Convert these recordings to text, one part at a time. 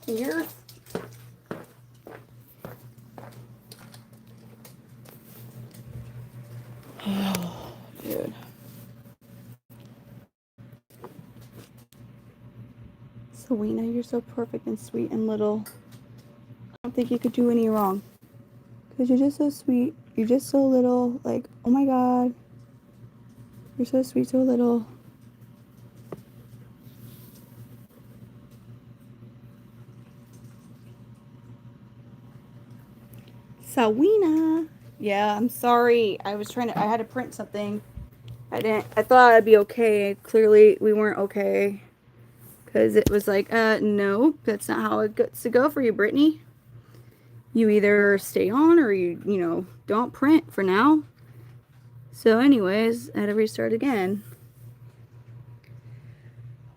You're... Oh, dude. Selena, you're so perfect and sweet and little. I don't think you could do any wrong. Because you're just so sweet. You're just so little. Like, oh my god. You're so sweet, so little. Selena. Yeah, I'm sorry. I had to print something. I thought I'd be okay. Clearly, we weren't okay. Because it was like, no, that's not how it gets to go for you, Brittany. You either stay on or you don't print for now. So anyways, I had to restart again.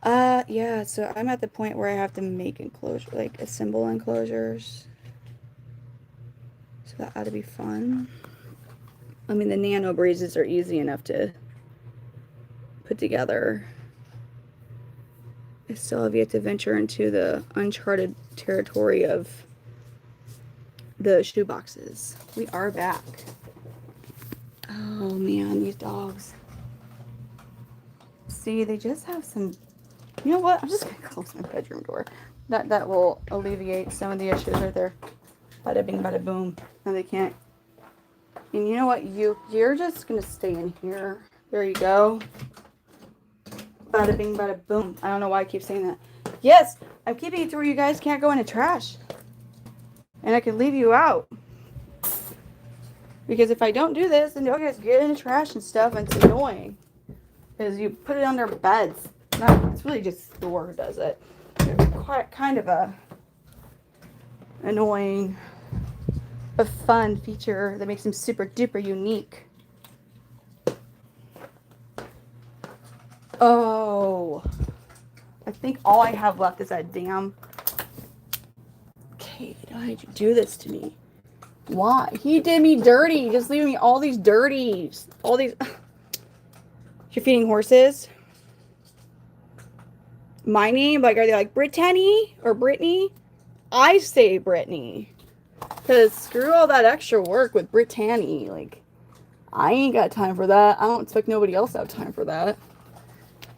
Yeah, so I'm at the point where I have to make enclosure, like assemble enclosures. So that ought to be fun. I mean, the nano breezes are easy enough to put together. I still have yet to venture into the uncharted territory of the shoe boxes. We are back. Oh man, these dogs. See, they just have some... You know what? I'm just gonna close my bedroom door. That will alleviate some of the issues right there. Bada bing, bada boom. No, they can't. And you know what? You're just gonna stay in here. There you go. Bada bing, bada boom. I don't know why I keep saying that. Yes, I'm keeping it to where you guys can't go in the trash. And I can leave you out. Because if I don't do this, then you guys get in the trash and stuff, and it's annoying. Because you put it under beds. It's really just the door who does it. It's quite kind of a annoying but fun feature that makes them super duper unique. Oh, I think all I have left is that damn... Kate, why did you do this to me? Why? He did me dirty. Just leaving me all these dirties. All these... You're feeding horses? My name? Like, are they like Brittany or Brittany? I say Brittany. Because screw all that extra work with Brittany. Like, I ain't got time for that. I don't expect nobody else to have time for that.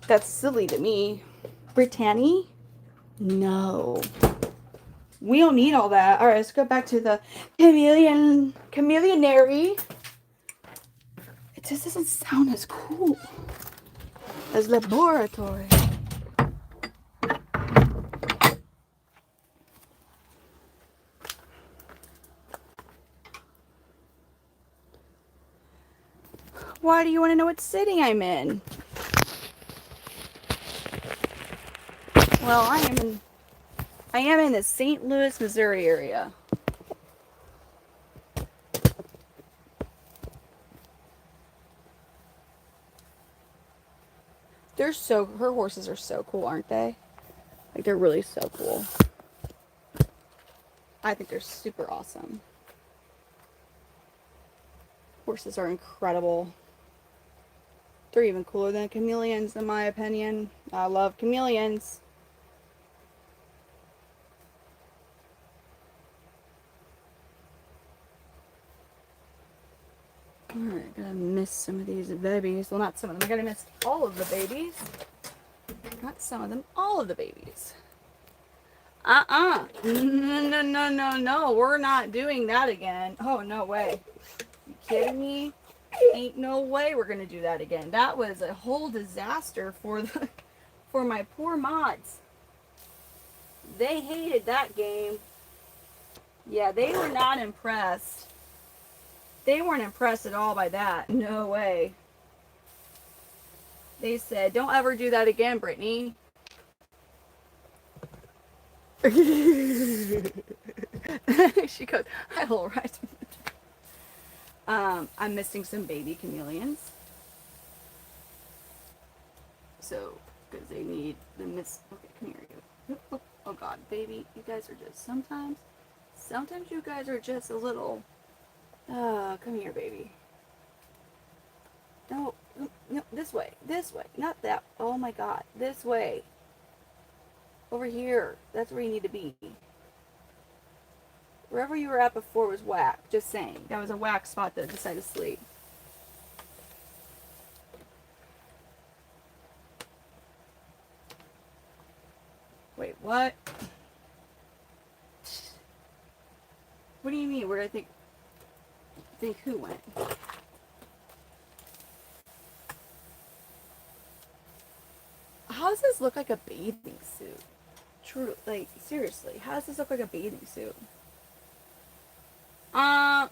That's silly to me. Brittany? No. We don't need all that. Alright, let's go back to the chameleonary. It just doesn't sound as cool as laboratory. Why do you want to know what city I'm in? Well, I am in the St. Louis, Missouri area. Her horses are so cool, aren't they? Like, they're really so cool. I think they're super awesome. Horses are incredible. They're even cooler than chameleons, in my opinion. I love chameleons. Alright, gonna miss some of these babies. Well, not some of them. I gotta miss all of the babies. Not some of them, all of the babies. No. We're not doing that again. Oh, no way. You kidding me? Ain't no way we're gonna do that again. That was a whole disaster for my poor mods. They hated that game. Yeah, they were not impressed. They weren't impressed at all by that. No way. They said, don't ever do that again, Brittany. She goes, I will rise. I'm missing some baby chameleons. So, because they need the okay, come here. Oh God, baby, you guys are just sometimes you guys are just a little, come here, baby. No, this way, not that. Oh my God, this way. Over here. That's where you need to be. Wherever you were at before was whack. Just saying. That was a whack spot that decided to sleep. Wait, what? What do you mean? Where do I think who went? How does this look like a bathing suit? True, like, seriously, how does this look like a bathing suit? I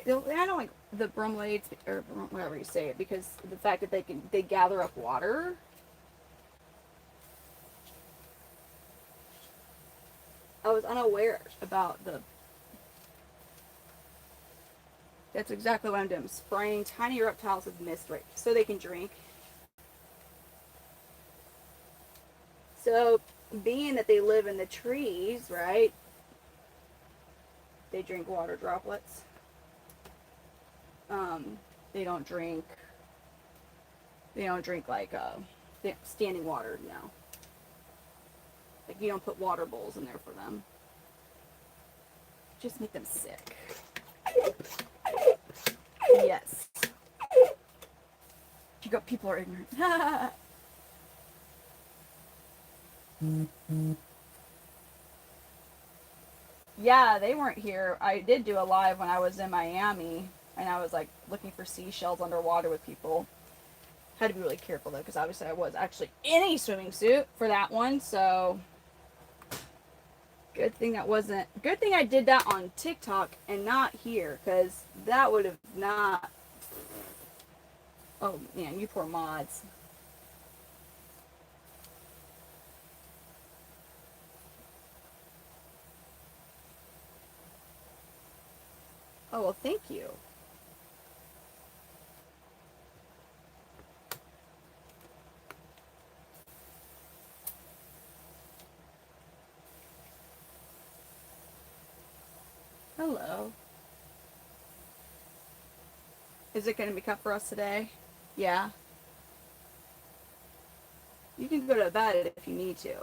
don't like the bromelates, or whatever you say it, because the fact that they gather up water. I was unaware about the. That's exactly what I'm doing. I'm spraying tiny reptiles with mist, right, so they can drink. So, being that they live in the trees, right? They drink water droplets. They don't drink. They don't drink like standing water, you know. Like you don't put water bowls in there for them. Just make them sick. Yes. You got people are ignorant. Yeah, they weren't here. I did do a live when I was in Miami, and I was like looking for seashells underwater with people. Had to be really careful though, because obviously I was actually in a swimming suit for that one. So good thing I did that on TikTok and not here, because that would have not. Oh man, you poor mods. Oh well, thank you. Hello. Is it going to be cut for us today? Yeah. You can go to bed if you need to.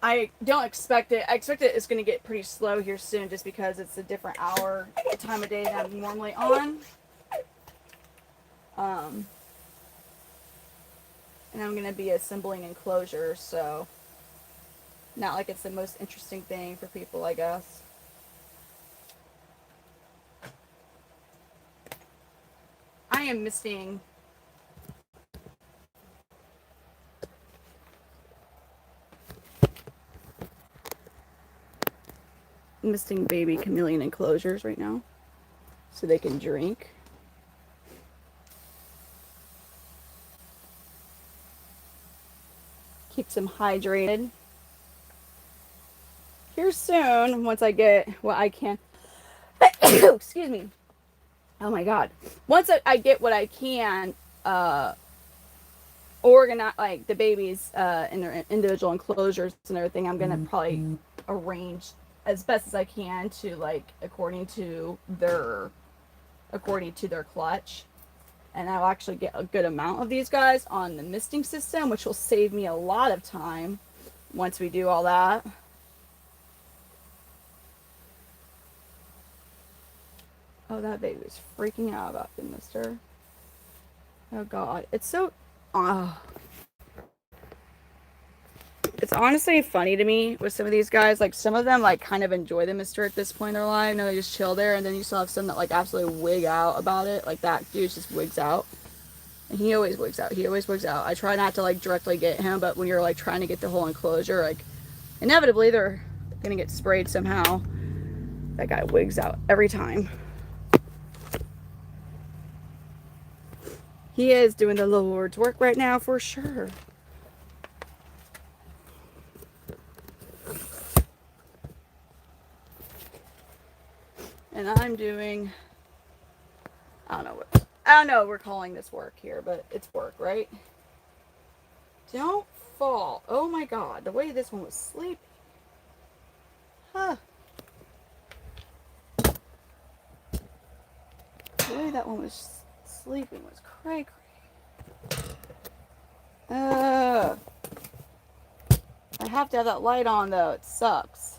I don't expect it. I expect it's going to get pretty slow here soon, just because it's a different hour, time of day that I'm normally on. And I'm going to be assembling Enclosure, so not like it's the most interesting thing for people, I guess. I am misting baby chameleon enclosures right now so they can drink. Keeps them hydrated. Here soon, once I get what I can. Excuse me. Oh my god. Once I get what I can, organize like the babies in their individual enclosures and everything, I'm gonna probably arrange as best as I can to like according to their clutch, and I'll actually get a good amount of these guys on the misting system, which will save me a lot of time once we do all that. Oh, that baby was freaking out about the mister. Oh god, it's so it's honestly funny to me with some of these guys. Like some of them like kind of enjoy the mister at this point in their life. No, they just chill there, and then you still have some that like absolutely wig out about it. Like that dude just wigs out. And he always wigs out. He always wigs out. I try not to like directly get him, but when you're like trying to get the whole enclosure, like inevitably they're gonna get sprayed somehow. That guy wigs out every time. He is doing the Lord's work right now for sure. And I'm doing, I don't know what we're calling this work here, but it's work, right? Don't fall. Oh my god, the way this one was sleeping. Huh. The way that one was sleeping was cray cray. have to have that light on, though. It sucks.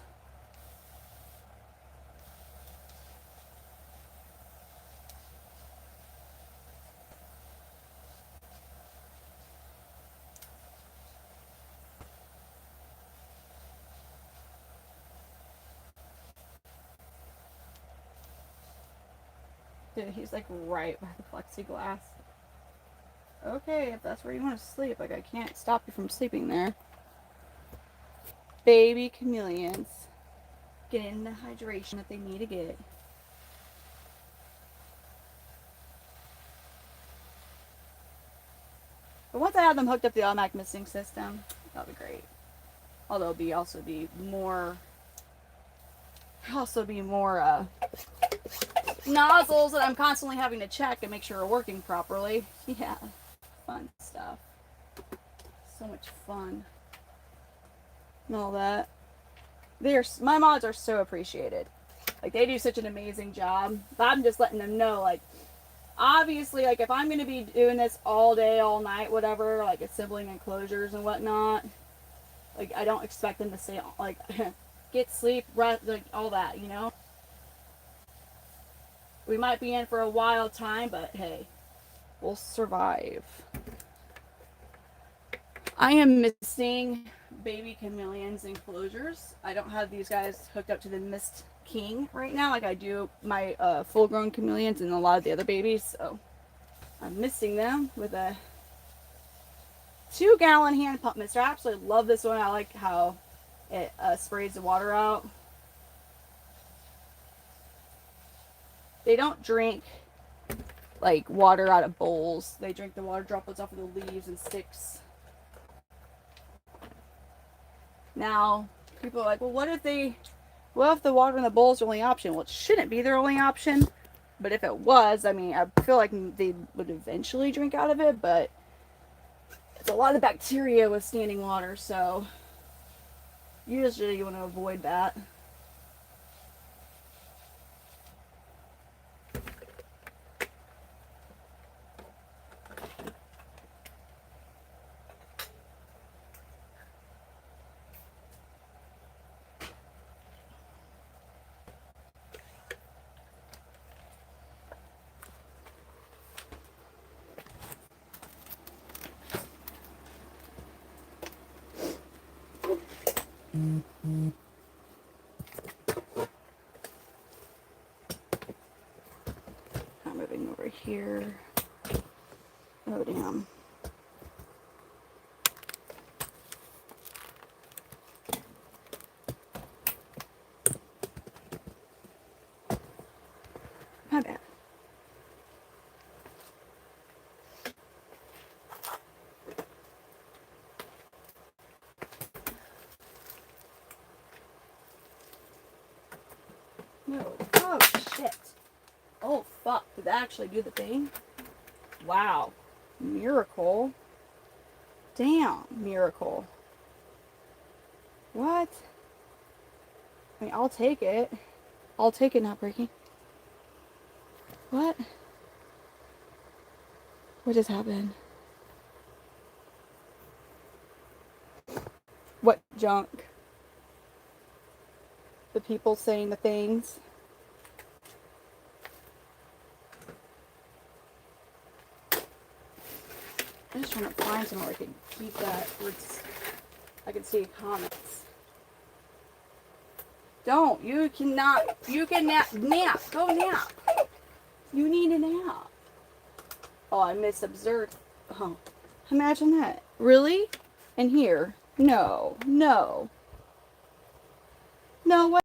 Dude, he's like right by the plexiglass. Okay, if that's where you want to sleep, like I can't stop you from sleeping there. Baby chameleons getting the hydration that they need to get. But once I have them hooked up to the automatic misting system, that'll be great. Although it'll also be more nozzles that I'm constantly having to check and make sure are working properly. Yeah, fun stuff. So much fun. And all that. My mods are so appreciated. Like, they do such an amazing job. But I'm just letting them know, like, obviously, like, if I'm going to be doing this all day, all night, whatever, like, assembling enclosures and whatnot, like, I don't expect them to say, like, get sleep, rest, like, all that, you know? We might be in for a wild time, but hey, we'll survive. I am missing baby chameleons enclosures. I don't have these guys hooked up to the Mist King right now, like I do my full-grown chameleons and a lot of the other babies, so I'm missing them with a 2-gallon hand pump mister. I absolutely love this one. I like how it sprays the water out. They don't drink like water out of bowls. They drink the water droplets off of the leaves and sticks. Now, people are like, well, what if the water in the bowl is the only option? Well, it shouldn't be their only option. But if it was, I mean, I feel like they would eventually drink out of it, but it's a lot of bacteria with standing water, so usually you want to avoid that. I'm moving over here. Oh, damn. My bad. No. Oh, shit. Oh, fuck. Did that actually do the thing? Wow. Miracle. Damn. Miracle. What? I mean, I'll take it. I'll take it not breaking. What? What just happened? What junk? The people saying the things. I'm just trying to find somewhere I can keep that where I can see comments. Don't. You can nap. Nap. Go nap. You need a nap. Oh, I misobserved. Oh, imagine that. Really? And here? No. No. No way.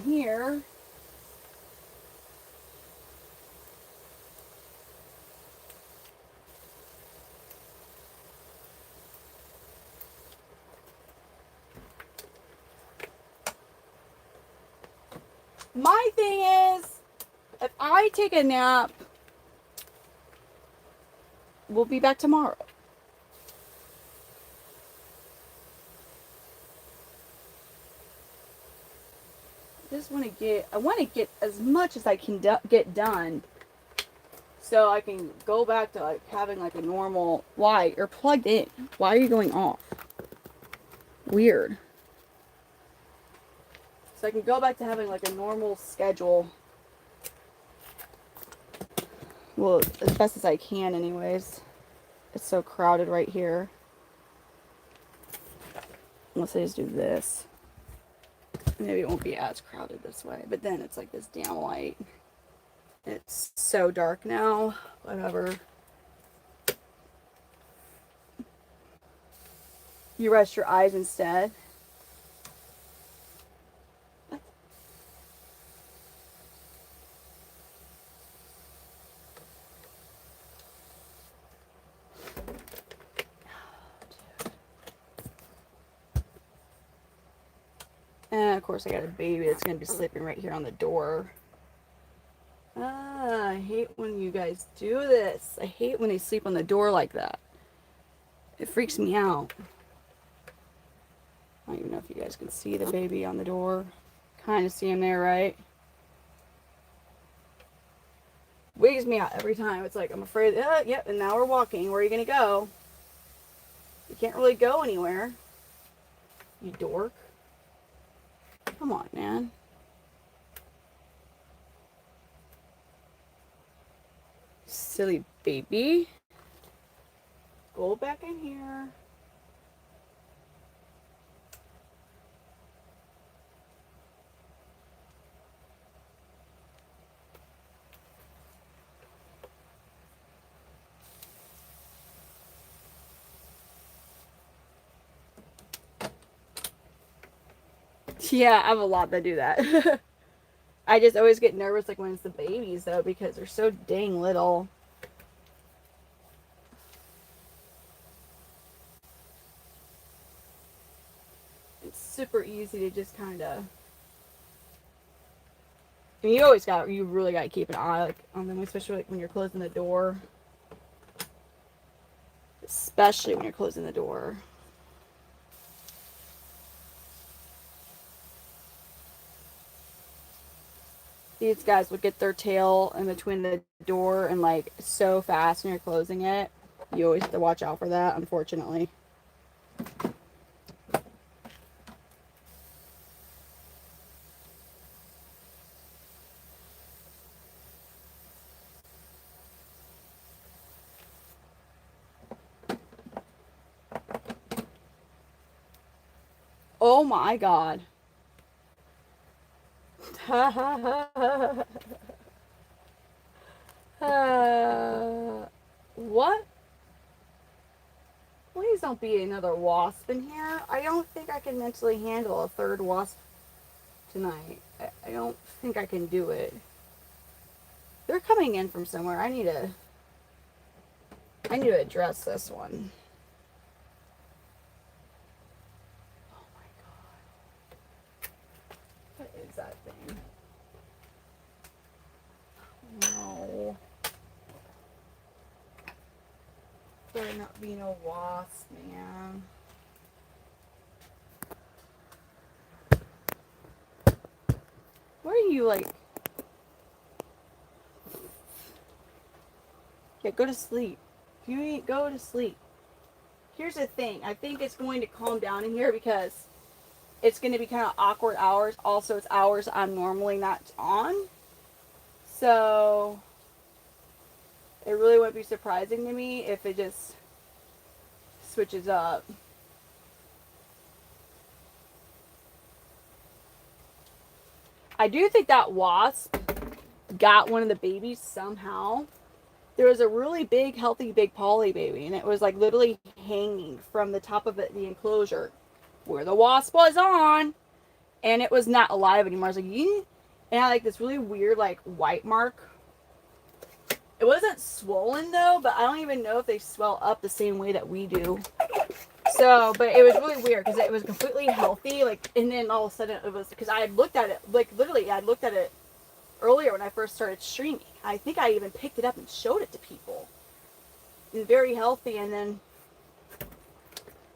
Here. My thing is, if I take a nap, we'll be back tomorrow. I want to get as much as I can get done, so I can go back to like having like a normal. Why? You're plugged in. Why are you going off? weird. So I can go back to having like a normal schedule. Well, as best as I can anyways. It's so crowded right here. Unless I just do this. Maybe it won't be as crowded this way. But then it's like this damn light. It's so dark now. Whatever. You rest your eyes instead. And of course I got a baby that's going to be sleeping right here on the door. I hate when you guys do this. I hate when they sleep on the door like that. It freaks me out. I don't even know if you guys can see the baby on the door. Kind of see him there, right? Wigs me out every time. It's like, I'm afraid, yep, and now we're walking. Where are you going to go? You can't really go anywhere. You dork. Come on, man. Silly baby. Go back in here. Yeah, I have a lot that do that. I just always get nervous like when it's the babies though because they're so dang little. It's super easy to just kind of. I mean, you really got to keep an eye like on them, especially like when you're closing the door. Especially when you're closing the door. These guys would get their tail in between the door and like so fast when you're closing it. You always have to watch out for that, unfortunately. Oh my god. What? Please don't be another wasp in here. I don't think I can mentally handle a third wasp tonight. I don't think I can do it. They're coming in from somewhere. I need to address this one. Oh my god. What is that thing? No. Better not be no wasp, man. What are you like? Yeah, go to sleep. You ain't go to sleep. Here's the thing. I think it's going to calm down in here because it's going to be kind of awkward hours. Also, it's hours I'm normally not on. So, it really wouldn't be surprising to me if it just switches up. I do think that wasp got one of the babies somehow. There was a really big, healthy, big poly baby, and it was like literally hanging from the top of the enclosure where the wasp was on, and it was not alive anymore. I was like, yeah. And I had like this really weird like white mark. It wasn't swollen though, but I don't even know if they swell up the same way that we do. So, but it was really weird because it was completely healthy, like, and then all of a sudden it was, because I had looked at it, like literally I looked at it earlier when I first started streaming. I think I even picked it up and showed it to people. And very healthy, and then,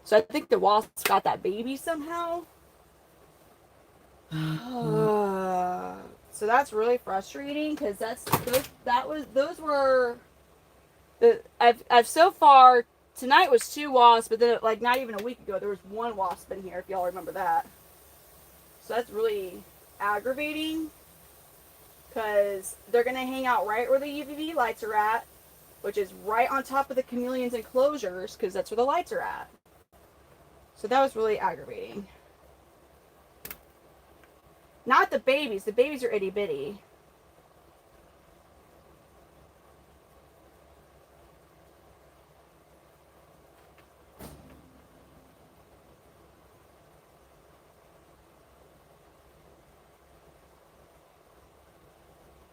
so I think the wasp got that baby somehow. So that's really frustrating because those were I've so far tonight was 2 wasps, but then like not even a week ago there was 1 wasp in here, if y'all remember that. So that's really aggravating because they're going to hang out right where the UVB lights are at, which is right on top of the chameleons' enclosures because that's where the lights are at. So that was really aggravating. Not the babies. The babies are itty bitty.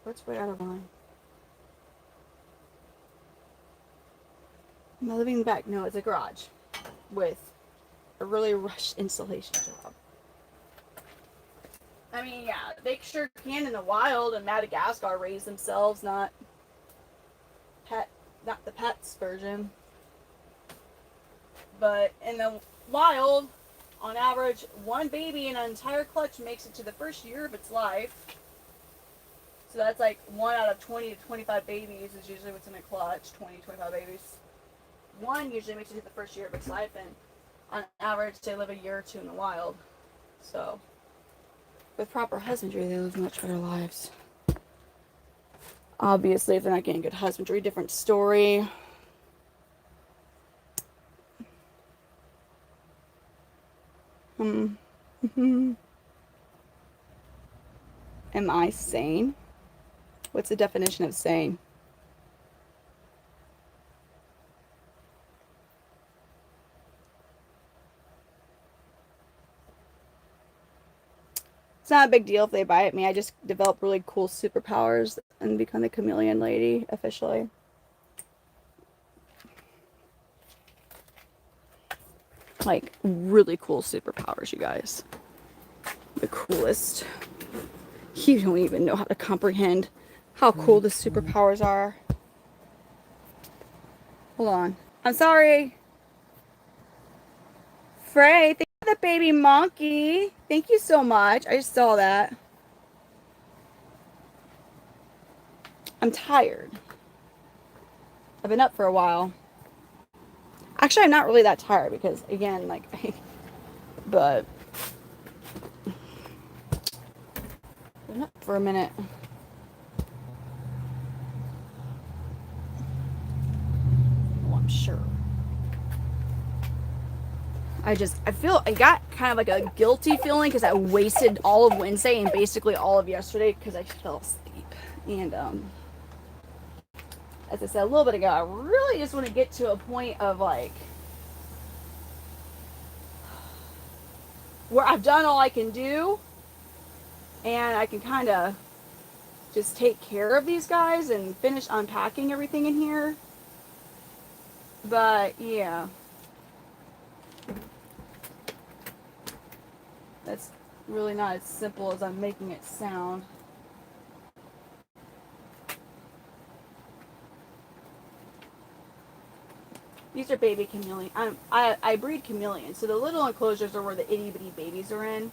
What's way out of line? Am I living back? No, it's a garage with a really rushed installation job. I mean, yeah, they sure can in the wild and Madagascar raise themselves, not the Pets version. But in the wild, on average, 1 baby in an entire clutch makes it to the first year of its life. So that's like 1 out of 20 to 25 babies is usually what's in a clutch. 20, 25 babies. 1 usually makes it to the first year of its life, and on average, they live a year or 2 in the wild. So, with proper husbandry, they live much better lives. Obviously, if they're not getting good husbandry, different story. Am I sane? What's the definition of sane? It's not a big deal if they bite me. I just develop really cool superpowers and become the chameleon lady officially. Like, really cool superpowers, you guys. The coolest. You don't even know how to comprehend how cool the superpowers are. Hold on. I'm sorry. Frey, thank you for the baby monkey. Thank you so much. I just saw that. I'm tired. I've been up for a while. Actually, I'm not really that tired because, again, like, but I've been up for a minute. Well, I'm sure. I got kind of like a guilty feeling because I wasted all of Wednesday and basically all of yesterday because I fell asleep. And, as I said a little bit ago, I really just want to get to a point of like, where I've done all I can do and I can kind of just take care of these guys and finish unpacking everything in here. But yeah, that's really not as simple as I'm making it sound. These are baby chameleons. I breed chameleons, so the little enclosures are where the itty bitty babies are in.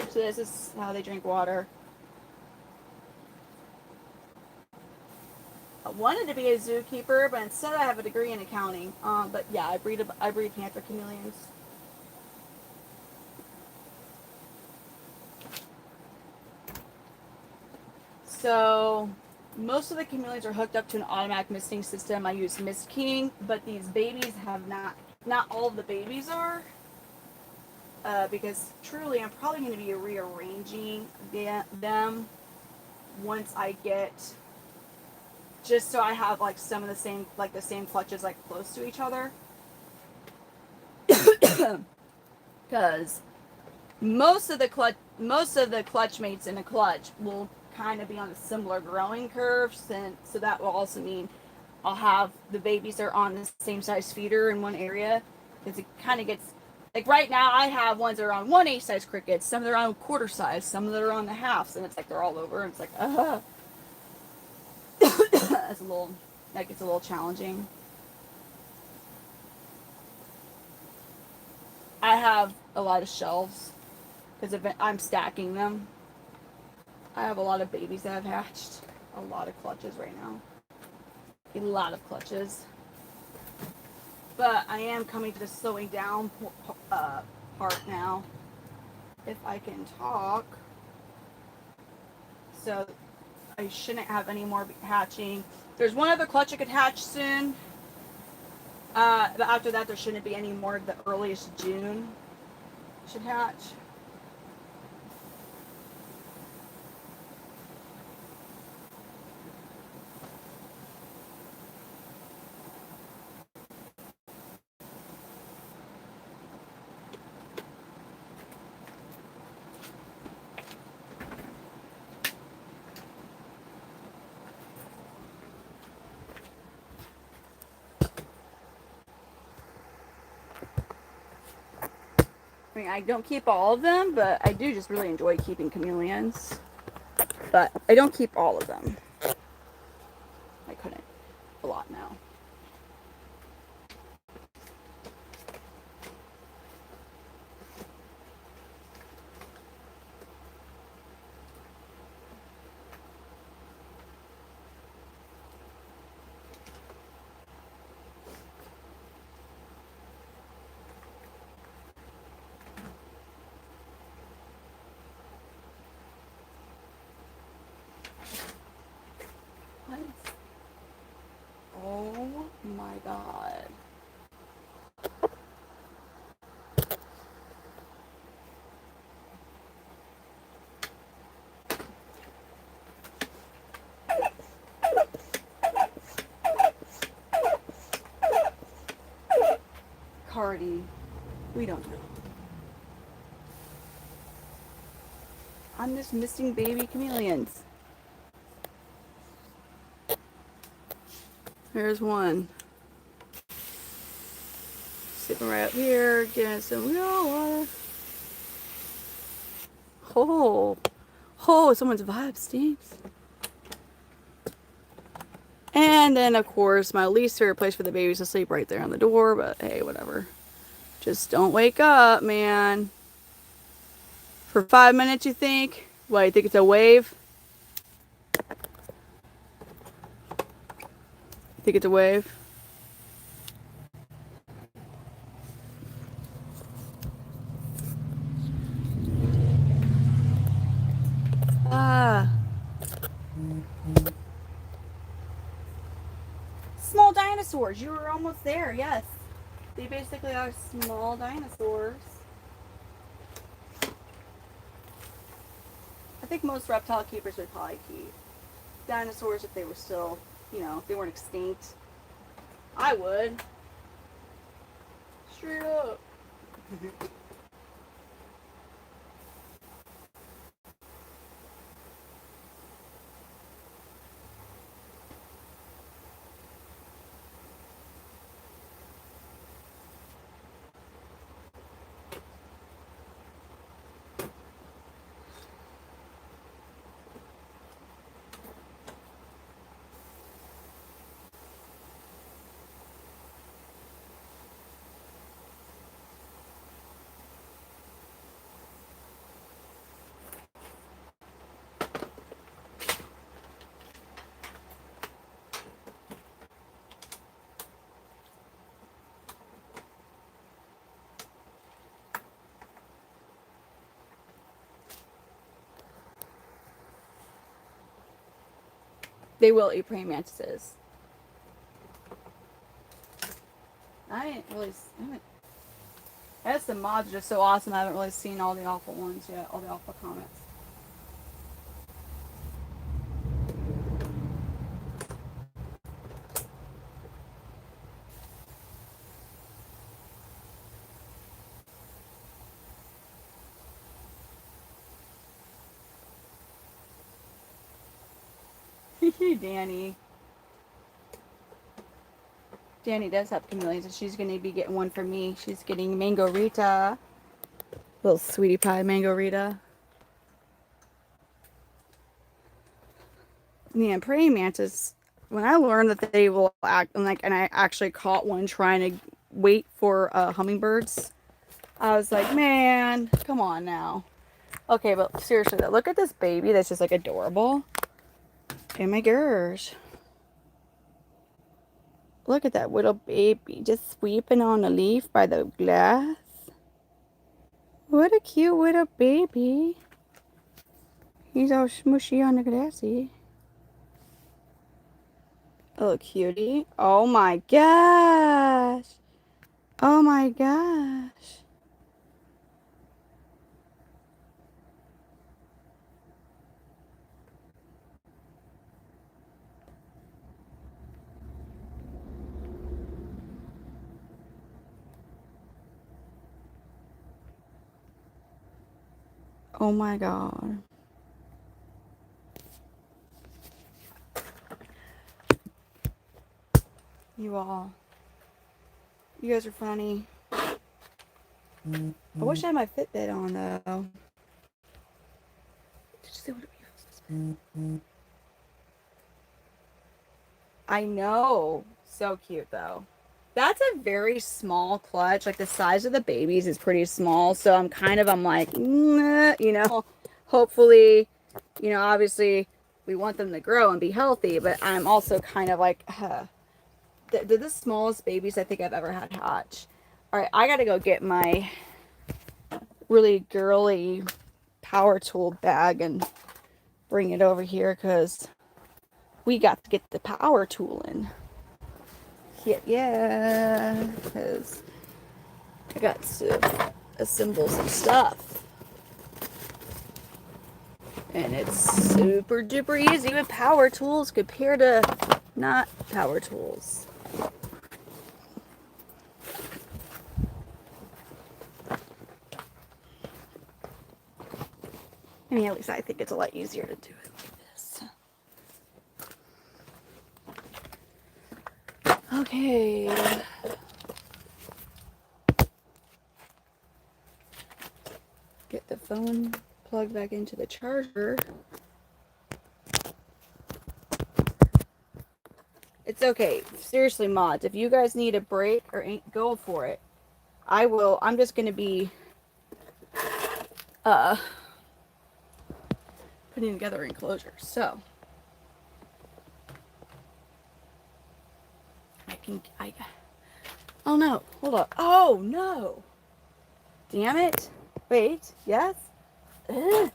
So this is how they drink water. I wanted to be a zookeeper, but instead I have a degree in accounting. But yeah, I breed Panther Chameleons. So most of the chameleons are hooked up to an automatic misting system. I use Mist King, but these babies have not all of the babies are. Because truly I'm probably going to be rearranging them once I get, just so I have like some of the same, like the same clutches like close to each other. Because most of the clutch mates in a clutch will kind of be on a similar growing curve, so that will also mean I'll have the babies that are on the same size feeder in one area, because it kind of gets, like right now I have ones that are on 1/8 size crickets, some that are on 1/4 size, some that are on the halves, and it's like they're all over, and it's like, that's a little, that gets a little challenging. I have a lot of shelves because I'm stacking them. I have a lot of babies that have hatched. A lot of clutches right now. A lot of clutches. But I am coming to the slowing down part now. If I can talk. So I shouldn't have any more hatching. There's one other clutch I could hatch soon. But after that, there shouldn't be any more. The earliest June should hatch. I mean, I don't keep all of them, but I do just really enjoy keeping chameleons. But I don't keep all of them. I couldn't. A lot now. What? Oh my god. Cardi, we don't know. I'm just missing baby chameleons. There's one. Sitting right up here, getting some real water. Oh, someone's vibe stinks. And then, of course, my least favorite place for the babies to sleep right there on the door, but hey, whatever. Just don't wake up, man. For 5 minutes, you think? What, you think it's a wave? You think it's a wave? Ah. Small dinosaurs. You were almost there, yes. They basically are small dinosaurs. I think most reptile keepers would probably keep dinosaurs if they were still, if they weren't extinct. I would. Straight up. They will eat praying mantises. I guess the mods are just so awesome. I haven't really seen all the awful ones yet, all the awful comments. Danny. Danny does have chameleons, and she's going to be getting one for me. She's getting Mango Rita. Little sweetie pie Mango Rita. Yeah, praying mantis. When I learned that they will act, and I actually caught one trying to wait for hummingbirds. I was like, man, come on now. Okay, but seriously though, look at this baby that's just like adorable. Oh my gosh. Look at that little baby just sweeping on a leaf by the glass. What a cute little baby. He's all smushy on the glassy. Oh, cutie. Oh my gosh. Oh my gosh. Oh my god. You all. You guys are funny. I wish I had my Fitbit on though. Did you see what it was? I know. So cute though. That's a very small clutch. Like the size of the babies is pretty small. So I'm like, nah, you know, hopefully, you know, obviously we want them to grow and be healthy, but I'm also kind of like, they're the smallest babies I think I've ever had hatch. All right, I got to go get my really girly power tool bag and bring it over here because we got to get the power tool in. Yeah, because I got to assemble some stuff. And it's super duper easy with power tools compared to not power tools. I mean, at least I think it's a lot easier to do it like this. Okay. Get the phone plugged back into the charger. It's okay. Seriously, mods, if you guys need a break or ain't go for it, I will. I'm just going to be putting together enclosure. So oh no, hold up. Oh no. Damn it. Wait, yes. Ugh. Damn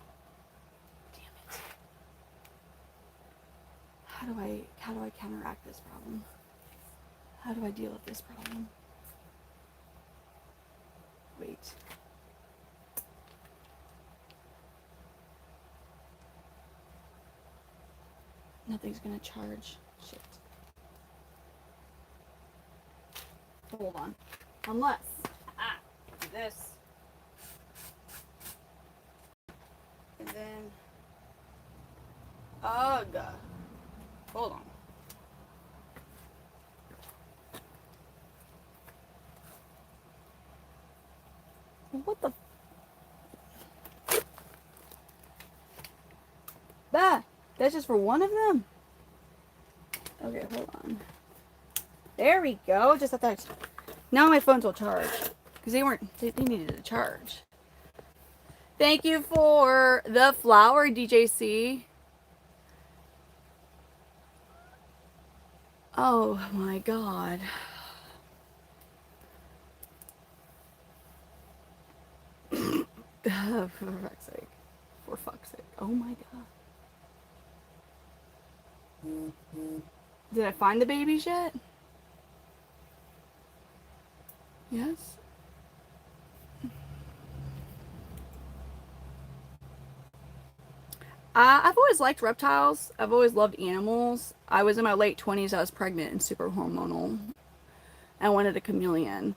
it. How do I counteract this problem? How do I deal with this problem? Wait. Nothing's gonna charge. Shit. Hold on. Unless do this. And then ugh. Hold on. What the that's just for one of them? Okay, hold on. There we go. Just at that. Now my phones will charge. Because they needed to charge. Thank you for the flower, DJC. Oh my god. For fuck's sake. For fuck's sake. Oh my god. Did I find the babies yet? Yes. I've always liked reptiles. I've always loved animals. I was in my late 20s. I was pregnant and super hormonal. I wanted a chameleon.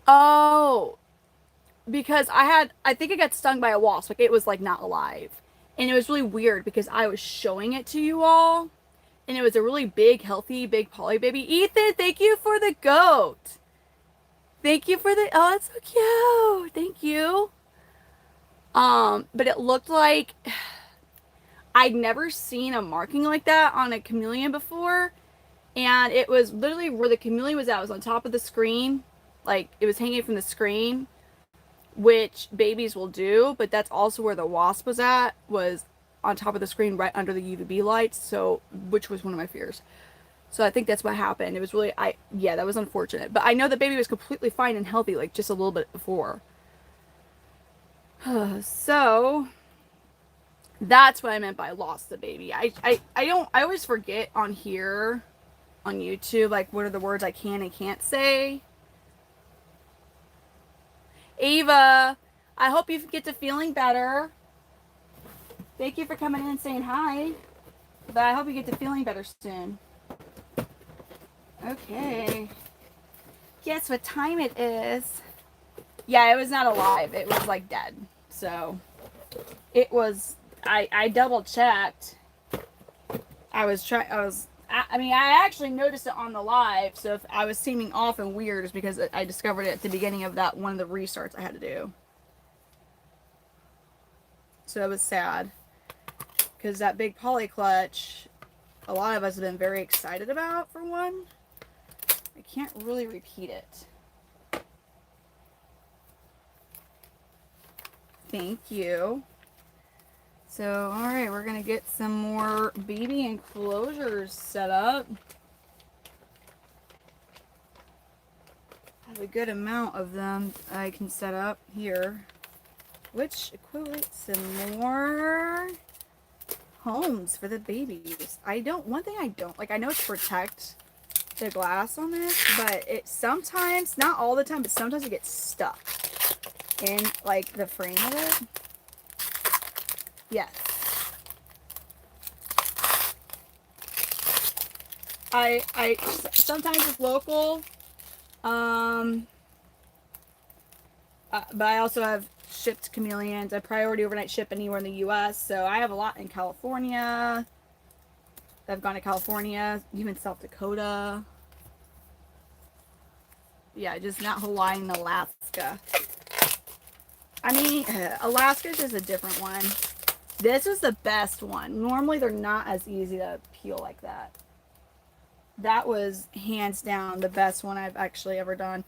Oh, because I think I got stung by a wasp. Like it was like not alive. And it was really weird because I was showing it to you all. And it was a really big, healthy, big poly baby. Ethan, thank you for the goat. Thank you for the, oh, that's so cute. Thank you. But it looked like I'd never seen a marking like that on a chameleon before. And it was literally where the chameleon was at. It was on top of the screen. Like, it was hanging from the screen, which babies will do, but that's also where the wasp was on top of the screen right under the UVB lights, so, which was one of my fears. So I think that's what happened. It was really, yeah, that was unfortunate. But I know the baby was completely fine and healthy, like just a little bit before. So that's what I meant by lost the baby. I always forget on here on YouTube, like what are the words I can and can't say. Ava, I hope you get to feeling better. Thank you for coming in and saying hi. But I hope you get to feeling better soon. Okay. Guess what time it is? Yeah, it was not alive. It was like dead. So it was. I double checked. I mean, I actually noticed it on the live. So if I was seeming off and weird, it's because I discovered it at the beginning of that one of the restarts I had to do. So that was sad. Because that big poly clutch, a lot of us have been very excited about, for one. I can't really repeat it. Thank you. So, alright, we're going to get some more baby enclosures set up. I have a good amount of them I can set up here, which equates to more homes for the babies. One thing I don't like, I know it's protect the glass on this, but it sometimes, not all the time, but sometimes it gets stuck in like the frame of it. Yes. I sometimes it's local, but I also have shipped chameleons. I priority overnight ship anywhere in the U.S. So I have a lot in California. I've gone to California, even South Dakota. Yeah, just not Hawaii and Alaska. I mean, Alaska's just a different one. This is the best one. Normally, they're not as easy to peel like that. That was hands down the best one I've actually ever done.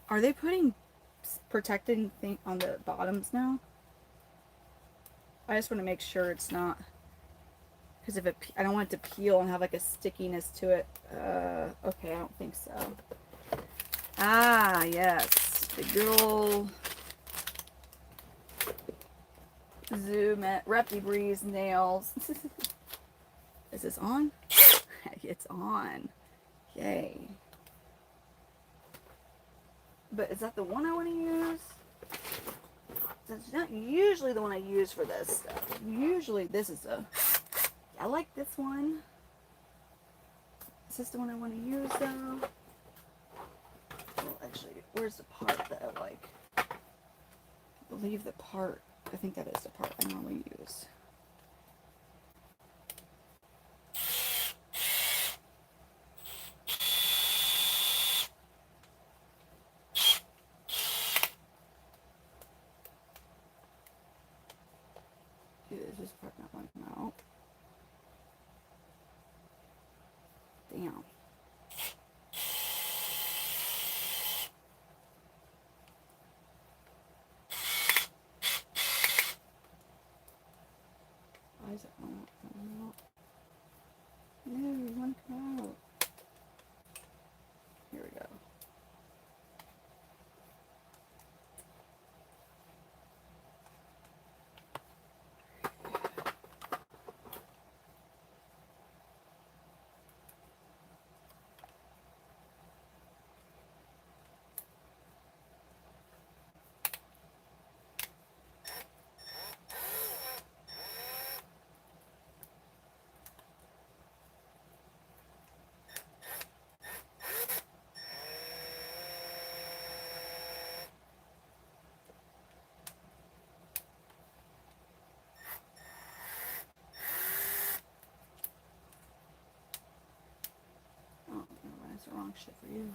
Are they putting protecting thing on the bottoms now? I just want to make sure it's not, because if it, I don't want it to peel and have like a stickiness to it. Okay, I don't think so. Ah, yes, the good old Zoom at Repty Breeze nails. Is this on? It's on. Yay. But is that the one I want to use? That's not usually the one I use for this stuff. Usually this is I like this one. Is this the one I want to use though? Well, actually, where's the part that I like? I believe the part, I think that is the part I normally use. Is this part not one out? Damn. Why is it one out? No, one come out. Here we go. Oh, that's the wrong shit for you.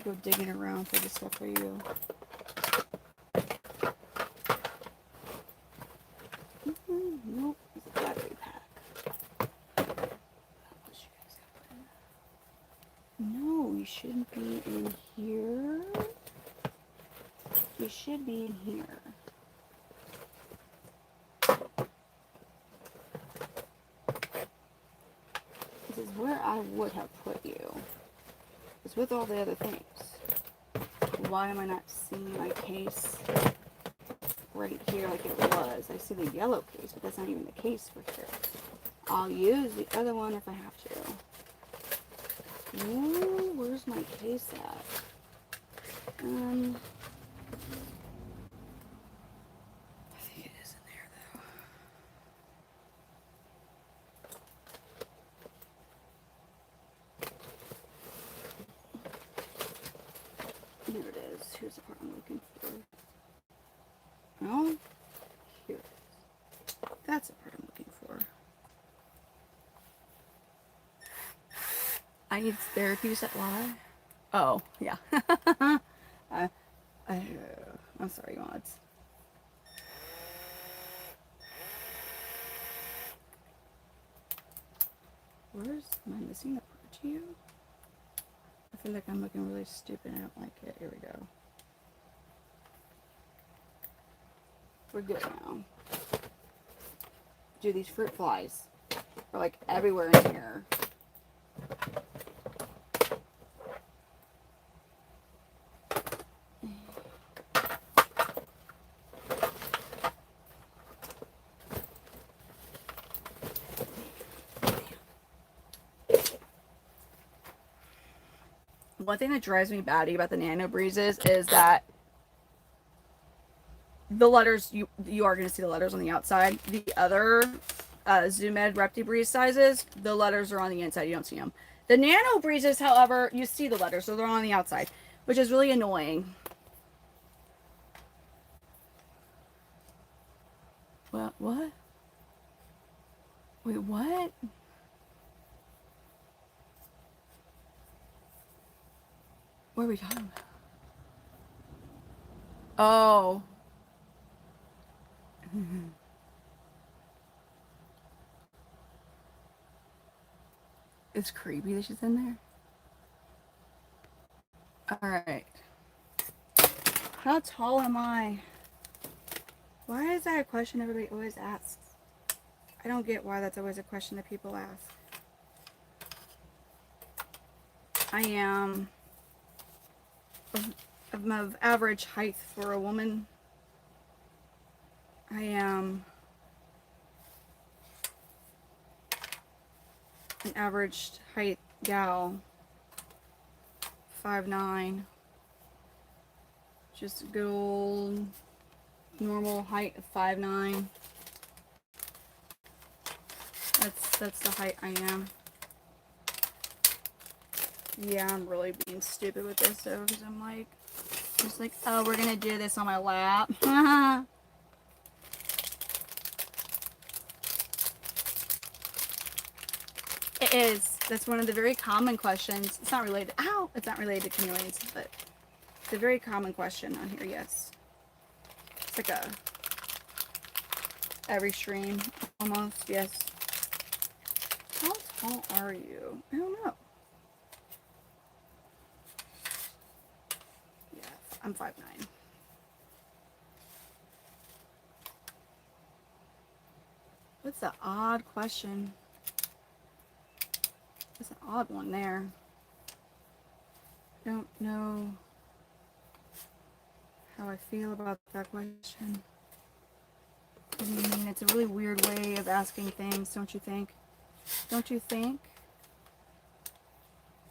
to go digging around for this stuff for you. Nope, it's a battery pack. No, you shouldn't be in here. You should be in here. This is where I would have put you. It's with all the other things. Why am I not seeing my case right here like it was? I see the yellow case, but that's not even the case for sure. I'll use the other one if I have to. Ooh, where's my case at? I think it is in there though. There it is. Here's the part I'm looking for. No? Here it is. That's the part I'm looking for. I need therapy, is that why? Oh, yeah. I'm sorry, mods. Am I missing the part to you? I feel like I'm looking really stupid. I don't like it. Here we go. We're good now. Dude, these fruit flies are like everywhere in here. One thing that drives me batty about the Nano Breezes is that the letters, you are going to see the letters on the outside. The other Zoom Ed Repti Breeze sizes, the letters are on the inside. You don't see them. The Nano Breezes, however, you see the letters, so they're on the outside, which is really annoying. What? Wait, what? What are we talking about? Oh. It's creepy that she's in there. Alright. How tall am I? Why is that a question everybody always asks? I don't get why that's always a question that people ask. I am of average height for a woman. I am an average height gal, 5'9", just a good old normal height of 5'9". That's the height I am. Yeah, I'm really being stupid with this though, because I'm like, just like, oh, we're gonna do this on my lap. It is. That's one of the very common questions. It's not related. Ow! It's not related to chameleons, but it's a very common question on here. Yes. It's like every stream almost. Yes. How tall are you? I don't know. Yeah, I'm 5'9". What's the odd question? That's an odd one there. Don't know how I feel about that question. I mean, it's a really weird way of asking things, don't you think? Don't you think?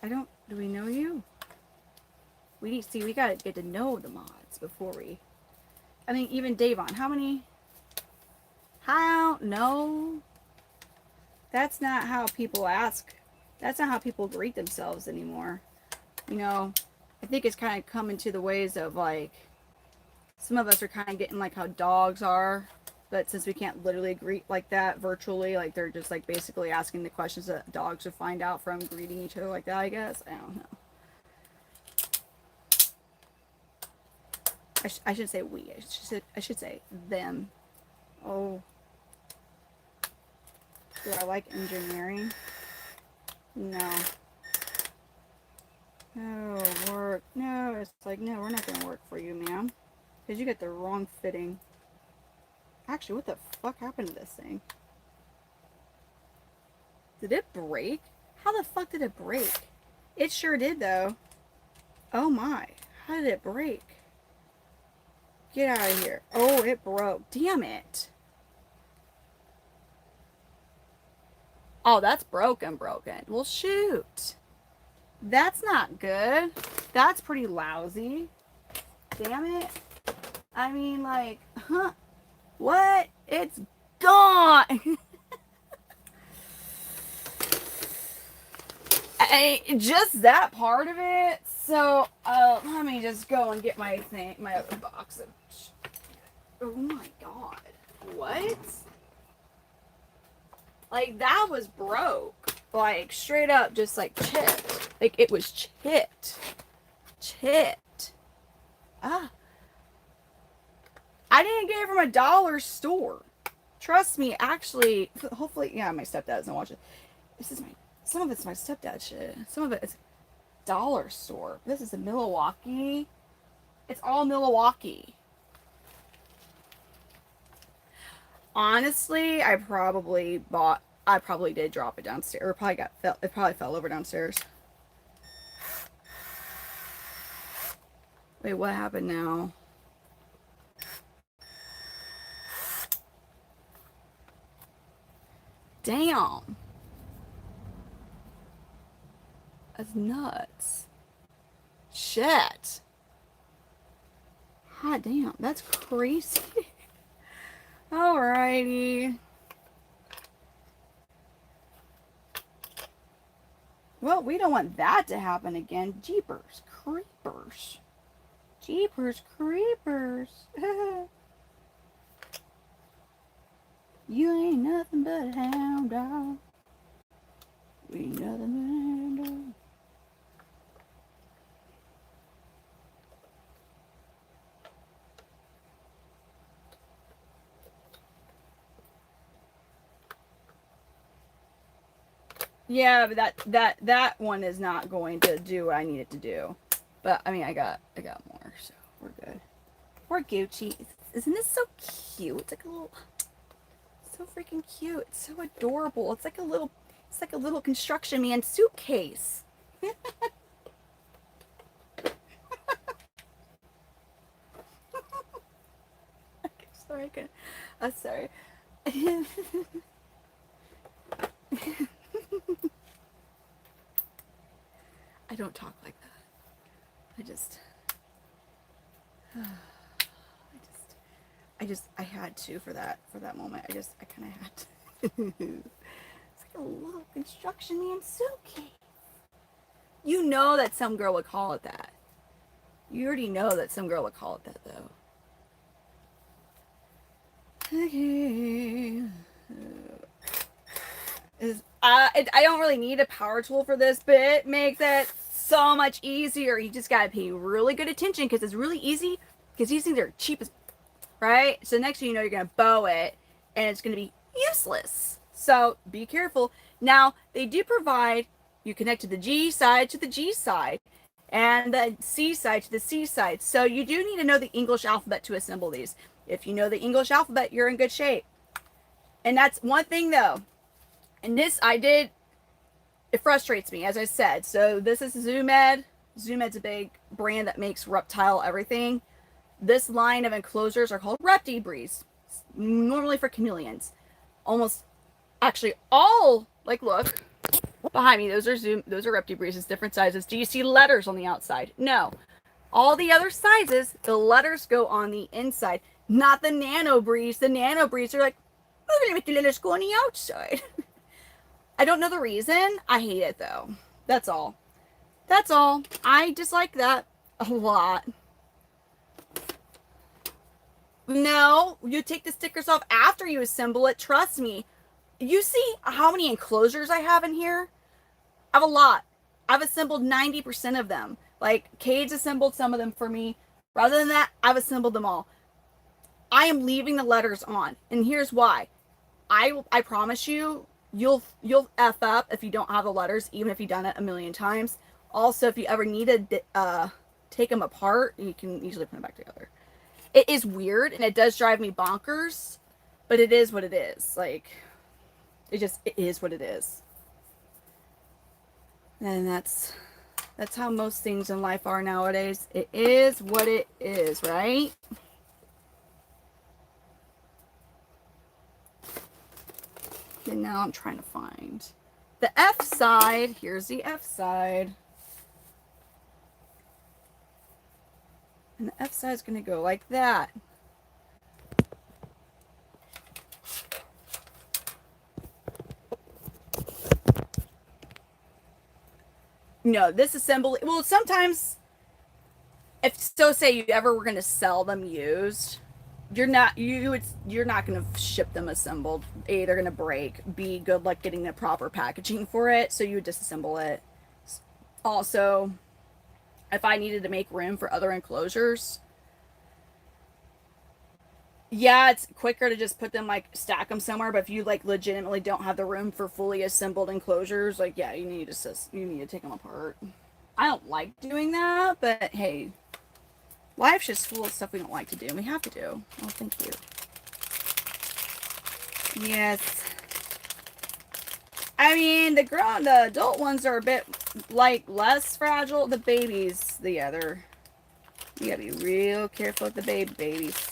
Do we know you? We gotta get to know the mods before we, I mean, even Davon, no. That's not how people ask. That's not how people greet themselves anymore. You know, I think it's kind of coming to the ways of like, some of us are kind of getting like how dogs are, but since we can't literally greet like that virtually, like they're just like basically asking the questions that dogs would find out from greeting each other like that, I guess. I don't know. I should say we. I should say them. Oh. Do I like engineering? No. No, work. No, it's like, no, we're not going to work for you, ma'am. Because you get the wrong fitting. Actually, what the fuck happened to this thing? Did it break? How the fuck did it break? It sure did, though. Oh my. How did it break? Get out of here. Oh, it broke. Damn it. Oh, that's broken. Well, shoot. That's not good. That's pretty lousy. Damn it. I mean, like, huh? What? It's gone. Just that part of it. So, let me just go and get my thing, my other box. Oh my god. What? Like, that was broke. Like, straight up, just like chipped. Like, it was chipped. Chipped. Ah. I didn't get it from a dollar store. Trust me, actually, hopefully, yeah, my stepdad doesn't watch it. This is some of it's my stepdad shit. Some of it is dollar store. This is in Milwaukee. It's all Milwaukee. Honestly, I probably did drop it downstairs. Or it probably fell over downstairs. Wait, what happened now? Damn. That's nuts. Shit. God damn, that's crazy. Alrighty. Well, we don't want that to happen again. Jeepers creepers. Jeepers creepers. You ain't nothing but a hound dog. We ain't nothing but a hound dog. Yeah, but that one is not going to do what I need it to do. But I mean, I got more, so we're good. We're Gucci. Isn't this so cute? It's like a little, so freaking cute. It's so adorable. It's like a little construction man suitcase. Sorry, I'm sorry. I don't talk like that. I had to for that moment. I kind of had to. It's like a little construction man suitcase. You know that some girl would call it that. You already know that some girl would call it that, though. Okay. I don't really need a power tool for this, but it makes it so much easier. You just gotta pay really good attention because it's really easy. Because these things are cheap as, right? So next thing you know, you're gonna bow it, and it's gonna be useless. So be careful. Now they do provide you connect to the G side to the G side, and the C side to the C side. So you do need to know the English alphabet to assemble these. If you know the English alphabet, you're in good shape. And that's one thing though. And this it frustrates me, as I said. So this is Zoomed. Zoomed's a big brand that makes reptile everything. This line of enclosures are called Reptibreeze, normally for chameleons. Almost, actually all, like look, behind me, those are Reptibreezes, different sizes. Do you see letters on the outside? No. All the other sizes, the letters go on the inside, not the Nano Breeze. The Nano Breeze are like, we're going to make the letters go on the outside. I don't know the reason. I hate it though. That's all. That's all. I dislike that a lot. No, you take the stickers off after you assemble it. Trust me. You see how many enclosures I have in here? I have a lot. I've assembled 90% of them. Like, Cade's assembled some of them for me. Rather than that, I've assembled them all. I am leaving the letters on, and here's why. I promise you, you'll f up if you don't have the letters, even if you've done it a million times. Also, if you ever need to take them apart, you can easily put them back together. It is weird, and it does drive me bonkers, but it is what it is. Like, it is what it is. And that's how most things in life are nowadays. It is what it is, right? And now I'm trying to find the F side. Here's the F side. And the F side is going to go like that. No, this assembly, well, sometimes, if so say you ever were going to sell them used, you're not going to ship them assembled. A, they're going to break. B, good luck getting the proper packaging for it, so you would disassemble it. Also, if I needed to make room for other enclosures, yeah, it's quicker to just put them, like, stack them somewhere, but if you, like, legitimately don't have the room for fully assembled enclosures, like, yeah, you need to take them apart. I don't like doing that, but hey, life's just full of stuff we don't like to do, and we have to do. Oh, thank you. Yes. I mean, the adult ones are a bit, like, less fragile. The babies, you gotta be real careful with the babies.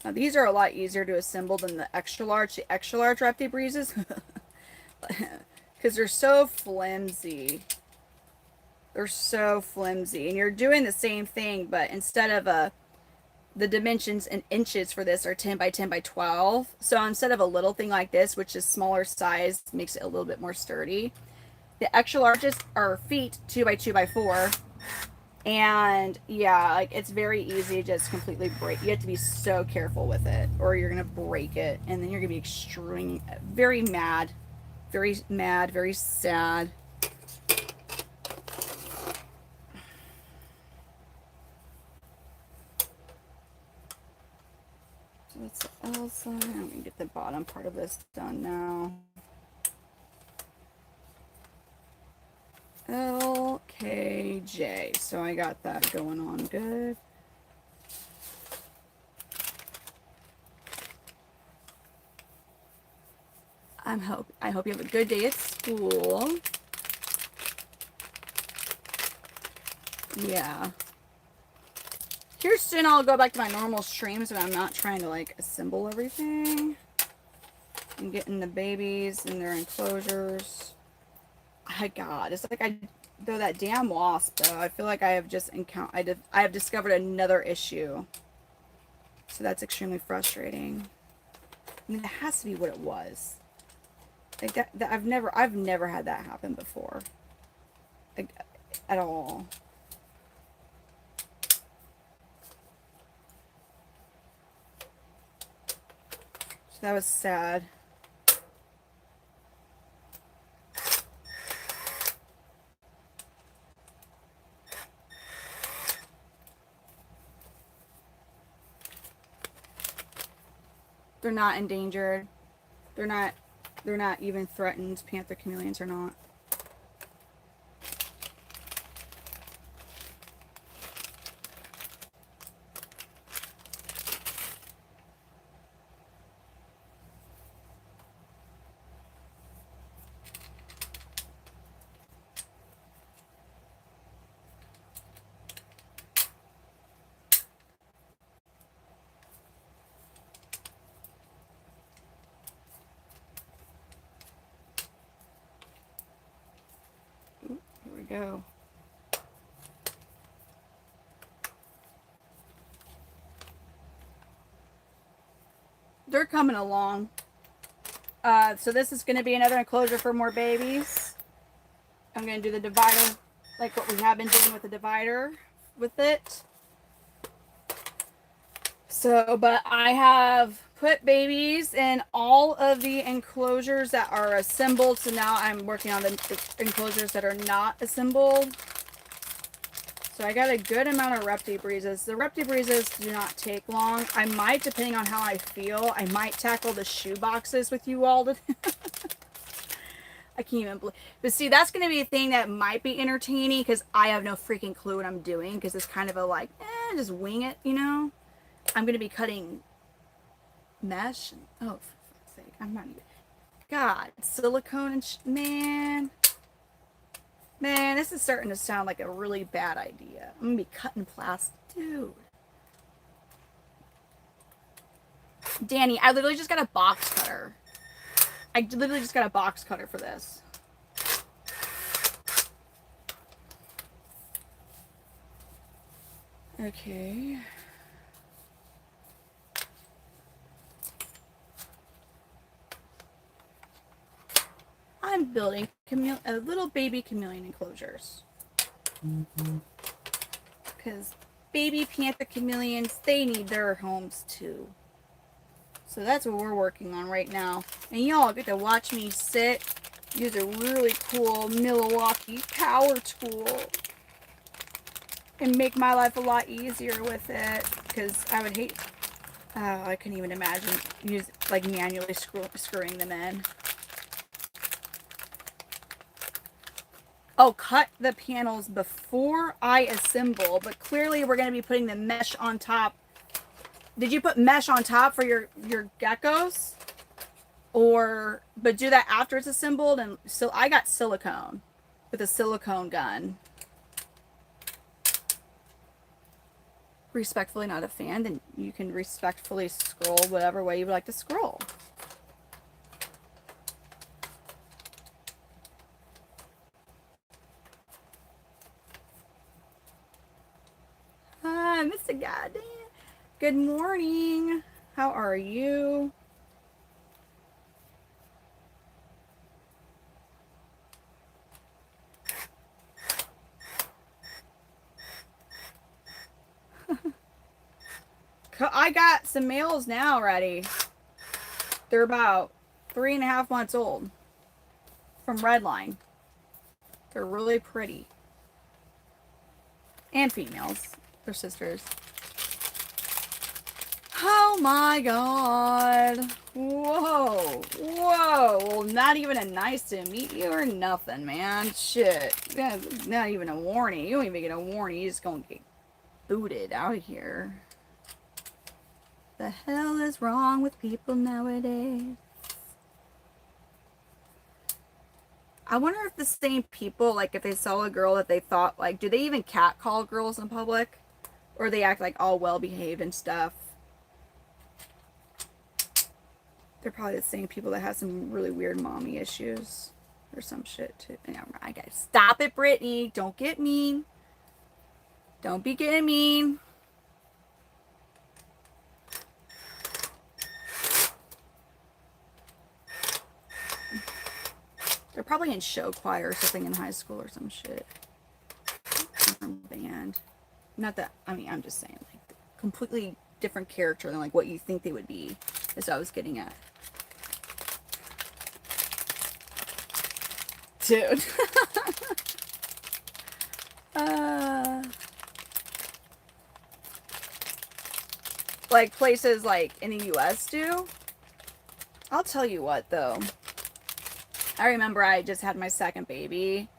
Now, these are a lot easier to assemble than the extra large. The extra large Repti Breezes, because they're so flimsy. They're so flimsy. And you're doing the same thing, but instead of the dimensions in inches for this are 10 by 10 by 12. So instead of a little thing like this, which is smaller size, makes it a little bit more sturdy, the extra larges are feet 2 by 2 by 4. And yeah, like, it's very easy to just completely break. You have to be so careful with it, or you're gonna break it, and then you're gonna be extremely very mad, very sad. So that's the L side. I'm gonna get the bottom part of this done now. LKJ. So I got that going on good. I hope you have a good day at school. Yeah. Here soon I'll go back to my normal streams, but I'm not trying to, like, assemble everything. I'm getting the babies in their enclosures. My God, it's like though that damn wasp, though, I feel like I have just I have discovered another issue. So that's extremely frustrating. I mean, that has to be what it was. Like, that I've never had that happen before. Like, at all. So that was sad. They're not endangered. They're not even threatened. Panther Chameleons are not. Go. They're coming along. So this is going to be another enclosure for more babies. I'm going to do the divider like what we have been doing with the divider with it. So, but I have put babies in all of the enclosures that are assembled. So now I'm working on the enclosures that are not assembled. So I got a good amount of rep debreezes. The rep debreezes do not take long. I might, depending on how I feel, I might tackle the shoe boxes with you all. I can't even believe. But see, that's going to be a thing that might be entertaining because I have no freaking clue what I'm doing because it's kind of a like, just wing it, you know? I'm going to be cutting mesh. Oh, for fuck's sake. I'm not even. God, silicone and man. Man, this is starting to sound like a really bad idea. I'm going to be cutting plastic. Dude. Danny, I literally just got a box cutter. I literally just got a box cutter for this. Okay. I'm building little baby chameleon enclosures. Because baby panther chameleons, they need their homes too. So that's what we're working on right now. And y'all get to watch me sit, use a really cool Milwaukee power tool, and make my life a lot easier with it. Because I would hate, I couldn't even imagine like manually screwing them in. Oh, cut the panels before I assemble, but clearly we're going to be putting the mesh on top. Did you put mesh on top for your geckos? But do that after it's assembled? And so I got silicone with a silicone gun. Respectfully not a fan, then you can respectfully scroll whatever way you would like to scroll. Hi, Mr. Goddamn. Good morning. How are you? I got some males now already. They're about 3.5 months old from Redline. They're really pretty. And females. They're sisters. Oh my god. Whoa. Whoa. Well, not even a nice to meet you or nothing, man. Shit. That's not even a warning. You don't even get a warning. You just gonna get booted out of here. The hell is wrong with people nowadays? I wonder if the same people, like if they saw a girl that they thought, like, do they even catcall girls in public? Or they act like all well-behaved and stuff? They're probably the same people that have some really weird mommy issues. Or some shit, too. Yeah, I guys. Stop it, Brittany. Don't get mean. Don't be getting mean. They're probably in show choir or something in high school or some shit. Different band. Not that, I mean, I'm just saying, like, completely different character than, like, what you think they would be, is what I was getting at. Dude. Like, places, like, in the U.S. do? I'll tell you what, though. I remember I just had my second baby.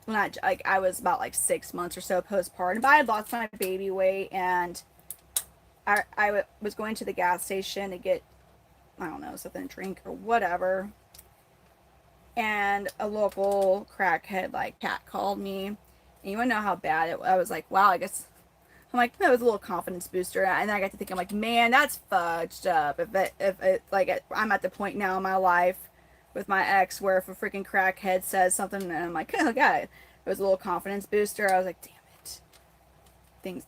When I was about, like, 6 months or so postpartum. But I had lost my baby weight, and I was going to the gas station to get, I don't know, something to drink or whatever. And a local crackhead, like, cat called me. And you want to know how bad it was? I was like, wow, I guess. I'm like, that was a little confidence booster. And then I got to think, I'm like, man, that's fudged up. I'm at the point now in my life with my ex where if a freaking crackhead says something, and I'm like, oh, God, it was a little confidence booster. I was like, damn it. Things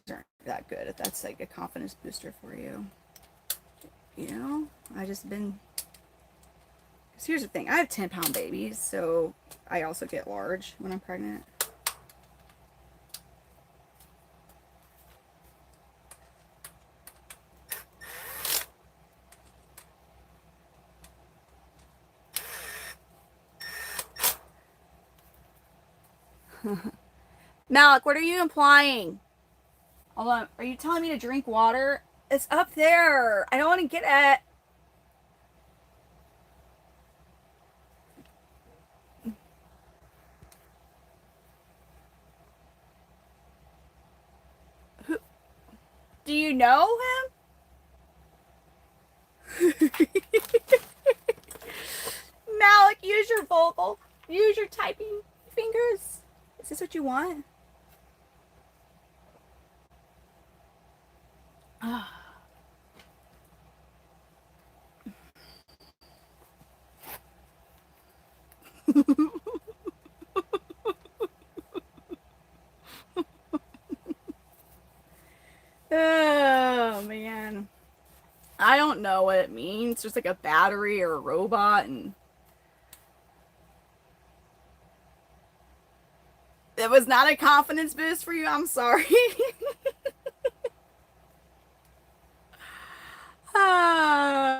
aren't that good if that's like a confidence booster for you. You know, I just been Because here's the thing. I have 10-pound babies, so I also get large when I'm pregnant. Malik, what are you implying? Hold on. Are you telling me to drink water? It's up there. I don't want to get it. Who, do you know him? Malik, use your vocal. Use your typing fingers. Is this what you want? Oh, man. I don't know what it means. Just like a battery or a robot, and it was not a confidence boost for you. I'm sorry.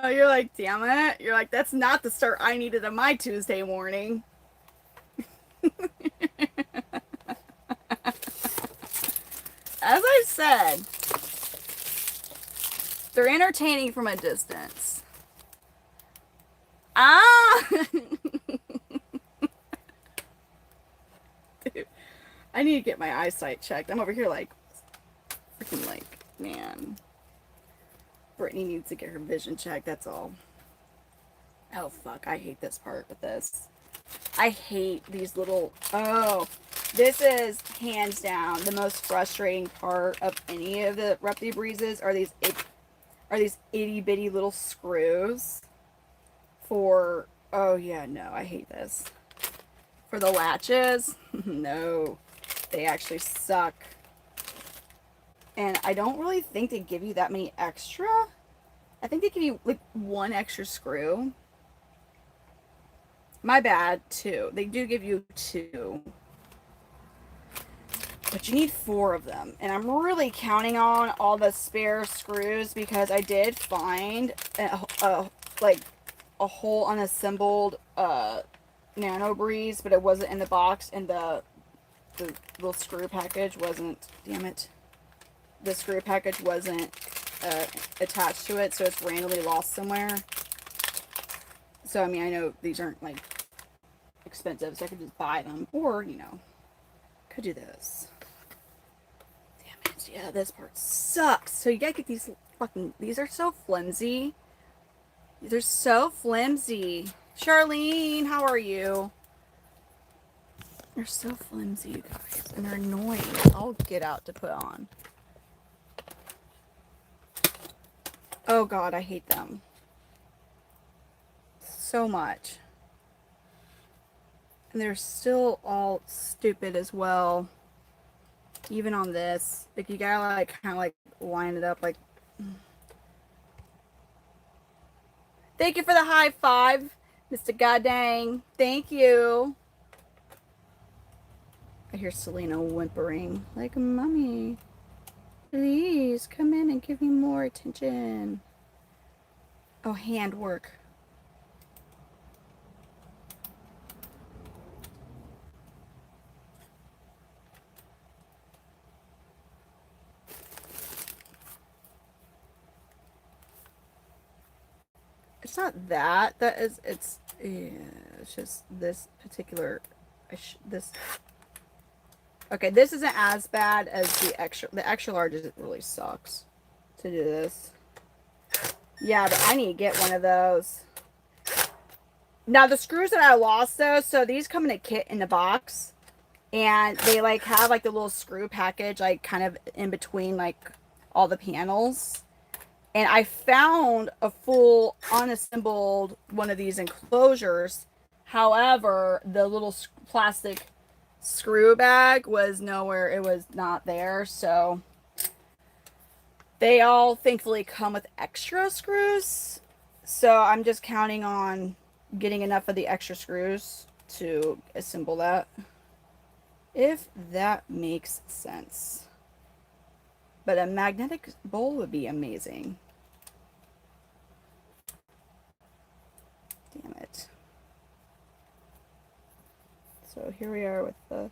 You're like, damn it. You're like, that's not the start I needed on my Tuesday morning. As I said, they're entertaining from a distance. Ah! Dude, I need to get my eyesight checked. I'm over here like, freaking like, man. Brittany needs to get her vision checked, that's all. Oh, fuck. I hate this part with this. I hate these little... Oh, this is hands down the most frustrating part of any of the Repti Breezes are these itty bitty little screws for... Oh, yeah, no. I hate this. For the latches. No. They actually suck. And I don't really think they give you that many extra. I think they give you like one extra screw. My bad, 2. They do give you 2. But you need 4 of them. And I'm really counting on all the spare screws because I did find like a whole unassembled Nano Breeze, but it wasn't in the box, and the little screw package wasn't, damn it. The screw package wasn't attached to it, so it's randomly lost somewhere. So, I mean, I know these aren't, like, expensive, so I could just buy them. Or, you know, could do this. Damn it. Yeah, this part sucks. So you gotta get these fucking... These are so flimsy. They're so flimsy. Charlene, how are you? They're so flimsy, you guys. And they're annoying. I'll get out to put on. Oh, God, I hate them. So much. And they're still all stupid as well. Even on this. Like, you gotta, like, kind of, like, line it up, like... Thank you for the high 5, Mr. Goddang. Thank you. I hear Selena whimpering. Like, Mommy, please come in and give me more attention. Oh, handwork. It's not that. That is, it's, yeah, it's just this particular, this. Okay, this isn't as bad as the extra large is, it really sucks to do this. Yeah, but I need to get one of those. Now, the screws that I lost, though, so these come in a kit in the box. And they, like, have, like, the little screw package, like, kind of in between, like, all the panels. And I found a full unassembled one of these enclosures. However, the little plastic screw bag was nowhere. It was not there. So they all thankfully come with extra screws. So I'm just counting on getting enough of the extra screws to assemble that. If that makes sense. But a magnetic bowl would be amazing. Damn it. So here we are with the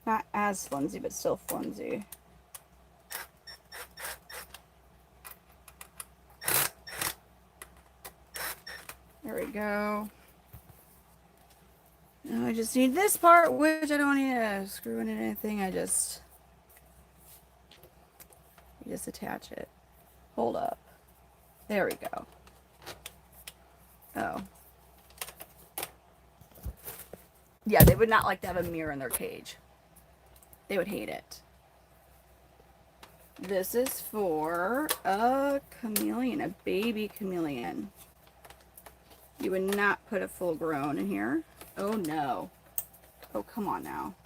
not as flimsy, but still flimsy. There we go. Now I just need this part, which I don't need to screw in anything. You just attach it. Hold up. There we go. Oh. Yeah, they would not like to have a mirror in their cage. They would hate it. This is for a chameleon, a baby chameleon. You would not put a full grown in here. Oh no. Oh, come on now.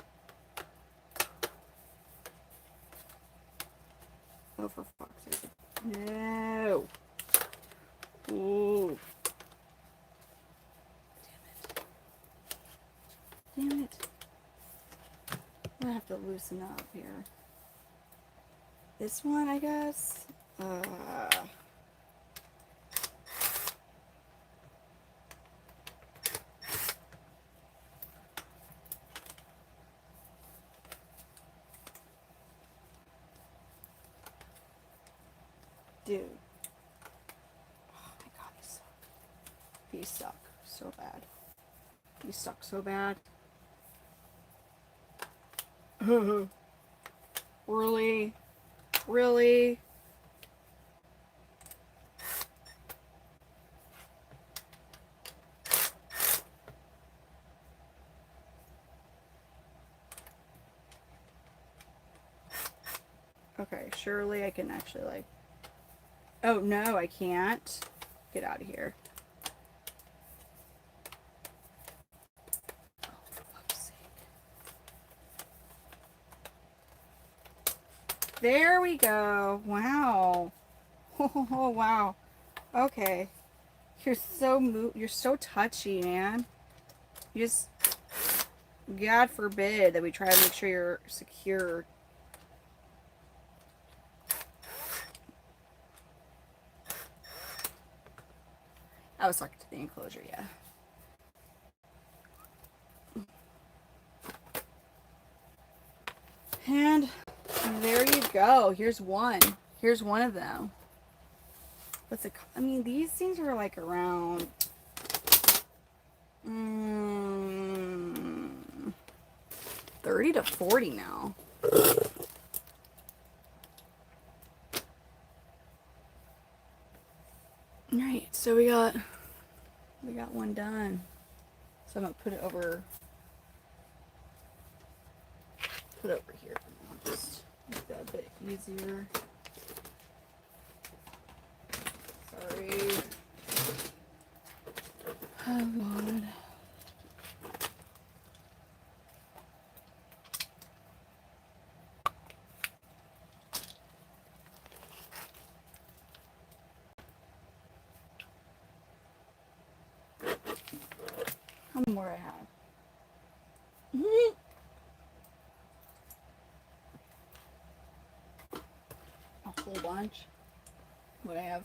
Oh, for fuck's sake. No. Ooh. Damn it. I'm gonna have to loosen up here. This one, I guess. Dude. Oh my god, he suck. He suck so bad. He suck so bad. Really? Really? Okay, surely I can actually like... Oh no, I can't. Get out of here. Oh, for fuck's sake. There we go. Wow. Oh, wow. Okay. You're so touchy, man. You just... God forbid that we try to make sure you're secure. I was talking to the enclosure, yeah. And there you go. Here's one. Here's one of them. What's it? I mean, these things are like around 30 to 40 now. All right, so we got one done. So I'm gonna put it over here. Just make that a bit easier. Sorry. Oh Lord. How many more I have? A whole bunch. What I have?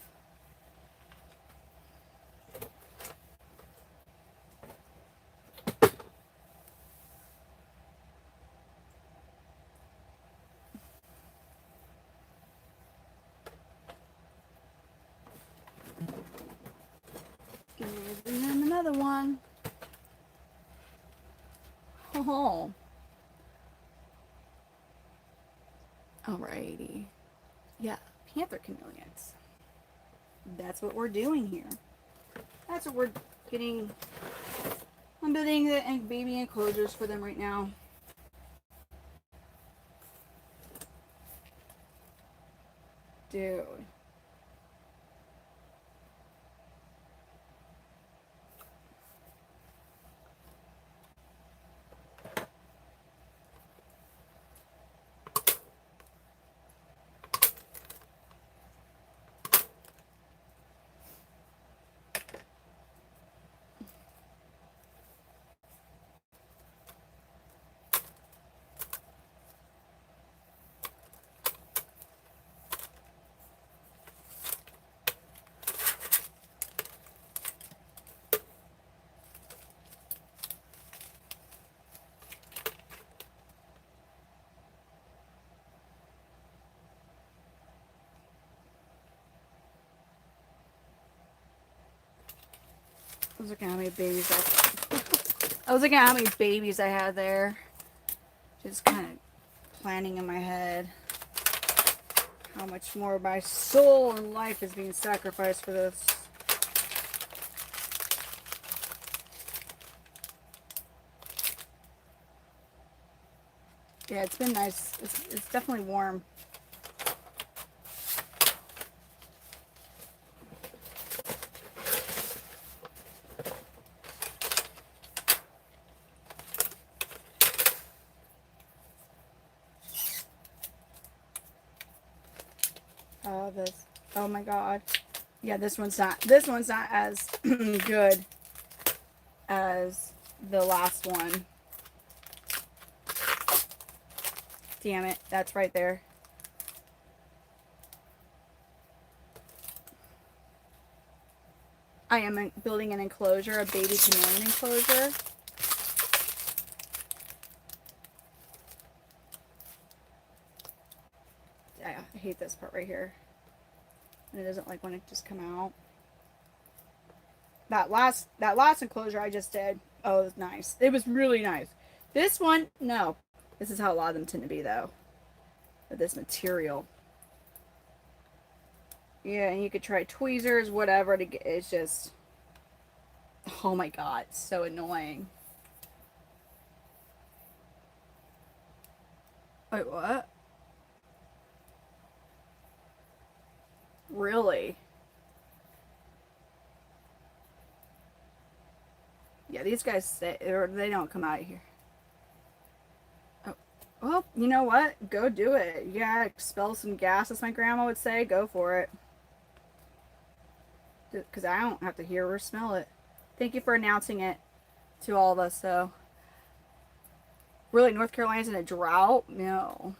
And then another one. Oh. Alrighty. Yeah. Panther Chameleons. That's what we're doing here. That's what we're getting. I'm building the baby enclosures for them right now. Dude. I was looking at how many babies I had there. Just kind of planning in my head how much more of my soul and life is being sacrificed for this. Yeah, it's been nice. It's definitely warm. Oh, this. Oh my God. Yeah, this one's not as good as the last one. Damn it. That's right there. I am building an enclosure, a baby chameleon enclosure. I hate this part right here. And it doesn't like when it just come out. That last enclosure I just did, oh, it was nice. It was really nice. This one, no. This is how a lot of them tend to be, though. With this material. Yeah, and you could try tweezers, whatever, to get, it's just, oh my God, so annoying. Wait, what? Really? Yeah, these guys stay, or they don't come out of here. Oh, well, you know what? Go do it. Yeah, expel some gas, as my grandma would say. Go for it. Because I don't have to hear or smell it. Thank you for announcing it to all of us, though. Really, North Carolina's in a drought? No.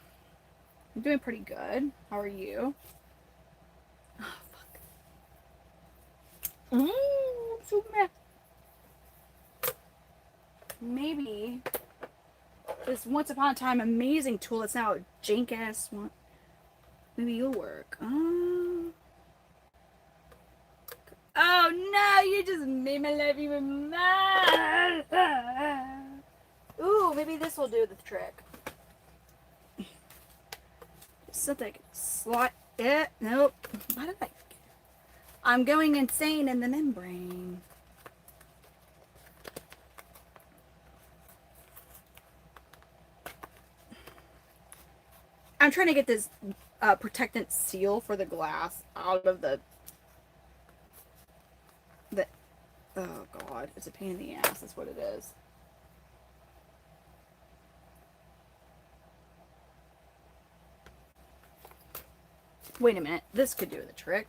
I'm doing pretty good. How are you? Oh, fuck. I'm so mad. Maybe this once upon a time amazing tool that's now a jank ass one. Maybe you'll work. Oh no, you just made my life even mad. Ooh, maybe this will do the trick. Something I can slot it. Nope. Why did I'm going insane in the membrane. I'm trying to get this protectant seal for the glass out of the oh God, it's a pain in the ass. That's what it is. Wait a minute, this could do the trick.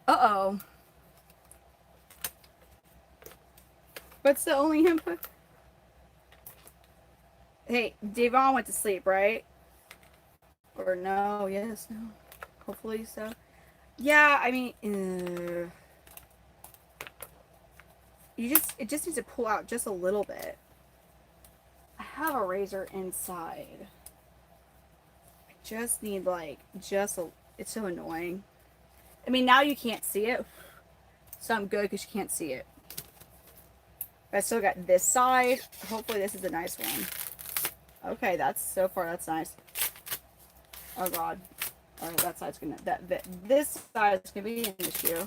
Uh-oh. What's the only input? Hey, Devon went to sleep, right? Or no, yes, no. Hopefully so. Yeah, I mean, it just needs to pull out just a little bit. I have a razor inside. I just need like, it's so annoying. I mean, now you can't see it. So I'm good because you can't see it. But I still got this side. Hopefully this is a nice one. Okay, so far that's nice. Oh God. All right, that side's gonna, this side's gonna be an issue.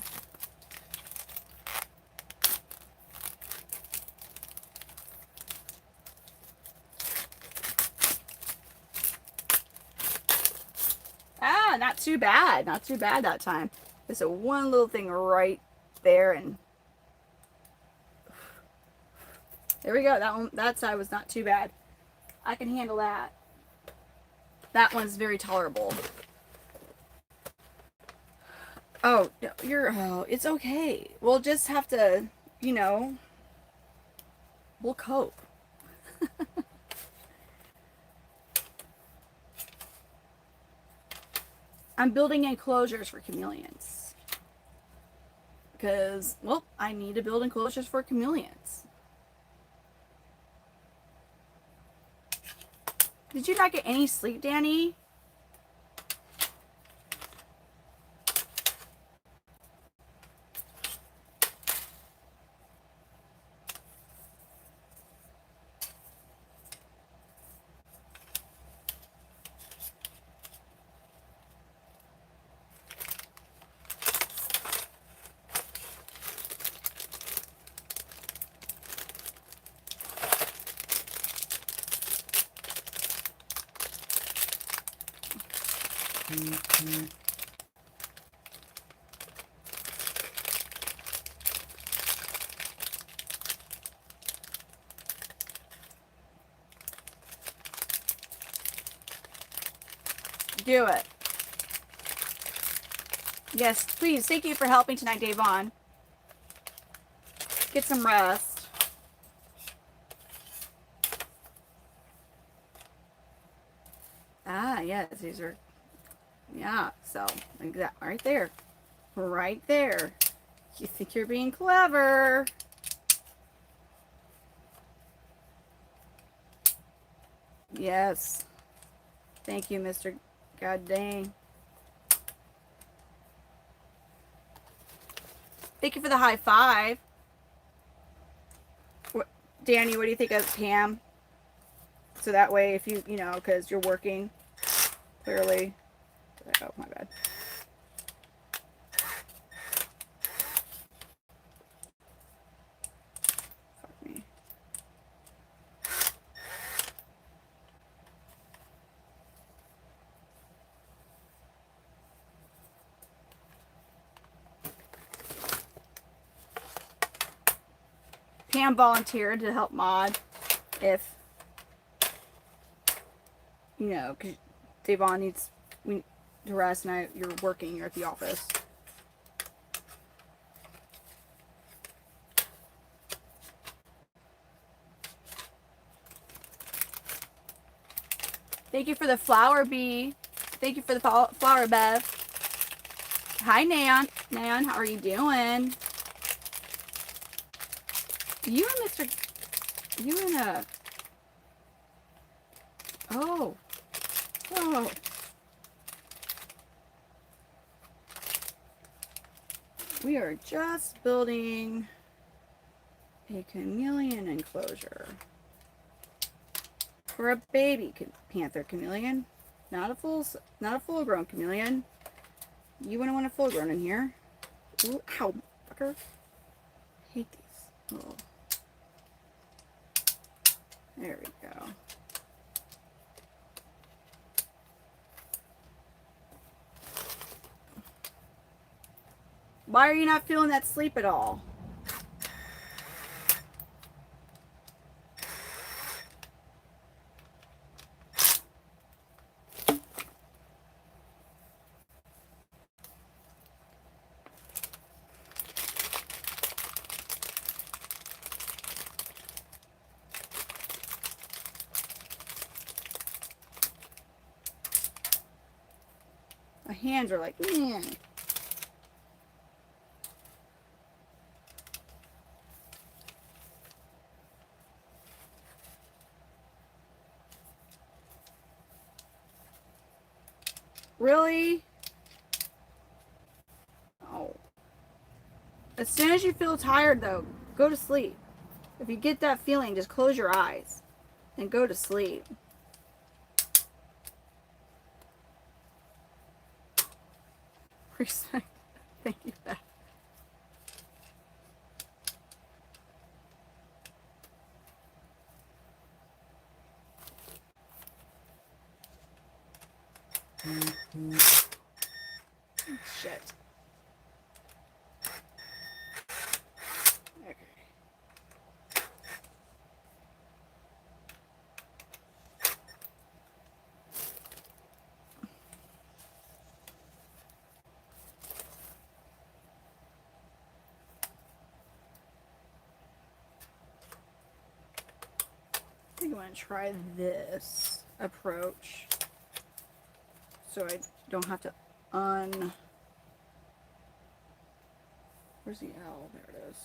Ah, not too bad. Not too bad that time. Just a one little thing right there, and there we go. That one, that side was not too bad. I can handle that. That one's very tolerable. Oh, oh, it's okay. We'll just have to, you know, we'll cope. I'm building enclosures for chameleons. Because, well, I need to build enclosures for chameleons. Did you not get any sleep, Danny? Do it. Yes, please. Thank you for helping tonight, Davon. Get some rest. Ah, yes, these are, yeah, so, like that, right there. Right there. You think you're being clever. Yes. Thank you, Mr. God dang. Thank you for the high five. What, Danny, what do you think of Pam? So that way, if you know, because you're working, clearly. Oh, my bad. Fuck me. Pam volunteered to help mod if, you know, because Davon needs to rest and you're working, you're at the office. Thank you for the flower bee. Thank you for the flower, Bev. Hi, Nan. Nan, how are you doing? You and Mr. You and oh. Oh. We are just building a chameleon enclosure for a baby panther chameleon, not a full grown chameleon. You wouldn't want a full grown in here. Ooh, ow, fucker. Hate these. Oh. There we go. Why are you not feeling that sleep at all? My hands are like, man. Really? Oh. As soon as you feel tired, though, go to sleep. If you get that feeling, just close your eyes and go to sleep. Respect. Thank you, Beth. Shit. Okay. I think I'm going to try this approach so I don't have to where's the L? There it is.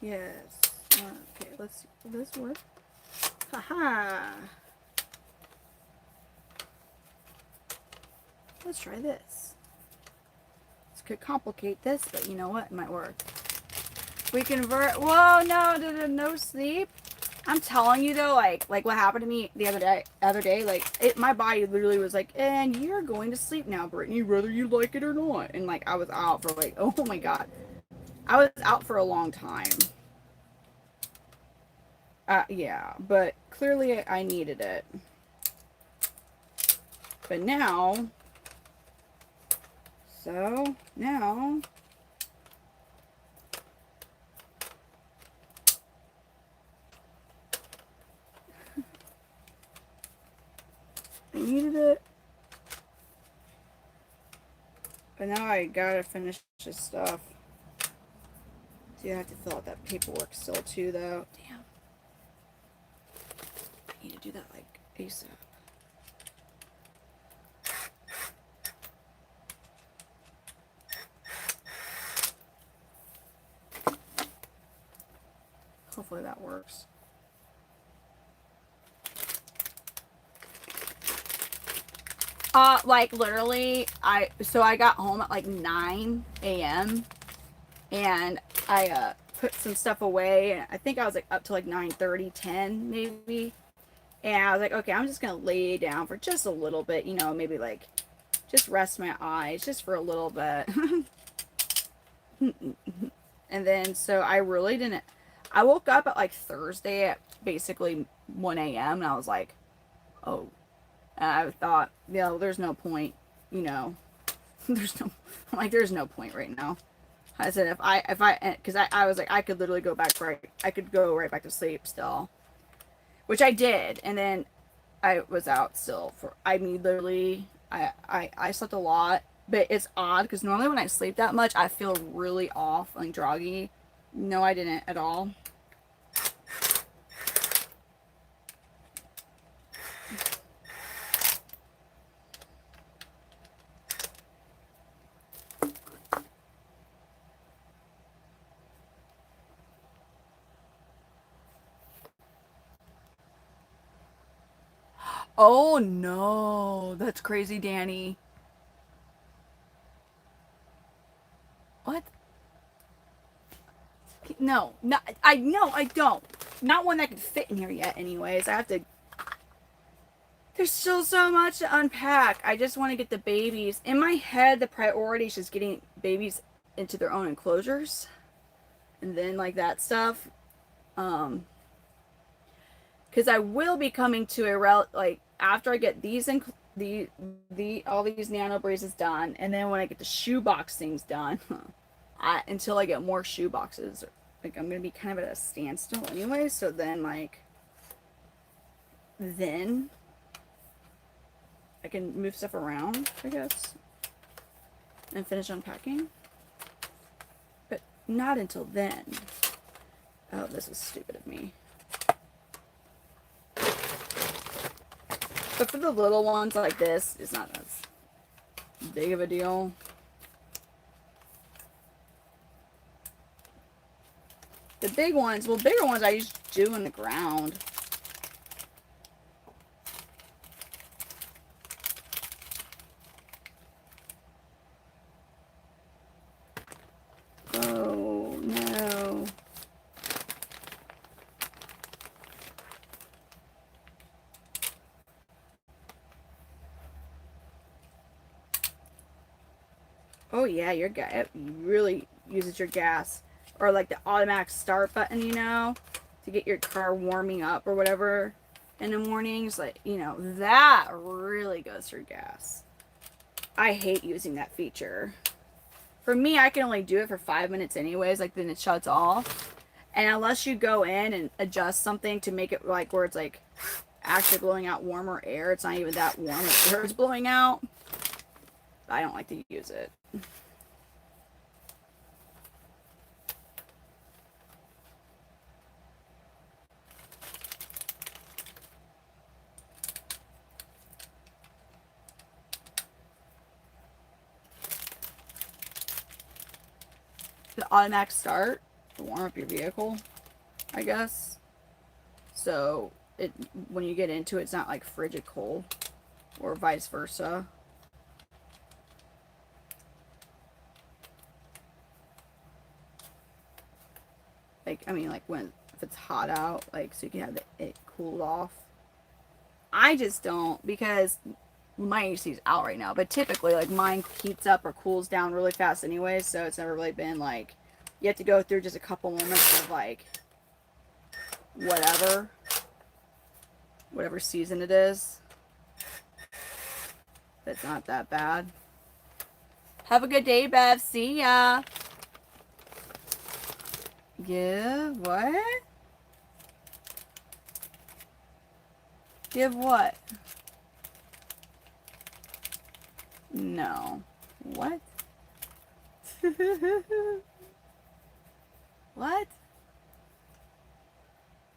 Yes. Okay, let's see. Will this work? Haha. Let's try this. This could complicate this, but you know what? It might work. We convert. Whoa, no, no sleep. I'm telling you though, like what happened to me the other day, like my body literally was like, and you're going to sleep now, Brittany, whether you like it or not. And like I was out for like, oh my god, I was out for a long time. Yeah, but clearly I needed it. But now, so now. I needed it. But now I gotta finish this stuff. So you have to fill out that paperwork still too though. Damn. I need to do that like ASAP. Hopefully that works. Like literally, I got home at like 9 a.m. and I put some stuff away, and I think I was like up to like 9:30, 10 maybe. And I was like, okay, I'm just gonna lay down for just a little bit, you know, maybe like just rest my eyes just for a little bit. And then so I really didn't. I woke up at like Thursday at basically 1 a.m. and I was like, oh. And I thought, you know, there's no point, you know, there's no point right now. I said, because I was like, I could literally go right back to sleep still, which I did. And then I was out still I mean, literally, I slept a lot, but it's odd because normally when I sleep that much, I feel really off, like groggy. No, I didn't at all. Oh no, that's crazy, Danny. What? No, I don't. Not one that could fit in here yet. Anyways, I have to. There's still so much to unpack. I just want to get the babies in my head. The priority is just getting babies into their own enclosures, and then like that stuff. Because I will be coming to like after I get these all these nano braces done, and then when I get the shoebox things done, until I get more shoe boxes, like I'm gonna be kind of at a standstill anyway. So then then I can move stuff around, I guess, and finish unpacking. But not until then. Oh, this was stupid of me. But for the little ones like this, it's not as big of a deal. The big ones, well, bigger ones I usually do in the ground. Oh, no. Oh yeah, your gas really uses your gas, or like the automatic start button, you know, to get your car warming up or whatever in the mornings. Like, you know, that really goes through gas. I hate using that feature. For me, I can only do it for 5 minutes anyways. Like then it shuts off, and unless you go in and adjust something to make it like where it's like actually blowing out warmer air, it's not even that warm. It's air is blowing out. I don't like to use it. The automatic start to warm up your vehicle, I guess. So it when you get into it, it's not like frigid cold, or vice versa. Like I mean, like when if it's hot out, like so you can have it cooled off. I just don't because my AC is out right now, but typically like mine heats up or cools down really fast anyway, so it's never really been like you have to go through just a couple moments of like whatever season it is. It's not that bad. Have a good day, Bev. See ya. Give what? Give what? No. What? What?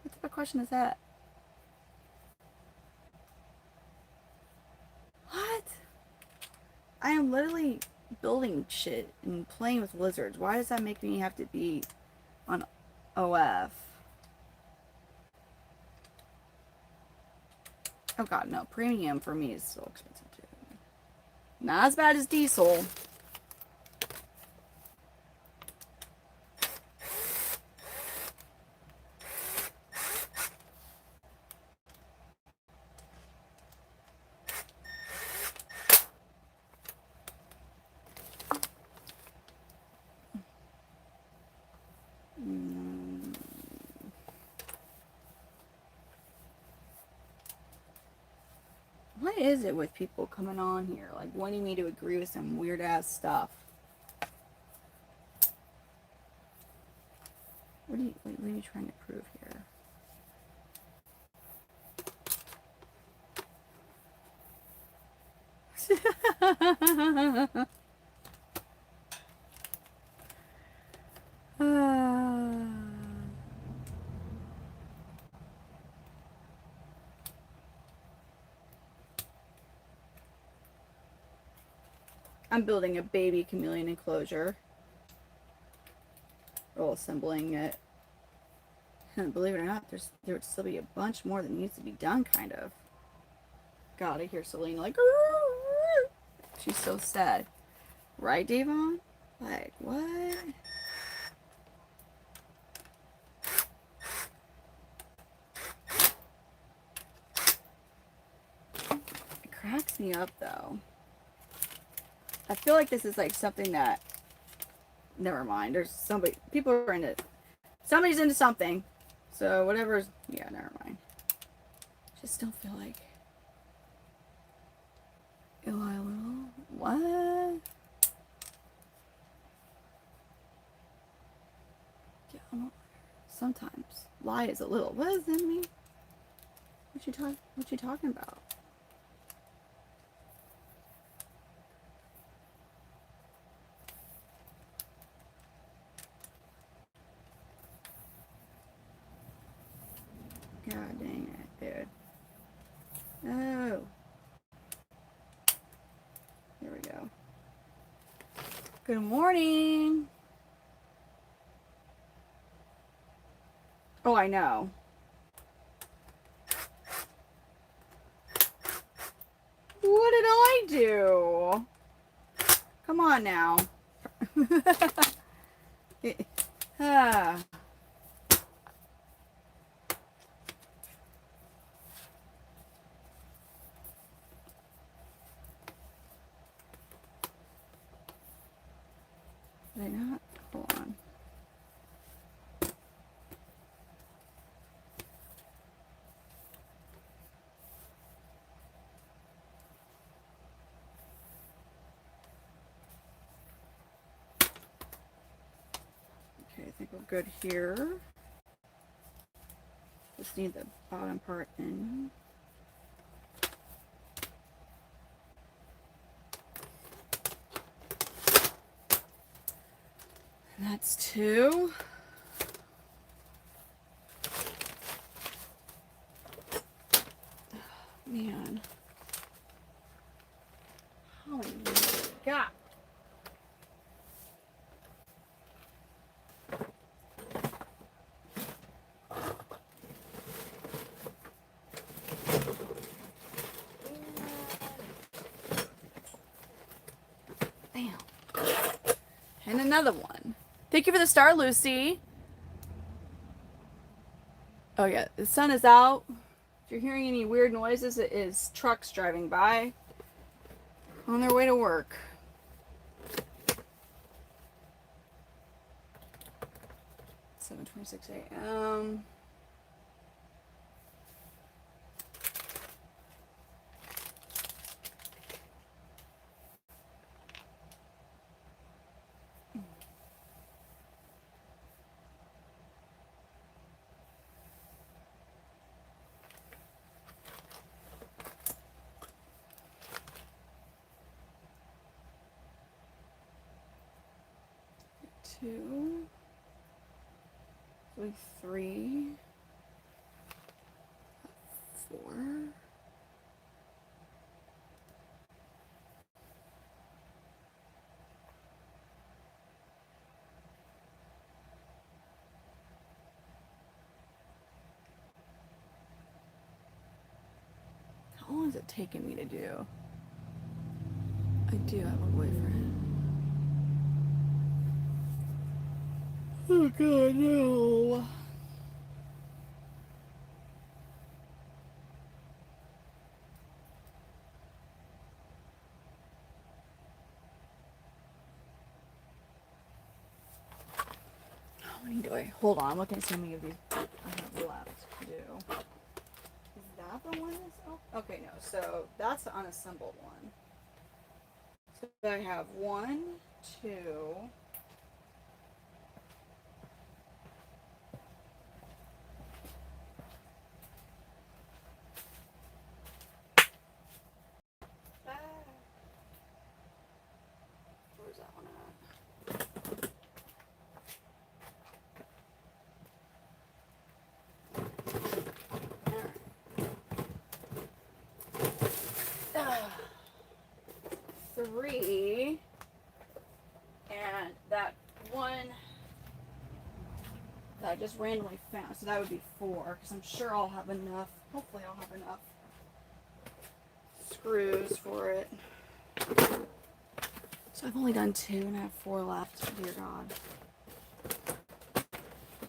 What type of question is that? What? I am literally building shit and playing with lizards. Why does that make me have to be on OF? Oh god, no. Premium for me is so expensive too. Not as bad as diesel. What is it with people coming on here, like wanting me to agree with some weird ass stuff? What are you trying to prove here? I'm building a baby chameleon enclosure. Or assembling it. And believe it or not, there would still be a bunch more that needs to be done, kind of. God, I hear Selena like, she's so sad. Right, Devon? Like, what? It cracks me up, though. I feel like this is like something that, never mind, there's somebody, people are into, somebody's into something. So whatever's, yeah, never mind. Just don't feel like, Eli Little, what? Yeah, sometimes lie is a little. What does that mean? What you talking about? God dang it, dude. Oh. There we go. Good morning. Oh, I know. What did I do? Come on now. Ah. Did I not? Hold on. Okay, I think we're good here. Just need the bottom part in. And that's 2. Man. How many do we got? Bam. And another one. Thank you for the star, Lucy. Oh yeah, the sun is out. If you're hearing any weird noises, it is trucks driving by on their way to work. It's 7:26 a.m. Two, 3, 4. How long is it taking me to do? I do have a boyfriend. Oh god, no. How many do I hold on? I'm looking at how many of these I have left to do. Is that the one that's okay, no, so that's the unassembled one. So I have 1, 2. Where's that one at? Alright. 3. And that one that I just randomly found. So that would be 4, because I'm sure I'll have enough. Hopefully I'll have enough screws for it. So I've only done 2 and I have 4 left. Dear God.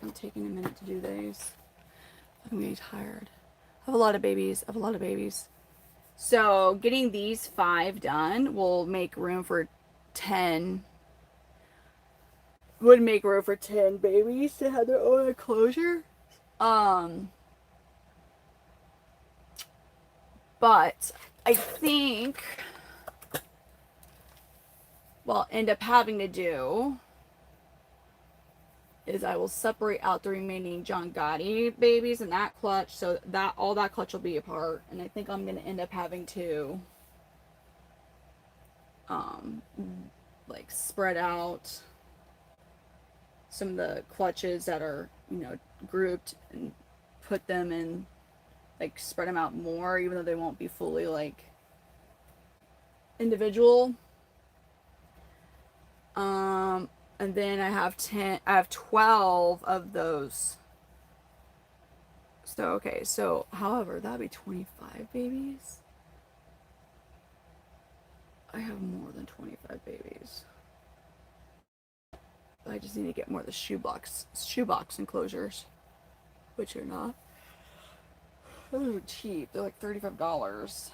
I'm taking a minute to do these. I'm getting tired. I have a lot of babies. So getting these 5 done will make room for 10. Would make room for 10 babies to have their own enclosure. But I think what I'll end up having to do is I will separate out the remaining John Gotti babies in that clutch, so that all that clutch will be apart, and I think I'm going to end up having to like spread out some of the clutches that are, you know, grouped and put them in, like spread them out more, even though they won't be fully like individual. And then I have 12 of those. So, okay, so, however, that'd be 25 babies. I have more than 25 babies. I just need to get more of the shoebox enclosures, which are not. Those are cheap. They're like $35.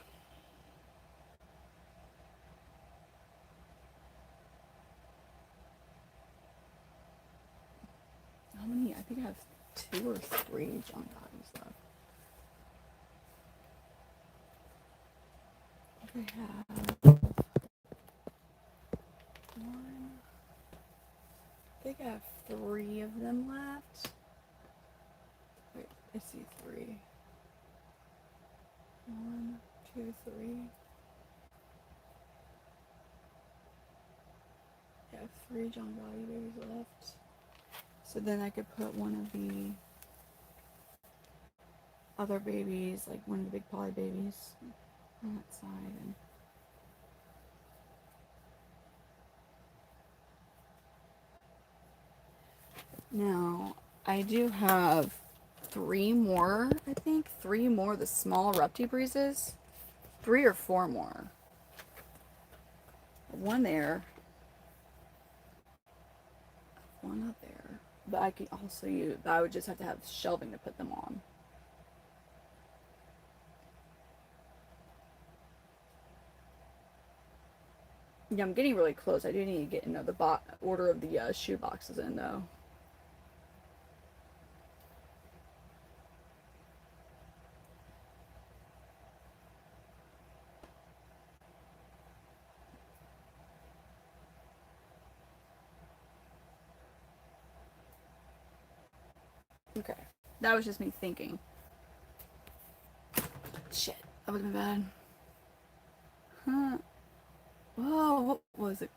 have 2 or 3 John Dotties left. I have 1. I think I have 3 of them left. Wait, I see 3. 1, 2, 3. I have 3 John Dottie babies left. So then I could put one of the other babies, like one of the big poly babies, on that side. And now I do have 3 more, I think. 3 more of the small Repti breezes. 3 or 4 more. 1 there. 1 up there. But I could also use, I would just have to have shelving to put them on. Yeah, I'm getting really close. I do need to get the order of the shoe boxes in, though. Okay. That was just me thinking. Shit. That would have been bad. Huh. Whoa, what was it?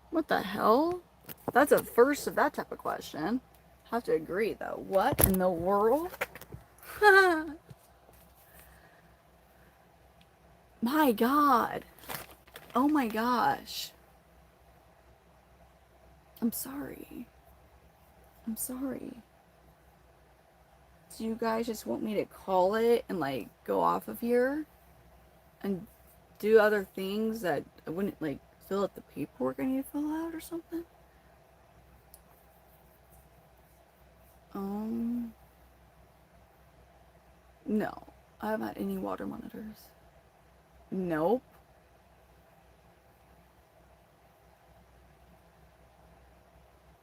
What the hell? That's a first of that type of question. Have to agree, though. What in the world? My God. Oh my gosh. I'm sorry. I'm sorry. Do you guys just want me to call it and like go off of here and do other things that I wouldn't like fill out the paperwork I need to fill out or something? No. I haven't had any water monitors. Nope.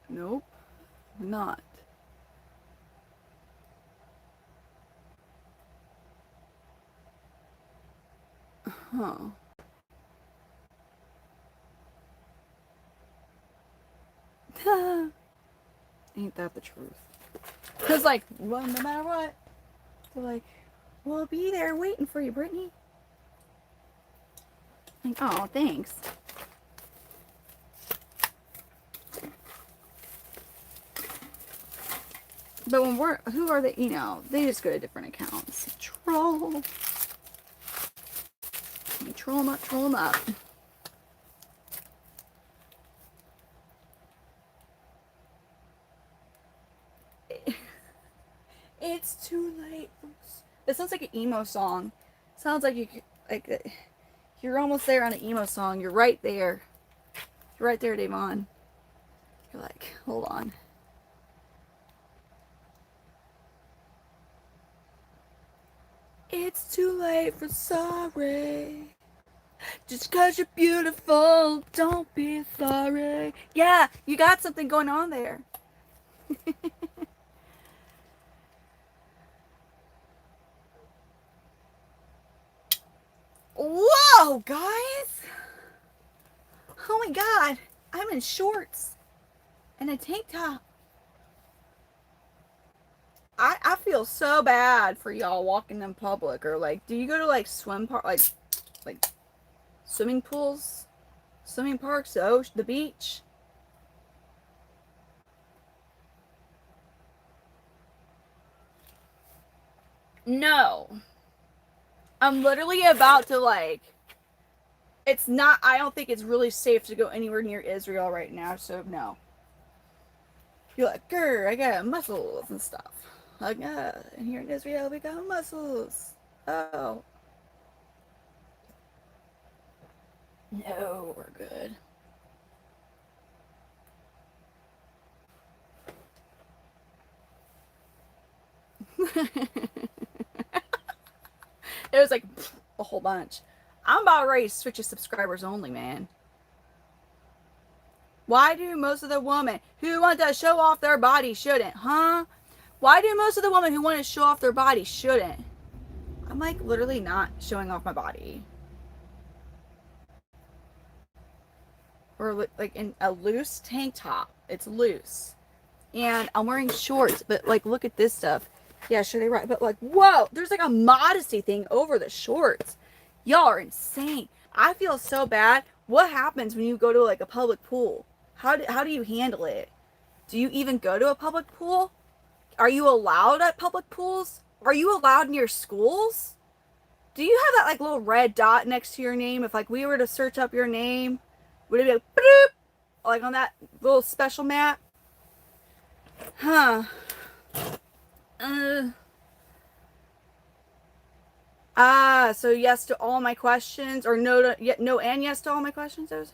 Nope. Not. Huh. Ain't that the truth? Because, like, well, no matter what, they're like, we'll be there waiting for you, Brittany. Like, oh, thanks. But when who are they, they just go to different accounts. Troll. You troll them up, troll them up. It's too late. It sounds like an emo song. Sounds like you're almost there on an emo song. You're right there. You're right there, Davon. You're like, hold on. It's too late for sorry. Just 'cause you're beautiful, don't be sorry. Yeah, you got something going on there. Whoa, guys! Oh my God, I'm in shorts and a tank top. I feel so bad for y'all walking in public, or like, do you go to like like swimming pools, swimming parks, the beach? No. I'm literally about to like, it's not, I don't think it's really safe to go anywhere near Israel right now, so no. You're like, grr, I got muscles and stuff. Like, and here in Israel we got muscles. Oh. No, we're good. It was like, a whole bunch. I'm about ready to switch to subscribers only, man. Why do most of the women who want to show off their body shouldn't, huh? Why do most of the women who want to show off their body shouldn't? I'm like literally not showing off my body. Or like in a loose tank top. It's loose. And I'm wearing shorts, but like look at this stuff. Yeah, sure they right. But like, whoa, there's like a modesty thing over the shorts. Y'all are insane. I feel so bad. What happens when you go to like a public pool? How do you handle it? Do you even go to a public pool? Are you allowed at public pools? Are you allowed near schools? Do you have that like little red dot next to your name? If like we were to search up your name, would it be like, boop, like on that little special map? Huh. So yes to all my questions, or no to no and yes to all my questions. I was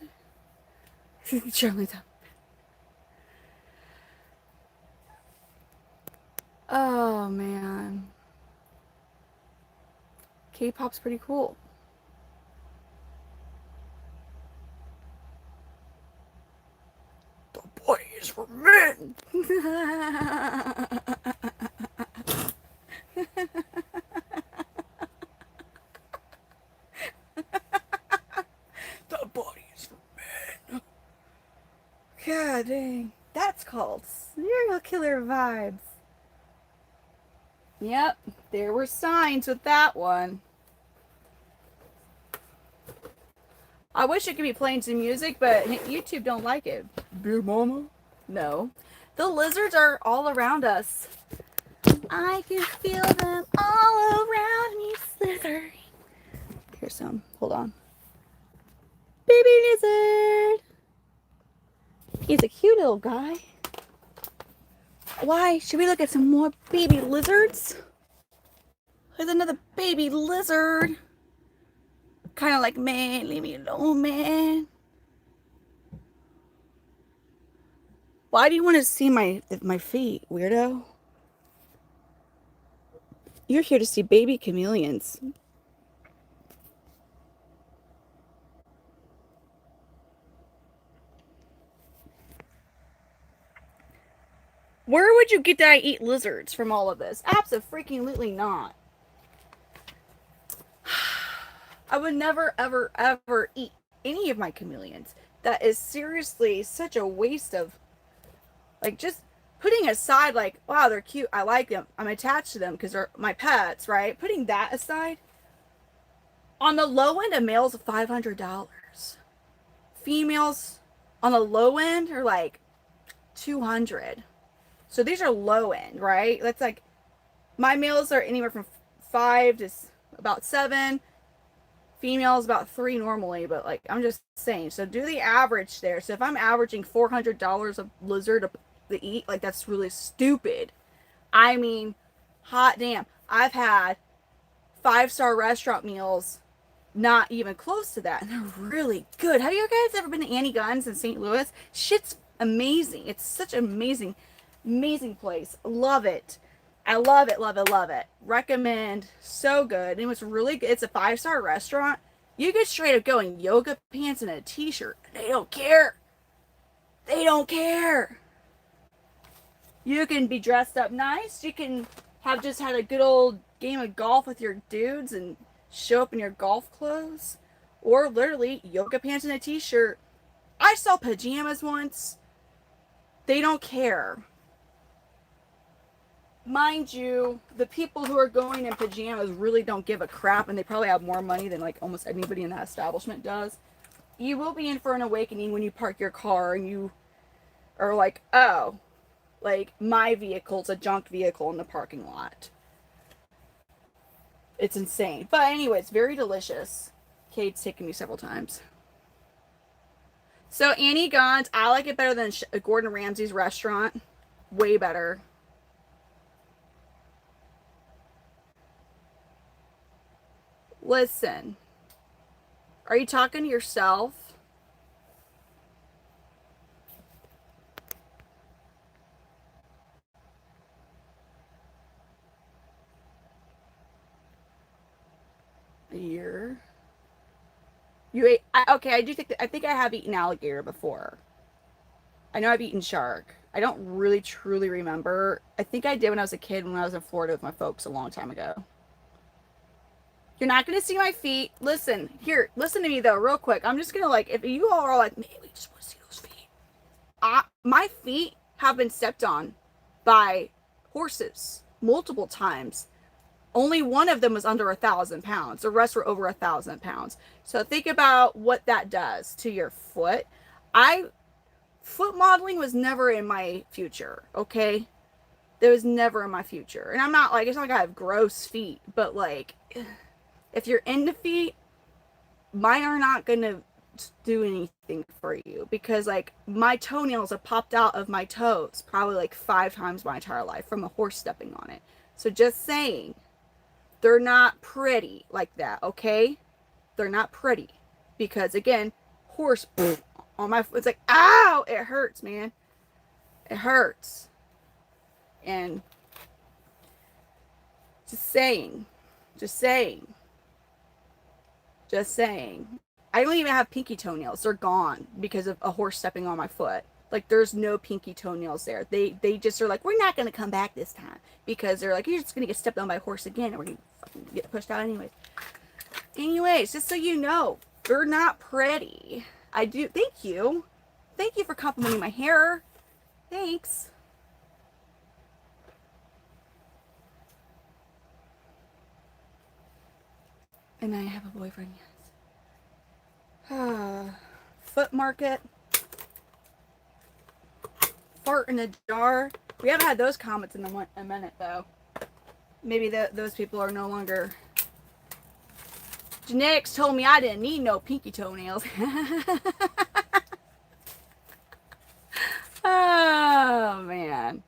Shirley. Oh man, K-pop's pretty cool. The body is for men. The body is for men. God dang. That's called serial killer vibes. Yep, there were signs with that one. I wish it could be playing some music, but YouTube don't like it. Dear mama? No. The lizards are all around us. I can feel them all around me slithering. Here's some. Hold on. Baby lizard. He's a cute little guy. Why? Should we look at some more baby lizards? There's another baby lizard. Kind of like, man, leave me alone, man. Why do you want to see my feet, weirdo? You're here to see baby chameleons. Where would you get that I eat lizards from all of this? Abso-freaking-lutely not. I would never, ever, ever eat any of my chameleons. That is seriously such a waste of, like, just putting aside, like, wow, they're cute. I like them. I'm attached to them because they're my pets, right? Putting that aside, on the low end, a male's $500. Females on the low end are like $200. So these are low end, right? That's like, my males are anywhere from 5 to about 7. Females about 3 normally, but like I'm just saying. So do the average there. So if I'm averaging $400 a lizard to eat, like that's really stupid. I mean, hot damn. I've had 5-star restaurant meals not even close to that, and they're really good. Have you guys ever been to Annie Gunn's in St. Louis? Shit's amazing. It's such an amazing place. Love it. I love it, love it, love it. Recommend. So good. It was really good. It's a 5-star restaurant. You could straight up go in yoga pants and a t-shirt. They don't care. They don't care. You can be dressed up nice. You can have just had a good old game of golf with your dudes and show up in your golf clothes. Or literally yoga pants and a t-shirt. I saw pajamas once. They don't care. Mind you, the people who are going in pajamas really don't give a crap, and they probably have more money than like almost anybody in that establishment does. You will be in for an awakening when you park your car and you are like, oh, like my vehicle's a junk vehicle in the parking lot. It's insane. But anyway, it's very delicious. Kate's taken me several times. So Annie Gunn's, I like it better than Gordon Ramsay's restaurant. Way better. Listen. Are you talking to yourself? a year. You ate, okay, I think I have eaten alligator before. I know I've eaten shark. I don't really truly remember. I think I did when I was a kid when I was in Florida with my folks a long time ago. You're not going to see my feet. Listen, here, listen to me though, real quick. I'm just going to like, if you all are like, maybe we just want to see those feet. My feet have been stepped on by horses multiple times. Only one of them was under 1,000 pounds. The rest were over 1,000 pounds. So think about what that does to your foot. Foot modeling was never in my future, okay? It was never in my future. And I'm not like, it's not like I have gross feet, but like, if you're into feet, mine are not going to do anything for you because like my toenails have popped out of my toes probably like 5 times my entire life from a horse stepping on it. So just saying, they're not pretty like that, okay? They're not pretty because again, horse on my foot, it's like, ow, it hurts, man. It hurts. And just saying. I don't even have pinky toenails. They're gone because of a horse stepping on my foot. Like there's no pinky toenails there. They just are like, we're not gonna come back this time because they're like, you're just gonna get stepped on by a horse again and we're gonna fucking get pushed out anyways. Anyways, just so you know, they're not pretty. I do thank you for complimenting my hair. Thanks. And I have a boyfriend, yes. Foot market. Fart in a jar. We haven't had those comments in a minute, though. Maybe those people are no longer... Genetics told me I didn't need no pinky toenails. Oh, man.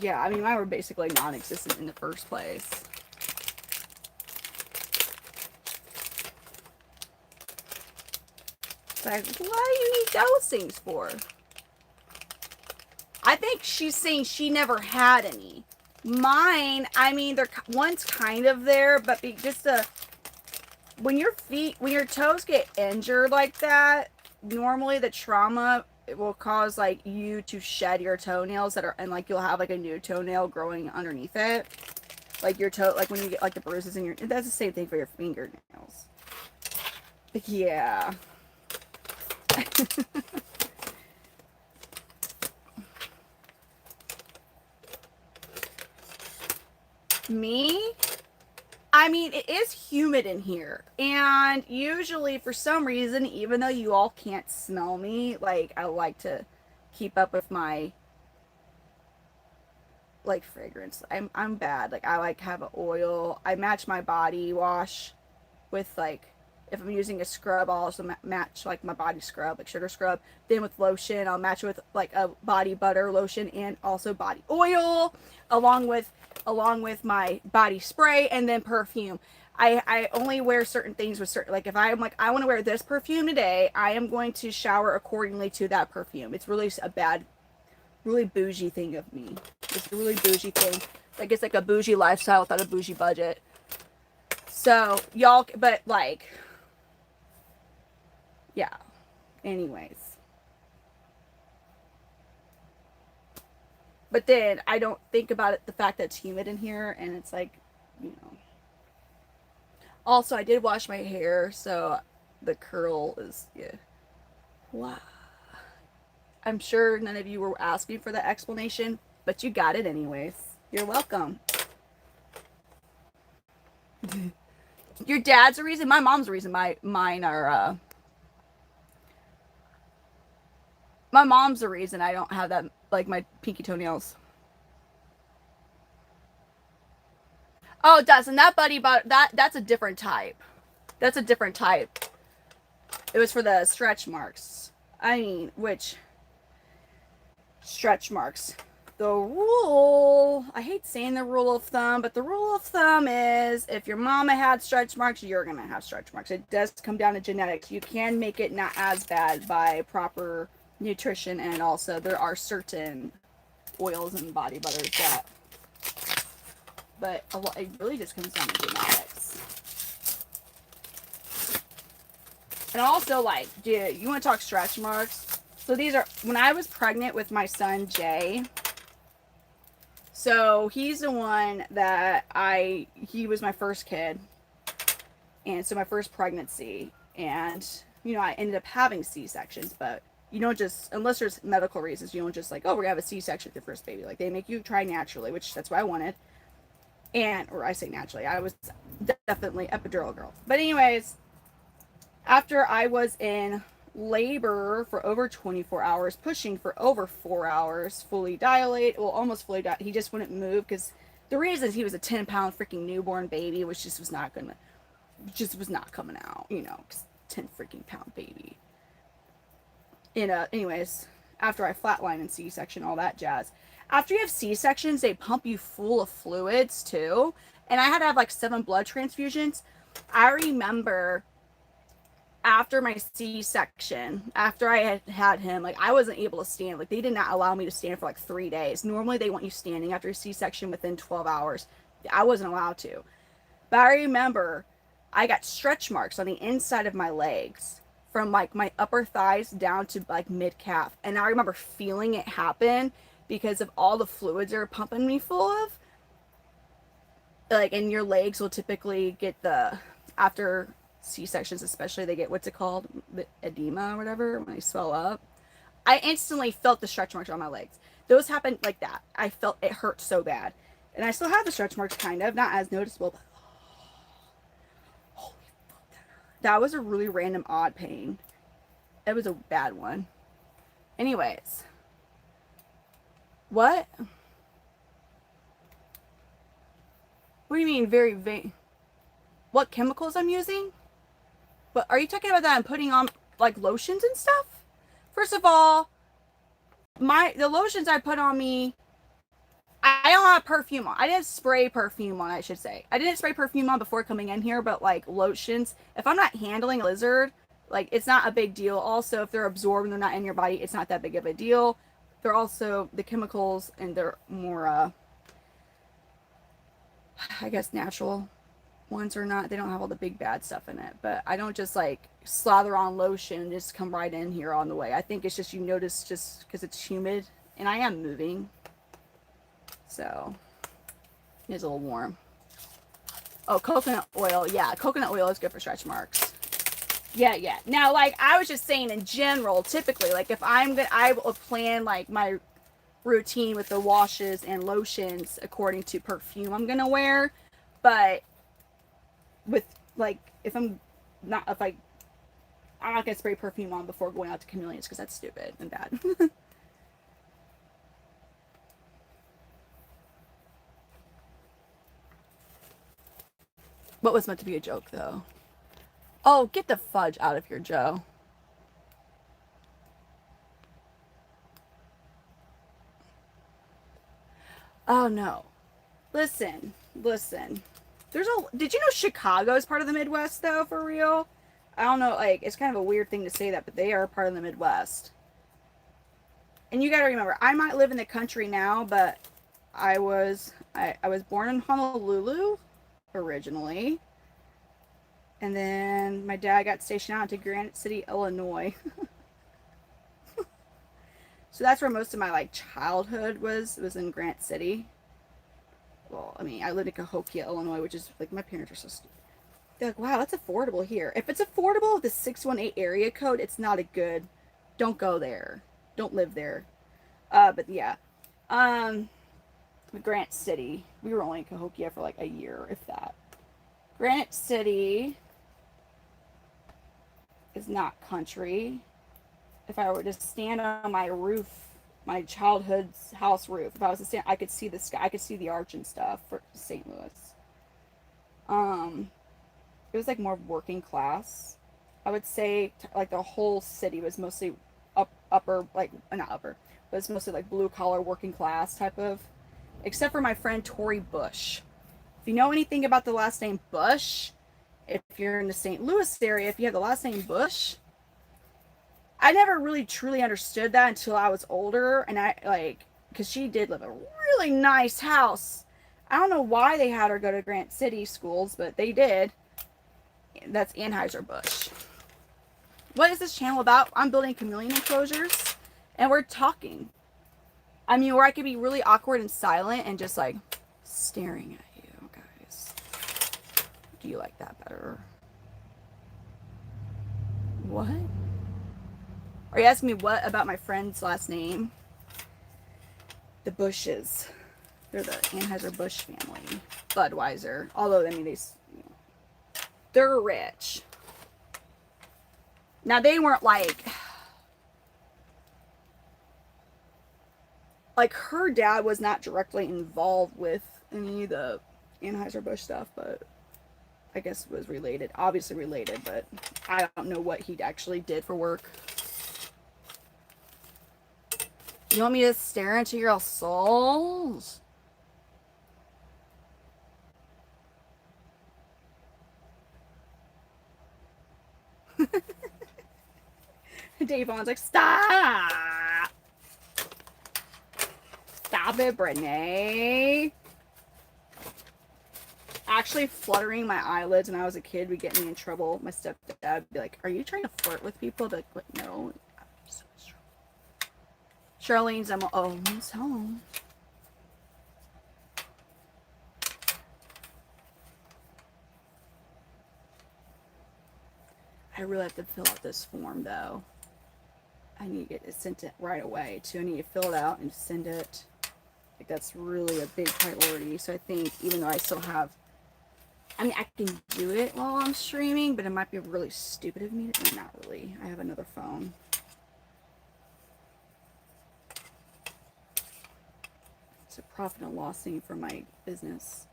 Yeah, I mean, mine were basically non-existent in the first place. Like, what do you need those things for? I think she's saying she never had any. Mine, I mean, one's kind of there, but when your toes get injured like that, normally the trauma, it will cause like you to shed your toenails and like you'll have like a new toenail growing underneath it. Like your toe, like when you get like the bruises in that's the same thing for your fingernails. Yeah. Me? I mean, it is humid in here. And usually, for some reason, even though you all can't smell me, like, I like to keep up with my, like, fragrance. I'm bad. Like, I like have an oil. I match my body wash with, like, if I'm using a scrub, I'll also match, like, my body scrub, like sugar scrub. Then with lotion, I'll match it with, like, a body butter lotion and also body oil, along with my body spray and then perfume. I only wear certain things with certain, like, if I'm like, I want to wear this perfume today, I am going to shower accordingly to that perfume. It's really a bad, really bougie thing of me. It's a really bougie thing. Like, it's like a bougie lifestyle without a bougie budget. So, y'all, but, like... Yeah. Anyways. But then I don't think about it, the fact that it's humid in here and it's like, you know. Also, I did wash my hair, so the curl is, yeah. Wow. I'm sure none of you were asking for the explanation, but you got it anyways. You're welcome. Your dad's the reason, my mom's the reason mine are, my mom's the reason I don't have that, like, my pinky toenails. Oh, it does. And that buddy bought that's a different type. That's a different type. It was for the stretch marks. I mean, which stretch marks? The rule, I hate saying the rule of thumb, but the rule of thumb is if your mama had stretch marks, you're going to have stretch marks. It does come down to genetics. You can make it not as bad by proper nutrition, and also there are certain oils and body butters that, but it really just comes down to genetics. And also, like, dude, you want to talk stretch marks? So these are, when I was pregnant with my son, Jay, so he's the one that he was my first kid. And so my first pregnancy. And, you know, I ended up having C-sections, but you don't just, unless there's medical reasons, you don't just like, oh, we're going to have a C-section with your first baby. Like, they make you try naturally, which that's what I wanted. And, or I say naturally, I was definitely epidural girl. But anyways, after I was in labor for over 24 hours, pushing for over 4 hours, fully dilate, well, almost fully dilate, he just wouldn't move because the reason is he was a 10-pound freaking newborn baby, which just was not coming out, you know, 10 freaking pound baby. And anyways, after I flatline and C-section, all that jazz. After you have C-sections, they pump you full of fluids too. And I had to have like 7 blood transfusions. I remember after my C-section, after I had him, like, I wasn't able to stand. Like, they did not allow me to stand for like 3 days. Normally they want you standing after a C-section within 12 hours. I wasn't allowed to. But I remember I got stretch marks on the inside of my legs from like my upper thighs down to like mid calf. And I remember feeling it happen because of all the fluids they're pumping me full of. Like, and your legs will typically get after C-sections especially, they get, what's it called? The edema or whatever, when they swell up. I instantly felt the stretch marks on my legs. Those happened like that. I felt it hurt so bad. And I still have the stretch marks, kind of. Not as noticeable, but holy fuck, that was a really random odd pain. It was a bad one. Anyways. What? What do you mean very vague? What chemicals I'm using? But are you talking about that I'm putting on like lotions and stuff? First of all, the lotions I put on me, I don't have perfume on. I didn't spray perfume on, I should say. I didn't spray perfume on before coming in here, but like lotions, if I'm not handling a lizard, like, it's not a big deal. Also, if they're absorbed and they're not in your body, it's not that big of a deal. They're also, the chemicals, and they're more, I guess, natural ones or not. They don't have all the big bad stuff in it. But I don't just like slather on lotion and just come right in here on the way. I think it's just, you notice just because it's humid and I am moving. So it's a little warm. Oh, coconut oil. Yeah, coconut oil is good for stretch marks. Yeah. Now, like, I was just saying in general, typically, like, if I will plan like my routine with the washes and lotions according to perfume I'm gonna wear. But with like, I'm not gonna spray perfume on before going out to Chameleons because that's stupid and bad. What was meant to be a joke though? Oh, get the fudge out of here, Joe. Oh no. Listen. Did you know Chicago is part of the Midwest though, for real? I don't know, like, it's kind of a weird thing to say that, but they are part of the Midwest. And you gotta remember, I might live in the country now, but I was born in Honolulu originally. And then my dad got stationed out to Granite City, Illinois. So that's where most of my like childhood was in Granite City. Well, I mean, I lived in Cahokia, Illinois, which is like, my parents are so stupid. They're like, wow, that's affordable here. If it's affordable with the 618 area code, it's not a good. Don't go there. Don't live there. But yeah. Granite City. We were only in Cahokia for like a year, if that. Granite City is not country. If I were to stand on my roof, my childhood's house roof, if I was to stand, I could see the sky, I could see the arch and stuff for St. Louis. It was like more working class. I would say like the whole city was mostly upper, like, not upper, but it's mostly like blue collar working class type of, except for my friend Tori Bush. If you know anything about the last name Bush, if you're in the St. Louis area, if you have the last name Bush, I never really truly understood that until I was older, and I, like, because she did live a really nice house. I don't know why they had her go to Grant City schools, but they did. That's Anheuser-Busch. What is this channel about? I'm building chameleon enclosures, and we're talking. I mean, where I could be really awkward and silent and just like staring at you guys. Do you like that better? What? Are you asking me what about my friend's last name? The Bushes. They're the Anheuser-Busch family. Budweiser. Although, I mean, they're rich. Now, they weren't like her dad was not directly involved with any of the Anheuser-Busch stuff, but I guess it was related. Obviously related, but I don't know what he actually did for work. You want me to stare into your souls? Davon's like, stop! Stop it, Brittany. Actually, fluttering my eyelids when I was a kid would get me in trouble. My stepdad would be like, are you trying to flirt with people? I'd be like, what? No. Charlene's almost home. I really have to fill out this form, though. I need to get it sent right away, too. I need to fill it out and send it. Like, that's really a big priority. So I think, even though I still have... I mean, I can do it while I'm streaming, but it might be really stupid of me to... Not really. I have another phone. It's a profit and loss thing for my business,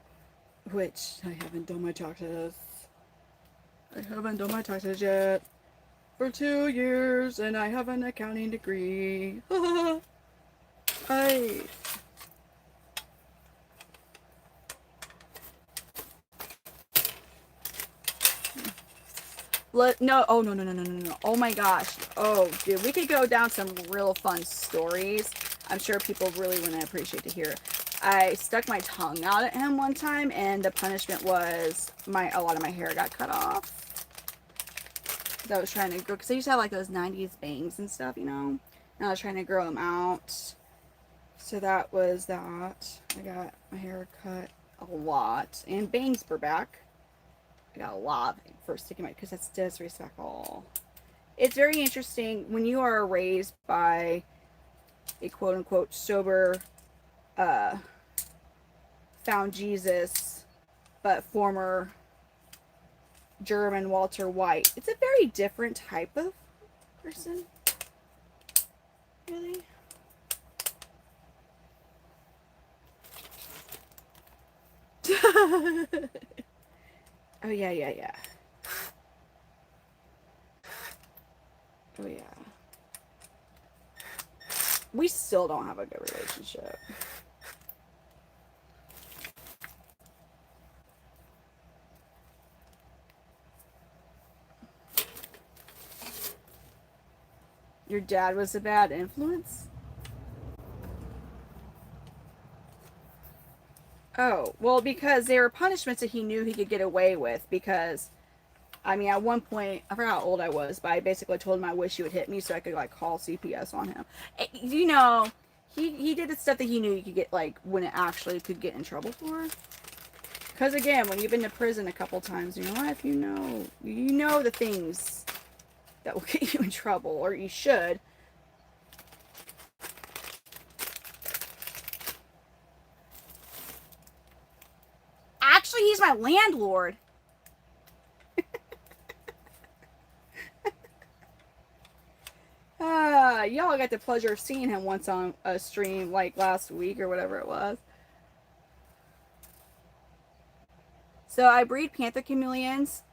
which I haven't done my taxes. I haven't done my taxes yet for 2 years, and I have an accounting degree. No, oh, no. Oh my gosh. Oh, dude, we could go down some real fun stories. I'm sure people really wouldn't appreciate to hear. I stuck my tongue out at him one time, and the punishment was a lot of my hair got cut off. I was trying to grow, because I used to have like those 90s bangs and stuff, you know? And I was trying to grow them out. So that was that. I got my hair cut a lot. And bangs were back. I got a lot for sticking my, because that's disrespectful. It's very interesting when you are raised by a quote-unquote sober, found Jesus, but former German Walter White. It's a very different type of person. Really? Oh, yeah. Oh, yeah. We still don't have a good relationship. Your dad was a bad influence? Oh, well, because they were punishments that he knew he could get away with, because, I mean, at one point, I forgot how old I was, but I basically told him I wish he would hit me so I could, like, call CPS on him. You know, he did the stuff that he knew he could get, like, when it actually could get in trouble for. Because, again, when you've been to prison a couple times in your life, you know the things that will get you in trouble, or you should. Actually, he's my landlord. Y'all got the pleasure of seeing him once on a stream, like last week or whatever it was. So I breed Panther Chameleons.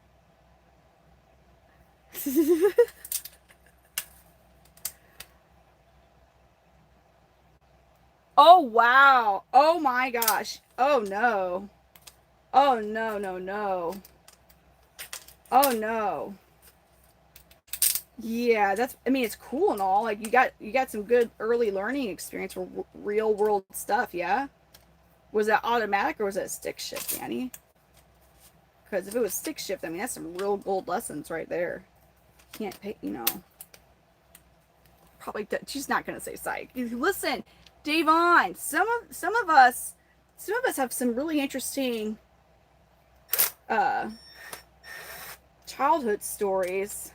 Oh, wow. Oh, my gosh. Oh, no. Oh, no. Oh, no. Yeah, that's, I mean, it's cool and all. Like you got some good early learning experience for real world stuff, yeah? Was that automatic or was that stick shift, Danny? Because if it was stick shift, I mean, that's some real gold lessons right there. Can't pay, you know. Probably, she's not going to say psych. Listen, Davon, some of us have some really interesting uh, childhood stories.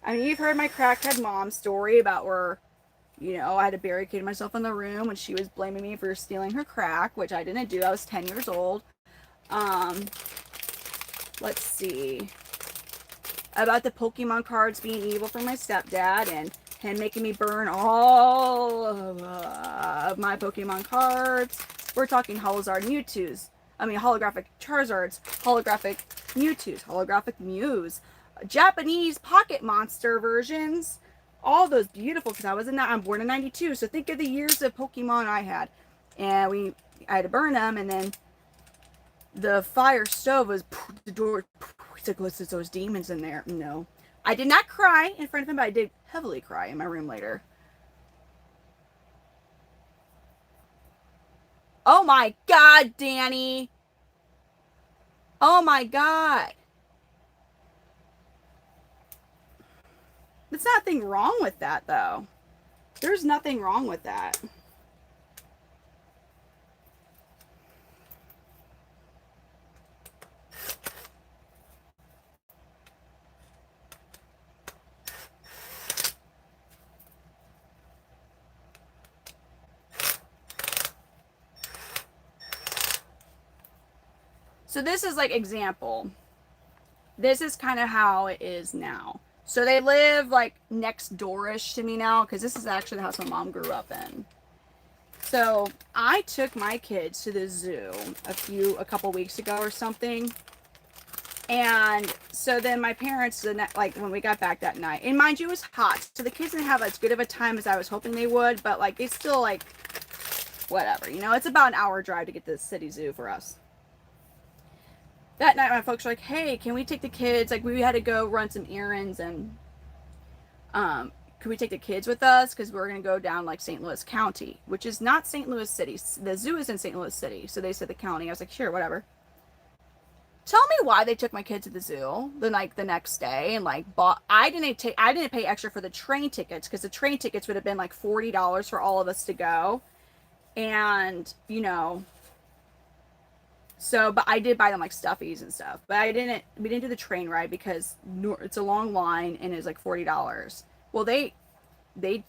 I mean, you've heard my crackhead mom story about where, you know, I had to barricade myself in the room when she was blaming me for stealing her crack, which I didn't do. I was 10 years old. Um, let's see. About the Pokemon cards being evil for my stepdad and him making me burn all of my Pokemon cards. We're talking Holozard Mewtwo's. I mean, holographic Charizards, holographic Mewtwo's, holographic Mews, Japanese Pocket Monster versions. All those beautiful, because I'm born in 92, so think of the years of Pokemon I had. And I had to burn them, and then the fire stove was the door. It's like, what's those demons in there? No, I did not cry in front of him, but I did heavily cry in my room later. Oh my god, Danny! Oh my god! There's nothing wrong with that, though. There's nothing wrong with that. So this is like example. This is kind of how it is now. So they live like next doorish to me now, because this is actually the house my mom grew up in. So I took my kids to the zoo a couple weeks ago or something. And so then my parents, like when we got back that night, and mind you, it was hot. So the kids didn't have as good of a time as I was hoping they would, but like it's still like, whatever, you know, it's about an hour drive to get to the city zoo for us. That night, my folks were like, hey, can we take the kids? Like, we had to go run some errands, and could we take the kids with us? Because we're going to go down, like, St. Louis County, which is not St. Louis City. The zoo is in St. Louis City. So they said the county. I was like, sure, whatever. Tell me why they took my kids to the zoo the next day and like bought. I didn't pay extra for the train tickets, because the train tickets would have been like $40 for all of us to go, and you know. So, but I did buy them like stuffies and stuff. But we didn't do the train ride because it's a long line and it's like $40. Well, they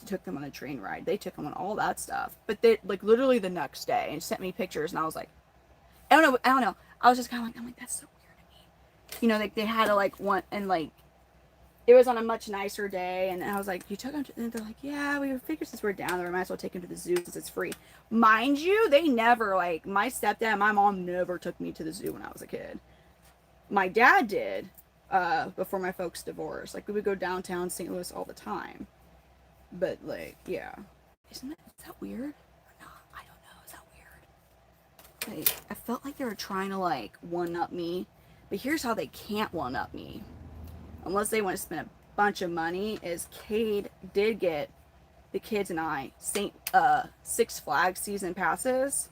took them on the train ride. They took them on all that stuff. But they like literally the next day and sent me pictures, and I was like, I don't know. I was just kind of like, I'm like, that's so weird to me. You know, like they had to like want, and like it was on a much nicer day, and I was like, you took them to, and they're like, yeah, we figured since we're down there, we might as well take them to the zoo since it's free. Mind you, they never, like, my stepdad and my mom never took me to the zoo when I was a kid. My dad did, before my folks divorced. Like, we would go downtown St. Louis all the time. But, like, yeah. Is that weird? Or not? I don't know. Is that weird? Like, I felt like they were trying to, like, one-up me. But here's how they can't one-up me, unless they want to spend a bunch of money, is Cade did get the kids and I Six Flags season passes.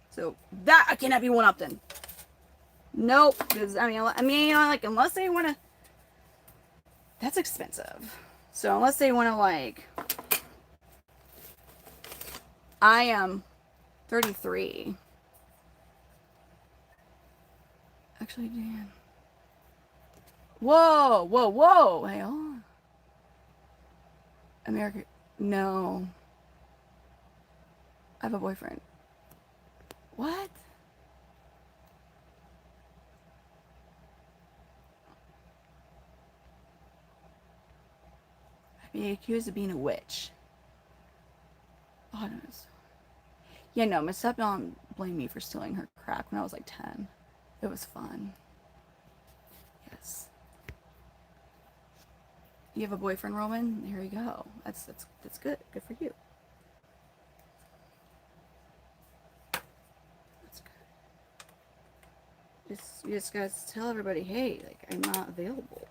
So that I cannot be one up then. Nope. Because I mean, you know, like unless they want to, that's expensive. So unless they want to, like, I am 33. Actually, Dan. Whoa, whoa, whoa. Hey, hold on. America. No. I have a boyfriend. What? I've been accused of being a witch. Oh, yeah, no, my stepmom blamed me for stealing her crack when I was like 10. It was fun. Yes. You have a boyfriend, Roman? Here you go. That's good. Good for you. That's good. You just guys tell everybody, hey, like, I'm not available.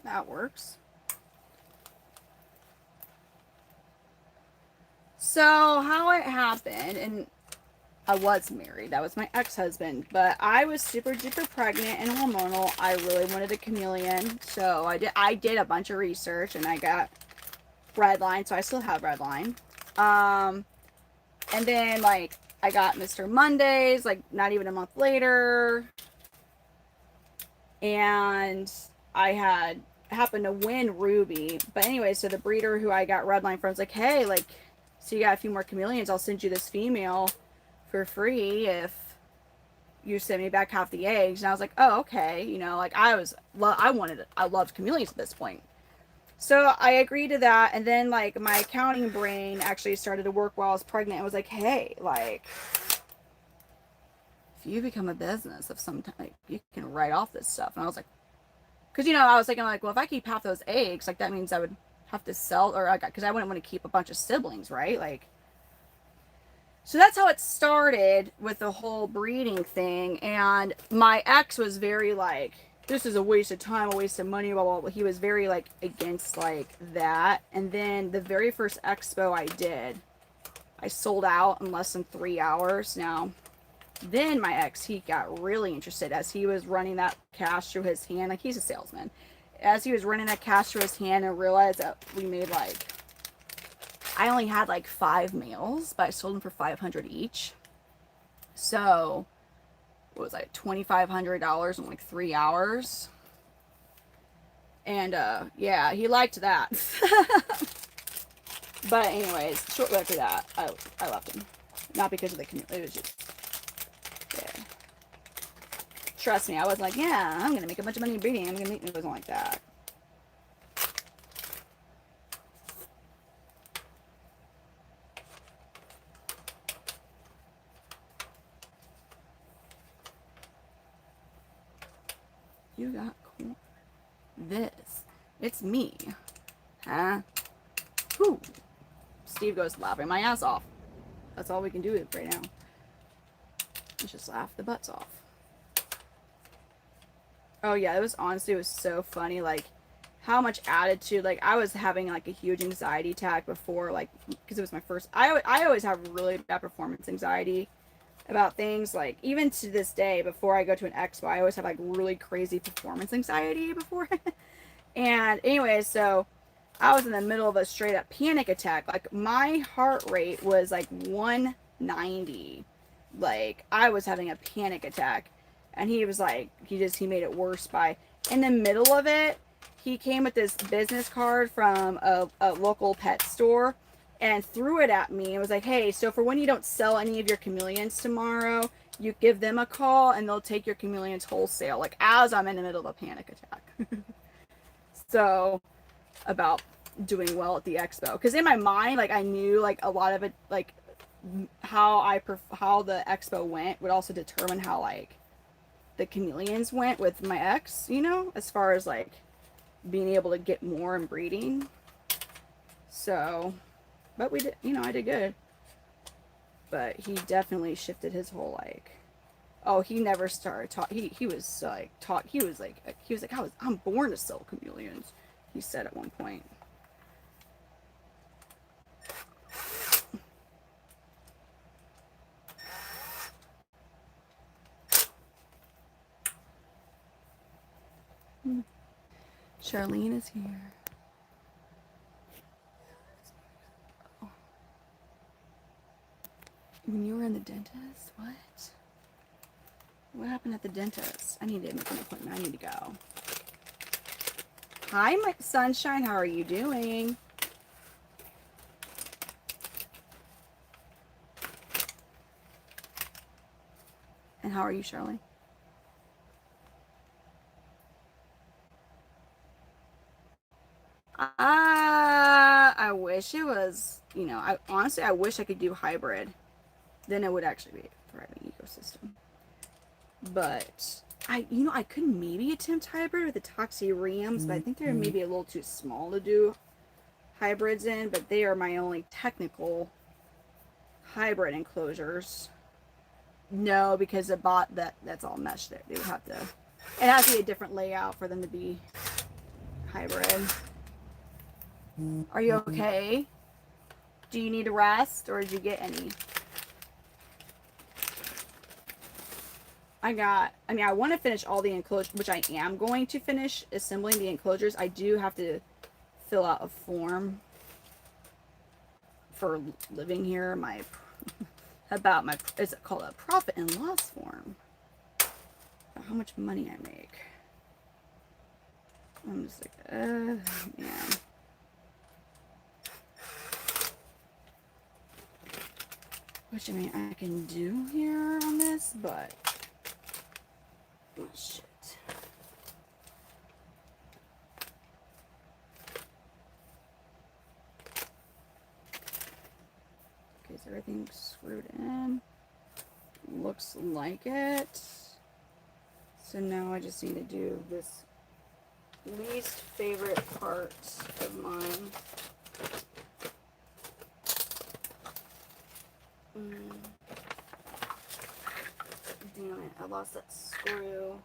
That works. So how it happened, and I was married. That was my ex-husband, but I was super duper pregnant and hormonal. I really wanted a chameleon, so I did a bunch of research, and I got Redline, so I still have Redline. And then like I got Mr. Mondays, like not even a month later, and I had happened to win Ruby. But anyway, so the breeder who I got Redline from was like, hey, like, so you got a few more chameleons, I'll send you this female for free if you send me back half the eggs. And I was like, oh, okay. You know, like I loved chameleons at this point. So I agreed to that. And then like my accounting brain actually started to work while I was pregnant. I was like, hey, like, if you become a business of some type, you can write off this stuff. And I was like, because, you know, I was thinking like, well, if I keep half those eggs, like that means I would have to sell, or I got, because I wouldn't want to keep a bunch of siblings, right? Like, so that's how it started with the whole breeding thing. And my ex was very like, this is a waste of time, a waste of money, blah, blah, blah. He was very like against like that. And then the very first expo I did, I sold out in less than 3 hours. Now, then my ex, he got really interested as he was running that cash through his hand. Like, he's a salesman. As he was running that cash through his hand and realized that we made like, I only had like 5 males, but I sold them for $500 each. So what was like $2,500 in like 3 hours. And yeah, he liked that. But anyways, shortly after that, I left him. Not because of the community. It was just, yeah. Trust me, I was like, yeah, I'm gonna make a bunch of money breeding. I'm gonna make, it wasn't like that. You got cool. This. It's me. Huh? Whew. Steve goes laughing my ass off. That's all we can do right now. Let's just laugh the butts off. Oh yeah, it was honestly, it was so funny. Like, how much attitude. Like, I was having like a huge anxiety attack before, like, because it was my first. I always have really bad performance anxiety about things. Like, even to this day, before I go to an expo, I always have like really crazy performance anxiety before. And anyway, so I was in the middle of a straight up panic attack. Like, my heart rate was like 190. Like, I was having a panic attack. And he was like, he made it worse by, in the middle of it, he came with this business card from a local pet store and threw it at me and was like, hey, so for when you don't sell any of your chameleons tomorrow, you give them a call and they'll take your chameleons wholesale. Like, as I'm in the middle of a panic attack. So, about doing well at the expo. Because in my mind, like, I knew, like, a lot of it, like, how the expo went would also determine how, like, the chameleons went with my ex, you know, as far as like being able to get more and breeding. So, but we did, you know, I did good. But he definitely shifted his whole like, oh, he never started talking. He was like he was like I'm born to sell chameleons. He said at one point. Charlene is here. Oh. When you were in the dentist? What? What happened at the dentist? I need to make an appointment. I need to go. Hi, my sunshine. How are you doing? And how are you, Charlie? I wish it was, you know, I wish I could do hybrid. Then it would actually be a thriving ecosystem. But I could maybe attempt hybrid with the Toxyreums, but I think they're maybe a little too small to do hybrids in, but they are my only technical hybrid enclosures. No, because the bot that's all meshed there. They would have to. It has to be a different layout for them to be hybrid. Are you okay? Do you need a rest, or did you get any? I want to finish all the enclosures, which I am going to finish assembling the enclosures. I do have to fill out a form for living here. Is it called a profit and loss form? How much money I make. I'm just like, man. Which, I mean, I can do here on this, but... oh, shit. Okay, so everything's screwed in. Looks like it. So now I just need to do this least favorite part of mine. Damn it, I lost that screw.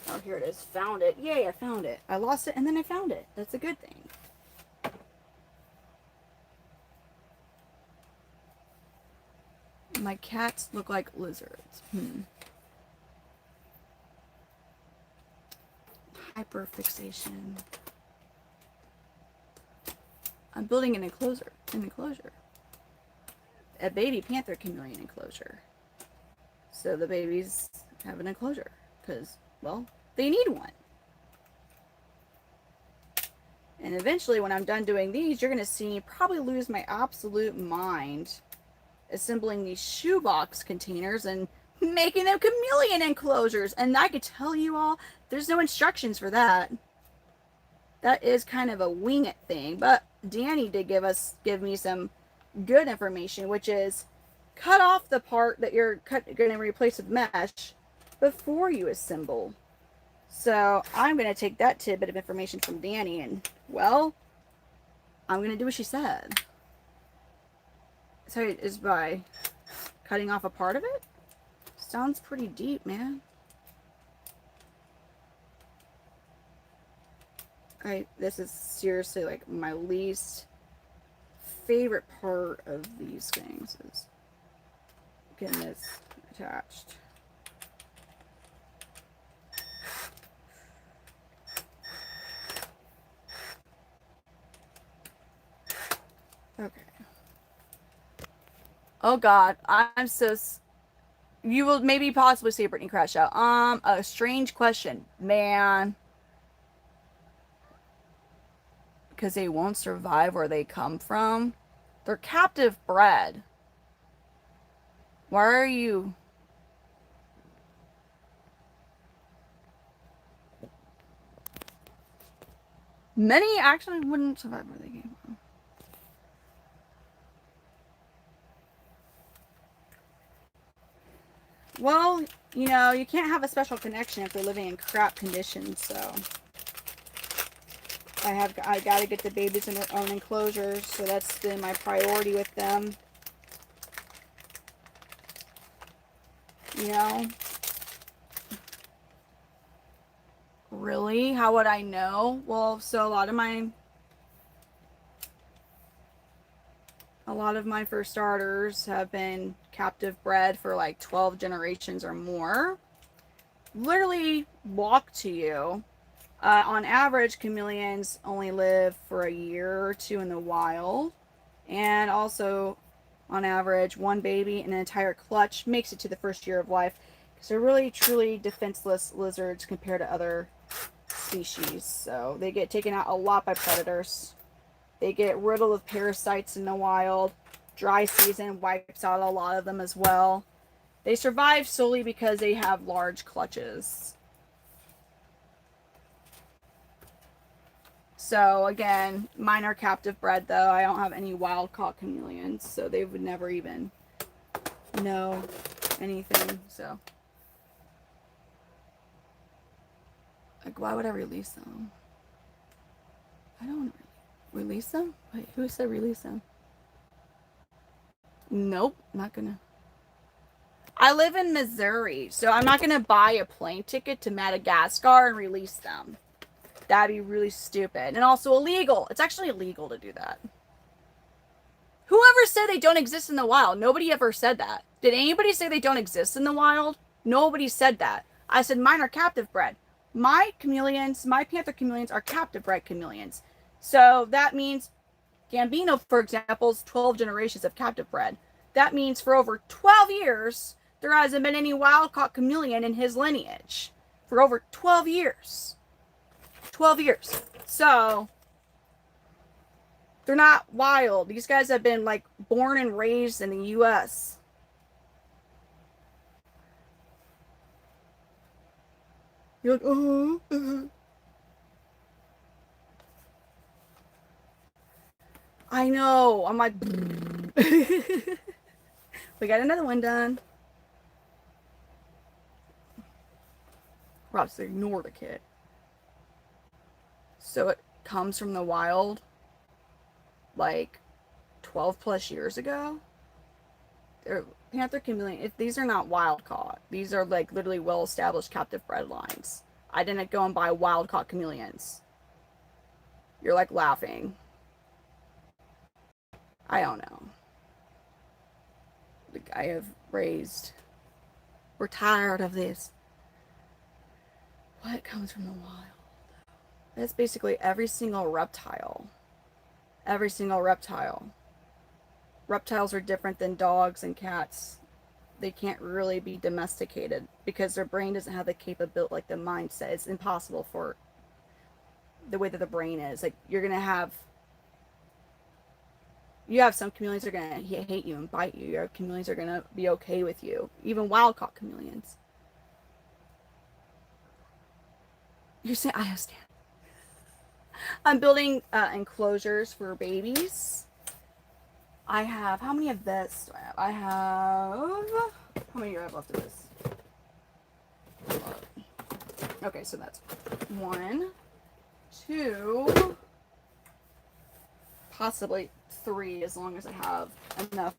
Oh, here it is. Found it. Yay, I found it. I lost it and then I found it. That's a good thing. My cats look like lizards. Hyperfixation. I'm building an enclosure. A baby Panther Chameleon enclosure. So the babies have an enclosure. Because, well, they need one. And eventually, when I'm done doing these, you're going to see me probably lose my absolute mind assembling these shoebox containers and making them chameleon enclosures. And I could tell you all, there's no instructions for that. That is kind of a wing it thing. But Danny did give me some good information, which is cut off the part that you're going to replace with mesh before you assemble. So I'm going to take that tidbit of information from Danny and, well, I'm going to do what she said. So it is by cutting off a part of it? Sounds pretty deep, man. This is seriously like my least favorite part of these things is getting this attached. Okay. Oh God, I'm so... You will maybe possibly see Brittany crash out. A strange question, man. Because they won't survive where they come from. They're captive bred. Why are you... Many actually wouldn't survive where they came from. Well, you know, you can't have a special connection if they're living in crap conditions, so... I gotta get the babies in their own enclosures, so that's been my priority with them. You know? Really? How would I know? Well, so a lot of my for starters have been captive bred for like 12 generations or more. Literally walk to you. On average, chameleons only live for a year or two in the wild. And also, on average, one baby in an entire clutch makes it to the first year of life. Because they're really, truly defenseless lizards compared to other species. So they get taken out a lot by predators. They get riddled with parasites in the wild. Dry season wipes out a lot of them as well. They survive solely because they have large clutches. So again, mine are captive bred though. I don't have any wild caught chameleons, so they would never even know anything. So, like, why would I release them? I don't want to release them. Wait, who said release them? Nope, not gonna. I live in Missouri, so I'm not going to buy a plane ticket to Madagascar and release them. That'd be really stupid. And also illegal. It's actually illegal to do that. Whoever said they don't exist in the wild? Nobody ever said that. Did anybody say they don't exist in the wild? Nobody said that. I said mine are captive bred. My chameleons, my panther chameleons are captive bred chameleons. So that means Gambino, for example, is 12 generations of captive bred. That means for over 12 years, there hasn't been any wild-caught chameleon in his lineage. For over 12 years. 12 years. So, they're not wild. These guys have been, like, born and raised in the U.S. You're like, I know. I'm like, we got another one done. Rob's ignore the kid. So it comes from the wild, like 12 plus years ago. They're Panther Chameleon. If these are not wild caught, these are like literally well established captive bred lines. I didn't go and buy wild caught chameleons. You're like laughing. I don't know. Like I have raised. We're tired of this. What comes from the wild? That's basically every single reptile. Every single reptile. Reptiles are different than dogs and cats. They can't really be domesticated because their brain doesn't have the capability, like the mindset. It's impossible for the way that the brain is. Like you're gonna have, you have some chameleons that are gonna hate you and bite you. Your chameleons are gonna be okay with you. Even wild-caught chameleons. You're saying I understand. I'm building enclosures for babies. I have, how many of this do I have? I have, how many do I have left of this? Okay, so that's 1, 2, possibly 3 as long as I have enough,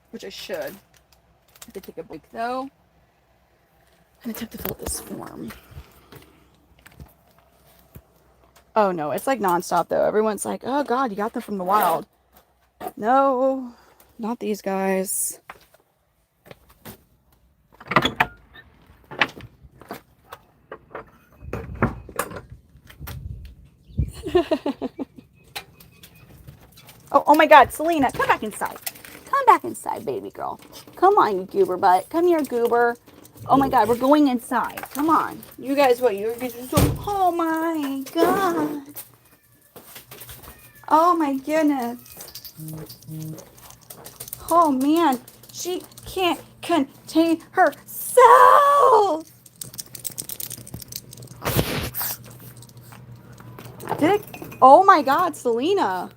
which I should. I have to take a break though. I'm attempt to fill this form. Oh no, it's like nonstop though. Everyone's like, oh god, you got them from the wild. No, not these guys. Oh my god, Selena, come back inside. Come back inside, baby girl. Come on, you goober butt. Come here, goober. Oh my god, we're going inside. Come on. You guys, what? You're so, oh my god. Oh my goodness. Oh man, she can't contain herself. Oh my god, Selena.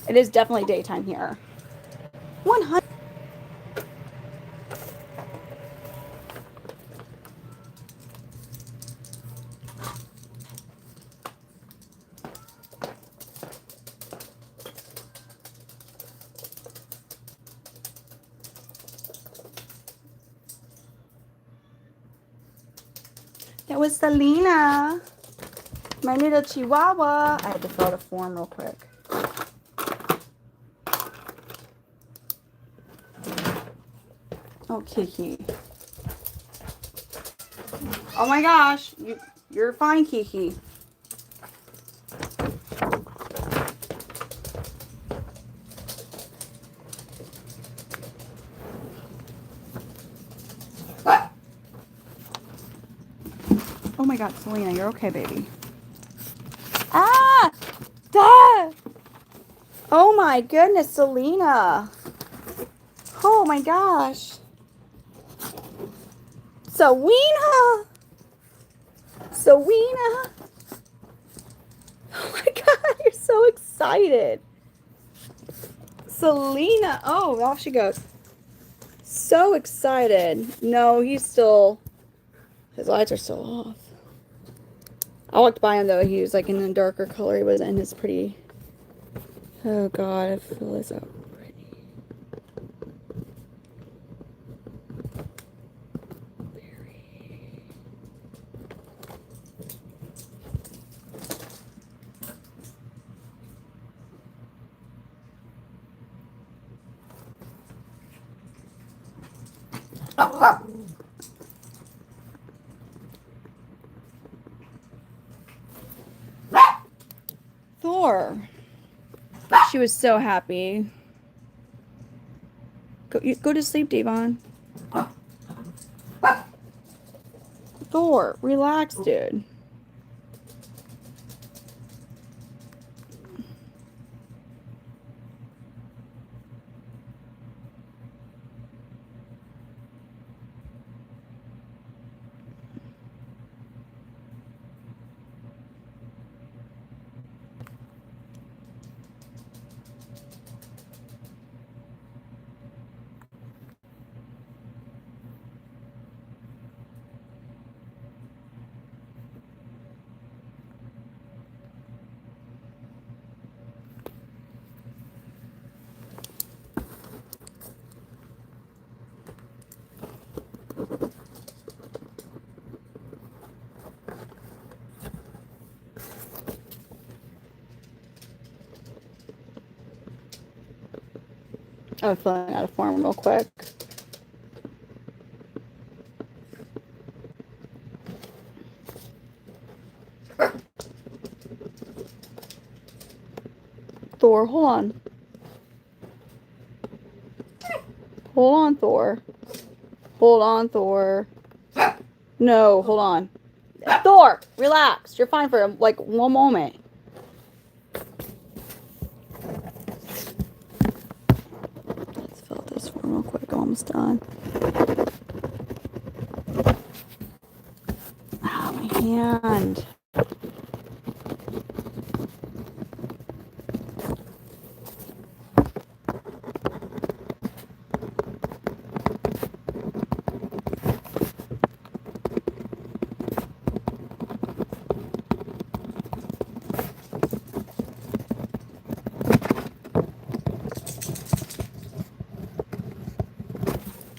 It is definitely daytime here. 100. That was Selena, my little chihuahua. I had to fill out a form real quick. Oh, Kiki. Oh my gosh, you're fine, Kiki. What? Oh my god, Selena, you're okay, baby. Ah! Duh! Oh my goodness, Selena. Oh my gosh. Selena! Selena! Oh my god, you're so excited. Selena! Oh, off she goes. So excited. No, he's still, his lights are still off. I walked by him though, he was like in a darker color. He was in his pretty, oh god, I feel this out pretty. Thor. She was so happy. Go to sleep, Devon. Thor, relax, dude. I'm filling out a form real quick. Thor, hold on. Hold on, Thor. Hold on, Thor. No, hold on. Thor, relax. You're fine for like one moment. Let's fill out this form real quick. I'm almost done. Ah, my hand.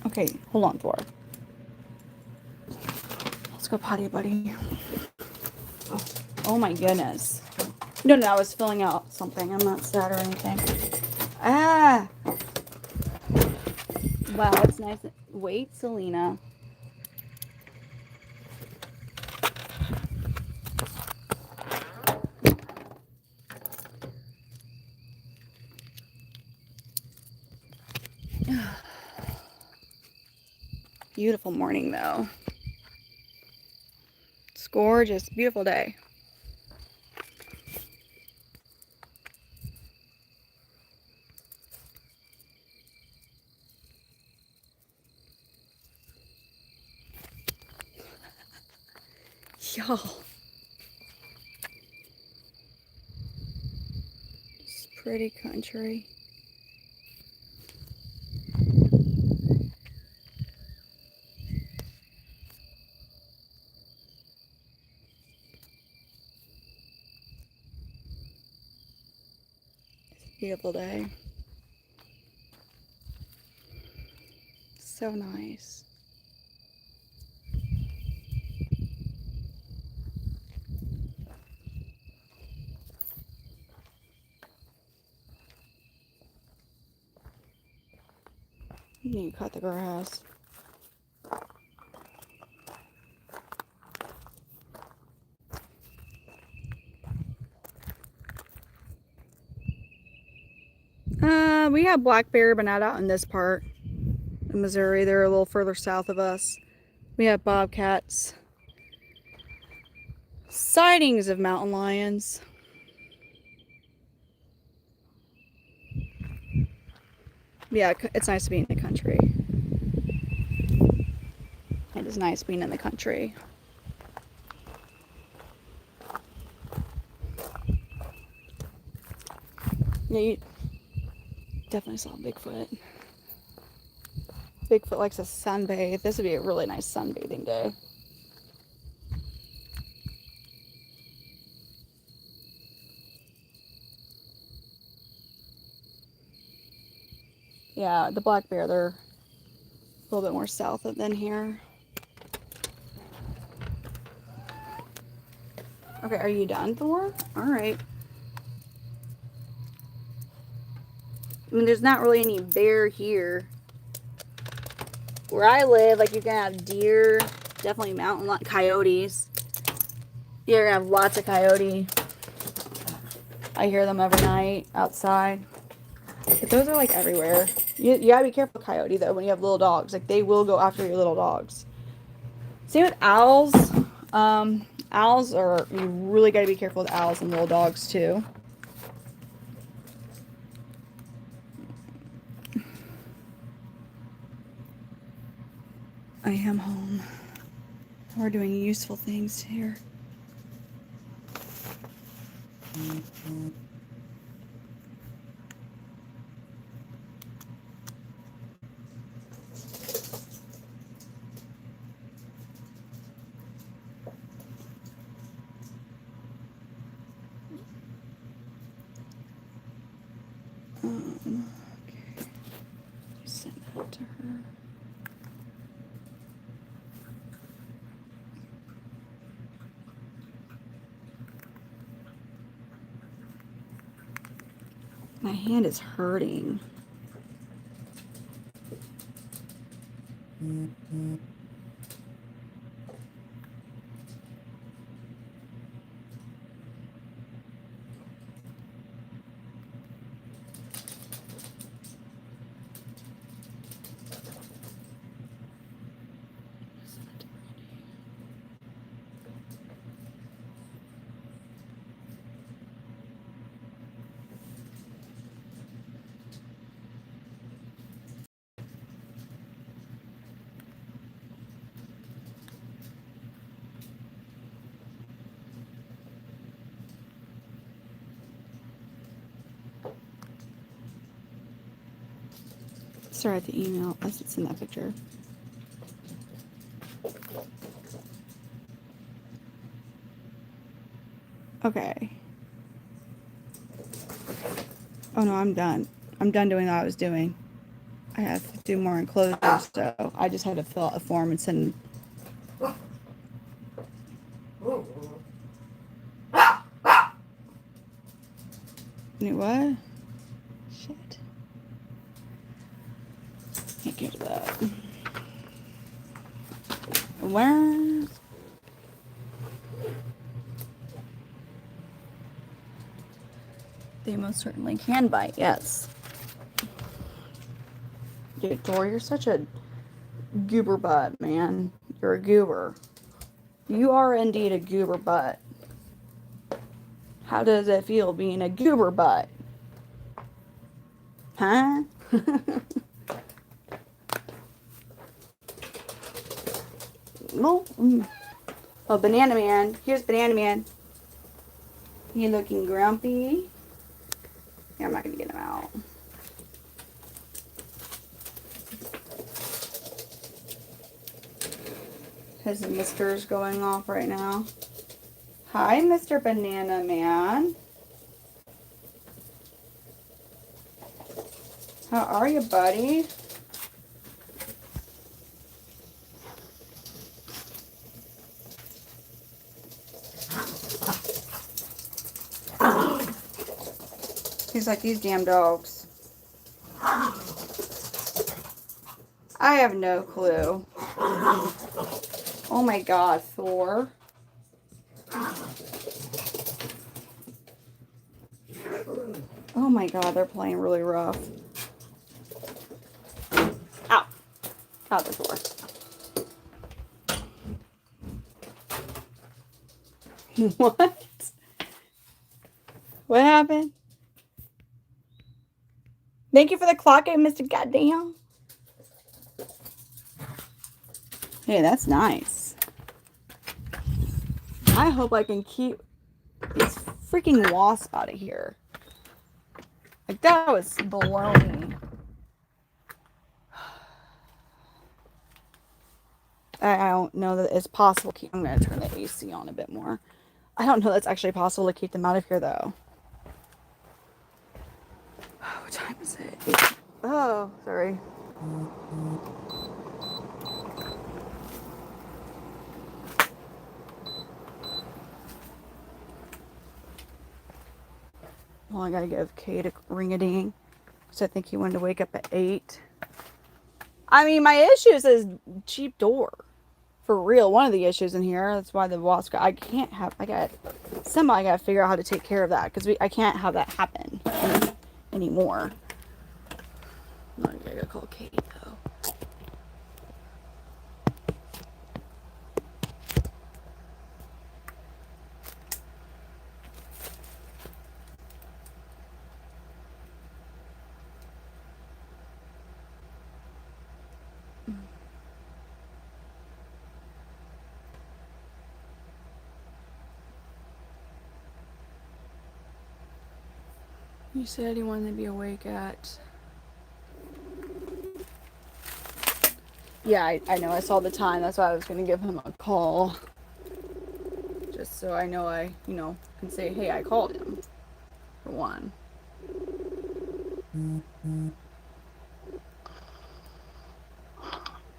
Okay, hold on, Thor. Let's go potty, buddy. Oh my goodness. No, I was filling out something. I'm not sad or anything. Ah! Wow, it's nice. Wait, Selena. Beautiful morning, though. It's gorgeous. Beautiful day. Y'all. It's pretty country. Beautiful day. So nice. You need to cut the grass. We have black bear, but not out in this part of Missouri. They're a little further south of us. We have bobcats. Sightings of mountain lions. Yeah, it's nice to be in the country. It is nice being in the country. Yeah, you definitely saw Bigfoot. Bigfoot likes to sunbathe. This would be a really nice sunbathing day. Yeah, the black bear, they're a little bit more south than here. Okay, are you done, Thor? All right. I mean, there's not really any bear here. where I live, like, you can have deer, definitely mountain lion, coyotes. You're gonna have lots of coyote. I hear them every night outside. But those are like everywhere. You gotta be careful with coyote though when you have little dogs. Like, they will go after your little dogs. Same with owls. Owls are, you really gotta be careful with owls and little dogs too. I am home. We're doing useful things here. Okay. Send that to her. My hand is hurting. Sorry, the email as it's in that picture. Okay. Oh no, I'm done. I'm done doing what I was doing. I have to do more enclosures, so I just had to fill out a form and send. What? Shit. Can't get to that. Where? They most certainly can bite, yes. Dude, Thor, you're such a goober butt, man. You're a goober. You are indeed a goober butt. How does it feel being a goober butt? Huh? No. Oh, Banana Man. Here's Banana Man. He looking grumpy. Yeah, I'm not going to get him out. His mister's going off right now. Hi, Mr. Banana Man. How are you, buddy? He's like these damn dogs. I have no clue. Oh my god, Thor. Oh my god, they're playing really rough. Ow. Out the door. What? What happened? Thank you for the clock, Mr. Goddamn. Hey, that's nice. I hope I can keep these freaking wasps out of here. Like, that was baloney. I don't know that it's possible. I'm going to turn the AC on a bit more. I don't know that's actually possible to keep them out of here, though. What time is it? Oh, sorry. Well, I gotta give Kate a ring-a-ding. So I think he wanted to wake up at 8. I mean, my issues is cheap door. For real, one of the issues in here. That's why the wasp got. I can't have. I got. Somebody got to figure out how to take care of that because I can't have that happen anymore. I gotta call Kate though. You said he wanted to be awake at. Yeah, I know. I saw the time. That's why I was going to give him a call. Just so I know can say, hey, I called him. For one.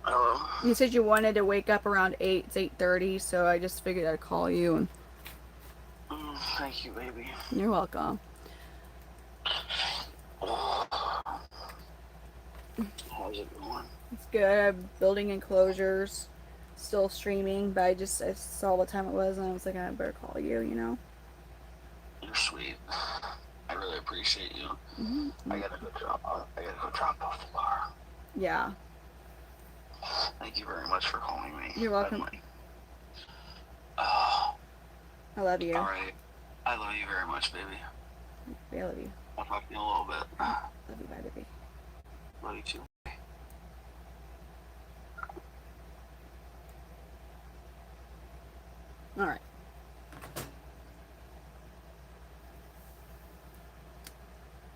Hello? You said you wanted to wake up around 8. It's 8:30, so I just figured I'd call you. And Thank you, baby. you're welcome. How's it going? It's good. I'm building enclosures. Still streaming, but I saw what time it was and I was like, I better call you, You're sweet. I really appreciate you. Mm-hmm. I gotta go drop off the bar. Yeah. Thank you very much for calling me. You're welcome. I love you. Alright. I love you very much, baby. I love you. I'll talk to you in a little bit. Love you, bye, baby. Love you too. Alright.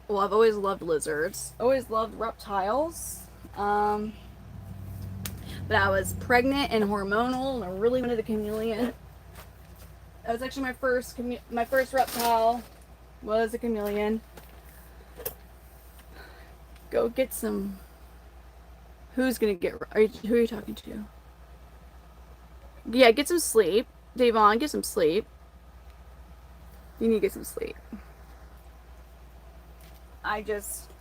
Well, I've always loved lizards. Always loved reptiles. But I was pregnant and hormonal, and I really wanted a chameleon. That was actually my first reptile was a chameleon. Go get some. Who's gonna get? Who are you talking to? Yeah, get some sleep, Davon. Get some sleep. You need to get some sleep. I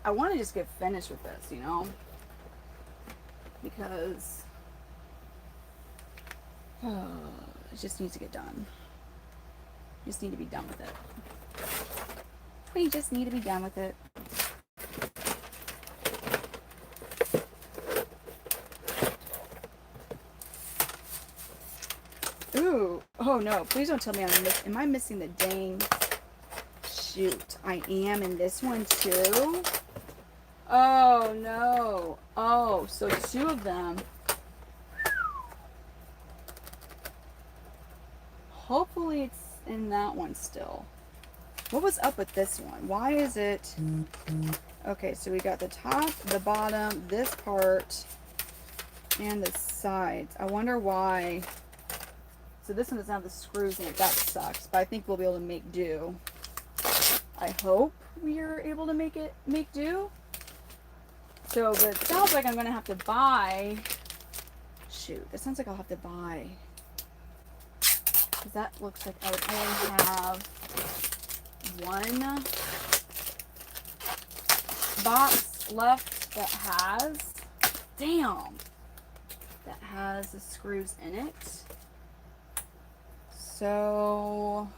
want to just get finished with this, because it just needs to get done. You just need to be done with it. We just need to be done with it. Ooh. Oh no, please don't tell me am I missing the dang. Shoot, I am in this one too. Oh no. Oh, so 2 of them. Hopefully it's in that one still. What was up with this one? Why is it... Okay, so we got the top, the bottom, this part, and the sides. I wonder why... So this one doesn't have the screws in it. That sucks. But I think we'll be able to make do. I hope we are able to make do. So, but it sounds like I'm going to have to buy... Shoot, it sounds like I'll have to buy... Because that looks like I would only have one box left that has... Damn! That has the screws in it. So...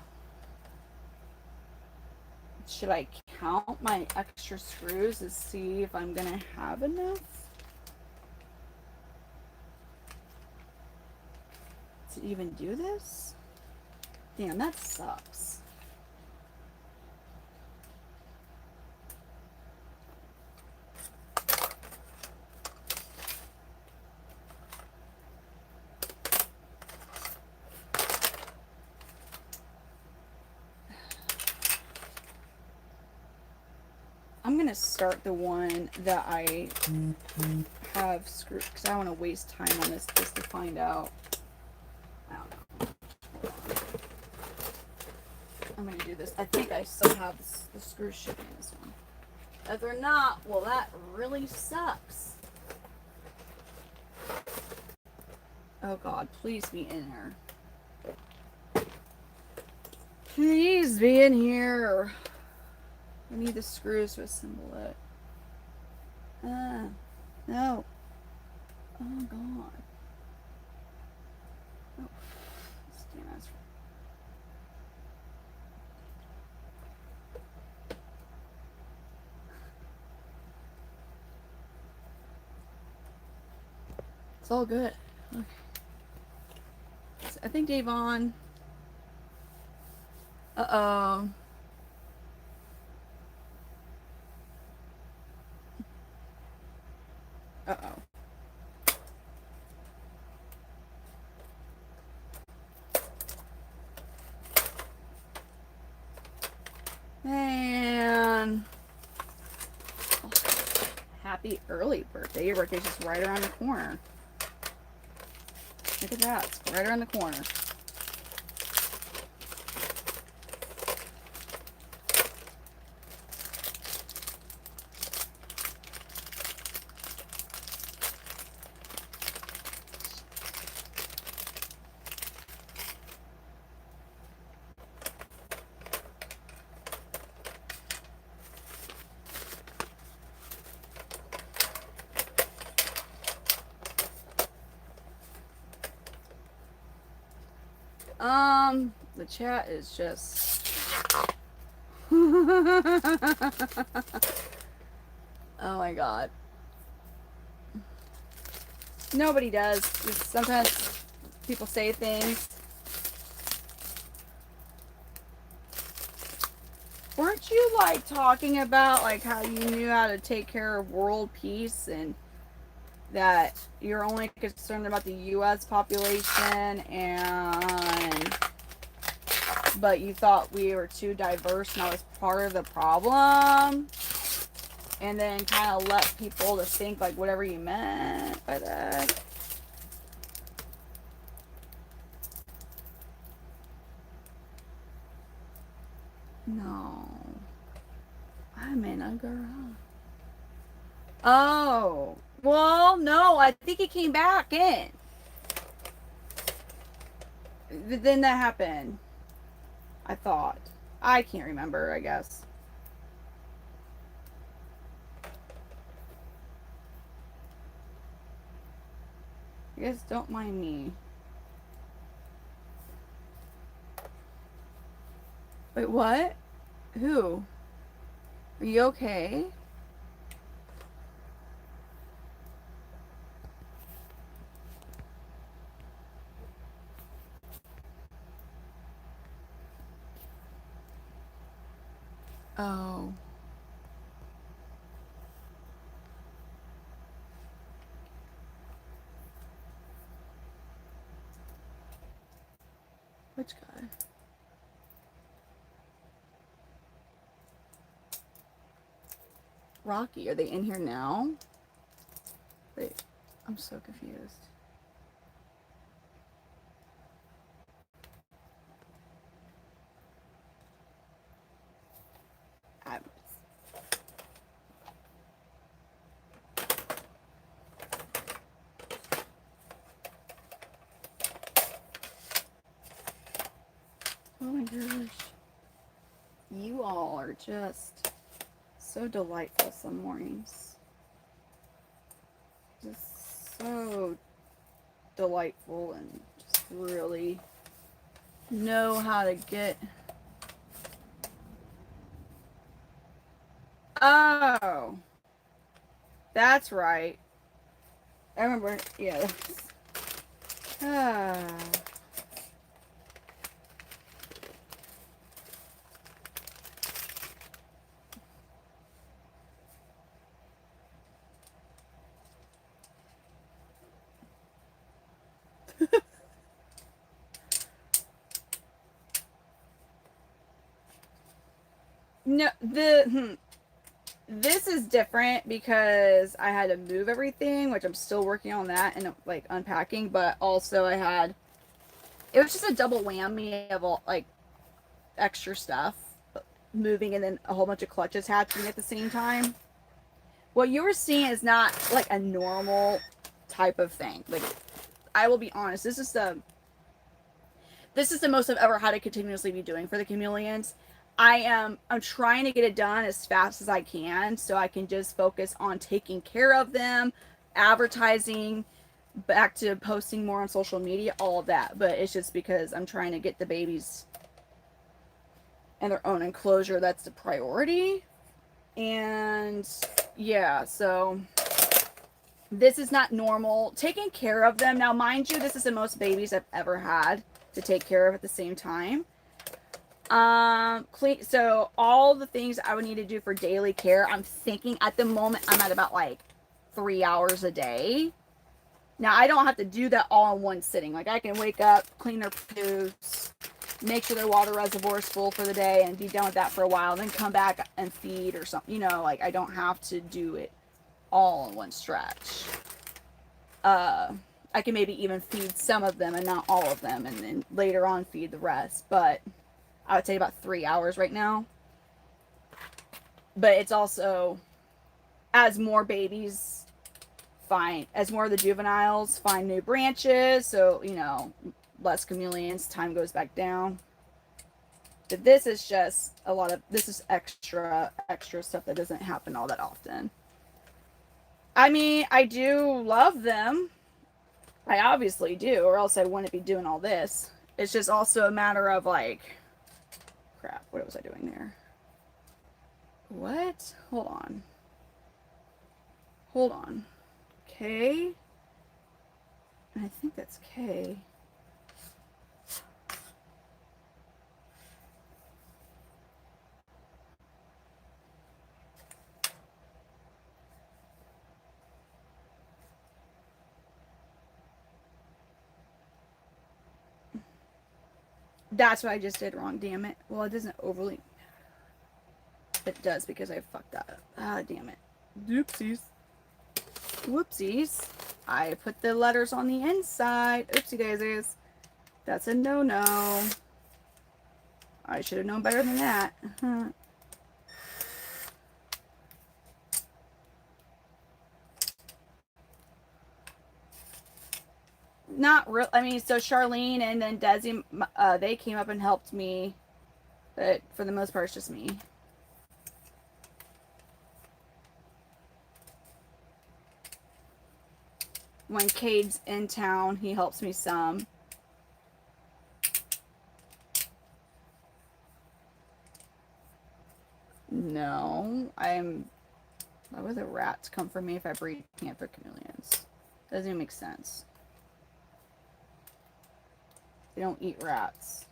Should I count my extra screws to see if I'm going to have enough to even do this? Damn, that sucks. I'm going to start the one that I have screwed because I don't want to waste time on this just to find out. I don't know. I'm going to do this. I think I still have the screw shipping in this one. If they're not, well, that really sucks. Oh, God. Please be in here. Please be in here. I need the screws to assemble it. No. Oh god. Oh, damn ass. It's all good. Okay. So I think Davon. Uh-oh. Uh-oh. Man. Oh, happy early birthday. Your birthday's just right around the corner. Look at that. It's right around the corner. The chat is just... Oh my god. Nobody does. Just sometimes people say things. Weren't you like talking about like how you knew how to take care of world peace and that you're only concerned about the US population and but you thought we were too diverse and that was part of the problem? And then kind of let people to think like whatever you meant by that. No. I'm in a garage. Oh. Well, no, I think he came back in. Then that happened. I thought. I can't remember, I guess. You guys don't mind me. Wait, what? Who? Are you okay? Oh. Which guy? Rocky, are they in here now? Wait, I'm so confused. Oh my gosh. You all are just so delightful some mornings. Just so delightful and just really know how to get... Oh. That's right. I remember, yeah. Ah. No, this is different because I had to move everything, which I'm still working on that and like unpacking, but also it was just a double whammy of all like extra stuff moving and then a whole bunch of clutches happening at the same time. What you were seeing is not like a normal type of thing. Like, I will be honest, this is the most I've ever had to continuously be doing for the chameleons. I'm trying to get it done as fast as I can so I can just focus on taking care of them, advertising, back to posting more on social media, all of that. But it's just because I'm trying to get the babies in their own enclosure. That's the priority. And yeah, so this is not normal. Taking care of them. Now, mind you, this is the most babies I've ever had to take care of at the same time. Clean. So all the things I would need to do for daily care, I'm thinking at the moment I'm at about like 3 hours a day. Now, I don't have to do that all in one sitting. Like, I can wake up, clean their poops, make sure their water reservoir is full for the day, and be done with that for a while, then come back and feed or something. You know, like, I don't have to do it all in one stretch. I can maybe even feed some of them and not all of them, and then later on feed the rest. But I would say about 3 hours right now. But it's also, as more babies as more of the juveniles find new branches, so, you know, less chameleons, time goes back down. But this is just this is extra stuff that doesn't happen all that often. I mean, I do love them. I obviously do, or else I wouldn't be doing all this. It's just also a matter of like, crap, what was I doing there? What? Hold on. Hold on. K. I think that's K. That's what I just did wrong, damn it. Well, it doesn't overly matter. It does because I fucked that up. Ah, damn it. Oopsies. Whoopsies. I put the letters on the inside. Oopsie daisies. That's a no-no. I should have known better than that. Not real. I mean, so Charlene and then Desi, they came up and helped me. But for the most part, it's just me. When Cade's in town, he helps me some. No, why would the rats come for me if I breed Panther Chameleons? Doesn't even make sense. They don't eat rats.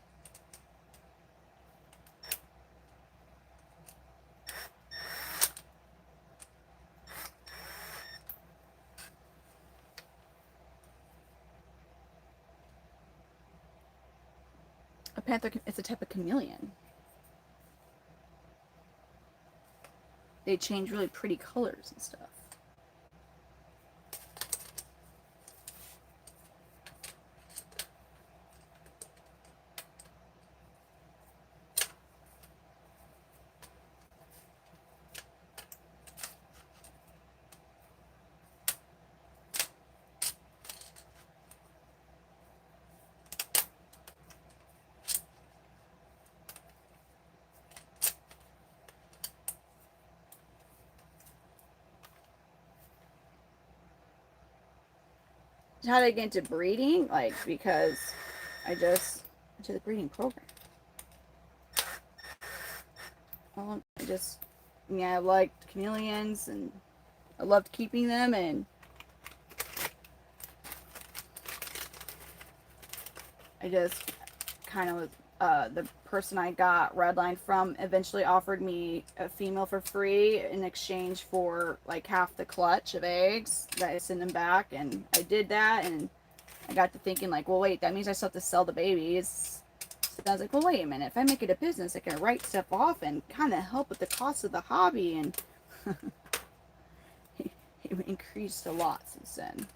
A panther, it's a type of chameleon. They change really pretty colors and stuff. How did I get into breeding? Like, because I just into the breeding program. Well, I liked chameleons and I loved keeping them, and I just kind of was, the person I got Redline from eventually offered me a female for free in exchange for like half the clutch of eggs that I send them back, and I did that, and I got to thinking like, well, wait, that means I still have to sell the babies. So I was like, well, wait a minute, if I make it a business, I can write stuff off and kind of help with the cost of the hobby, and it increased a lot since then.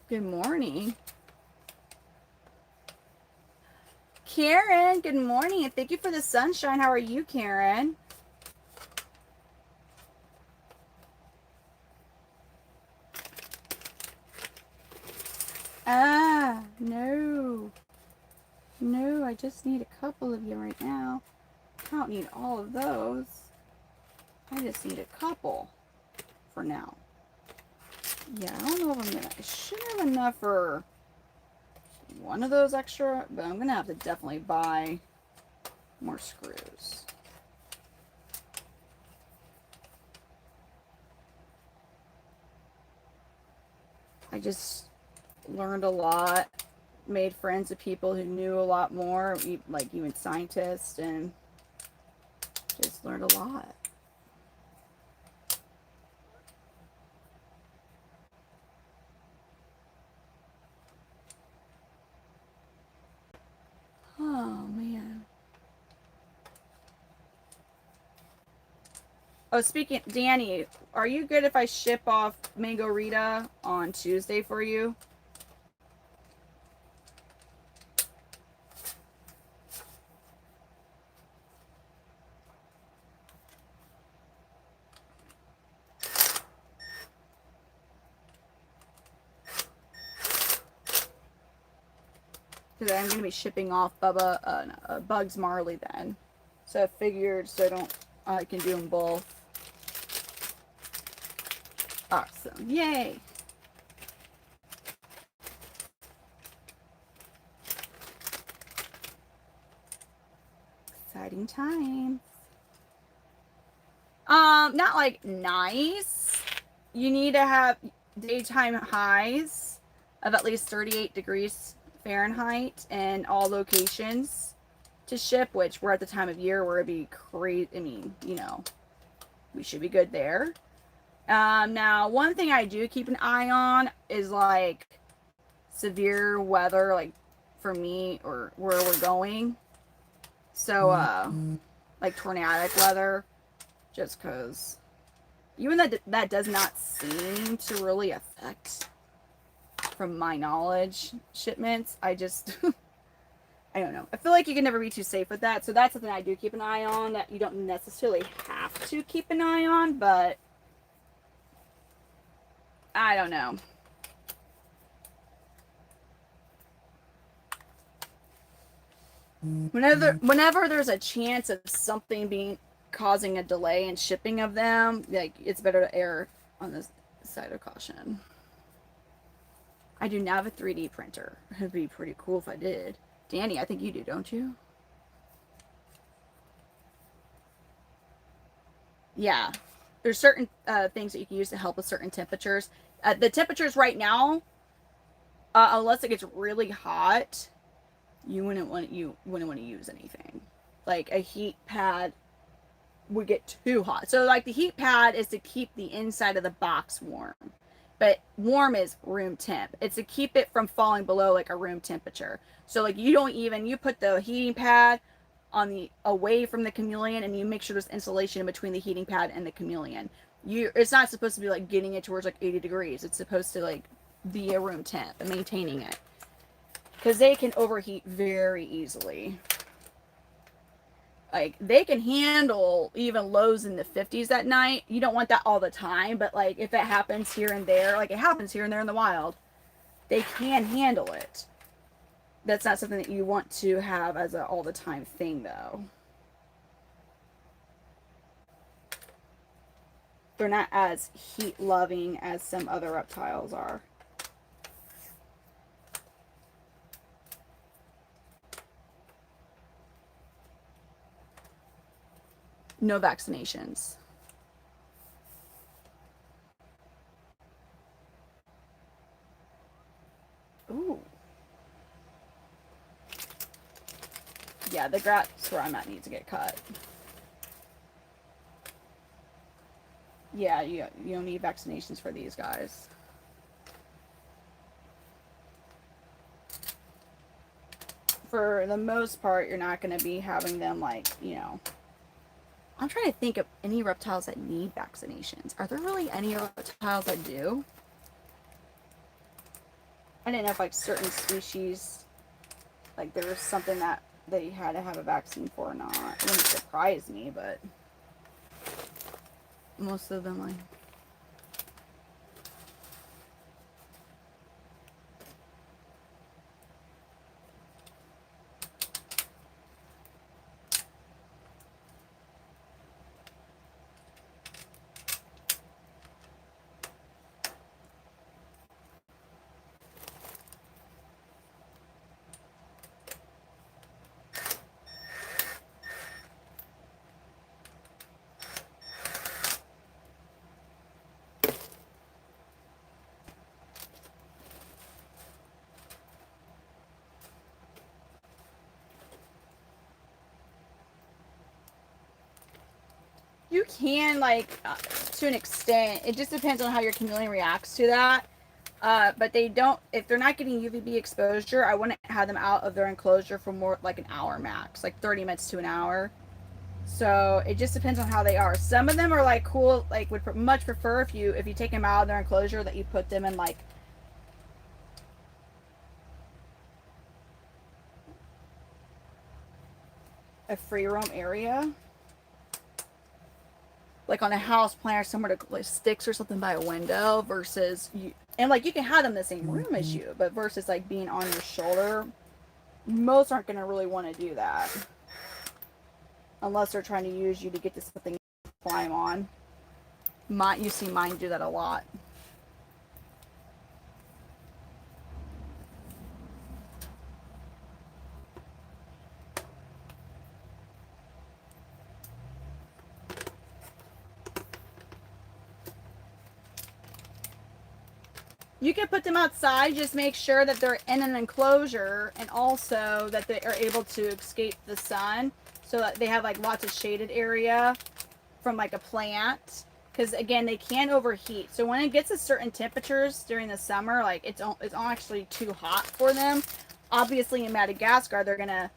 Good morning. Karen. Good morning, and thank you for the sunshine. How are you, Karen? Ah, no. No, I just need a couple of you right now. I don't need all of those. I just need a couple for now. Yeah, I don't know if I'm gonna. I should have enough for one of those extra, but I'm gonna have to definitely buy more screws. I just learned a lot, made friends with people who knew a lot more, like even scientists, and just learned a lot. Oh, man. Oh, speaking, Danny, are you good if I ship off Mango Rita on Tuesday for you? Because I'm going to be shipping off Bugs Marley then. So I figured, I can do them both. Awesome. Yay. Exciting times. Not like nice. You need to have daytime highs of at least 38 degrees Fahrenheit in all locations to ship, which we're at the time of year where it'd be crazy. I mean, we should be good there. Now, one thing I do keep an eye on is like severe weather, like for me or where we're going. So, like tornadic weather, just because even that does not seem to really affect, from my knowledge, shipments. I just, I don't know. I feel like you can never be too safe with that. So that's something I do keep an eye on that you don't necessarily have to keep an eye on, but I don't know. Whenever there's a chance of something causing a delay in shipping of them, like it's better to err on the side of caution. I do now have a 3D printer. It'd be pretty cool if I did. Danny, I think you do, don't you? Yeah. There's certain things that you can use to help with certain temperatures. The temperatures right now, unless it gets really hot, you wouldn't want to use anything. Like a heat pad would get too hot. So like the heat pad is to keep the inside of the box warm. But warm is room temp. It's to keep it from falling below like a room temperature. So like you put the heating pad on away from the chameleon, and you make sure there's insulation in between the heating pad and the chameleon. It's not supposed to be like getting it towards like 80 degrees. It's supposed to like be a room temp and maintaining it. Because they can overheat very easily. Like, they can handle even lows in the 50s at night. You don't want that all the time, but, like, if it happens here and there, like it happens here and there in the wild, they can handle it. That's not something that you want to have as an all-the-time thing, though. They're not as heat-loving as some other reptiles are. No vaccinations. Ooh. Yeah, the grass where I'm at needs to get cut. Yeah, you don't need vaccinations for these guys. For the most part, you're not going to be having them like, I'm trying to think of any reptiles that need vaccinations. Are there really any reptiles that do? I didn't know if like certain species, like there was something that they had to have a vaccine for or not. It wouldn't surprise me, but most of them, like, you can, like, to an extent. It just depends on how your chameleon reacts to that. But they don't, if they're not getting UVB exposure, I wouldn't have them out of their enclosure for more like an hour max, like 30 minutes to an hour. So it just depends on how they are. Some of them are like cool, like would much prefer if you take them out of their enclosure that you put them in like a free roam area, like on a house plan or somewhere to like sticks or something by a window versus you. And like you can have them in the same room as you, but versus like being on your shoulder, most aren't going to really want to do that unless they're trying to use you to get to something to climb on. You see mine do that a lot. You can put them outside, just make sure that they're in an enclosure and also that they are able to escape the sun so that they have like lots of shaded area from like a plant. Because again, they can overheat. So when it gets to certain temperatures during the summer, like it's actually too hot for them. Obviously in Madagascar, they're going to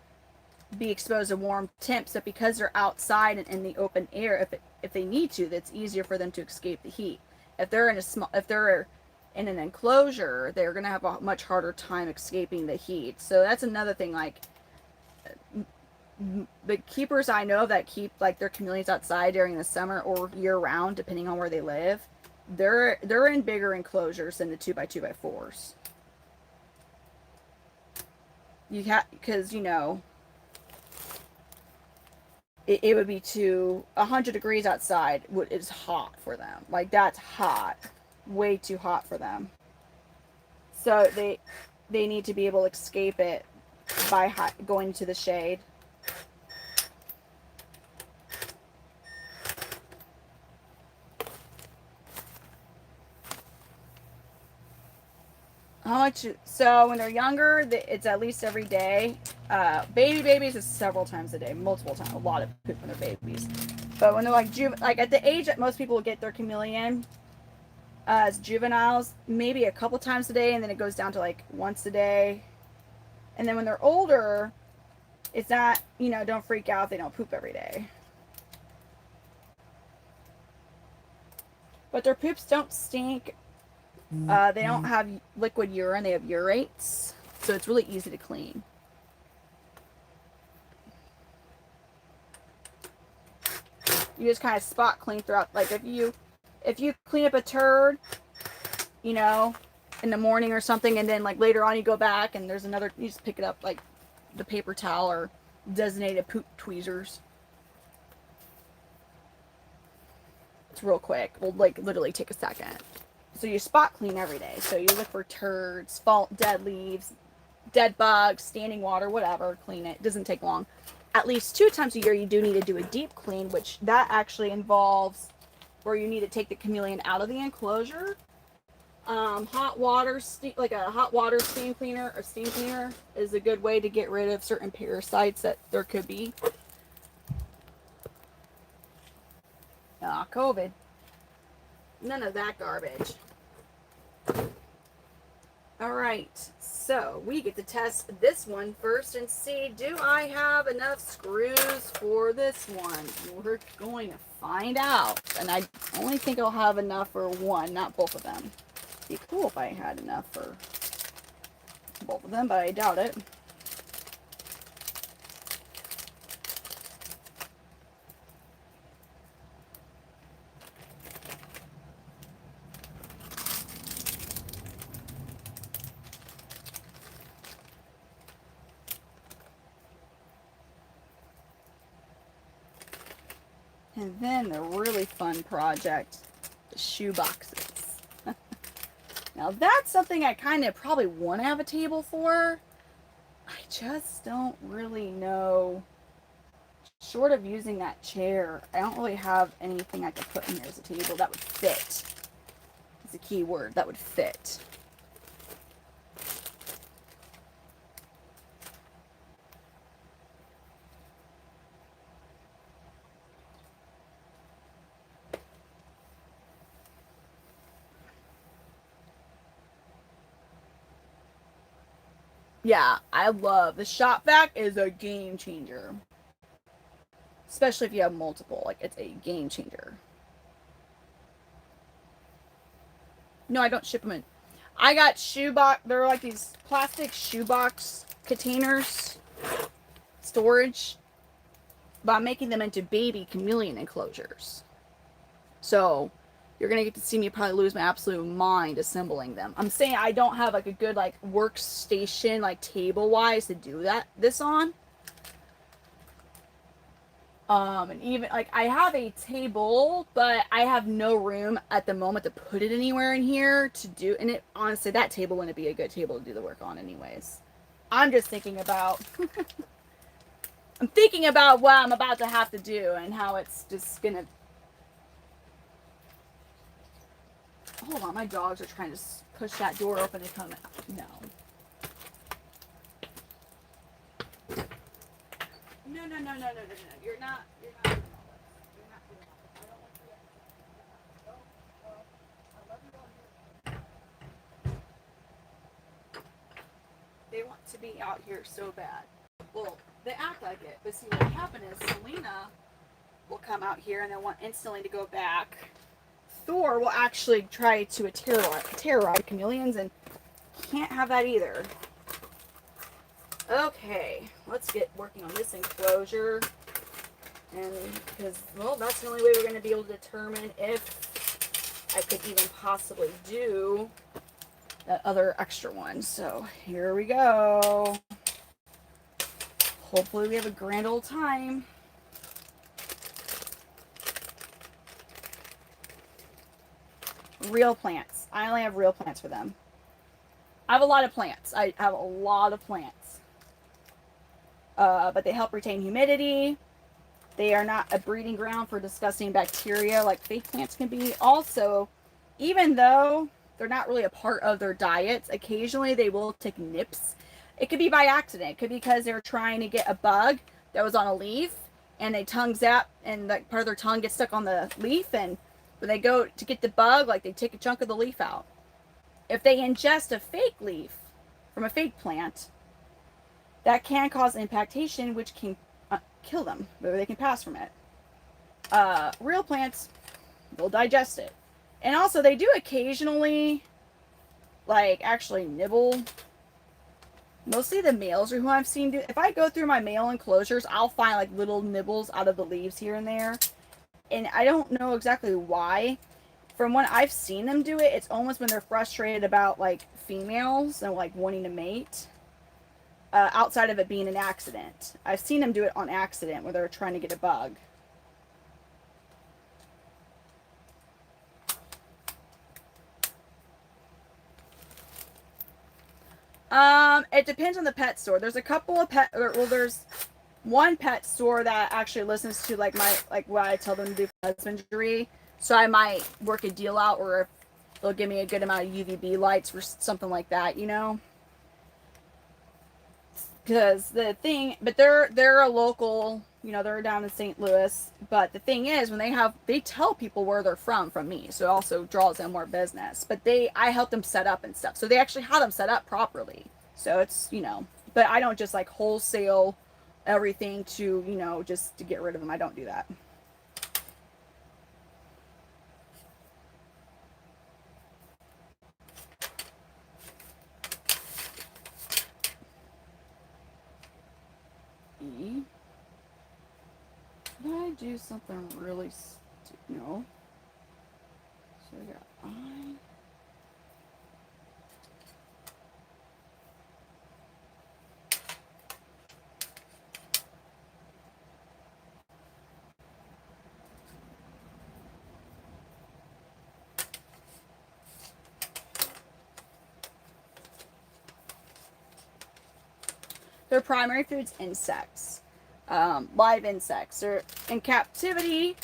be exposed to warm temps, but because they're outside and in the open air, if they need to, that's easier for them to escape the heat. If they're in an enclosure, they're going to have a much harder time escaping the heat. So that's another thing. Like the keepers I know that keep like their chameleons outside during the summer or year round, depending on where they live, they're in bigger enclosures than the 2x2x4s. You have, because you know it would be 100 degrees outside is hot for them. Like that's hot, way too hot for them. So they need to be able to escape it by going to the shade. How much? So when they're younger, it's at least every day. Babies is several times a day, multiple times, a lot of poop when they're babies. But when they're like at the age that most people will get their chameleon as juveniles, maybe a couple times a day, and then it goes down to like once a day. And then when they're older, it's not, don't freak out if they don't poop every day. But their poops don't stink. They don't have liquid urine, they have urates. So it's really easy to clean. You just kind of spot clean throughout. Like if you clean up a turd, in the morning or something, and then like later on you go back and there's another, you just pick it up like the paper towel or designated poop tweezers. It's real quick. Will like literally take a second. So you spot clean every day. So you look for turds, dead leaves, dead bugs, standing water, whatever. Clean it. It doesn't take long. At least 2 times a year you do need to do a deep clean, which that actually involves where you need to take the chameleon out of the enclosure. Hot water, like a hot water steam cleaner or steam cleaner is a good way to get rid of certain parasites that there could be. COVID. None of that garbage. Alright, so we get to test this one first and see, do I have enough screws for this one? We're going to find out. And I only think I'll have enough for one, not both of them. It'd be cool if I had enough for both of them, but I doubt it. And then the really fun project, the shoe boxes. Now that's something I kind of probably want to have a table for. I just don't really know. Short of using that chair, I don't really have anything I could put in here as a table that would fit. It's a key word, that would fit. Yeah, I love the shop vac is a game changer. Especially if you have multiple, like it's a game changer. No, I don't ship them in. I got shoebox. They're like these plastic shoebox containers, storage. But I'm making them into baby chameleon enclosures. So you're gonna get to see me probably lose my absolute mind assembling them. I'm saying I don't have like a good like workstation like table wise to do this on. And even like I have a table, but I have no room at the moment to put it anywhere in here to do. And it honestly, that table wouldn't be a good table to do the work on, anyways. I'm just thinking about. I'm thinking about what I'm about to have to do and how it's just gonna. Hold on, my dogs are trying to push that door open and come out. No. No, no, no, no, no, no, no. You're not. You're not doing all this. You're not doing all this. I don't want you to. No, no. I love you all here. They want to be out here so bad. Well, they act like it. But see, what happened is Selena will come out here and then want instantly to go back. Thor will actually try to terrorize chameleons and can't have that either. Okay, let's get working on this enclosure. And because, well, that's the only way we're going to be able to determine if I could even possibly do that other extra one. So here we go. Hopefully we have a grand old time. Real plants. I only have real plants for them. I have a lot of plants. I have a lot of plants. But they help retain humidity. They are not a breeding ground for disgusting bacteria like fake plants can be. Also, even though they're not really a part of their diets, occasionally they will take nips. It could be by accident. It could be because they're trying to get a bug that was on a leaf and they tongue zap and like part of their tongue gets stuck on the leaf, and when they go to get the bug, like they take a chunk of the leaf out. If they ingest a fake leaf from a fake plant, that can cause impactation, which can kill them, or they can pass from it. Real plants will digest it. And also, they do occasionally, like, actually nibble. Mostly the males are who I've seen do. If I go through my male enclosures, I'll find, like, little nibbles out of the leaves here and there. And I don't know exactly why. From when I've seen them do it, it's almost when they're frustrated about, like, females and, like, wanting to mate. Outside of it being an accident. I've seen them do it on accident where they're trying to get a bug. It depends on the pet store. There's a couple of there's one pet store that actually listens to like what I tell them to do for husbandry. So I might work a deal out where they'll give me a good amount of UVB lights or something like that, you know? Because the thing, but they're a local, you know, they're down in St. Louis. But the thing is, when they tell people where they're from me, so it also draws them more business. But I help them set up and stuff, so they actually have them set up properly. So it's, you know, but I don't just like wholesale everything to, you know, just to get rid of them. I don't do that. Did I do something really no? So I got I. Their primary food's insects, live insects. They're in captivity.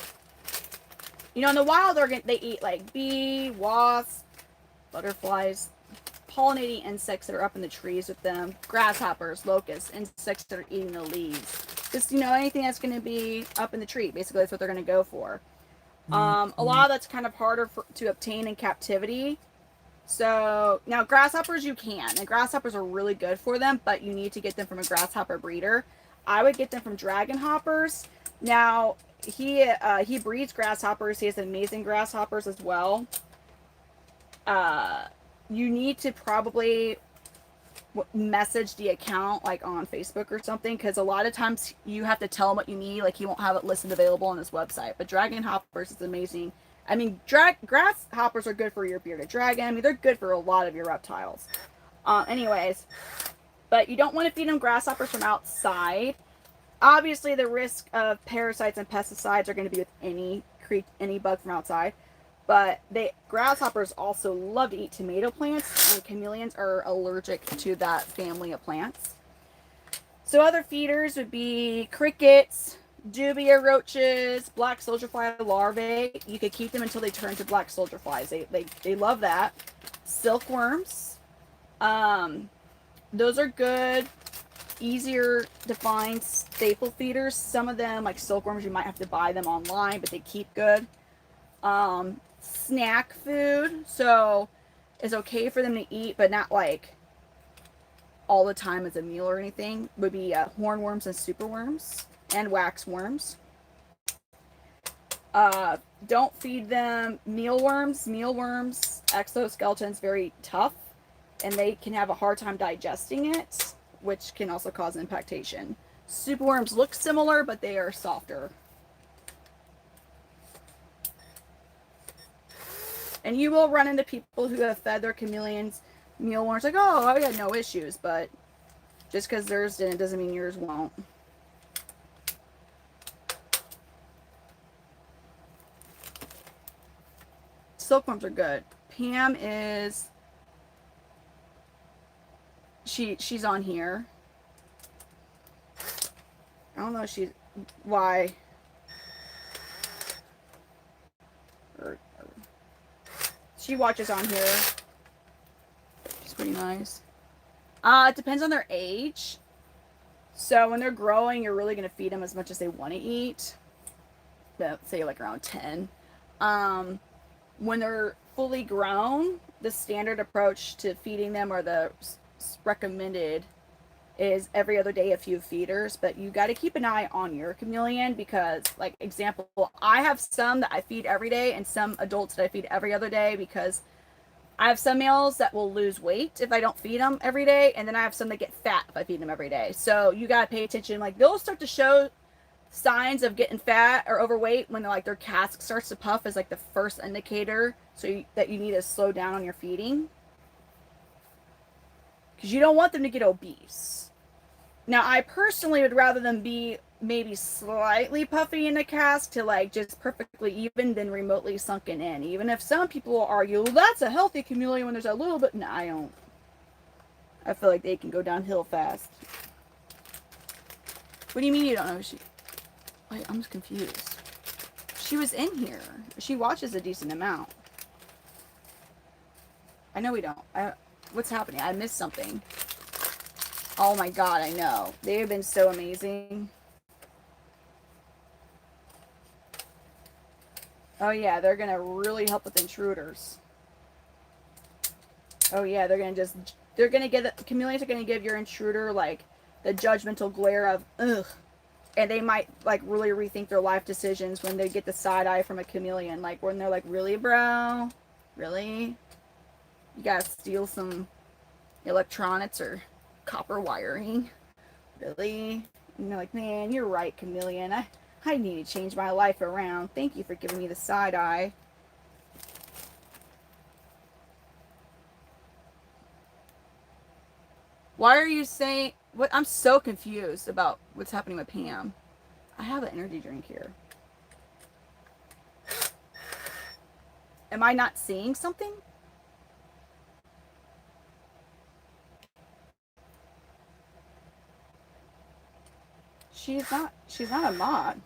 You know, in the wild, they eat like bee, wasp, butterflies, pollinating insects that are up in the trees with them, grasshoppers, locusts, insects that are eating the leaves. Just, you know, anything that's going to be up in the tree. Basically, that's what they're going to go for. A lot of that's kind of harder to obtain in captivity. So now grasshoppers you can, and grasshoppers are really good for them, but you need to get them from a grasshopper breeder. I would get them from dragon hoppers. Now he breeds grasshoppers. He has amazing grasshoppers as well. You need to probably message the account like on Facebook or something, because a lot of times you have to tell him what you need. Like he won't have it listed available on his website. But dragon hoppers is amazing. I mean, grasshoppers are good for your bearded dragon. I mean, they're good for a lot of your reptiles. Anyways, but you don't want to feed them grasshoppers from outside. Obviously, the risk of parasites and pesticides are going to be with any bug from outside. But grasshoppers also love to eat tomato plants, and chameleons are allergic to that family of plants. So other feeders would be crickets, dubia roaches, black soldier fly larvae. You could keep them until they turn to black soldier flies. They love that. Silkworms. Those are good, easier to find staple feeders. Some of them, like silkworms, you might have to buy them online, but they keep good. Snack food. So it's okay for them to eat, but not like all the time as a meal or anything. Would be hornworms and superworms and waxworms. Don't feed them mealworms. Mealworms, exoskeletons, very tough, and they can have a hard time digesting it, which can also cause impactation. Superworms look similar, but they are softer. And you will run into people who have fed their chameleons mealworms like, oh, I got no issues, but just because theirs didn't doesn't mean yours won't. Silkworms are good. Pam is she's on here. I don't know if she's why. She watches on here. She's pretty nice. It depends on their age. So when they're growing, you're really going to feed them as much as they want to eat. Let's say like around 10. When they're fully grown, the standard approach to feeding them, or the recommended, is every other day a few feeders. But you got to keep an eye on your chameleon, because, like, example, I have some that I feed every day and some adults that I feed every other day, because I have some males that will lose weight if I don't feed them every day, and then I have some that get fat if I feed them every day. So you got to pay attention. Like, they'll start to show signs of getting fat or overweight when like their casque starts to puff, is like the first indicator, so that you need to slow down on your feeding, because you don't want them to get obese. Now, I personally would rather them be maybe slightly puffy in the casque to like just perfectly even than remotely sunken in. Even if some people will argue, well, that's a healthy chameleon when there's a little bit. No, I don't. I feel like they can go downhill fast. What do you mean you don't know? Wait, I'm just confused. She was in here. She watches a decent amount. I know we don't. What's happening? I missed something. Oh my god, I know. They have been so amazing. Oh yeah, they're gonna really help with intruders. Oh yeah, chameleons are gonna give your intruder like the judgmental glare of ugh. And they might like really rethink their life decisions when they get the side eye from a chameleon. Like when they're like, really, bro? Really? You gotta steal some electronics or copper wiring? Really? And they're like, man, you're right, chameleon. I need to change my life around. Thank you for giving me the side eye. Why are you saying what? I'm so confused about what's happening with Pam. I have an energy drink here. Am I not seeing something? she's not a mod.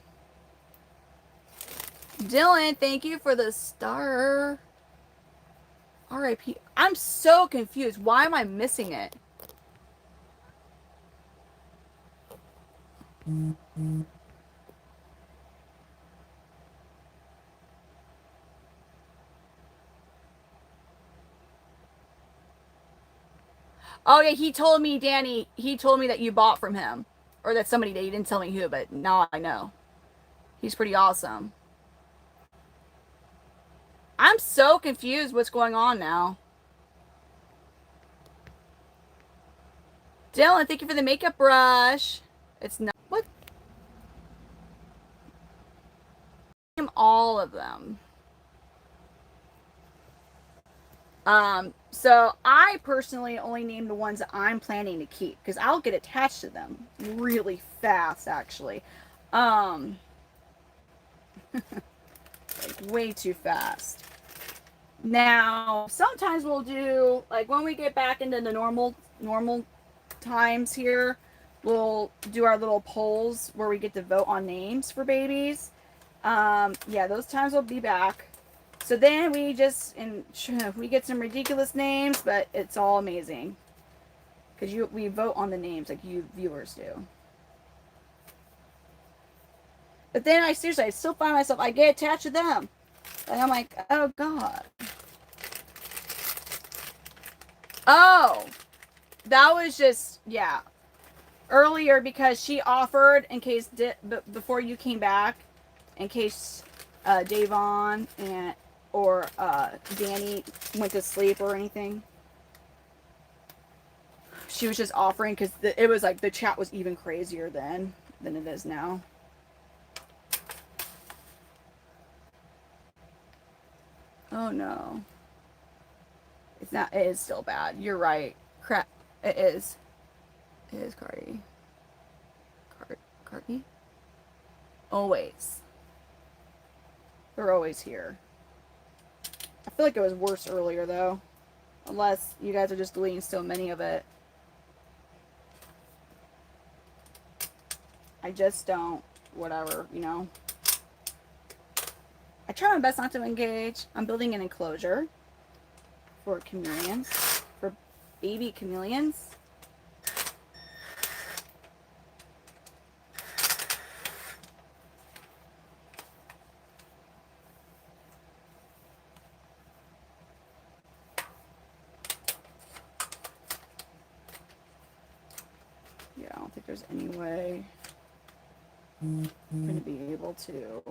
Dylan, thank you for the star. R.I.P. I'm so confused. Why am I missing it? Oh yeah, he told me, Danny, he told me that you bought from him. Or that somebody did. He didn't tell me who, but now I know. He's pretty awesome. I'm so confused what's going on now. Dylan, thank you for the makeup brush. It's not... What? All of them. So I personally only name the ones that I'm planning to keep because I'll get attached to them really fast, actually. Like way too fast. Now, sometimes we'll do, like when we get back into the normal times here, we'll do our little polls where we get to vote on names for babies. Yeah, those times will be back. So then we just, and we get some ridiculous names, but it's all amazing. Because we vote on the names like you viewers do. But then I still find myself, I get attached to them. And I'm like, oh God. Oh, that was just, yeah. Earlier because she offered in case, before you came back, in case Davon or Danny went to sleep or anything. She was just offering because it was like the chat was even crazier then than it is now. Oh no. It's not, it is still bad. You're right. Crap. It is. It is Cardi. Cardi? Always. They're always here. I feel like it was worse earlier though. Unless you guys are just deleting so many of it. I just don't, whatever, you know. I try my best not to engage. I'm building an enclosure for chameleons, for baby chameleons. Yeah, I don't think there's any way I'm going to be able to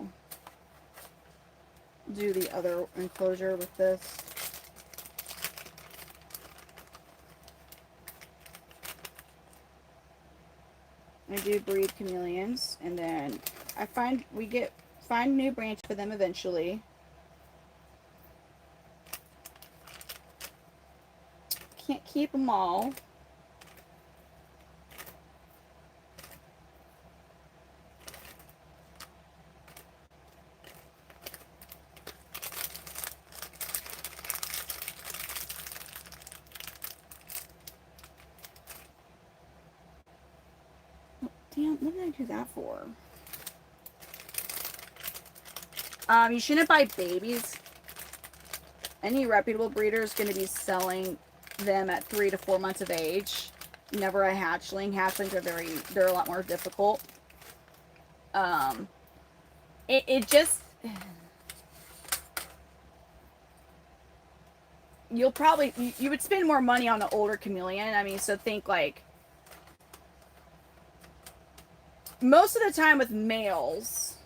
do the other enclosure with this. I do breed chameleons, and then I find a new branch for them eventually. Can't keep them all. Damn, what did I do that for? You shouldn't buy babies. Any reputable breeder is going to be selling them at 3 to 4 months of age. Never a hatchling. Hatchlings are they're a lot more difficult. It just, you'll probably, you would spend more money on the older chameleon. I mean, so think like, most of the time with males,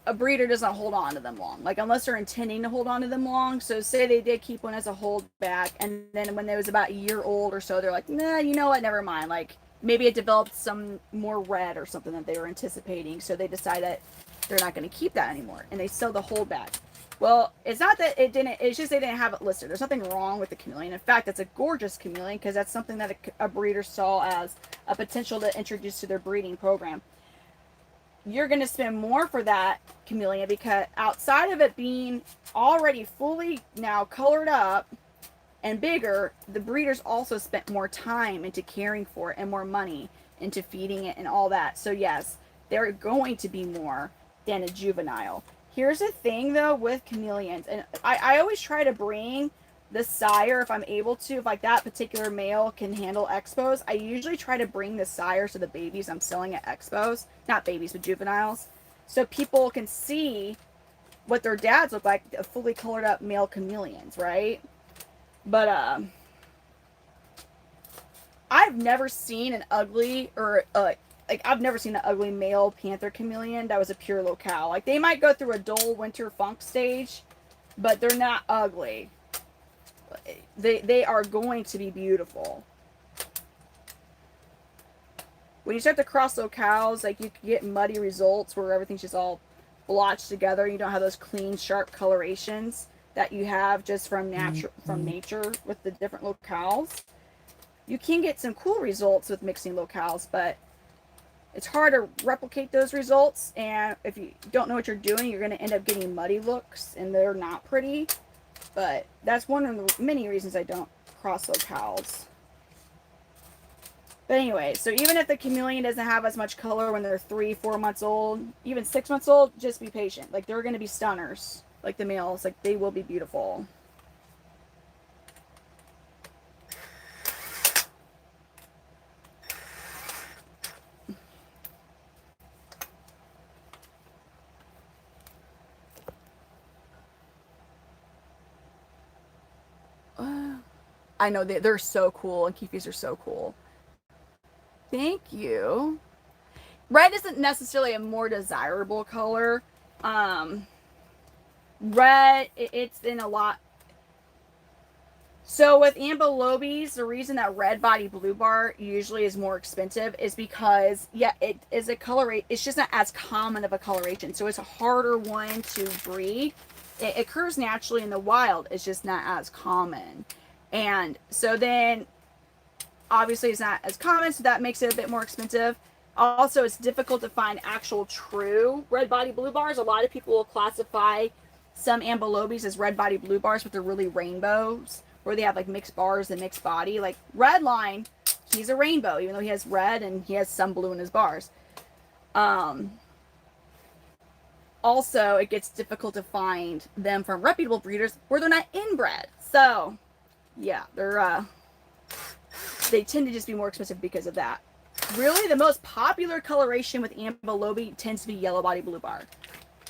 a breeder doesn't hold on to them long. Like, unless they're intending to hold on to them long. So say they did keep one as a holdback, and then when they was about a year old or so, they're like, nah, you know what, never mind. Like, maybe it developed some more red or something that they were anticipating, so they decide that they're not going to keep that anymore, and they sell the holdback. Well, it's not that it didn't, it's just they didn't have it listed. There's nothing wrong with the chameleon. In fact, it's a gorgeous chameleon because that's something that a breeder saw as a potential to introduce to their breeding program. You're going to spend more for that chameleon because outside of it being already fully now colored up and bigger, the breeders also spent more time into caring for it and more money into feeding it and all that. So yes, they're going to be more than a juvenile. Here's the thing though with chameleons, and I always try to bring the sire if I'm able to, if like that particular male can handle expos, I usually try to bring the sire to the babies I'm selling at expos, not babies but juveniles, so people can see what their dads look like, fully colored up male chameleons, right? But I've never seen an ugly or like I've never seen an ugly male panther chameleon that was a pure locale. Like they might go through a dull winter funk stage, but they're not ugly. They are going to be beautiful. When you start to cross locales, like you can get muddy results where everything's just all blotched together. You don't have those clean, sharp colorations that you have just from nature with the different locales. You can get some cool results with mixing locales, but it's hard to replicate those results. And if you don't know what you're doing, you're going to end up getting muddy looks, and they're not pretty. But that's one of the many reasons I don't cross locales. But anyway, so even if the chameleon doesn't have as much color when they're 3-4 months old, even 6 months old, just be patient. Like they're going to be stunners, like the males. Like they will be beautiful. I know they're so cool, and Kefis are so cool. Thank you. Red isn't necessarily a more desirable color. Red, it's in a lot. So with ambulobes, the reason that red body blue bar usually is more expensive is because, yeah, it is a colorate. It's just not as common of a coloration. So it's a harder one to breed. It occurs naturally in the wild. It's just not as common. And so then, obviously, it's not as common, so that makes it a bit more expensive. Also, it's difficult to find actual true red body blue bars. A lot of people will classify some ambulobes as red body blue bars, but they're really rainbows, where they have like mixed bars and mixed body. Like Redline, he's a rainbow, even though he has red and he has some blue in his bars. Also, it gets difficult to find them from reputable breeders where they're not inbred. So, yeah, they tend to just be more expensive because of that. Really, the most popular coloration with ambulobe tends to be yellow body blue bar.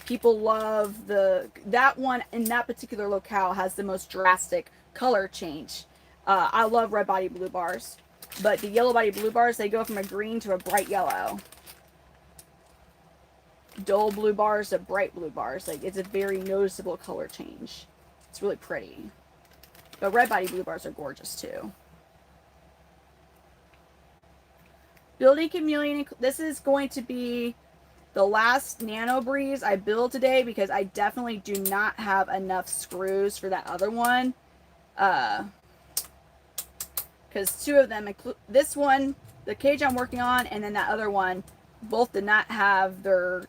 People love that one, in that particular locale has the most drastic color change. I love red body blue bars, but the yellow body blue bars, they go from a green to a bright yellow. Dull blue bars to bright blue bars. Like, it's a very noticeable color change. It's really pretty. But red body blue bars are gorgeous too. Building chameleon. This is going to be the last nano breeze I build today because I definitely do not have enough screws for that other one. Because two of them, this one, the cage I'm working on, and then that other one, both did not have the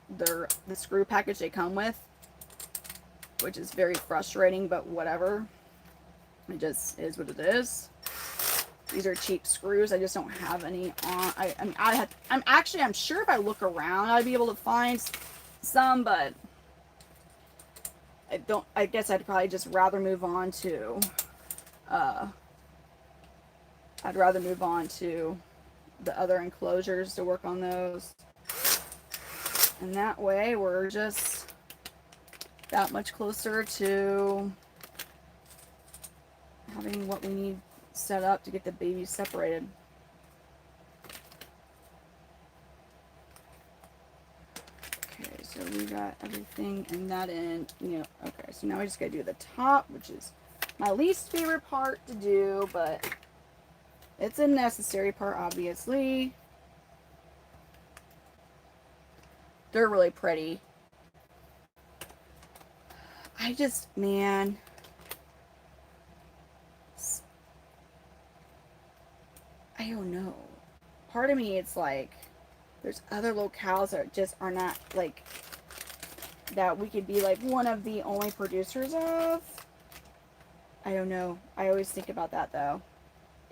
screw package they come with, which is very frustrating, but whatever. It just is what it is. These are cheap screws. I just don't have any on. I'm sure if I look around, I'd be able to find some, but I guess I'd probably just rather move on to, the other enclosures to work on those. And that way we're just that much closer to having what we need set up to get the babies separated. Okay, so we got everything in that end. Okay, so now we just gotta do the top, which is my least favorite part to do, but it's a necessary part, obviously. They're really pretty. Man. I don't know. Part of me, it's like, there's other locales that just are not, like, that we could be, like, one of the only producers of. I don't know. I always think about that, though.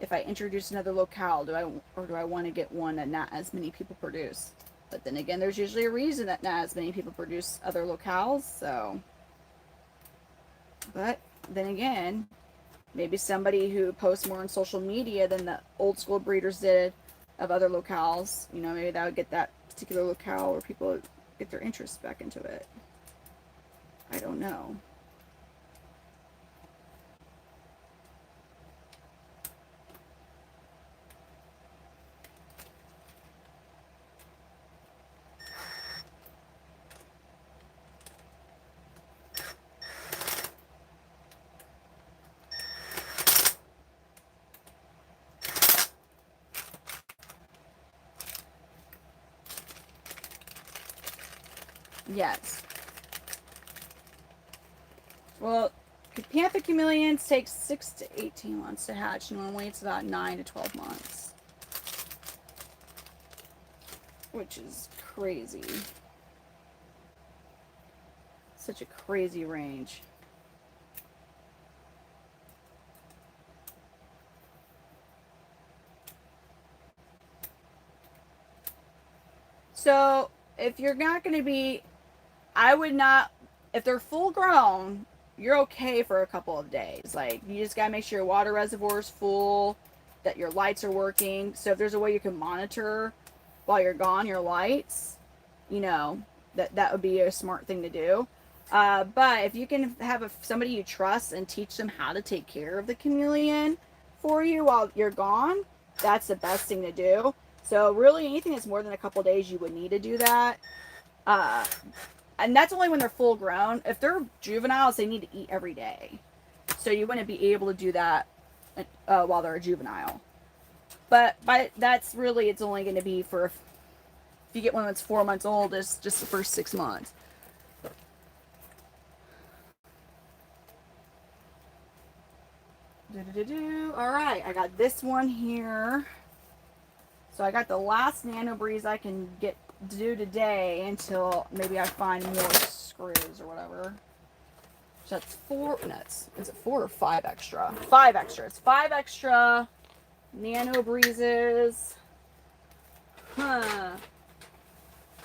if I introduce another locale, do I want to get one that not as many people produce? But then again, there's usually a reason that not as many people produce other locales. So, but then again, maybe somebody who posts more on social media than the old school breeders did of other locales, you know, maybe that would get that particular locale where people get their interest back into it. I don't know. Yes. Well, Panther Chameleons take 6 to 18 months to hatch. Normally it's about 9 to 12 months. Which is crazy. Such a crazy range. So, if you're not going to be, I would not, if they're full grown, you're okay for a couple of days. Like, you just got to make sure your water reservoir is full, that your lights are working. So, if there's a way you can monitor while you're gone your lights, you know, that would be a smart thing to do. But if you can have somebody you trust and teach them how to take care of the chameleon for you while you're gone, that's the best thing to do. So really anything that's more than a couple days, you would need to do that. And that's only when they're full grown. If they're juveniles, they need to eat every day. So you wouldn't be able to do that while they're a juvenile. But that's really, it's only going to be for, if you get one that's 4 months old, it's just the first 6 months. All right, I got this one here. So I got the last nano breeze I can do today until maybe I find more screws or whatever. So that's 4 nuts. Is it 4 or 5 extra? 5 extra. It's 5 extra nano breezes. Huh.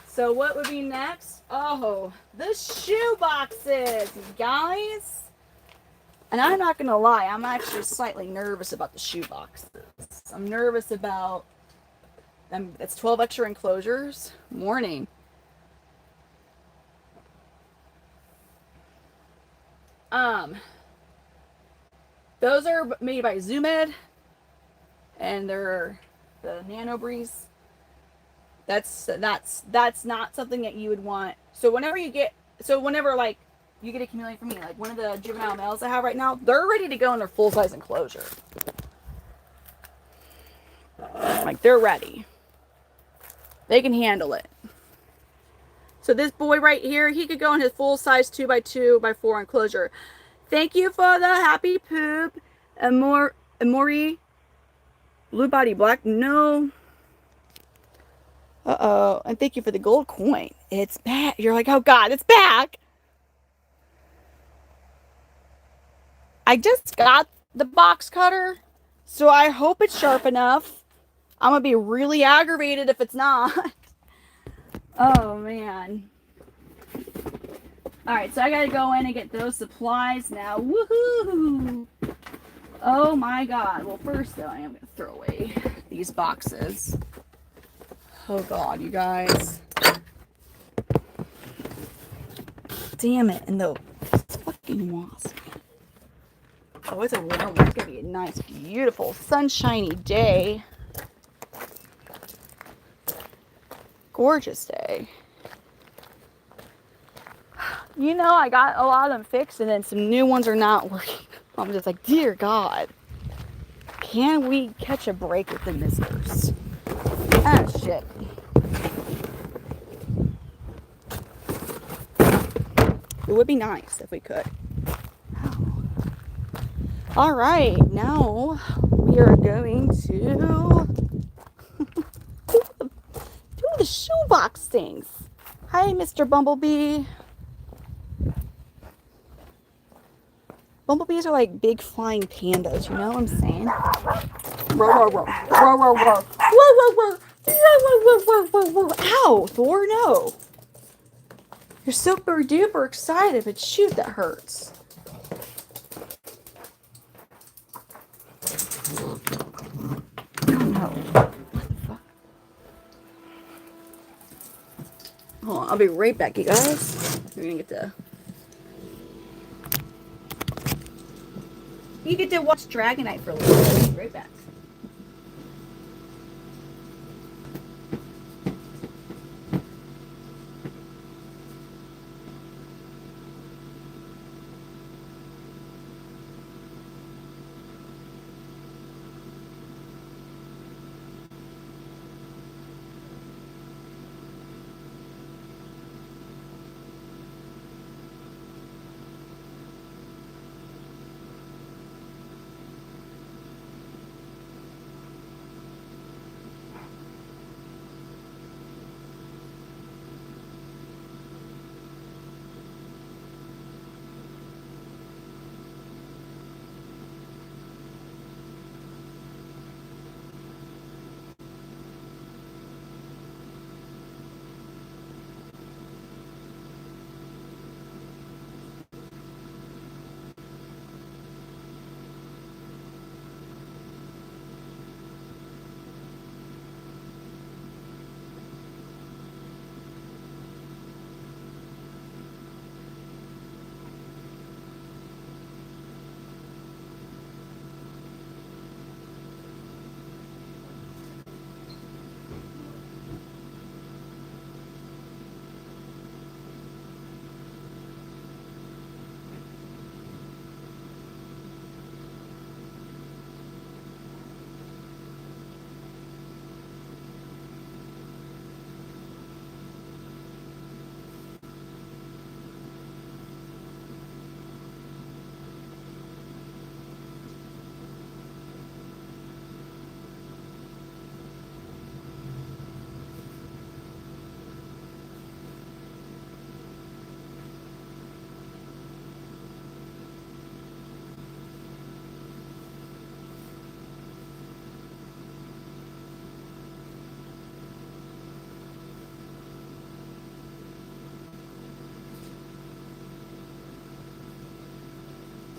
So what would be next? Oh, the shoe boxes, guys. And I'm not going to lie, I'm actually slightly nervous about the shoe boxes. I'm nervous about them. It's 12 extra enclosures. Morning. Those are made by Zoomed, and they're the Nano Breeze. That's not something that you would want. So whenever like you get a chameleon from me, like one of the juvenile males I have right now, they're ready to go in their full size enclosure. Like they're ready. They can handle it. So this boy right here, he could go in his full size 2x2x4 enclosure. Thank you for the happy poop. Amori. Blue body black. No. Uh-oh. And thank you for the gold coin. It's back. You're like, oh God, it's back. I just got the box cutter, so I hope it's sharp enough. I'm going to be really aggravated if it's not. Oh, man. Alright, so I got to go in and get those supplies now. Woohoo! Oh, my God. Well, first, though, I am going to throw away these boxes. Oh, God, you guys. Damn it. And the fucking wasp. Oh, it's a warm one. It's going to be a nice, beautiful, sunshiny day. Gorgeous day. You know, I got a lot of them fixed, and then some new ones are not working. I'm just like, dear God. Can we catch a break with the misters? Ah, shit. It would be nice if we could. All right, now we are going to do the shoebox things. Hi, Mr. Bumblebee. Bumblebees are like big flying pandas, you know what I'm saying? Roar, roar, roar. Roar, roar, roar. Whoa, whoa, whoa. Whoa, whoa, whoa, whoa, whoa, whoa. Ow, Thor, no. You're super duper excited, but shoot, that hurts. Oh no. What the fuck? Hold on, I'll be right back, you guys. We're gonna get to. You get to watch Dragonite for a little bit. I'll be right back.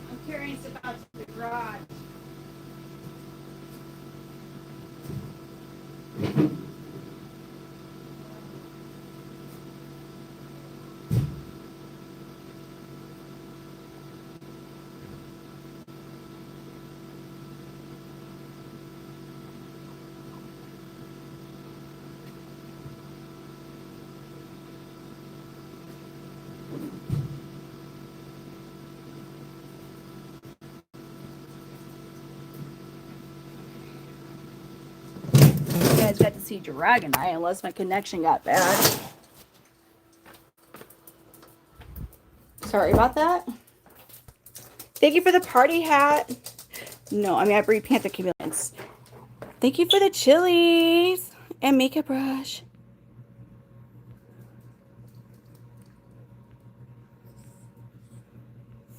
I'm curious about the garage. You guys got to see Dragonite unless my connection got bad. Sorry about that. Thank you for the party hat. No, I mean I breed Panther Chameleons. Thank you for the chilies and makeup brush.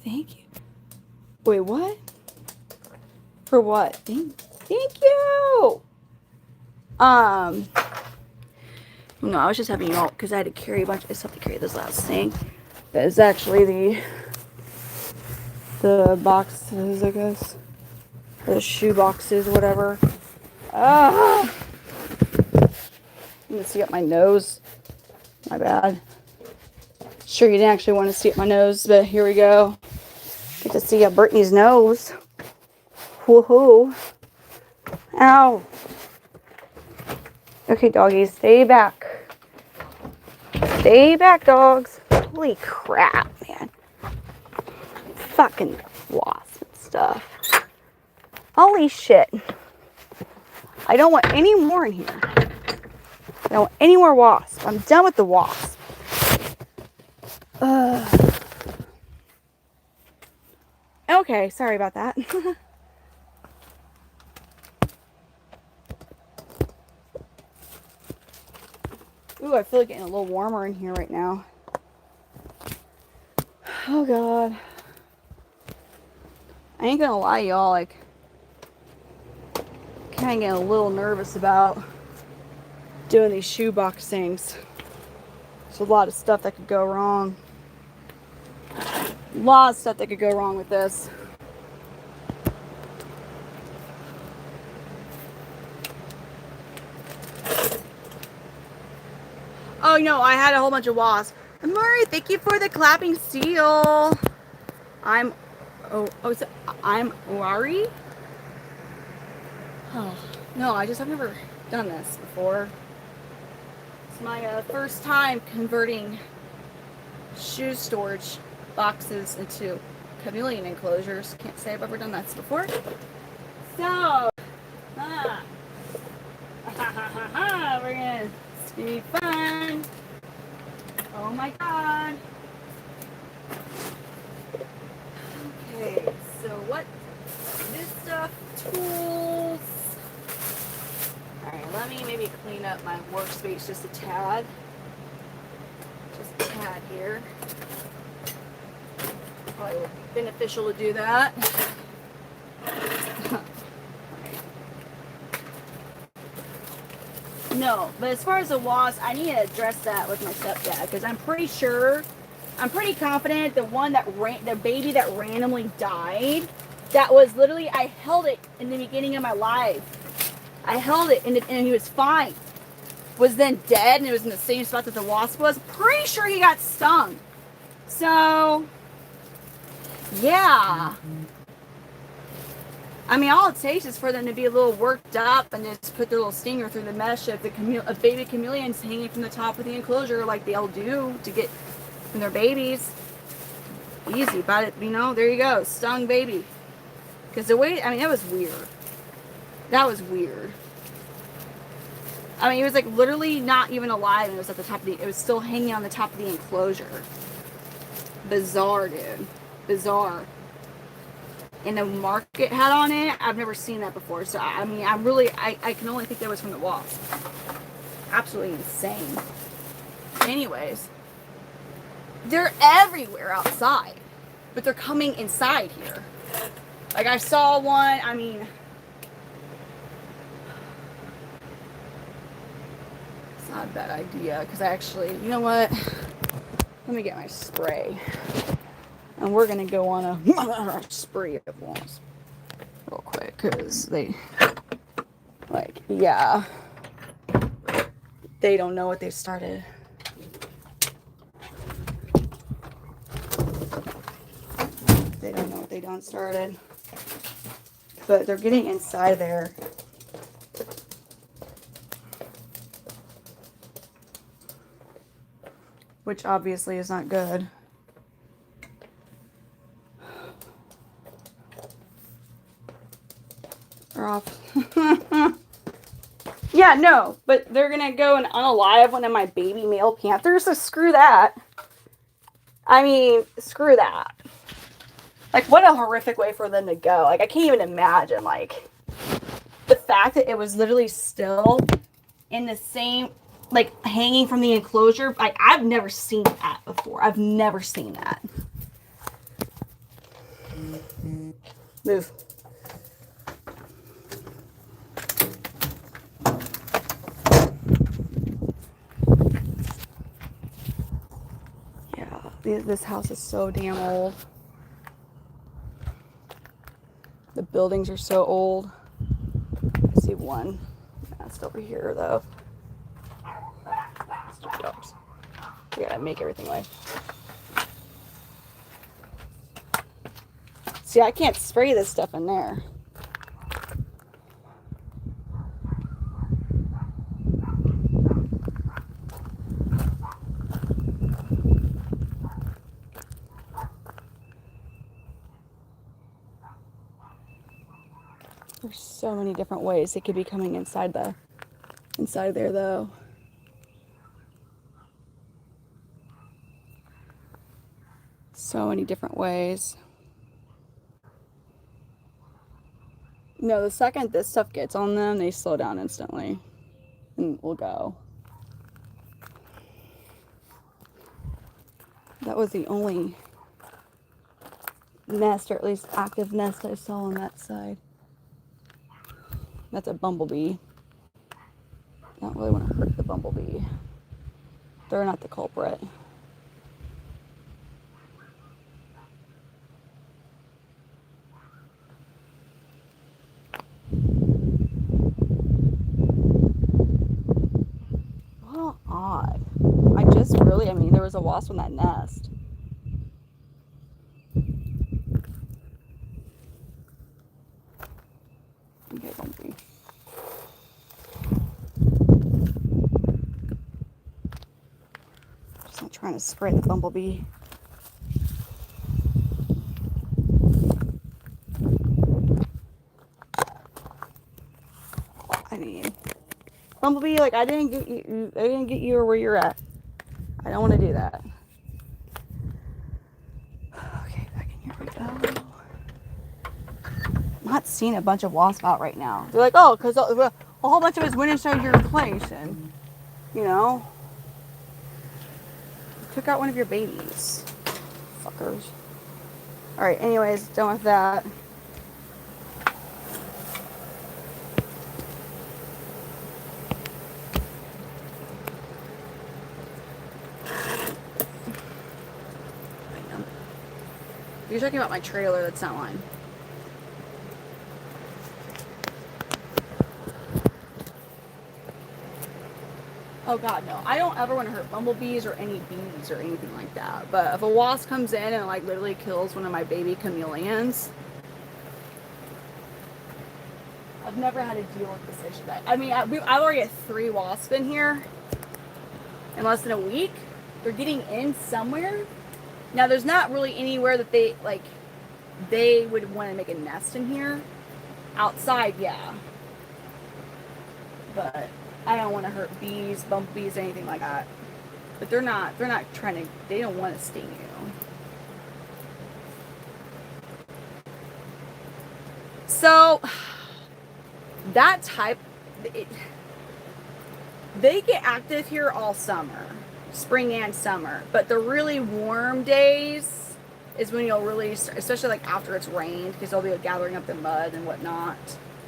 Thank you. Wait, what? For what? Thank you. No, I was just having y'all because I had to carry a bunch of stuff to carry this last thing. That is actually the boxes, I guess. The shoe boxes, whatever. Ah! I'm gonna see up my nose. My bad. Sure, you didn't actually want to see up my nose, but here we go. Get to see up Brittany's nose. Woohoo! Ow! Okay, doggies, stay back. Stay back, dogs. Holy crap, man. Fucking wasp and stuff. Holy shit. I don't want any more in here. I don't want any more wasp. I'm done with the wasp. Okay, sorry about that. Ooh, I feel like getting a little warmer in here right now. Oh god. I ain't gonna lie, y'all, like kind of getting a little nervous about doing these shoebox things. There's a lot of stuff that could go wrong. A lot of stuff that could go wrong with this. Oh no, I had a whole bunch of wasps. Murray, thank you for the clapping seal. I'm Wari? Oh, no, I've never done this before. It's my first time converting shoe storage boxes into chameleon enclosures. Can't say I've ever done that before. So, we're gonna, it's gonna be fun. Oh my god. Okay, so what? This stuff, tools. Alright, let me maybe clean up my workspace just a tad. Just a tad here. Probably would be beneficial to do that. No, but as far as the wasps, I need to address that with my stepdad because I'm pretty confident the one that the baby that randomly died, that was literally, I held it in the beginning of my life. I held it and he was fine. Was then dead and it was in the same spot that the wasp was. Pretty sure he got stung. So, yeah. I mean, all it takes is for them to be a little worked up and just put their little stinger through the mesh of the baby chameleons hanging from the top of the enclosure like they'll do to get from their babies. Easy, but you know, there you go, stung baby. Because the way, I mean, that was weird. That was weird. I mean, it was like literally not even alive and it was at the top of it was still hanging on the top of the enclosure. Bizarre, dude. Bizarre. And the mark it had on it, I've never seen that before. So, I mean, I can only think that was from the wasp. Absolutely insane. Anyways, they're everywhere outside, but they're coming inside here. Like, I saw one, I mean, it's not a bad idea, because actually, you know what? Let me get my spray. And we're going to go on a spree of wasps real quick, because they, like, yeah, they don't know what they started. They don't know what they done started. But they're getting inside there. Which obviously is not good. They're off. Yeah, no, but they're gonna go and unalive one of my baby male panthers, so screw that. I mean, screw that. Like, what a horrific way for them to go. Like, I can't even imagine, like, the fact that it was literally still in the same, like, hanging from the enclosure. Like, I've never seen that before. I've never seen that. Move. Yeah, this house is so damn old. The buildings are so old. I see one. That's over here, though. Stupid dogs. We gotta make everything like. See, I can't spray this stuff in there. There's so many different ways it could be coming inside there, though. So many different ways. No, the second this stuff gets on them, they slow down instantly and will go. That was the only nest, or at least active nest, I saw on that side. That's a bumblebee. Don't really want to hurt the bumblebee. They're not the culprit. Well, odd. I mean, there was a wasp in that nest. Okay, bumblebee. Just not trying to spray the bumblebee. I mean, bumblebee, like I didn't get you where you're at. I don't want to do that. Okay, back in here we go. I'm not seeing a bunch of wasps out right now. They're like, oh, because a whole bunch of us went inside your place and, you know, took out one of your babies. Fuckers. Alright, anyways, done with that. You're talking about my trailer, that's not mine. Oh god, no. I don't ever want to hurt bumblebees or any bees or anything like that. But if a wasp comes in and like literally kills one of my baby chameleons, I've never had to deal with this issue. I mean, I've already had 3 wasps in here in less than a week. They're getting in somewhere. Now, there's not really anywhere that they would want to make a nest in here. Outside, yeah. But I don't want to hurt bees, bumblebees, anything like that. But they're not trying to, they don't want to sting you. So, that type, they get active here all summer. Spring and summer. But the really warm days is when you'll really, especially like after it's rained, because they'll be gathering up the mud and whatnot.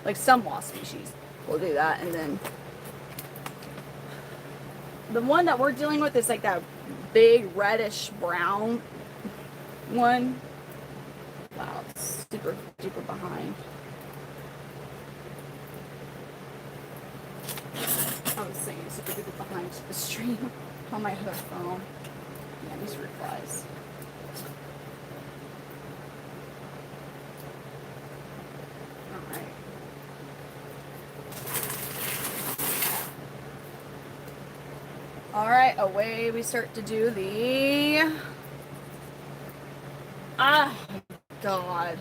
Like some wasp species will do that. And then the one that we're dealing with is like that big reddish brown one. Wow, it's super duper behind. I was saying super duper behind the stream on my other phone. Yeah, these replies. Alright. Alright, away we start to do the... Ah, God.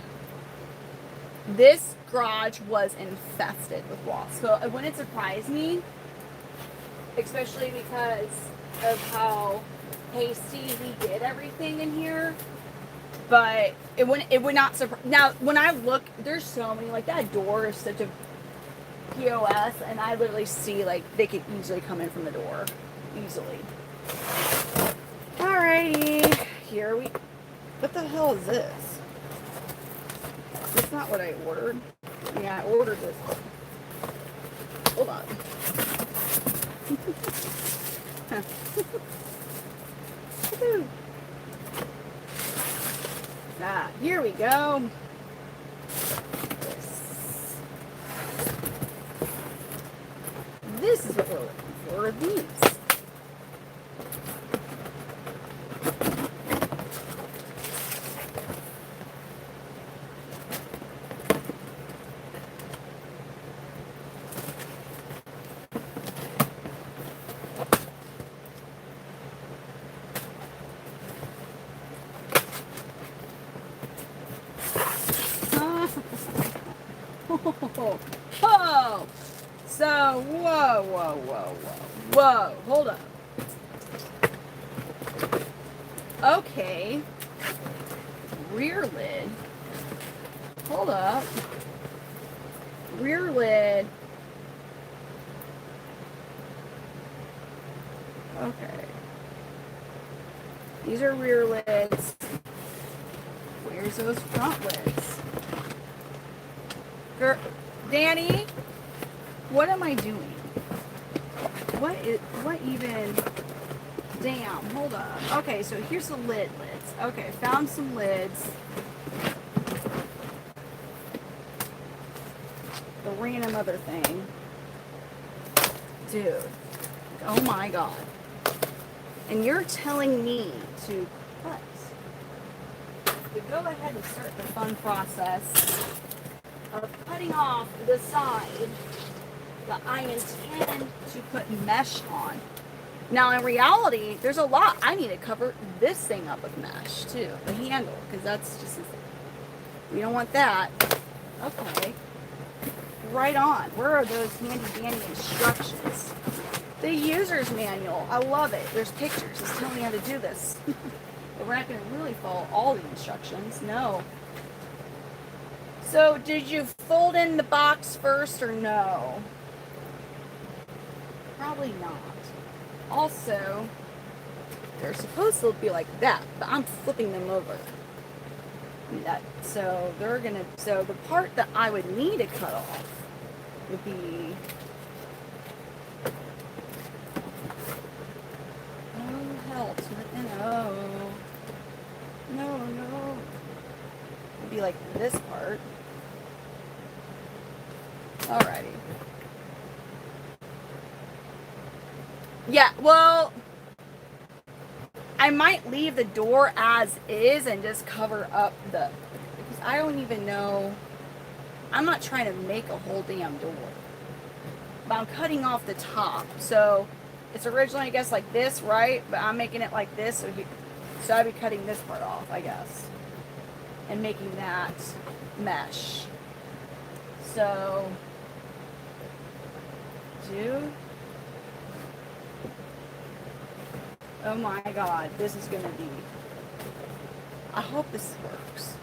This garage was infested with wasps. So it wouldn't surprise me, especially because of how hasty we did everything in here. But it would not surprise. Now, when I look, there's so many, like that door is such a POS, and I literally see like they could easily come in from the door. Easily. Alrighty. Here we... What the hell is this? That's not what I ordered. Yeah, I ordered this. Hold on. Ah, here we go. This is what we're looking for. These. Whoa! So, whoa, hold up. Okay. Rear lid. Hold up. Rear lid. Okay. These are rear lids. Where's those front lids? Danny, What am I doing? What even? Damn, hold up. Okay, so here's the lids. Okay, found some lids. The random other thing. Dude. Oh my god. And you're telling me to cut. To go ahead and start the fun process of cutting off the side that I intend to put mesh on. Now, in reality, there's a lot. I need to cover this thing up with mesh, too. The handle, because that's just... We don't want that. Okay. Right on. Where are those handy-dandy instructions? The user's manual. I love it. There's pictures. It's telling me how to do this. But we're not going to really follow all the instructions. No. So, did you fold in the box first or no? Probably not. Also, they're supposed to be like that, but I'm flipping them over. So the part that I would need to cut off would be, oh hell, no. It'd be like this part. Alrighty. Yeah, well, I might leave the door as is and just cover up because I don't even know. I'm not trying to make a whole damn door. But I'm cutting off the top. So it's originally, I guess, like this, right? But I'm making it like this. So I'd be cutting this part off, I guess. And making that mesh. So, dude. Oh my god, this is gonna be... I hope this works.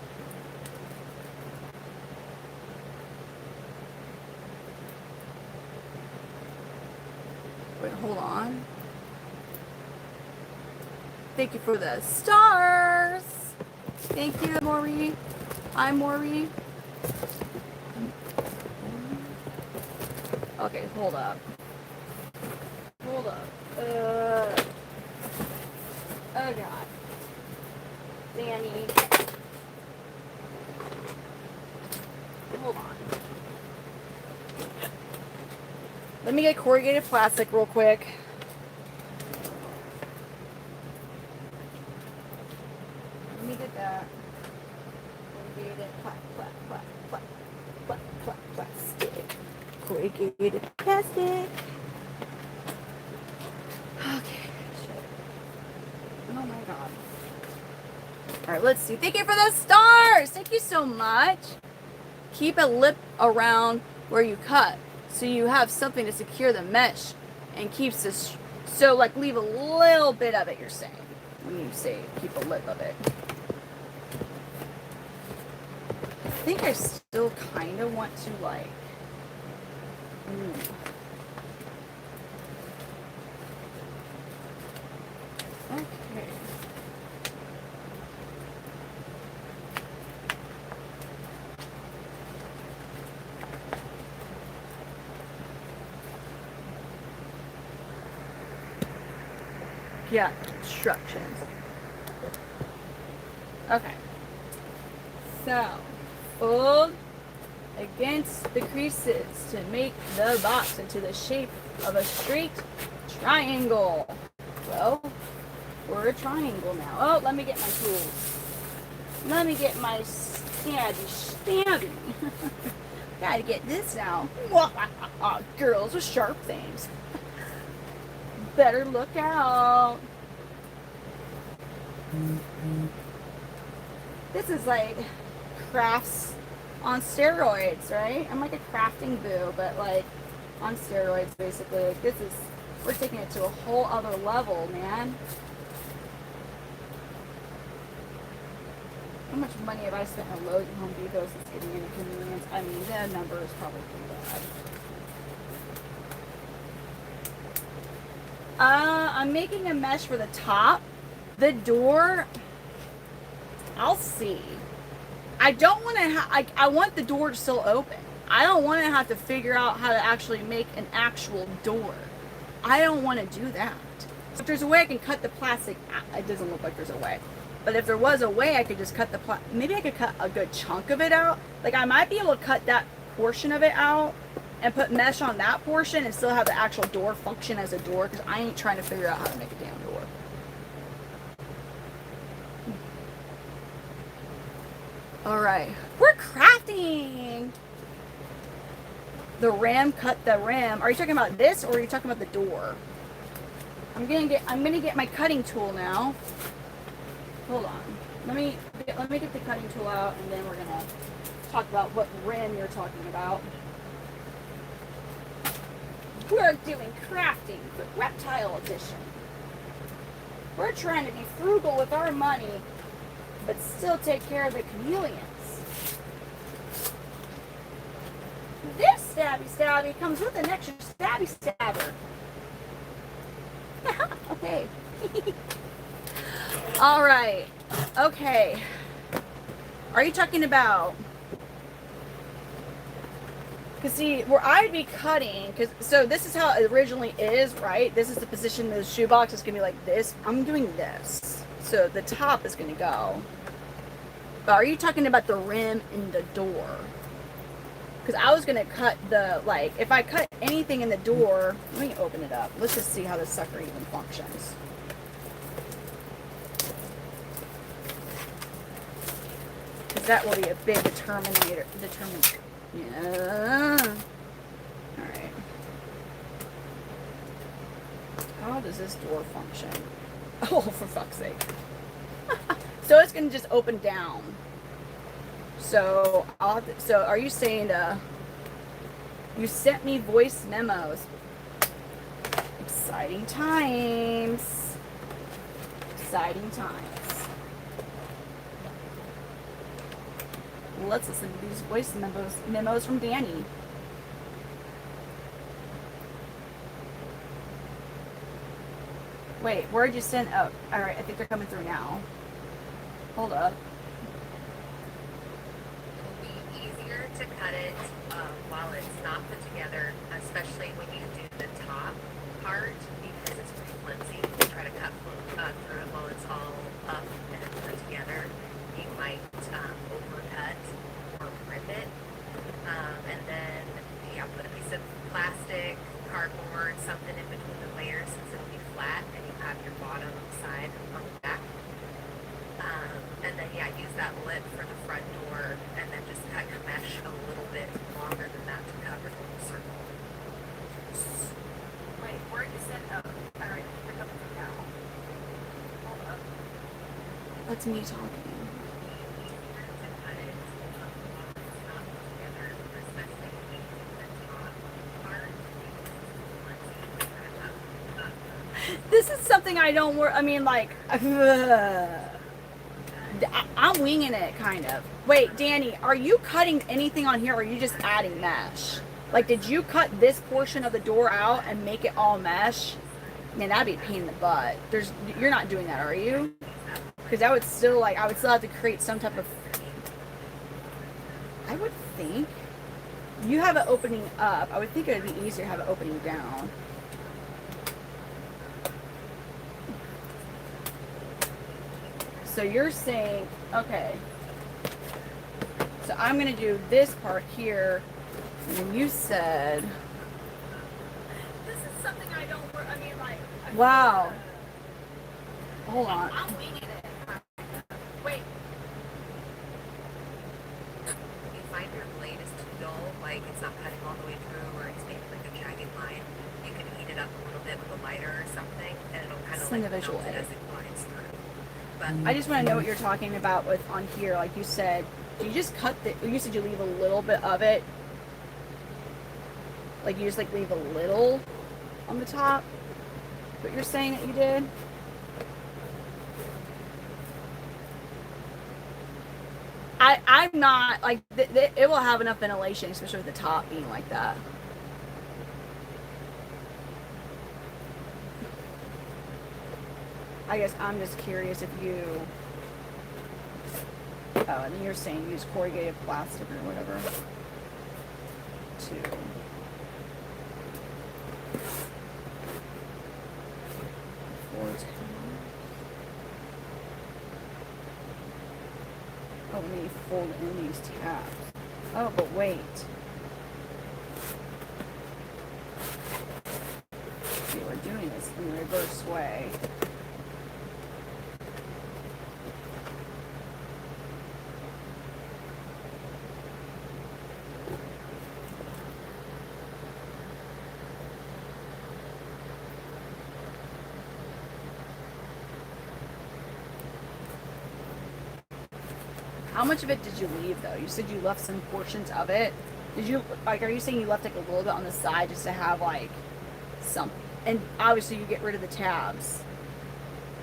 Wait, hold on. Thank you for the stars! Thank you, Maury. Hi, Maury. Okay, hold up. Hold up. Oh god. Danny. Hold on. Let me get corrugated plastic real quick. Let me get that. Corrugated plastic. Corrugated plastic. Okay. Oh my god. Alright, let's see. Thank you for the stars! Thank you so much. Keep a lip around where you cut so you have something to secure the mesh and keeps this. So, like, leave a little bit of it, you're saying. When you say keep a lip of it. I think I still kind of want to, like. Okay. Yeah, instructions. Okay. So, fold against the creases to make the box into the shape of a straight triangle. Well, we're a triangle now. Oh, let me get my tools. Let me get my stabby. Gotta get this out. Girls with sharp things. Better look out. This is like crafts on steroids, right? I'm like a crafting boo, but like on steroids, basically. Like this is, we're taking it to a whole other level, man. How much money have I spent on Lowe's and Home Depot since getting into convenience? I mean, the number is probably pretty bad. I'm making a mesh for the top. The door, I'll see. I don't want to I want the door to still open. I don't want to have to figure out how to actually make an actual door. I don't want to do that. So if there's a way I can cut the plastic out, it doesn't look like there's a way. But if there was a way I could just cut the maybe I could cut a good chunk of it out. Like I might be able to cut that portion of it out and put mesh on that portion and still have the actual door function as a door, because I ain't trying to figure out how to make a damn door. All right, we're crafting. The rim, cut the rim. Are you talking about this or are you talking about the door? I'm gonna get my cutting tool now. Hold on. Let me get the cutting tool out, and then we're gonna talk about what rim you're talking about. We're doing crafting for Reptile Edition. We're trying to be frugal with our money, but still take care of the chameleons. This stabby comes with an extra stabby stabber. Okay. All right. Okay. Are you talking about? Because see, where I'd be cutting, so this is how it originally is, right? This is the position of the shoebox. It's gonna be like this. I'm doing this, so the top is gonna go. But are you talking about the rim in the door? Because I was gonna cut the, like, if I cut anything in the door, let me open it up. Let's just see how this sucker even functions. Because that will be a big determinator. Yeah. Alright. How does this door function? Oh, for fuck's sake. So it's gonna just open down. So so are you saying you sent me voice memos? Exciting times. Exciting times. Let's listen to these voice memos from Danny. Wait, where'd you send? Oh, all right. I think they're coming through now. Hold up. Easier to cut it while it's not put together, especially when you do the top part, because it's pretty flimsy. You try to cut through it while it's all up and put together. You might overcut or rip it. And then, yeah, put a piece of plastic, cardboard, something in between the layers since it'll be flat, and you have your bottom side on the back. And then, yeah, use that lip for the front door, and then just cut your mesh a little bit longer than that to cover the whole circle. Wait, where did you send? Oh, all right, we're coming through now. Hold up. That's me talking. This is something I don't work. I mean, like, I'm winging it, kind of. Wait, Danny, are you cutting anything on here, or are you just adding mesh? Like, did you cut this portion of the door out and make it all mesh? Man, that'd be a pain in the butt. You're not doing that, are you? Because I would still have to create some type of. I would think you have it opening up. I would think it would be easier to have it opening down. So you're saying, okay, so I'm going to do this part here, and then you said, this is something I don't work, I mean, like, wow. Hold on. I'm winging it. Wait. If you find your blade is too dull, like it's not cutting all the way through, or it's maybe like a jagged line, you can heat it up a little bit with a lighter or something, and it'll kind of like melt it as it glides through. But I just want to know what you're talking about with on here. Like you said, do you just cut you said you leave a little bit of it? Like you just like leave a little on the top? What you're saying that you did? I'm not, like, it will have enough ventilation, especially with the top being like that. I guess I'm just curious if you... Oh, and then you're saying use corrugated plastic or whatever. 2. Four tabs. Oh, we need to fold in these tabs. Oh, but wait. See, we're doing this in the reverse way. How much of it did you leave though? You said you left some portions of it. Did you, like, are you saying you left like a little bit on the side just to have like some, and obviously you get rid of the tabs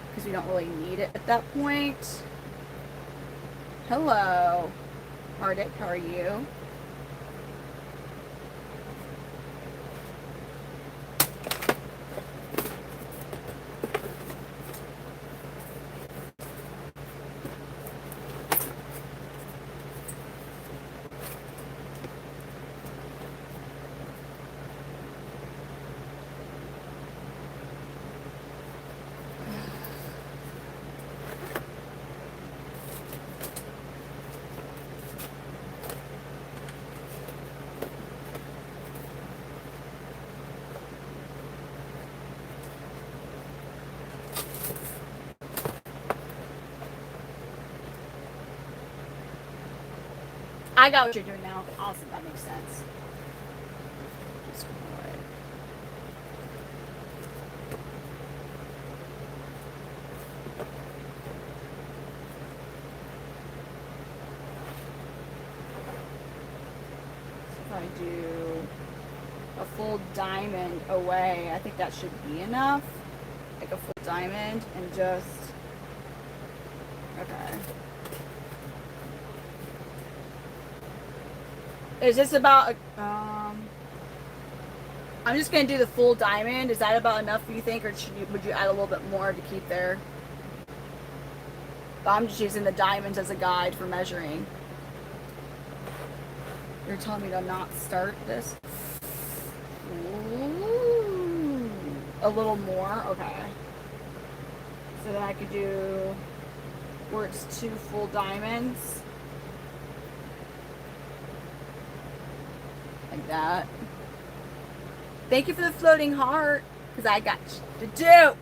because we don't really need it at that point. Hello, Arctic, how are you? I got what you're doing now. Awesome, that makes sense. Just go away. So if I do a full diamond away, I think that should be enough. Like a full diamond and just, okay. Is this about, I'm just going to do the full diamond. Is that about enough, you think, or would you add a little bit more to keep there? But I'm just using the diamonds as a guide for measuring. You're telling me to not start this? Ooh, a little more? Okay. So then I could do where it's 2 full diamonds. Like that. Thank you for the floating heart, because I got to do.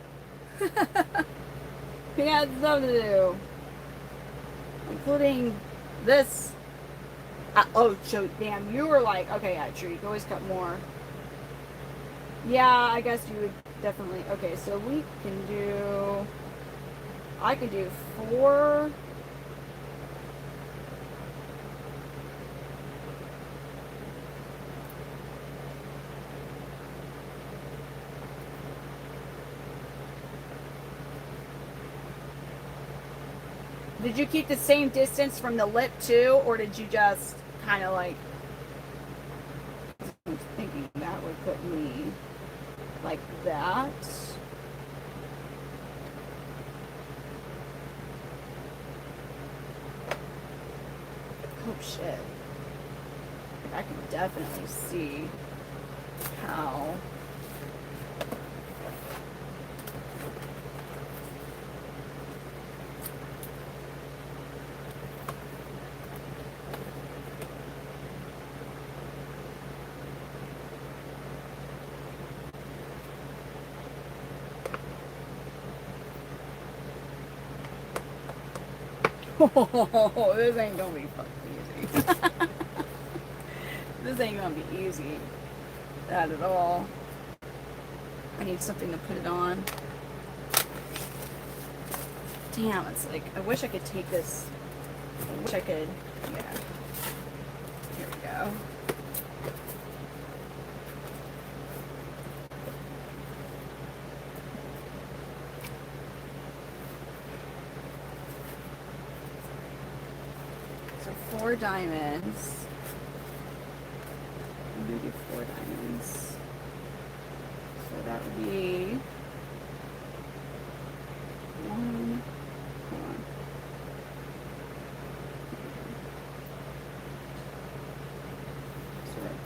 We got stuff to do, including this. Oh, so damn, you were like, okay, yeah, true. You can always cut more. Yeah, I guess you would definitely. Okay, so we can do. I could do 4. Did you keep the same distance from the lip too, or did you just kind of like, I'm thinking that would put me like that. Oh shit. I can definitely see how. Oh, this ain't gonna be fucking easy. This ain't gonna be easy. Not at all. I need something to put it on. Damn, it's like, I wish I could take this. I wish I could, yeah. Here we go. So 4 diamonds. I'm gonna do 4 diamonds. So that would be 1. Hold on. So right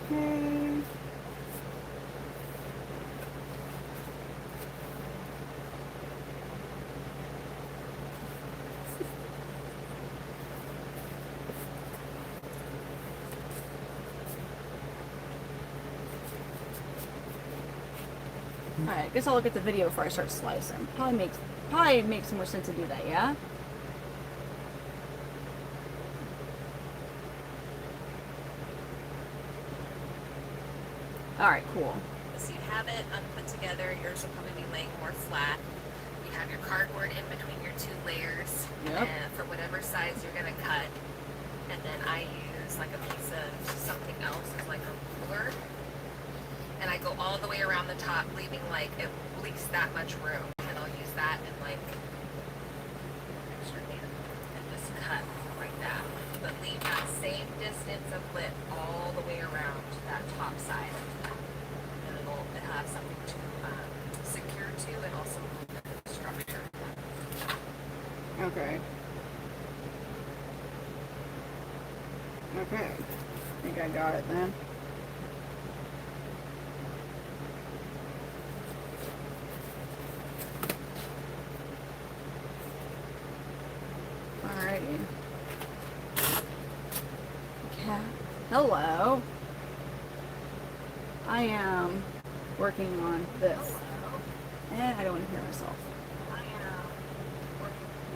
Okay. Alright, guess I'll look at the video before I start slicing. Probably makes more sense to do that, yeah? Alright, cool. So you have it put together. Yours will probably be laying more flat. You have your cardboard in between your two layers. Yep. And for whatever size you're going to cut. And then I use like a piece of something else, as like a ruler. And I go all the way around the top, leaving like at least that much room. And I'll use that and like extra hand and just cut like that. But leave that same distance of lip all the way around that top side. And it'll have something to secure to and also structure. Okay. Okay. I think I got it then. Alrighty. Cat. Hello. I am working on this. And I don't want to hear myself.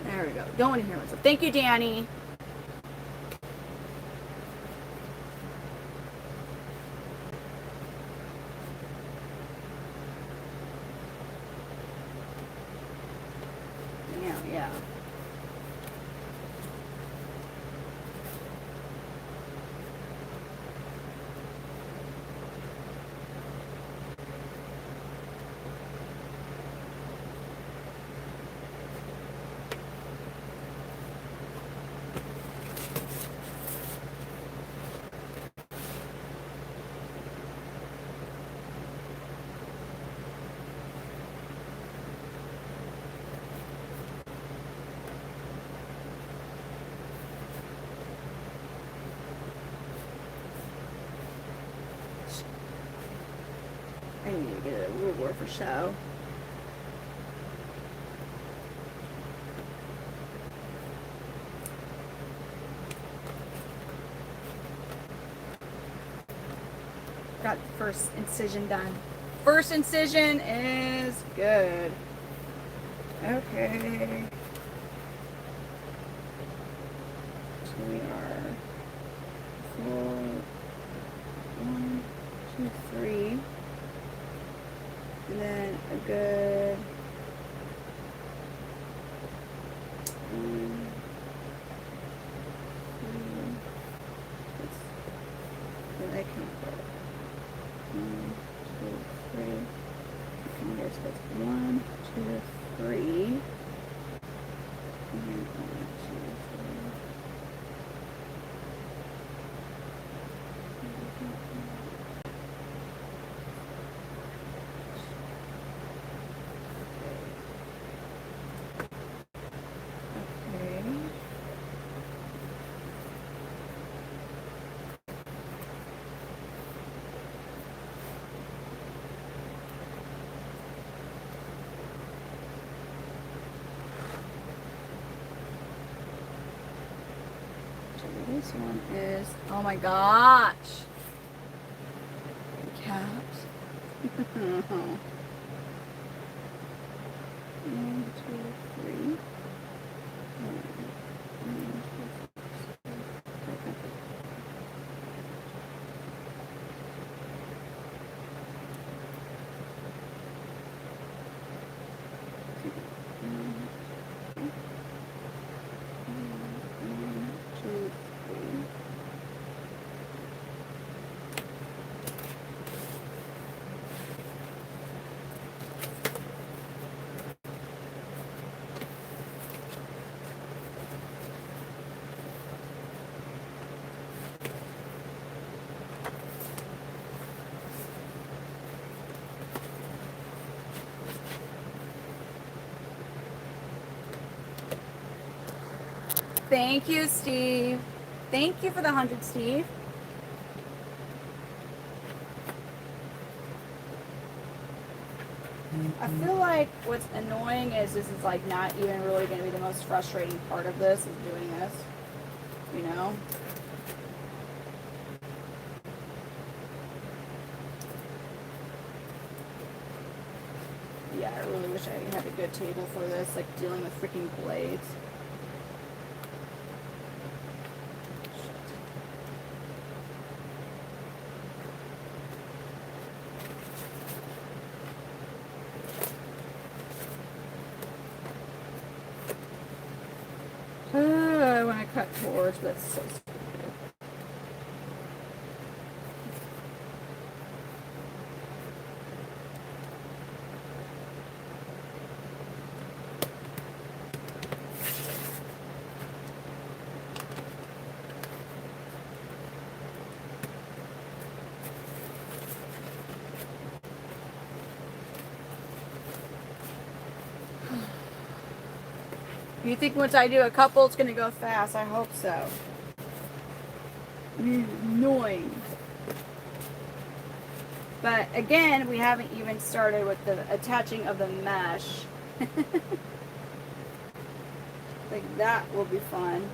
There we go. Don't want to hear myself. Thank you, Danny. Yeah. I need to get a ruler for show. Got the first incision done. First incision is good. Okay. So we are 4, 1, 2, 3. And then a good 1, 2, I can't put 1, 2, 3. And there's this 1, 2, 3. And then 1, 2, 3. This one is, oh my gosh, caps. 1, 2, 3. Thank you, Steve. Thank you for the 100, Steve. I feel like what's annoying is this is like not even really going to be the most frustrating part of this, is doing this, you know? Yeah, I really wish I had a good table for this, like dealing with freaking blades. I want to cut towards, but that's so stupid. You think once I do a couple, it's going to go fast? I hope so. Annoying. But again, we haven't even started with the attaching of the mesh. Like that will be fun.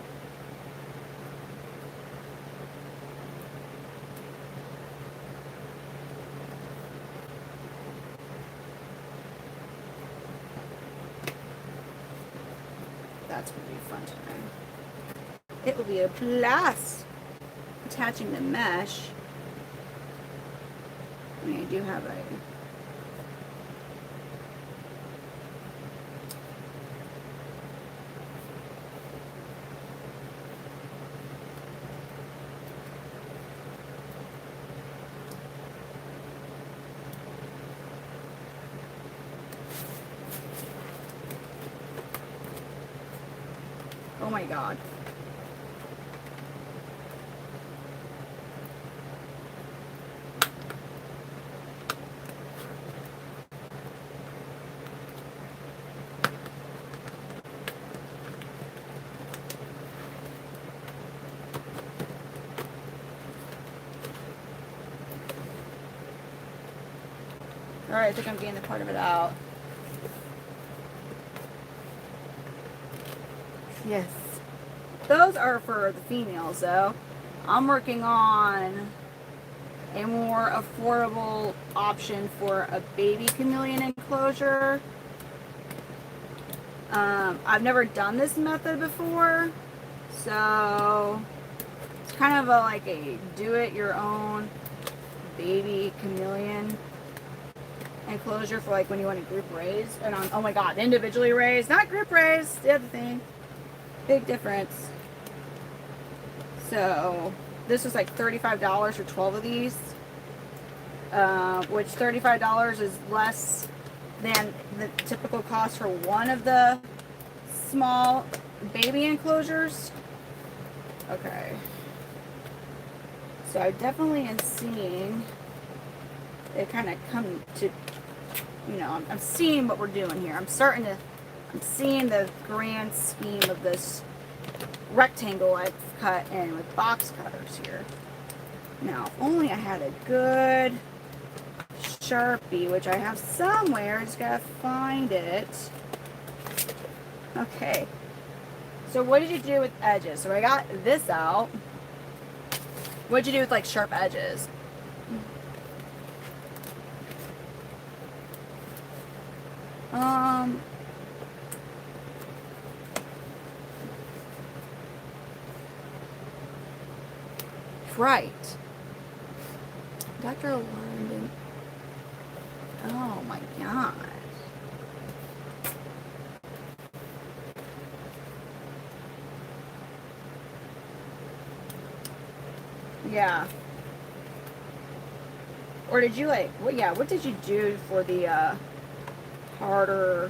That's going to be fun tonight. It will be a blast attaching the mesh. I mean, I do have a... Oh my god. Alright, I think I'm getting the part of it out. Yes. Those are for the females, though. I'm working on a more affordable option for a baby chameleon enclosure. I've never done this method before, so it's kind of like a do-it-your-own baby chameleon enclosure for like when you want to group raise. And oh my god, individually raise, not group raise, the other thing. Big difference. So this was like $35 for 12 of these, which $35 is less than the typical cost for one of the small baby enclosures. Okay. So I definitely am seeing it kind of come to, you know, I'm seeing what we're doing here. I'm seeing the grand scheme of this rectangle I've cut in with box cutters here. Now, if only I had a good Sharpie, which I have somewhere, I just gotta find it. Okay. So what did you do with edges? So I got this out. What did you do with like sharp edges? Right. Dr. London. Oh my god. Yeah. Or did you like, well, yeah, what did you do for the harder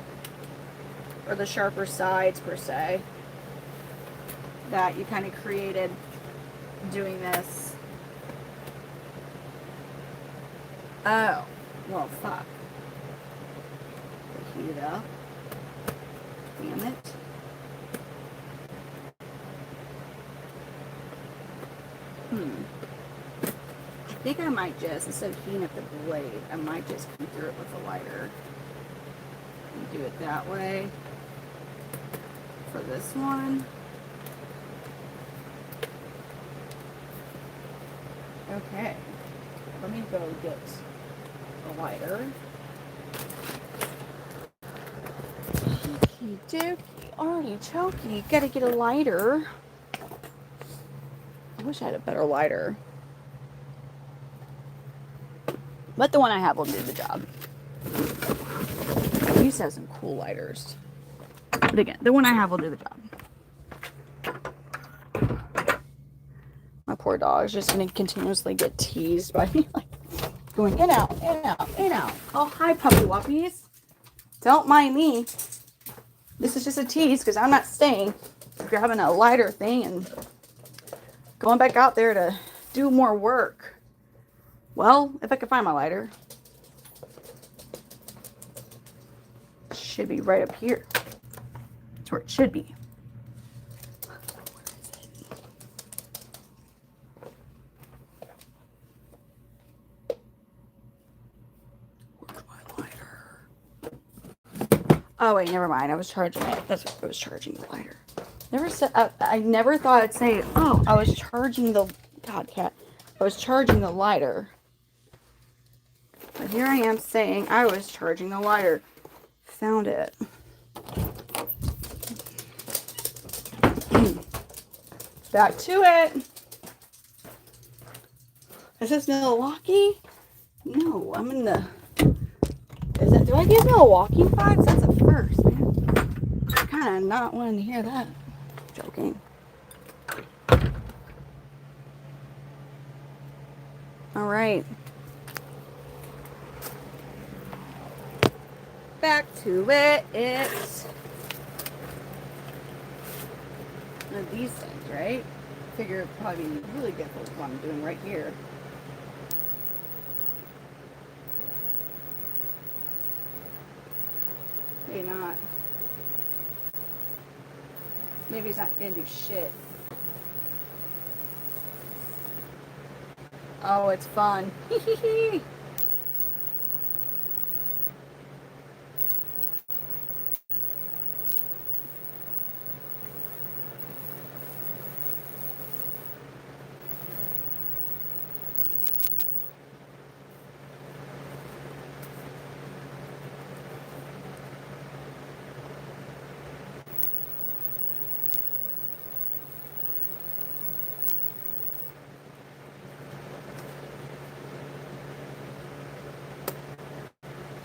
or the sharper sides per se that you kind of created doing this? Oh, well, fuck. Heat it up. Damn it. I think I might just, instead of heating up the blade, I might just come through it with a lighter. do it that way for this one. Okay, let me go get a lighter. Okie dokie, artichoke, gotta get a lighter. I wish I had a better lighter. But the one I have will do the job. I used to have some cool lighters. But again, the one I have will do the job. My poor dog is just going to continuously get teased by me, like going in, out, in, out, in, out. Oh, hi, puppy wuppies. Don't mind me. This is just a tease because I'm not staying. Grabbing a lighter thing and going back out there to do more work. Well, if I can find my lighter. It should be right up here. That's where it should be. Where's my lighter? Oh wait, never mind. I was charging it. That's what I was charging the lighter. Never said. I never thought I'd say, oh, I was charging the cat. I was charging the lighter. But here I am saying I was charging the lighter. Found it. Back to it. Is this Milwaukee? No, I'm in the. Is it? Do I get Milwaukee vibes? That's a first, man. Kind of not wanting to hear that. Joking. All right. Back to it. It's one of these things, right? Figure it'd probably be really good for what I'm doing right here. Maybe not. Maybe he's not gonna do shit. Oh, it's fun.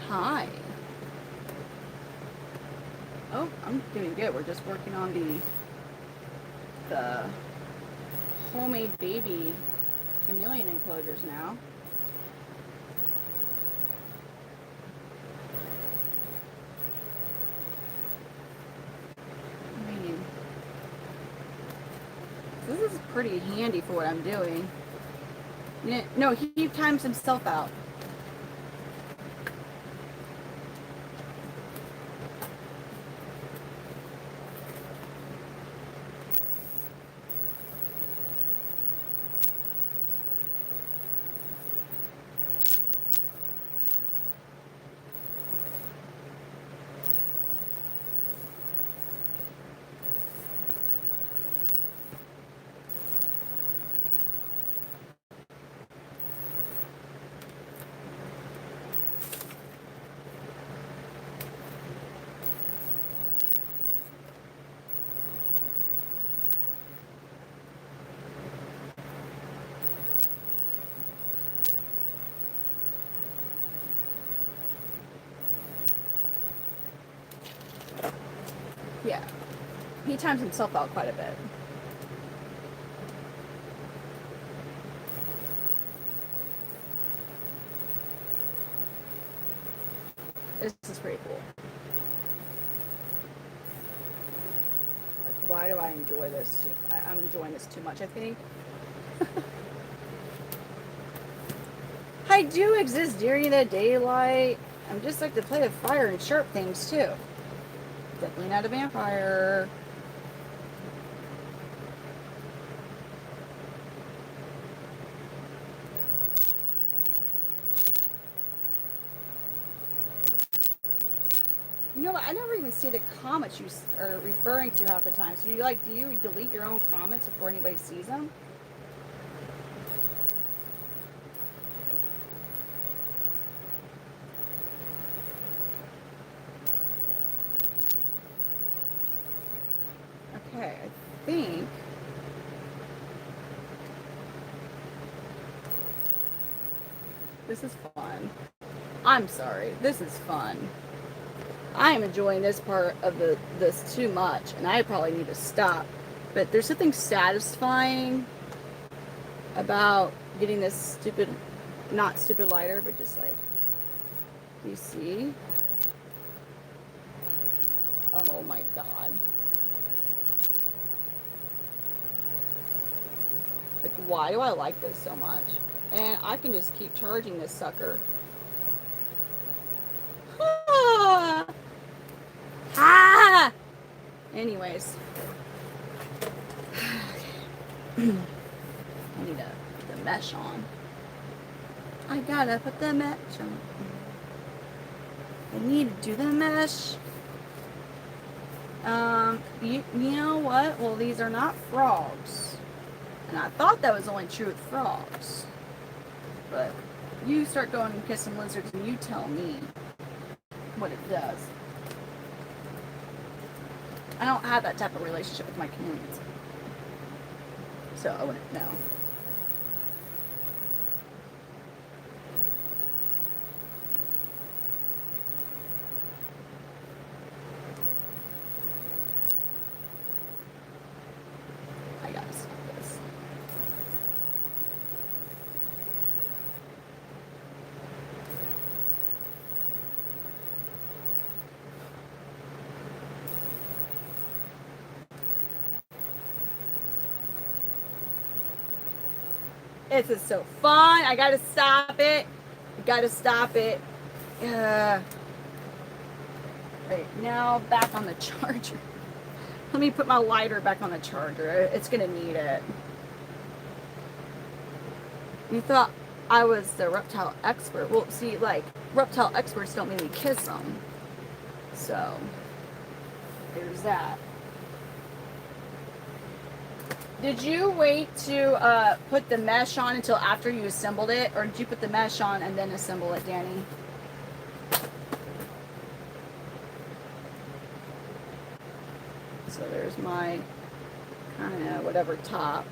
Hi. Oh, I'm doing good. We're just working on the homemade baby chameleon enclosures now. I mean, this is pretty handy for what I'm doing. No, he times himself out. Yeah, he times himself out quite a bit. This is pretty cool. Like, why do I enjoy this? I'm enjoying this too much, I think. I do exist during the daylight. I'm just like to play with fire and sharp things too. Definitely not a vampire. You know what? I never even see the comments you are referring to half the time. So do you delete your own comments before anybody sees them? Okay, I think. This is fun. I'm sorry. This is fun. I am enjoying this part of this too much, and I probably need to stop. But there's something satisfying about getting this stupid, not stupid lighter, but just like, you see? Oh my god. Like, why do I like this so much? And I can just keep charging this sucker. Ah! Ah! Anyways. I need to put the mesh on. I gotta put the mesh on. I need to do the mesh. You know what? Well, these are not frogs. And I thought that was only true with frogs. But you start going and kissing lizards and you tell me what it does. I don't have that type of relationship with my chameleons. So I wouldn't know. I gotta stop this. This is so fun. I gotta stop it. I gotta stop it. Right, now back on the charger. Let me put my lighter back on the charger. It's gonna need it. You thought I was the reptile expert. Well, see, like, reptile experts don't mean we kiss them. So, there's that. Did you wait to put the mesh on until after you assembled it? Or did you put the mesh on and then assemble it, Danny? So there's my kind of whatever top.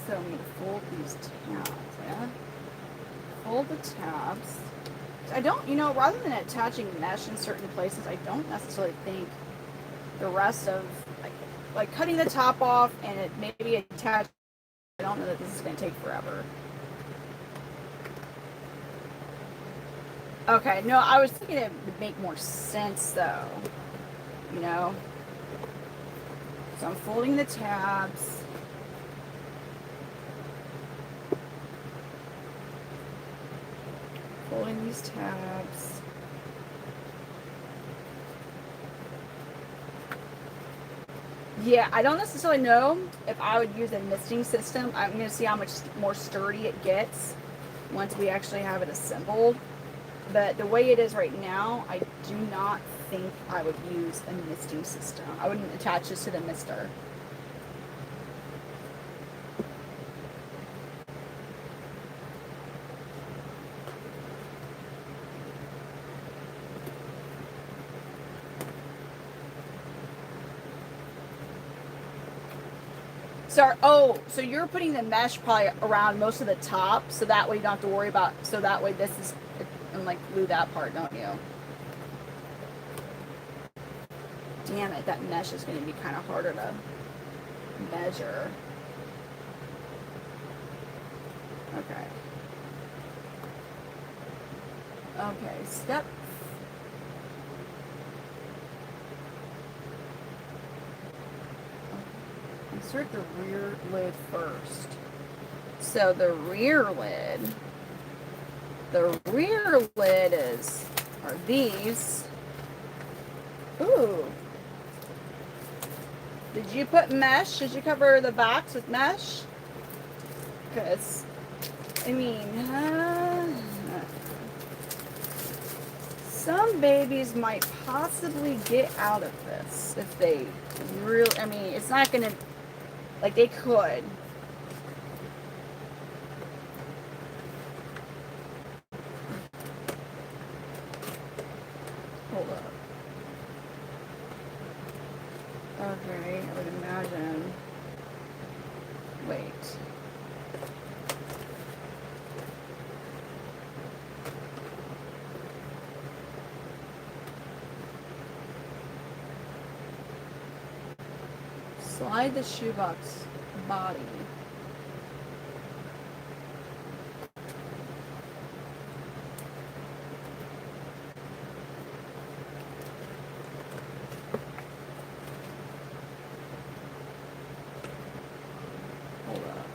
So I'm going to fold these tabs, yeah? Fold the tabs. I don't, you know, rather than attaching mesh in certain places, I don't necessarily think the rest of, like cutting the top off and it maybe attach. I don't know that this is going to take forever. Okay, no, I was thinking it would make more sense though, you know? So I'm folding the tabs. Folding these tabs. Yeah, I don't necessarily know if I would use a misting system. I'm going to see how much more sturdy it gets once we actually have it assembled. But the way it is right now, I do not think I would use a misting system. I wouldn't attach this to the mister. So you're putting the mesh probably around most of the top, so that way you don't have to worry about, so that way this is, and like glue that part, don't you? Damn it, that mesh is going to be kind of harder to measure. Okay. Okay, step. Insert the rear lid first. So the rear lid are these. Ooh. Did you put mesh? Did you cover the box with mesh? Because, I mean, Some babies might possibly get out of this if they really, I mean, it's not gonna, like, they could. Hold up. Okay, I would imagine. Wait. Slide the shoebox body. Hold up.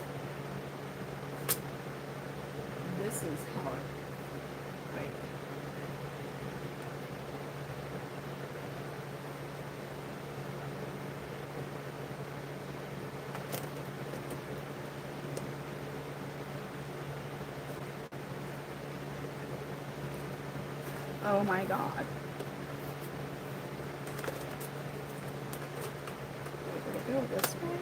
This is hard. Wait. Oh my god. We're gonna go this way.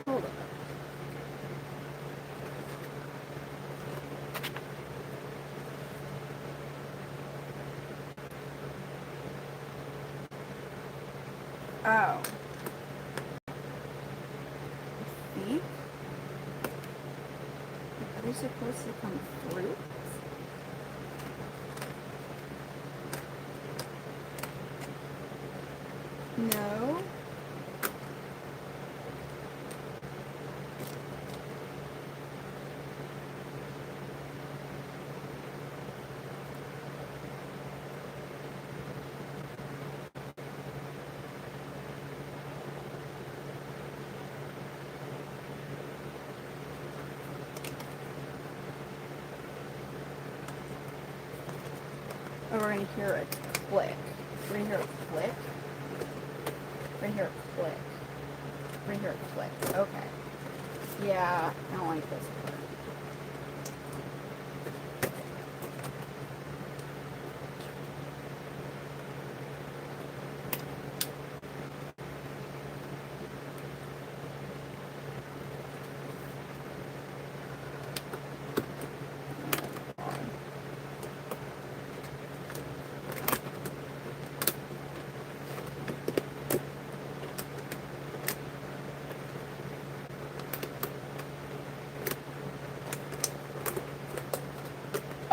Hold up. Oh. Feet? Are they supposed to come through? No. Oh, we're gonna hear it click. We're gonna hear it click. We're gonna hear it click. We're gonna hear it click. Okay. Yeah, I don't like this part.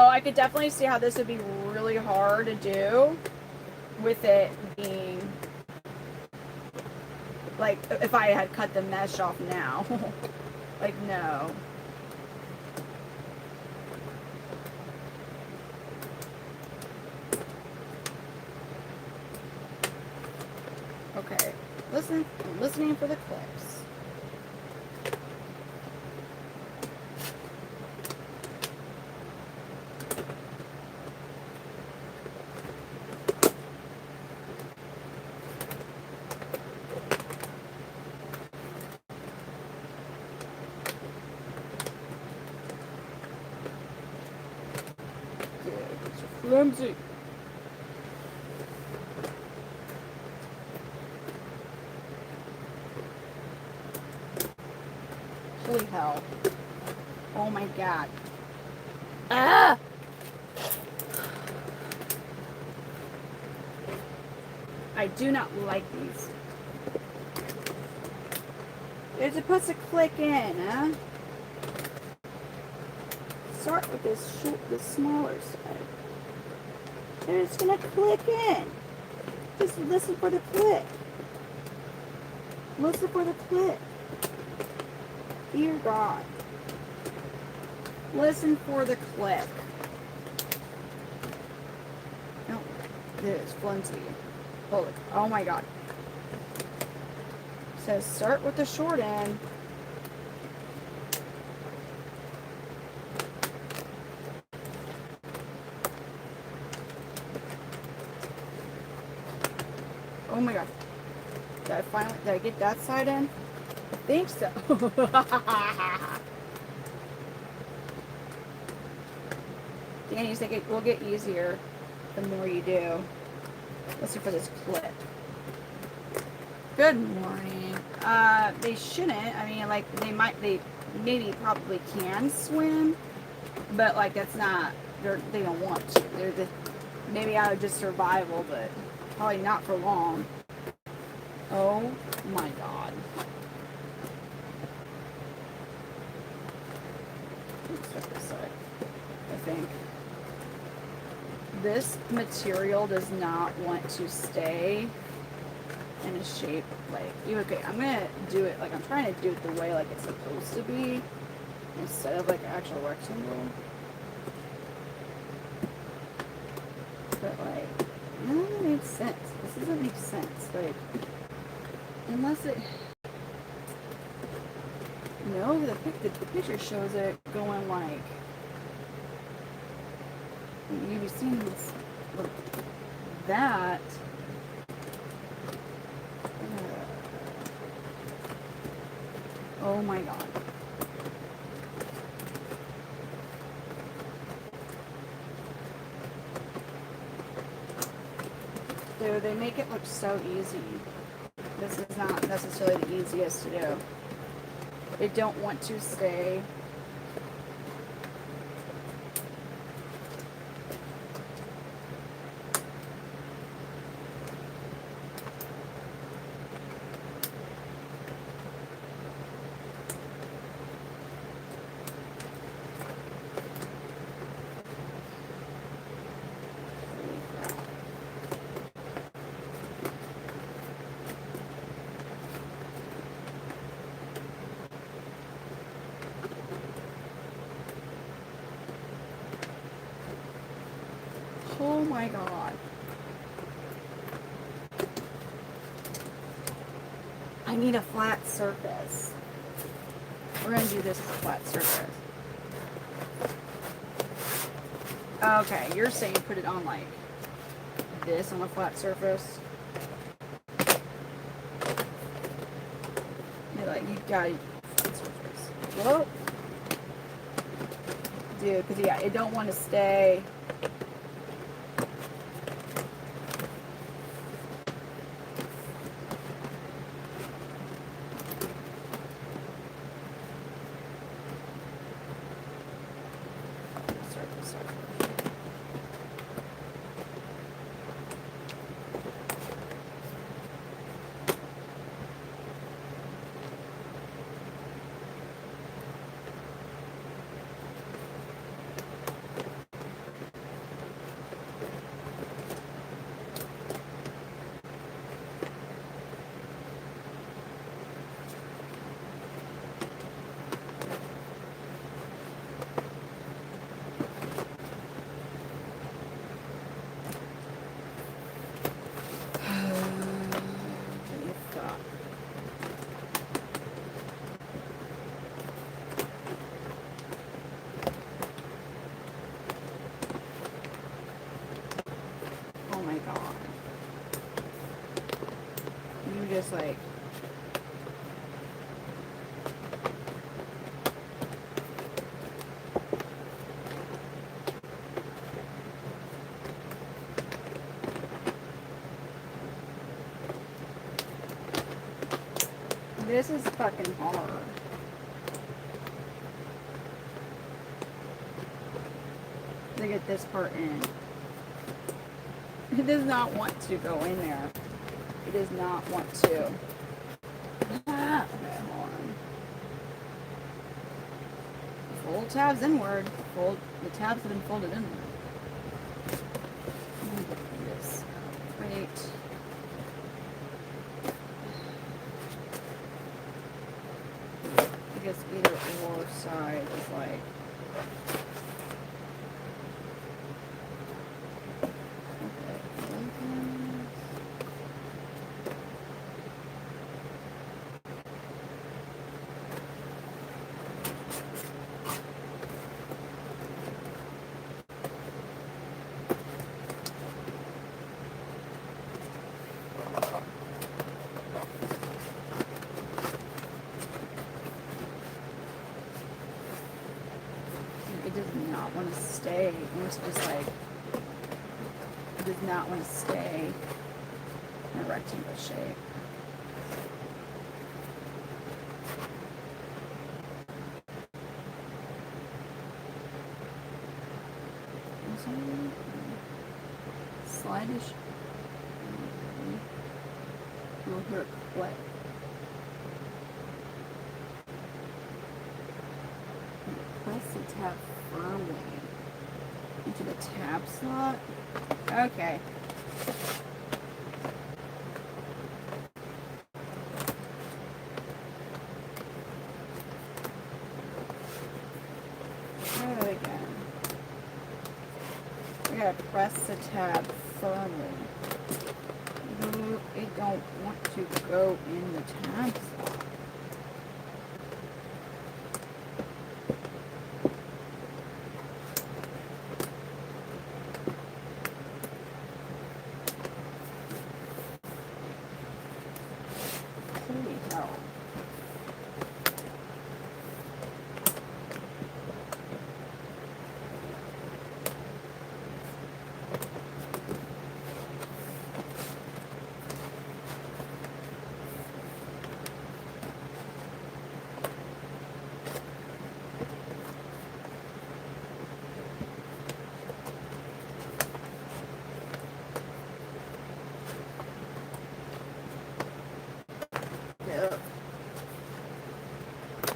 Oh, I could definitely see how this would be really hard to do with it being, like, if I had cut the mesh off now. Like, no. Okay, listen, I'm listening for the clicks. Flimsy. Holy hell. Oh my god. Ah! I do not like these. You're supposed to click in, huh? Start with this this smaller side. They're just gonna click in. Just listen for the click. Listen for the click. Dear God. Listen for the click. No, this is flimsy. Holy, oh my God. It says start with the short end. Oh my god. Did I get that side in? I think so. Danny, you think it will get easier the more you do. Let's see for this clip. Good morning. They shouldn't. I mean, like, they maybe probably can swim, but, like, that's not, they don't want to. Maybe out of just survival, but probably not for long. Oh my god. Let's check this side, I think. This material does not want to stay in a shape like, okay, I'm gonna do it, like, I'm trying to do it the way, like, it's supposed to be, instead of, like, an actual rectangle. But, like, none of it makes sense. This doesn't make sense, like, unless it, no, the picture shows it going, like, you've seen this, like, that. Oh my god. Dude, they make it look so easy. This is not necessarily the easiest to do. They don't want to stay. Oh my god. I need a flat surface. We're gonna do this as a flat surface. Okay, you're saying put it on like this on a flat surface. You're like, you gotta flat surface. Whoa. Dude, because yeah, it don't want to stay. Oh my god. You just like... This is fucking hard. To get this part in. It does not want to go in there. It does not want to. Ah, okay, hold on. Fold tabs inward. The tabs have been folded inward. Let me get this right. I guess either or side is like... does not want to stay. It wants to just like, it does not want to stay in a rectangle shape. Slide-ish. You'll hear it click. Press the tab firmly into the tab slot. Okay. Try that again. We gotta press the tab firmly. It don't want to go in the tab slot. Holy hell.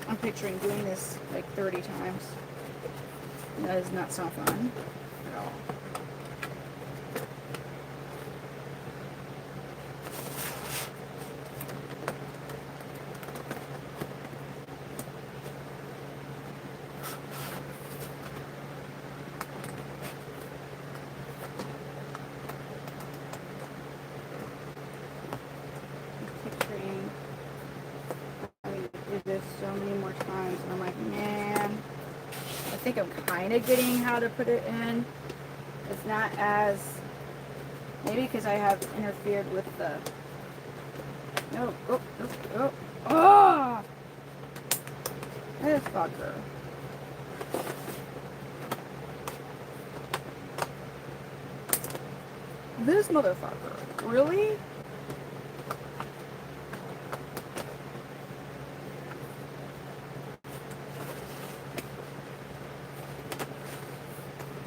I'm picturing doing this like 30 times. That is not so fun at all. Picturing do this so many more times, and I'm like, man, I think I'm kind of getting how to put it in. It's not as, maybe because I have interfered with the, no, oh, this fucker. This motherfucker, really?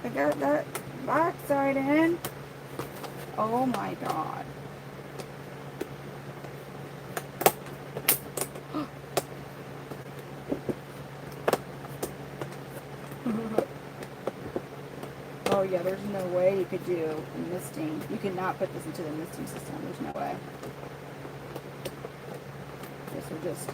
I got that backside in. Oh my god. Oh yeah, there's no way you could do misting. You cannot put this into the misting system. There's no way. This will just...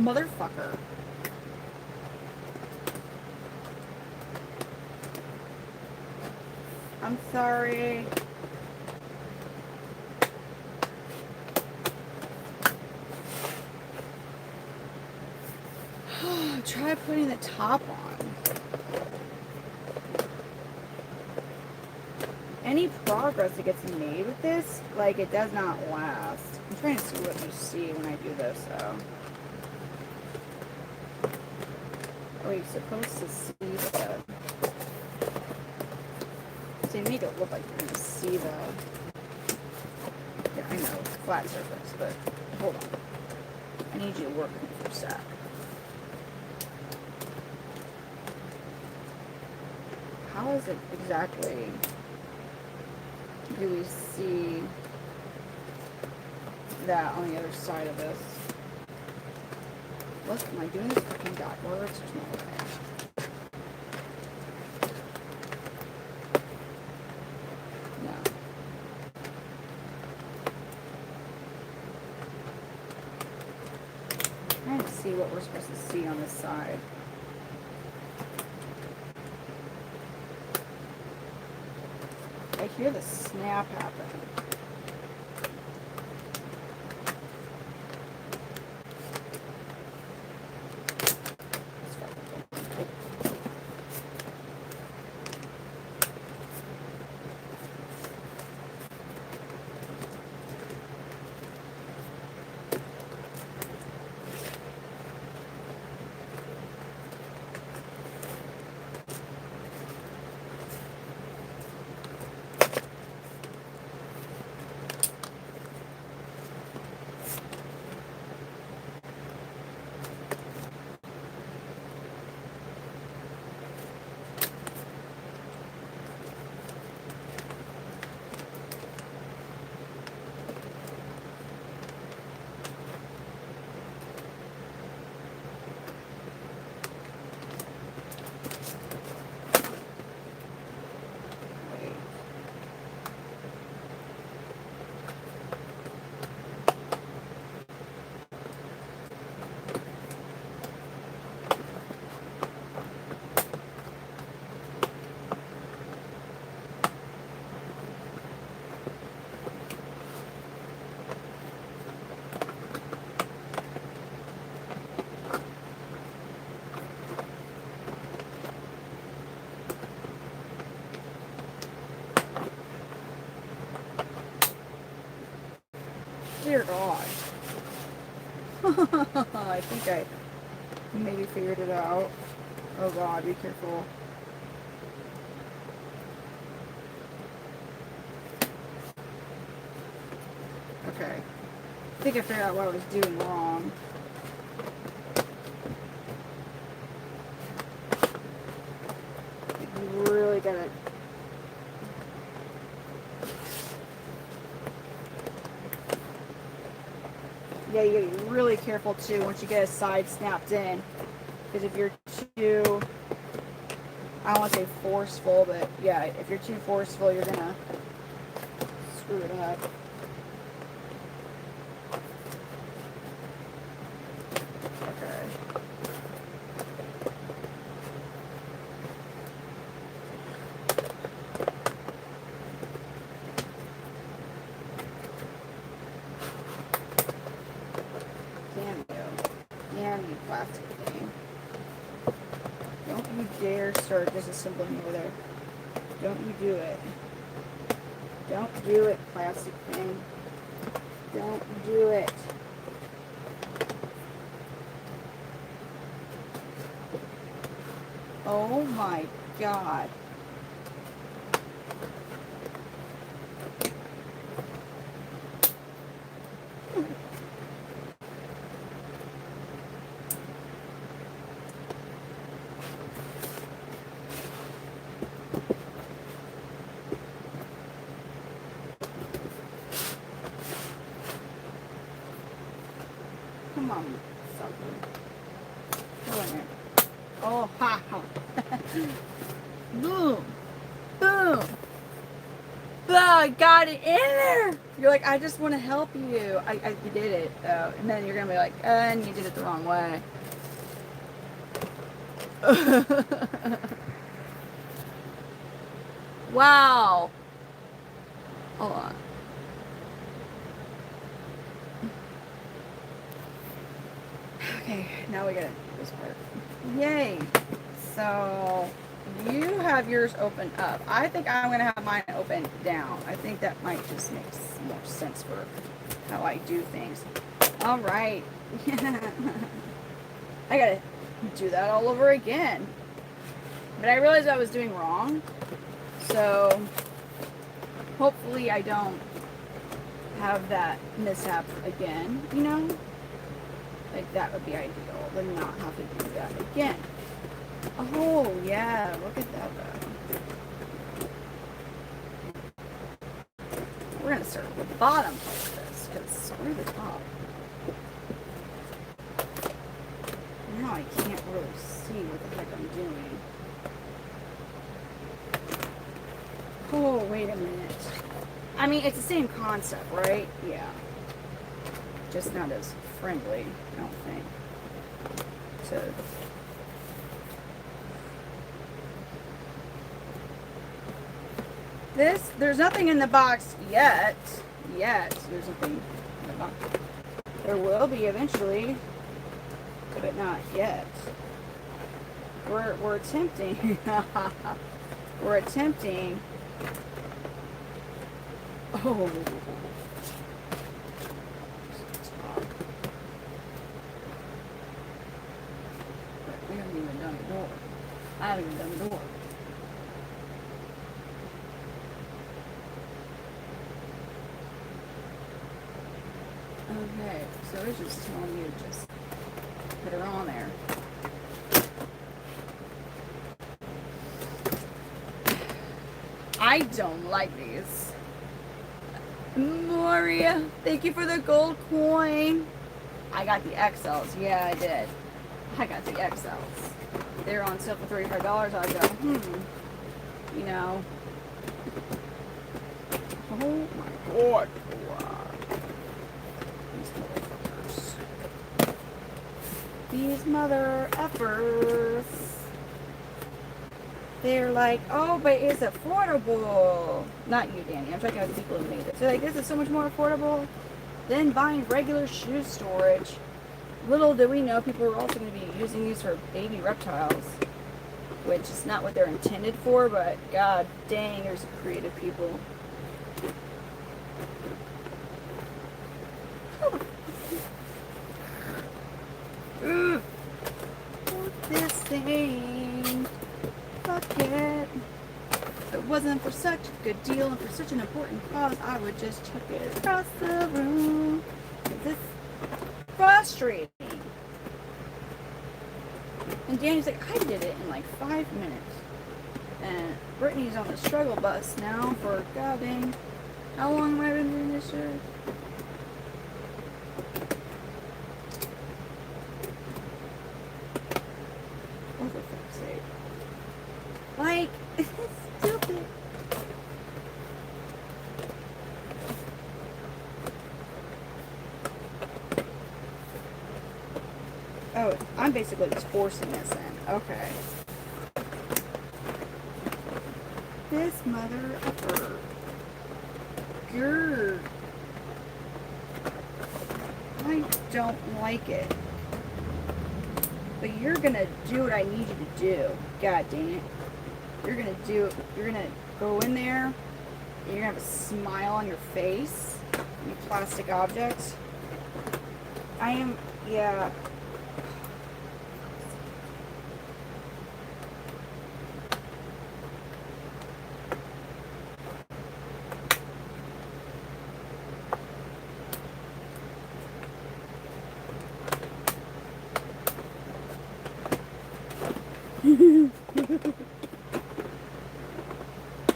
Motherfucker. I'm sorry. Try putting the top on. Any progress that gets made with this, like, it does not last. I'm trying to see what you see when I do this, though. Oh, you're supposed to see the... So you make it look like you're going to see the... Yeah, I know, flat surface, but hold on. I need you to work with me for a sec. How is it exactly... Do we see that on the other side of this? What, am I doing this fucking backwards? There's no way. No. I'm trying to see what we're supposed to see on this side. I hear the snap happen. dear God. I think I maybe figured it out. Oh God, be careful. Okay. I think I figured out what I was doing wrong. You really gotta... Yeah, you gotta be really careful too once you get a side snapped in. Because if you're too... I don't want to say forceful, but yeah, if you're too forceful, you're gonna screw it up. Okay. Damn you, plastic thing. Don't you dare start disassembling over there. Don't you do it. Don't do it, plastic thing. Don't do it. Oh my God. Come on, sucker. Go in there. Oh, ha, ha. Boom. Boom. Oh, I got it in there. You're like, I just want to help you. You did it, though. And then you're going to be like, and you did it the wrong way. Wow. Hold on. Okay, now we gotta do this part. Yay! So you have yours open up. I think I'm gonna have mine open down. I think that might just make more sense for how I do things. All right. I gotta do that all over again. But I realized I was doing wrong. So hopefully I don't have that mishap again, you know? Like, that would be ideal, then not have to do that again. Oh, yeah, look at that, though. We're going to start at the bottom like this, because screw the top. Now I can't really see what the heck I'm doing. Oh, wait a minute. I mean, it's the same concept, right? Yeah. Just not as friendly, I don't think. There's nothing in the box yet. There's nothing in the box. There will be eventually, but not yet. We're attempting. We're attempting. Oh. We haven't even done the door. I haven't even done the door. Okay, so it's just telling you to just put her on there. I don't like these. Moria, thank you for the gold coin. I got the XLs. Yeah, I did. I got the XLs. They're on sale for $35. I go, you know. Oh my God. These mother effers. They're like, oh, but it's affordable. Not you, Danny. I'm talking about the people who made it. So like, this is so much more affordable than buying regular shoe storage. Little do we know, people are also going to be using these for baby reptiles, which is not what they're intended for, but god dang, there's creative people. thing. Fuck it. If it wasn't for such a good deal and for such an important cause, I would just chuck it across the room. 'Cause it's frustrating. And Danny's like, I did it in like 5 minutes. And Brittany's on the struggle bus now for god dang. How long have I been doing this shit? Oh, for fuck's sake. Like, it's stupid. Oh, I'm basically just forcing this in. Okay. This mother effer. Grr. I don't like it. But you're gonna do what I need you to do. God dang it. You're gonna go in there, and you're gonna have a smile on your face, you plastic object. Yeah.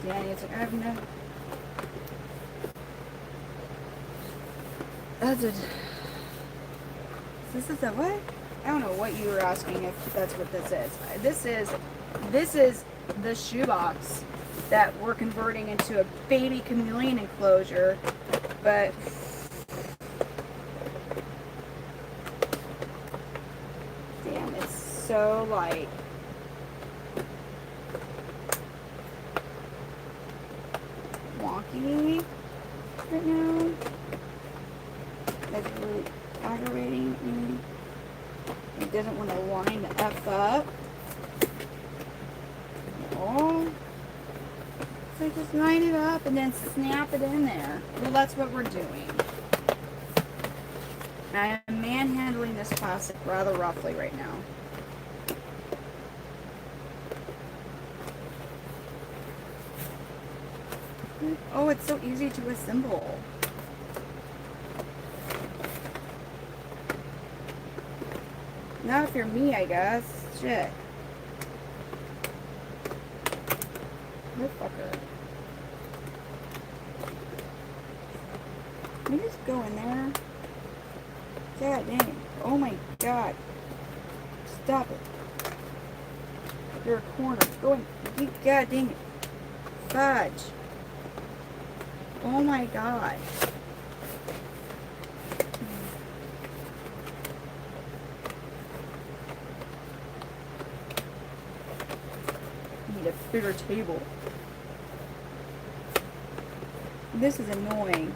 Yeah, it's like, I have no... That's a... This is a what? I don't know what you were asking if that's what this is. This is the shoebox that we're converting into a baby chameleon enclosure, but... Damn, it's so like... wonky right now. That's really aggravating me. It doesn't want to line the F up. Oh. So just line it up and then snap it in there. Well, that's what we're doing. I am manhandling this plastic rather roughly right now. Oh, it's so easy to assemble. Not if you're me, I guess. Shit. Motherfucker. Can you just go in there? God dang it. Oh my god. Stop it. You're a corner. Go in. God dang it. Fudge. Oh my god. I need a bigger table. This is annoying.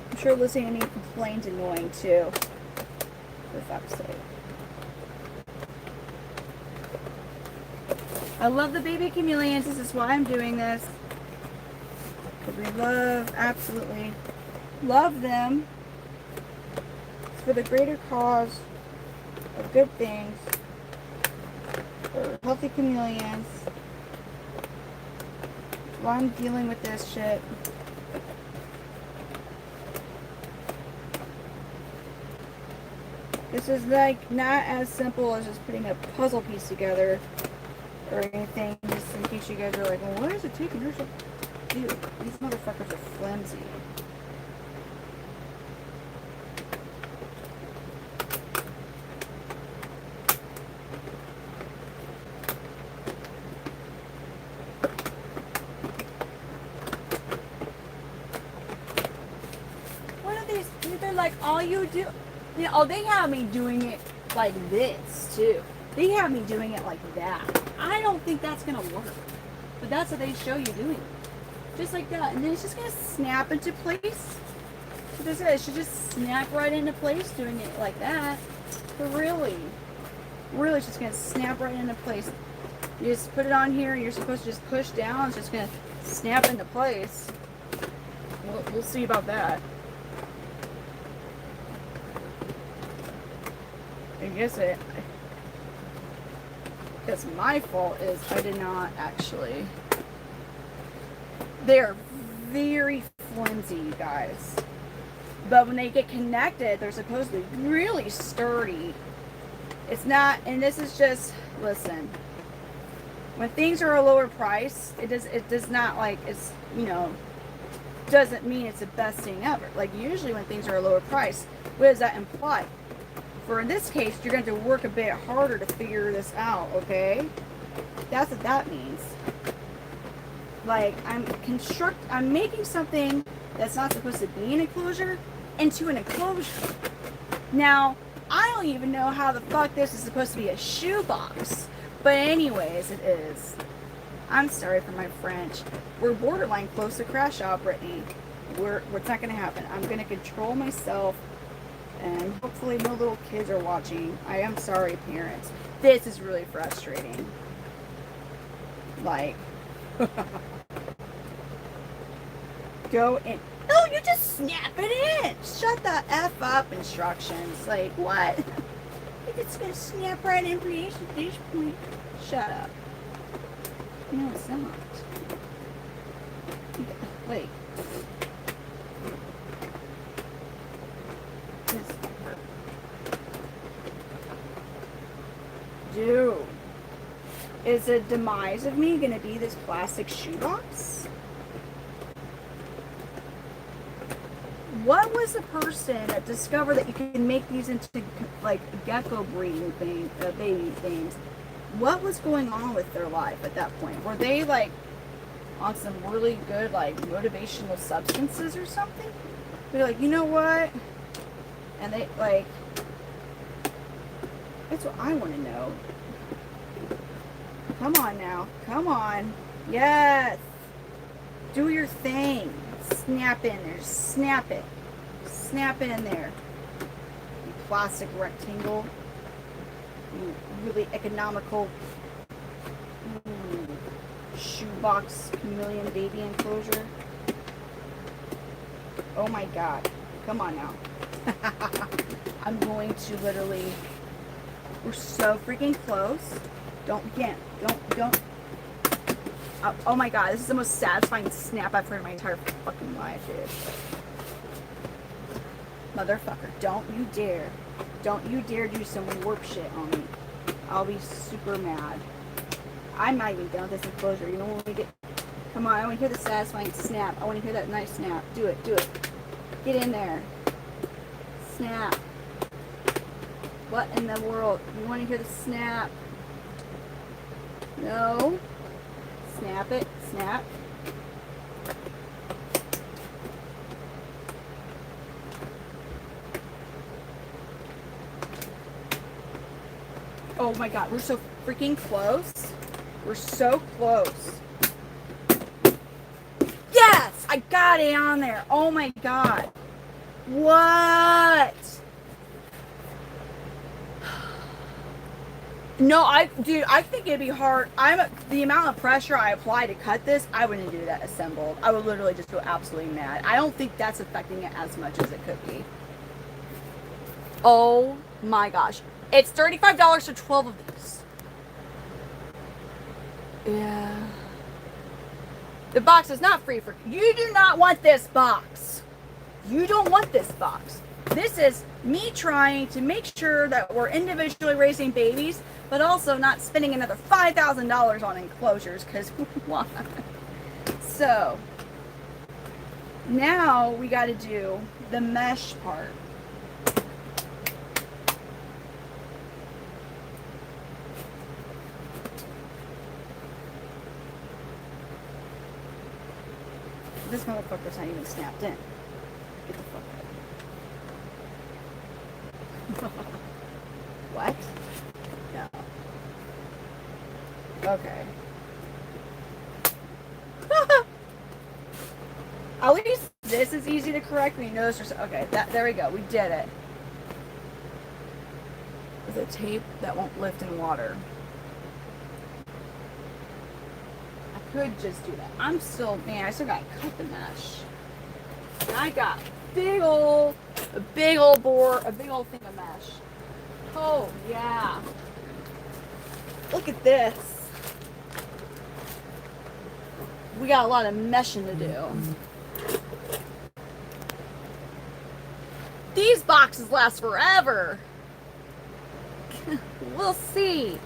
I'm sure listening to me complain's annoying too. For fuck's sake. I love the baby chameleons. This is why I'm doing this. Because we absolutely love them. It's for the greater cause of good things. For healthy chameleons. While I'm dealing with this shit. This is like not as simple as just putting a puzzle piece together or anything, just in case you guys are like, well, why is it taking her so... Dude, these motherfuckers are flimsy. What are these? They're like, all you do... You know, oh, they have me doing it like this, too. They have me doing it like that. I don't think that's going to work. But that's what they show you doing it. Just like that. And then it's just going to snap into place. So this it should just snap right into place doing it like that. But really, it's just going to snap right into place. You just put it on here. You're supposed to just push down. It's just going to snap into place. We'll see about that. I guess Because my fault is I did not actually. They're very flimsy, you guys. But when they get connected, they're supposed to be really sturdy. It's not, and this is just, listen. When things are a lower price, it does not like it's, you know, doesn't mean it's the best thing ever. Like usually when things are a lower price, what does that imply? For in this case, you're going to have to work a bit harder to figure this out, okay? That's what that means. Like I'm making something that's not supposed to be an enclosure into an enclosure. Now, I don't even know how the fuck this is supposed to be a shoebox. But anyways, it is. I'm sorry for my French. We're borderline close to crash out, Brittany. What's not going to happen. I'm going to control myself, and hopefully no little kids are watching. I am sorry, parents. This is really frustrating. Like, go in. No, you just snap it in. Shut the F up, instructions. Like, what? It's going to snap right in for each point. Shut up. No, it's not. Wait. Dude. Is the demise of me going to be this plastic shoebox? What was the person that discovered that you can make these into like gecko breeding thing, baby things? What was going on with their life at that point? Were they like on some really good like motivational substances or something? They're like, you know what? And they like, that's what I want to know. Come on now, come on, yes, do your thing. Snap in there, snap it, snap it in there. You plastic rectangle. You really economical shoebox chameleon baby enclosure. Oh my god. Come on now. I'm going to literally, we're so freaking close. Don't. Oh my god, this is the most satisfying snap I've heard in my entire fucking life, dude. Motherfucker, don't you dare. Don't you dare do some warp shit on me. I'll be super mad. I'm not even done with this enclosure. You know when we get... Come on, I want to hear the satisfying snap. I want to hear that nice snap. Do it, do it. Get in there. Snap. What in the world? You want to hear the snap? No. Snap it. Snap. Oh my god, we're so freaking close. We're so close. Yes! I got it on there. Oh my god. What? No, dude, I think it'd be hard. The amount of pressure I apply to cut this, I wouldn't do that assembled. I would literally just go absolutely mad. I don't think that's affecting it as much as it could be. Oh my gosh. It's $35 for 12 of these. Yeah. The box is not free for... You do not want this box. You don't want this box. This is me trying to make sure that we're individually raising babies, but also not spending another $5,000 on enclosures, because why? So, now we got to do the mesh part. This motherfucker's not even snapped in. Get the fuck out. What? No. Okay. At least this is easy to correct when you notice there's... Okay, there we go. We did it. With a tape that won't lift in water. Could just do that. I still gotta cut the mesh. And I got a big old thing of mesh. Oh yeah. Look at this. We got a lot of meshing to do. These boxes last forever. We'll see.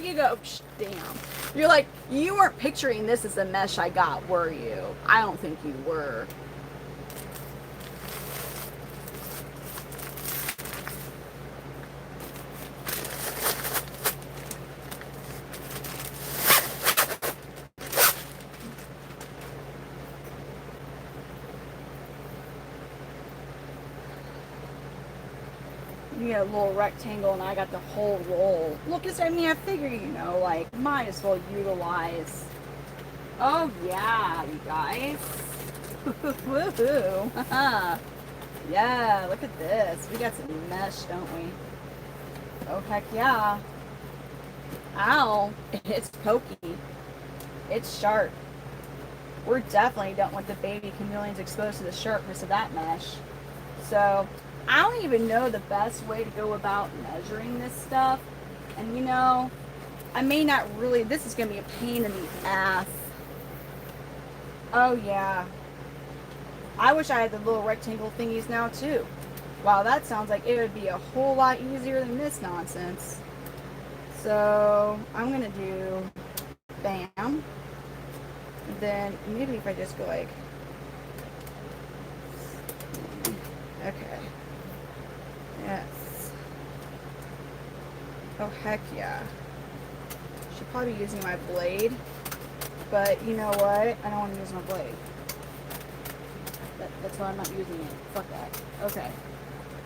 You go, damn. You're like, you weren't picturing this as the mesh I got, were you? I don't think you were. You get a little rectangle and I got the whole roll. Look, I mean, I figure, you know, like, might as well utilize. Oh, yeah, you guys. Woohoo. Yeah, look at this. We got some mesh, don't we? Oh, heck yeah. Ow. It's pokey. It's sharp. We definitely don't want the baby chameleons exposed to the sharpness of that mesh. So, I don't even know the best way to go about measuring this stuff. And you know, I may not really, this is going to be a pain in the ass. Oh yeah. I wish I had the little rectangle thingies now too. Wow, that sounds like it would be a whole lot easier than this nonsense. So, I'm going to do bam. And then maybe if I just go like, okay. Yes. Oh, heck yeah. Should probably be using my blade. But you know what? I don't want to use my blade. That's why I'm not using it. Fuck that. Okay.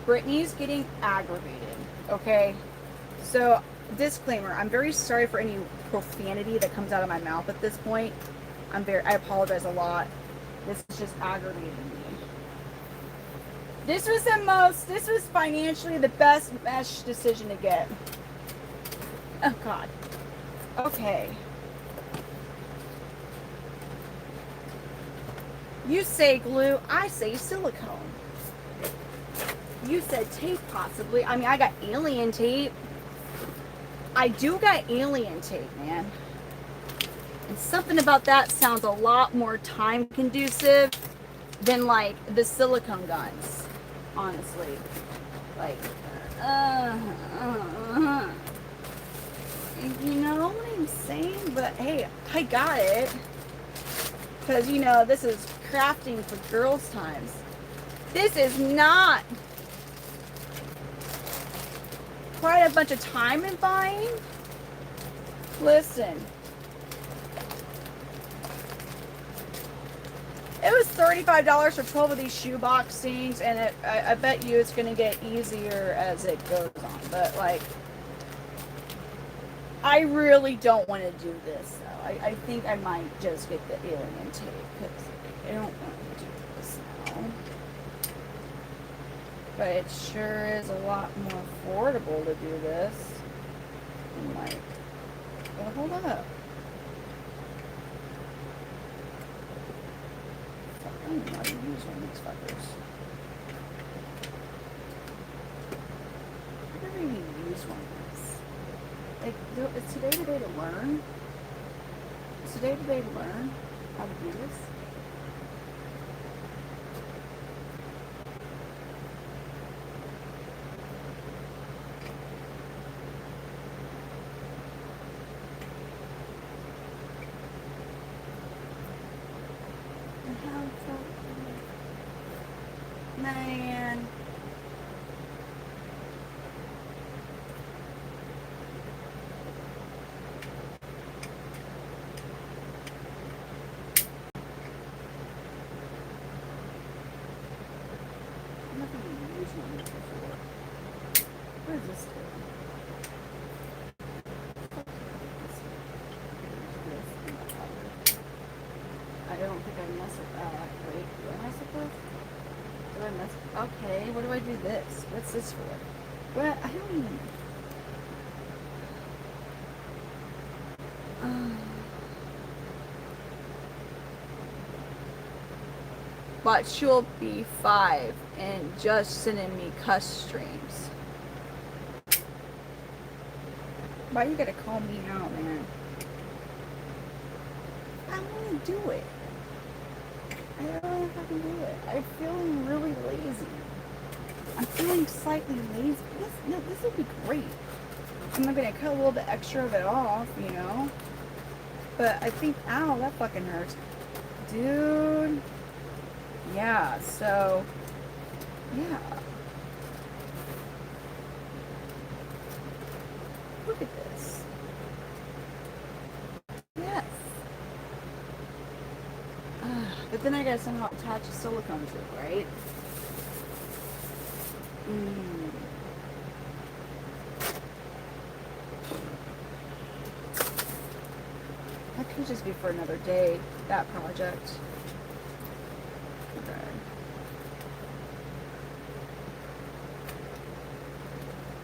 Brittany's getting aggravated. Okay? So, disclaimer. I'm very sorry for any profanity that comes out of my mouth at this point. I apologize a lot. This is just aggravating me. This was financially the best mesh decision to get. Oh, God. Okay. You say glue, I say silicone. You said tape, possibly. I mean, I got alien tape. I do got alien tape, man. And something about that sounds a lot more time conducive than, like, the silicone guns. Honestly, like, you know what I'm saying? But hey, I got it, because you know this is crafting for girls' times. This is not quite a bunch of time in buying. Listen. It was $35 for 12 of these shoebox things, and I bet you it's going to get easier as it goes on. But, like, I really don't want to do this, though. I think I might just get the alien tape, because I don't want to do this now. But it sure is a lot more affordable to do this. I'm like, well, hold up. I don't know how to use one of these fuckers. I never even used one of these. Like, is today the day to learn? Is today the day to learn how to do this? Man. I've never even used one of these before. What is this doing? I don't think I mess with that. Wait, do I mess with this? Do I mess? Okay, what do I do this? What's this for? What? I don't even. but she'll be 5 and just sending me cuss streams. Why you gotta call me out, man? I want to do it. I don't know if I can do it. I'm feeling really lazy. I'm feeling slightly lazy. This would be great. I'm not gonna cut a little bit extra of it off, you know? But I think, ow, that fucking hurts. Dude. Yeah, so, yeah. Look at this. Yes. But then I gotta somehow attach a silicone to it, right? That could just be for another day, that project. Okay.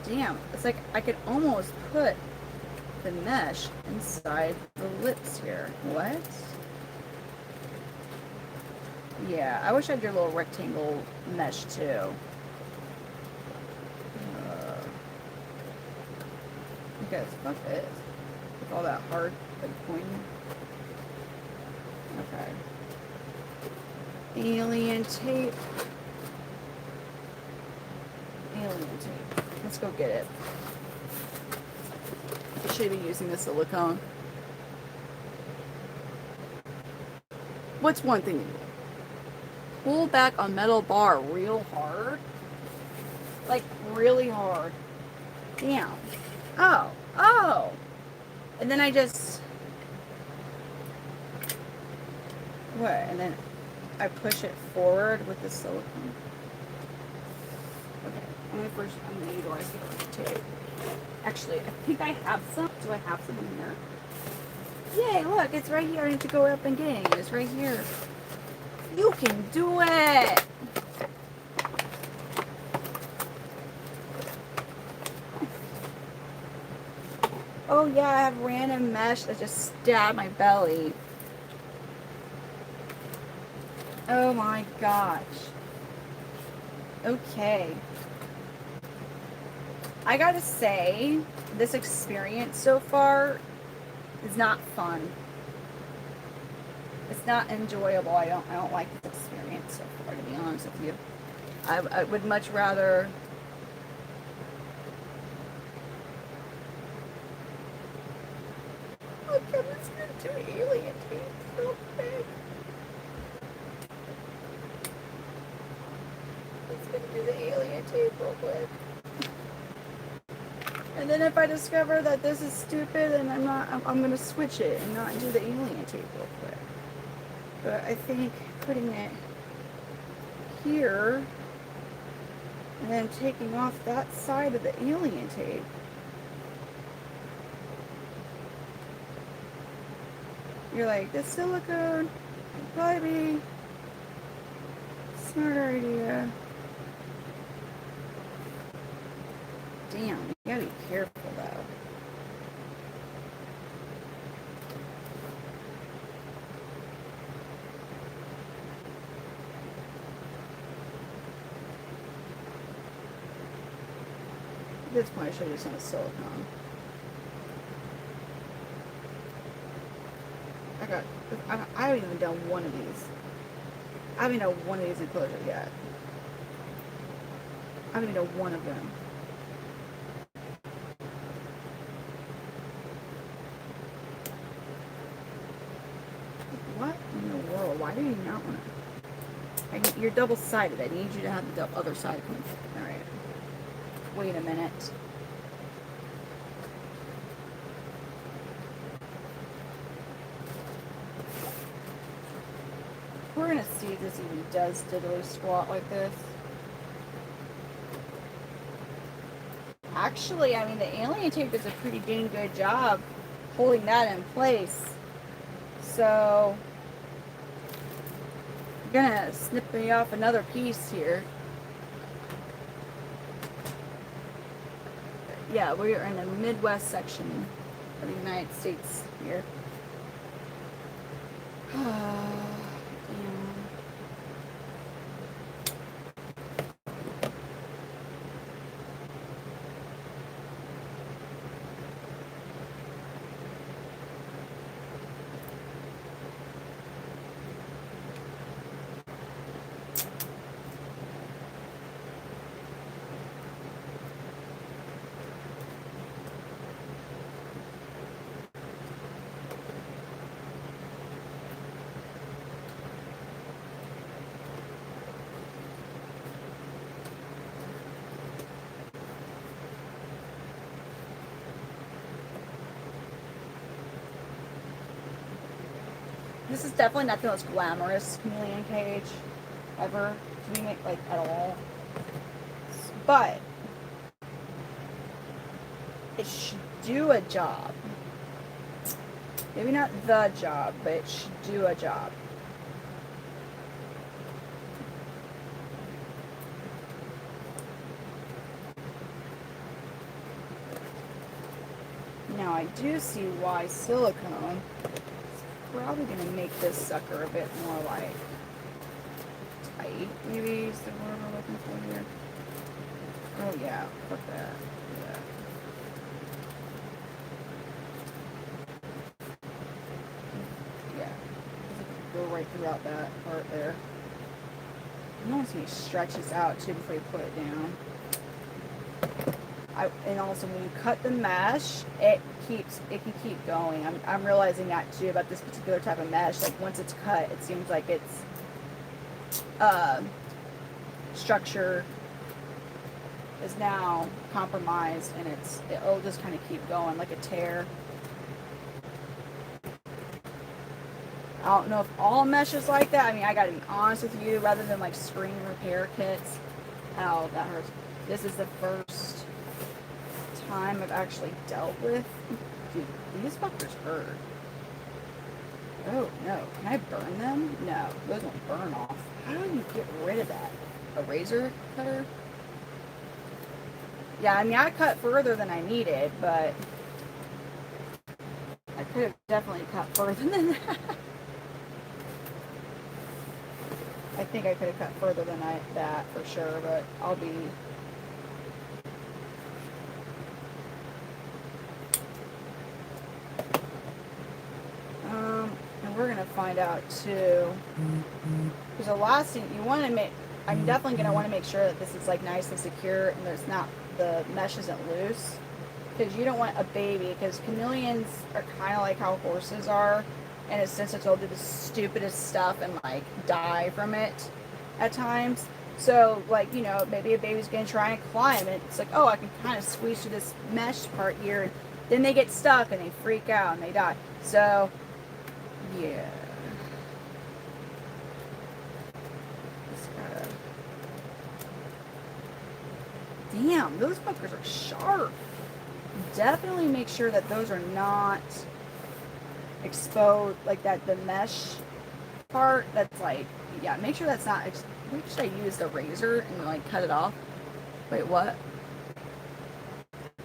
Damn, it's like I could almost put the mesh inside the lips here. What? Yeah, I wish I had your little rectangle mesh too. Because fuck this. With all that hard like pointing. Okay. Alien tape. Alien tape. Let's go get it. I should be using the silicone. What's one thing to do? Pull back on metal bar real hard. Like really hard. Damn. Oh. And then I just... What? And then I push it forward with the silicone. Okay. I'm gonna utilize the tape. Actually, I think I have some. Do I have some in here? Yay, look, it's right here. I need to go up and get it. It's right here. You can do it! Oh yeah, I have random mesh that just stabbed my belly. Oh my gosh. Okay. I gotta say, this experience so far is not fun. It's not enjoyable. I don't like this experience so far, to be honest with you. I would much rather... Look, I'm just gonna do alien tape real quick. Let's gonna do the alien tape real quick. And then if I discover that this is stupid, and I'm gonna switch it and not do the alien tape real quick. But I think putting it here and then taking off that side of the alien tape. You're like, this silicone would probably be a smarter idea. Damn, you gotta be careful though. At this point, I should have used silicone. I haven't even done one of these. I haven't done one of these enclosures yet. I haven't even done one of them. What in the world? Why do you not want to? You're double-sided. I need you to have the other side come. All right. Wait a minute. We're gonna see if this even does diddly squat like this. Actually, I mean, the alien tape does a pretty dang good job holding that in place. So, I'm gonna snip me off another piece here. Yeah, we are in the Midwest section of the United States here. This is definitely not the most glamorous chameleon cage ever to be made, like, at all. But it should do a job. Maybe not the job, but it should do a job. Now I do see why silicone is probably going to make this sucker a bit more like tight, maybe is the word we're looking for here. Oh yeah, fuck that. Yeah. Yeah. Go right throughout that part there. You want to see it stretches out too before you put it down. And also when you cut the mesh, it can keep going. I'm realizing that too about this particular type of mesh. Like once it's cut, it seems like its structure is now compromised, and it'll just kind of keep going like a tear. I don't know if all mesh is like that. I mean, I gotta be honest with you, rather than like screen repair kits. Ow, that hurts. This is the first time I've actually dealt with. Dude, these fuckers hurt. Oh no, can I burn them? No, those won't burn off. How do you get rid of that? A razor cutter? Yeah, I mean, I cut further than I needed, but I could have definitely cut further than that. I think I could have cut further than that for sure, but I'll be... and we're going to find out too, because the last thing you want to make, I'm definitely going to want to make sure that this is like nice and secure and there's not, the mesh isn't loose, because you don't want a baby, because chameleons are kind of like how horses are, and it's since they'll do the stupidest stuff and like die from it at times. So like, you know, maybe a baby's gonna try and climb and it's like, oh, I can kind of squeeze through this mesh part here, and then they get stuck and they freak out and they die. So yeah, just gotta... Damn, those fuckers are sharp. Definitely make sure that those are not exposed, like that, the mesh part that's like, yeah, make sure that's not maybe should I use the razor and like cut it off? Wait, what?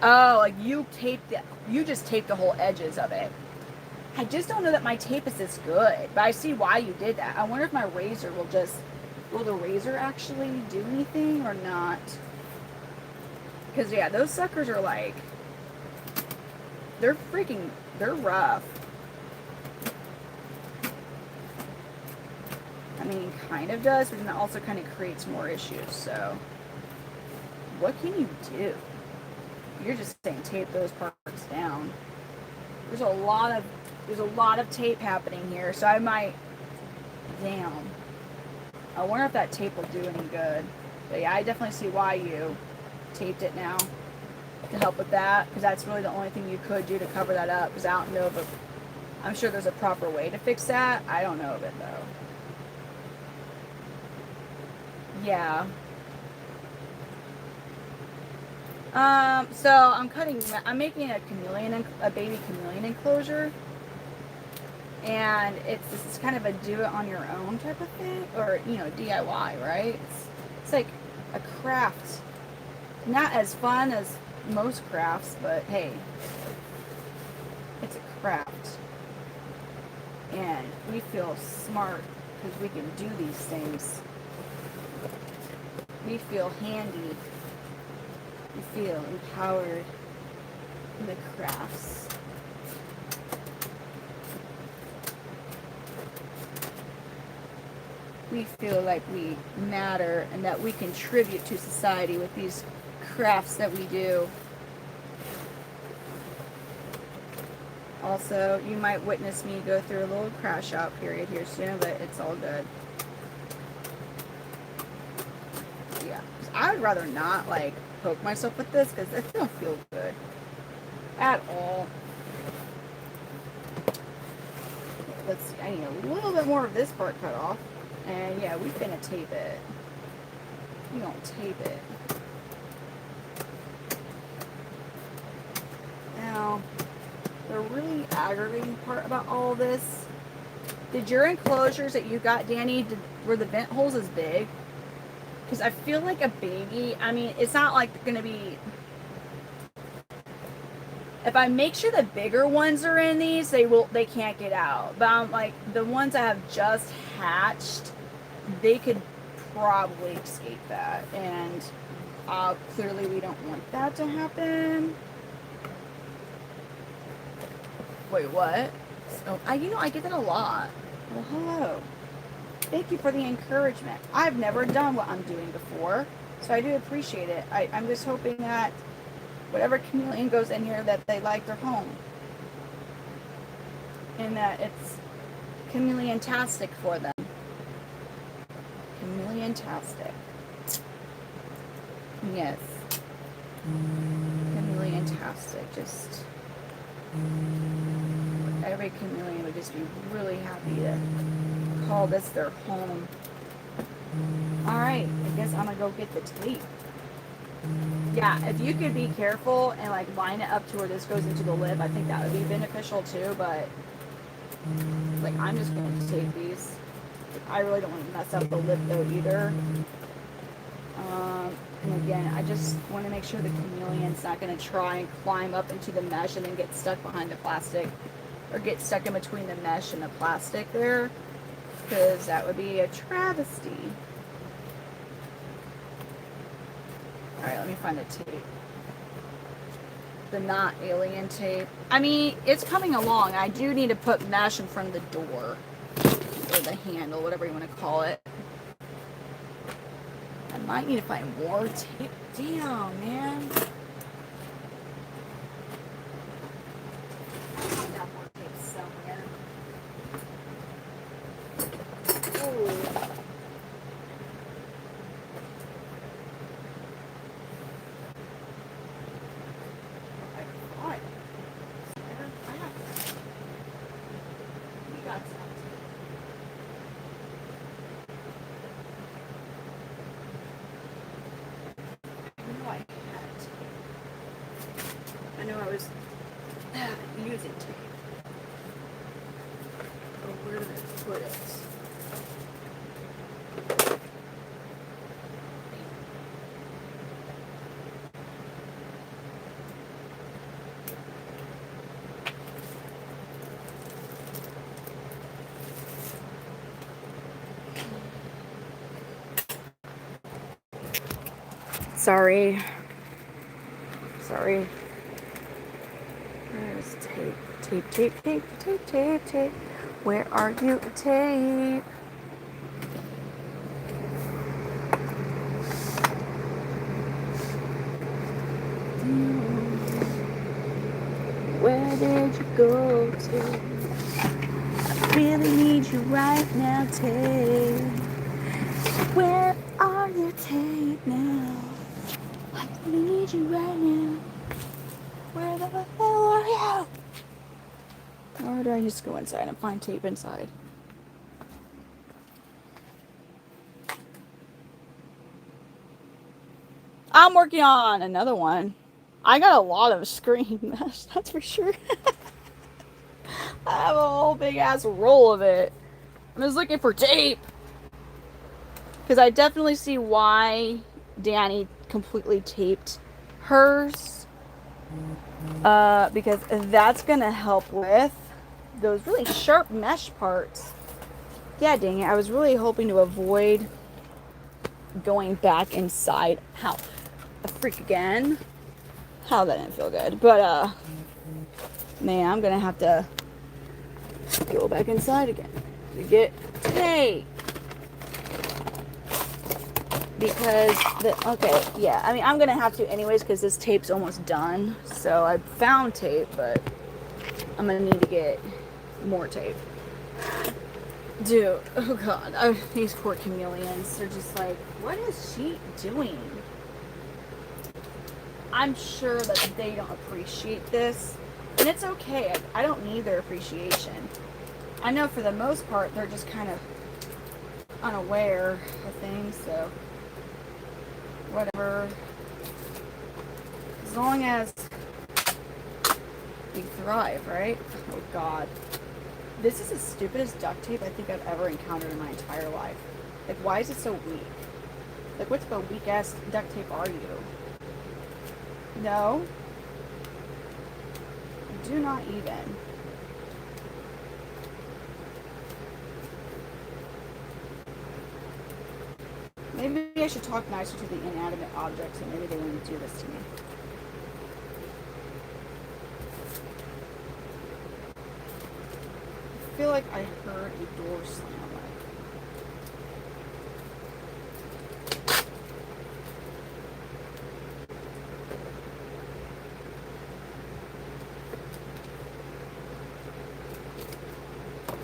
Oh, like you just taped the whole edges of it. I just don't know that my tape is this good, but I see why you did that. I wonder if my razor will the razor actually do anything or not? Because yeah, those suckers are like, they're rough. I mean, kind of does, but then it also kind of creates more issues. So, what can you do? You're just saying tape those parts down. There's a lot of tape happening here, so I might. Damn. I wonder if that tape will do any good. But yeah, I definitely see why you taped it now to help with that, because that's really the only thing you could do to cover that up. Because I don't know, but I'm sure there's a proper way to fix that. I don't know of it though. Yeah. So I'm making a baby chameleon enclosure, and this is kind of a do it on your own type of thing, or you know, DIY, right? It's like a craft, not as fun as most crafts, but hey, it's a craft, and we feel smart because we can do these things. We feel handy. We feel empowered in the crafts. We feel like we matter and that we contribute to society with these crafts that we do. Also, you might witness me go through a little crash out period here soon, but it's all good. Yeah, I would rather not like poke myself with this because it don't feel good at all. Let's see, I need a little bit more of this part cut off. And yeah, we finna tape it. We gonna tape it. Now, the really aggravating part about all this, did your enclosures that you got, Danny, were the vent holes as big? Because I feel like a baby, I mean, it's not like gonna be, if I make sure the bigger ones are in these, they can't get out. But I'm like, the ones that have just hatched, they could probably escape that. And clearly we don't want that to happen. Wait, what? So, I get that a lot. Well, hello. Thank you for the encouragement. I've never done what I'm doing before, so I do appreciate it. I'm just hoping that whatever chameleon goes in here, that they like their home. And that it's chameleon-tastic for them. Chameleon-tastic. Yes. Chameleon-tastic. Just... every chameleon would just be really happy to call this their home. Alright, I guess I'm gonna go get the tape. Yeah, if you could be careful and like line it up to where this goes into the lip, I think that would be beneficial too, but like I'm just going to tape these. I really don't want to mess up the lip though either. And again, I just want to make sure the chameleon's not going to try and climb up into the mesh and then get stuck behind the plastic, or get stuck in between the mesh and the plastic there, because that would be a travesty. Alright, let me find the tape. The not alien tape. I mean, it's coming along. I do need to put mesh in front of the door, or the handle, whatever you want to call it. I might need to find more tape. Damn, man. I got more tape somewhere. Ooh. I know I was using tape. Oh, where did I put it? Sorry. Where's tape? Tape. Where are you, tape? Where did you go to? I really need you right now, tape. Where are you, tape now? I really need you right now. Where the hell are you? Or do I just go inside and find tape inside? I'm working on another one. I got a lot of screen mesh, that's for sure. I have a whole big ass roll of it. I'm just looking for tape. Because I definitely see why Danny completely taped hers. Because that's going to help with those really sharp mesh parts. Yeah, dang it. I was really hoping to avoid going back inside. How? A freak again? How that didn't feel good. But, man, I'm going to have to go back inside again to get tape. Because, okay, yeah, I mean, I'm going to have to anyways because this tape's almost done. So I found tape, but I'm going to need to get more tape. Dude, oh god, these poor chameleons, they're just like, what is she doing? I'm sure that they don't appreciate this. And it's okay, I don't need their appreciation. I know for the most part they're just kind of unaware of things, so whatever. As long as we thrive, right? Oh god. This is the stupidest duct tape I think I've ever encountered in my entire life. Like, why is it so weak? Like, what type of weak ass duct tape are you? No. Do not even. Maybe I should talk nicer to the inanimate objects and maybe they wouldn't do this to me. I feel like I heard a door slam.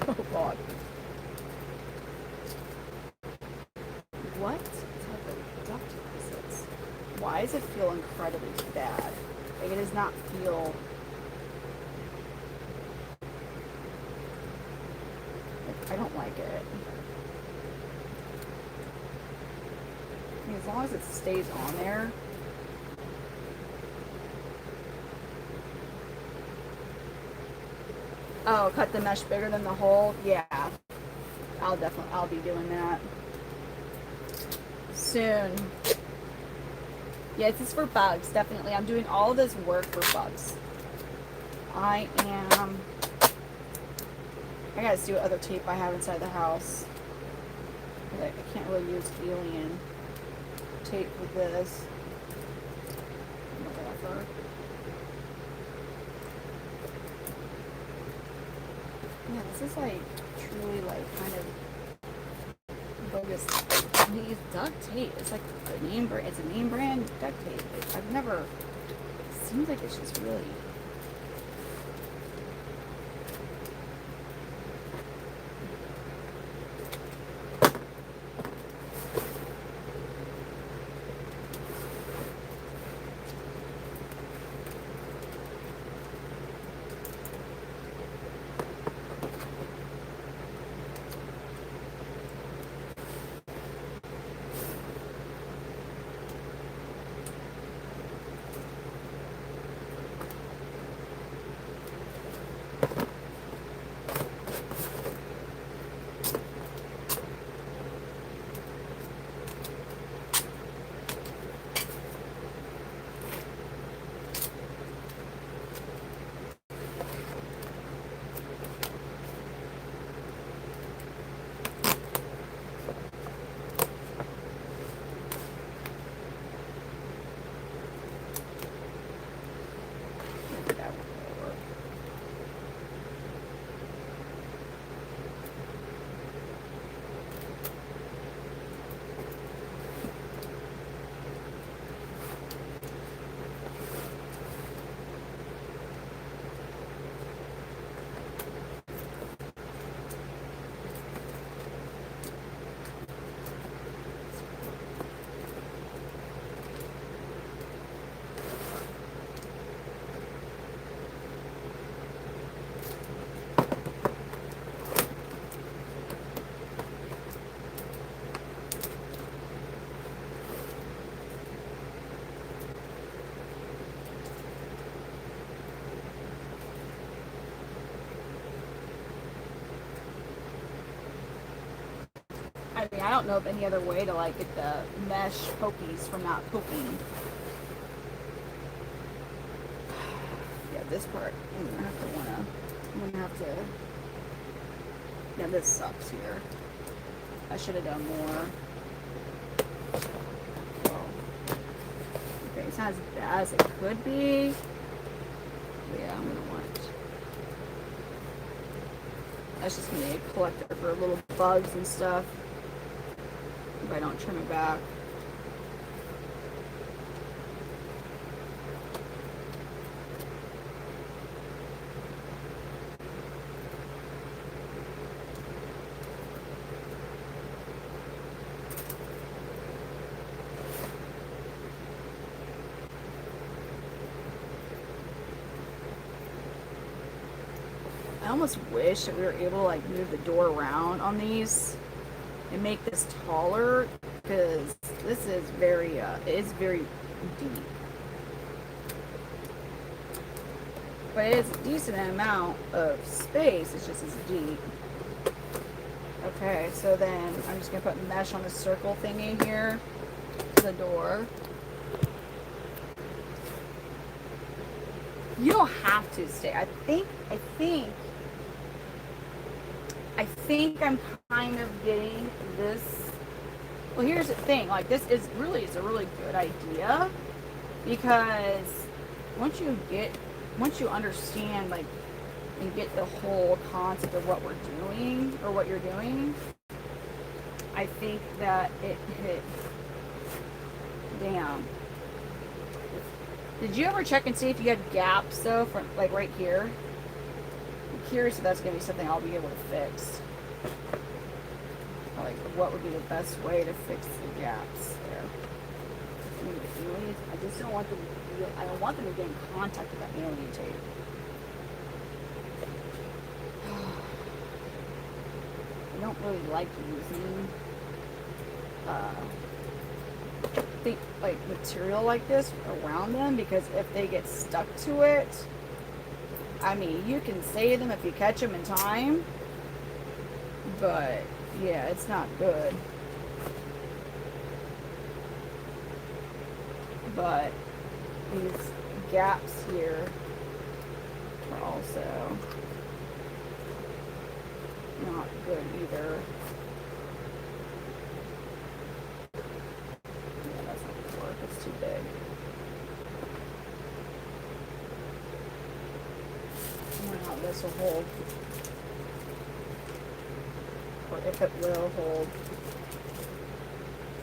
Oh god. What type of duct is this? Why does it feel incredibly bad? Like, it does not feel... like, I don't like it. I mean, as long as it stays on there. Oh, cut the mesh bigger than the hole? Yeah. I'll be doing that. Soon. Yeah, this is for bugs, definitely. I'm doing all this work for bugs. I gotta see what other tape I have inside the house. I can't really use alien tape with this. Whatever. Yeah, this is like truly like kind of bogus. These duct tape. It's like a name brand. It's a name brand duct tape. I've never. It seems like it's just really. I mean, I don't know of any other way to like get the mesh pokies from not poking. Yeah, this part I'm gonna have to. Yeah, this sucks here. I should have done more. Well, okay, it's not as bad as it could be. But yeah, I'm gonna want. That's just gonna be a collector for little bugs and stuff. If I don't trim it back. almost wish that we were able to like move the door around on these and make this taller, because this is very it is very deep, but it's a decent amount of space. It's just as deep. Okay, so then I'm just gonna put mesh on the circle thingy here to the door. You don't have to stay. I think I'm kind of getting this. Well, here's the thing. Like, this is a really good idea, because once you understand, like, and get the whole concept of what we're doing, or what you're doing, I think that it hit. Damn. Did you ever check and see if you had gaps though, from like right here? I'm curious if that's gonna be something I'll be able to fix. Like, what would be the best way to fix the gaps there? I just don't want them to feel, I don't want them to get in contact with that alien tape. I don't really like using like material like this around them, because if they get stuck to it, I mean, you can save them if you catch them in time, but yeah, it's not good. But these gaps here are also not good either. Yeah, that's not gonna work. It's too big. I don't know how this will hold, or if it will hold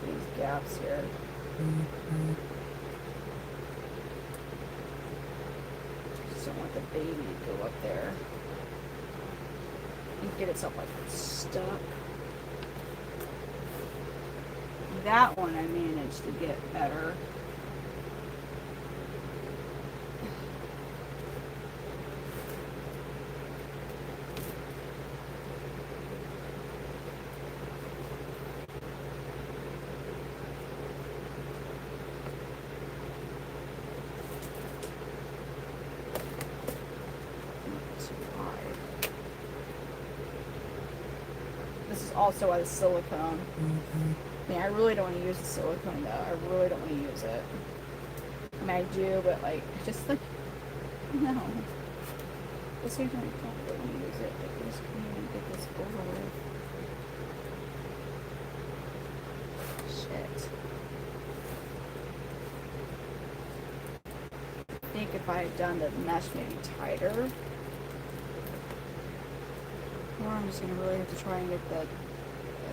these gaps here. Just don't want the baby to go up there and get itself like stuck. That one I managed to get better. This is also why the silicone. Man, I really don't want to use the silicone though. I really don't want to use it. I mean, I do, but like, just like, no. At the same time, I don't really want to use it. Like, just come here and get this over with. Shit. I think if I had done the mesh maybe tighter, or I'm just gonna really have to try and get that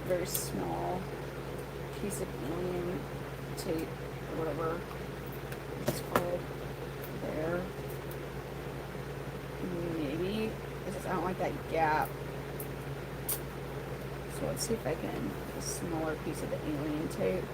very small piece of alien tape, or whatever it's called, there. Maybe, because I don't like that gap. So let's see if I can get a smaller piece of the alien tape.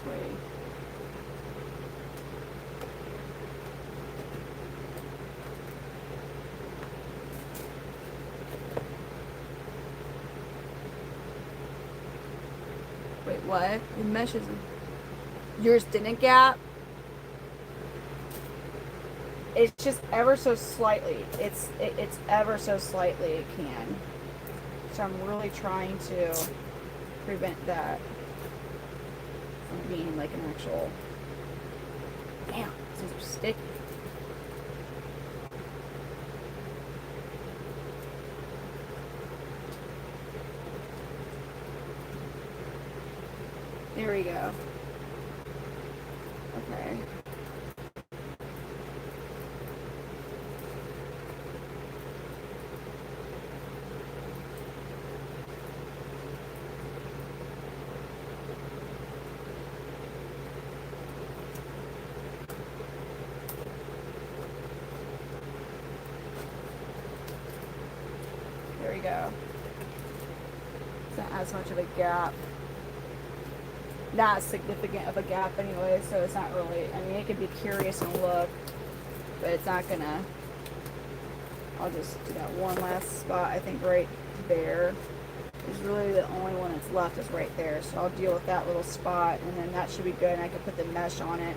Way. Wait, what? The mesh is... Yours didn't gap? It's just ever so slightly. It's ever so slightly it can. So I'm really trying to prevent that from being like an actual... Damn, these are sticky. There we go. Okay. we go. It's not as much of a gap. Not as significant of a gap anyway, so it's not really, I mean, it could be curious and look, but it's not gonna. I'll just do that one last spot. I think right there is really the only one that's left is right there. So I'll deal with that little spot, and then that should be good, and I can put the mesh on it.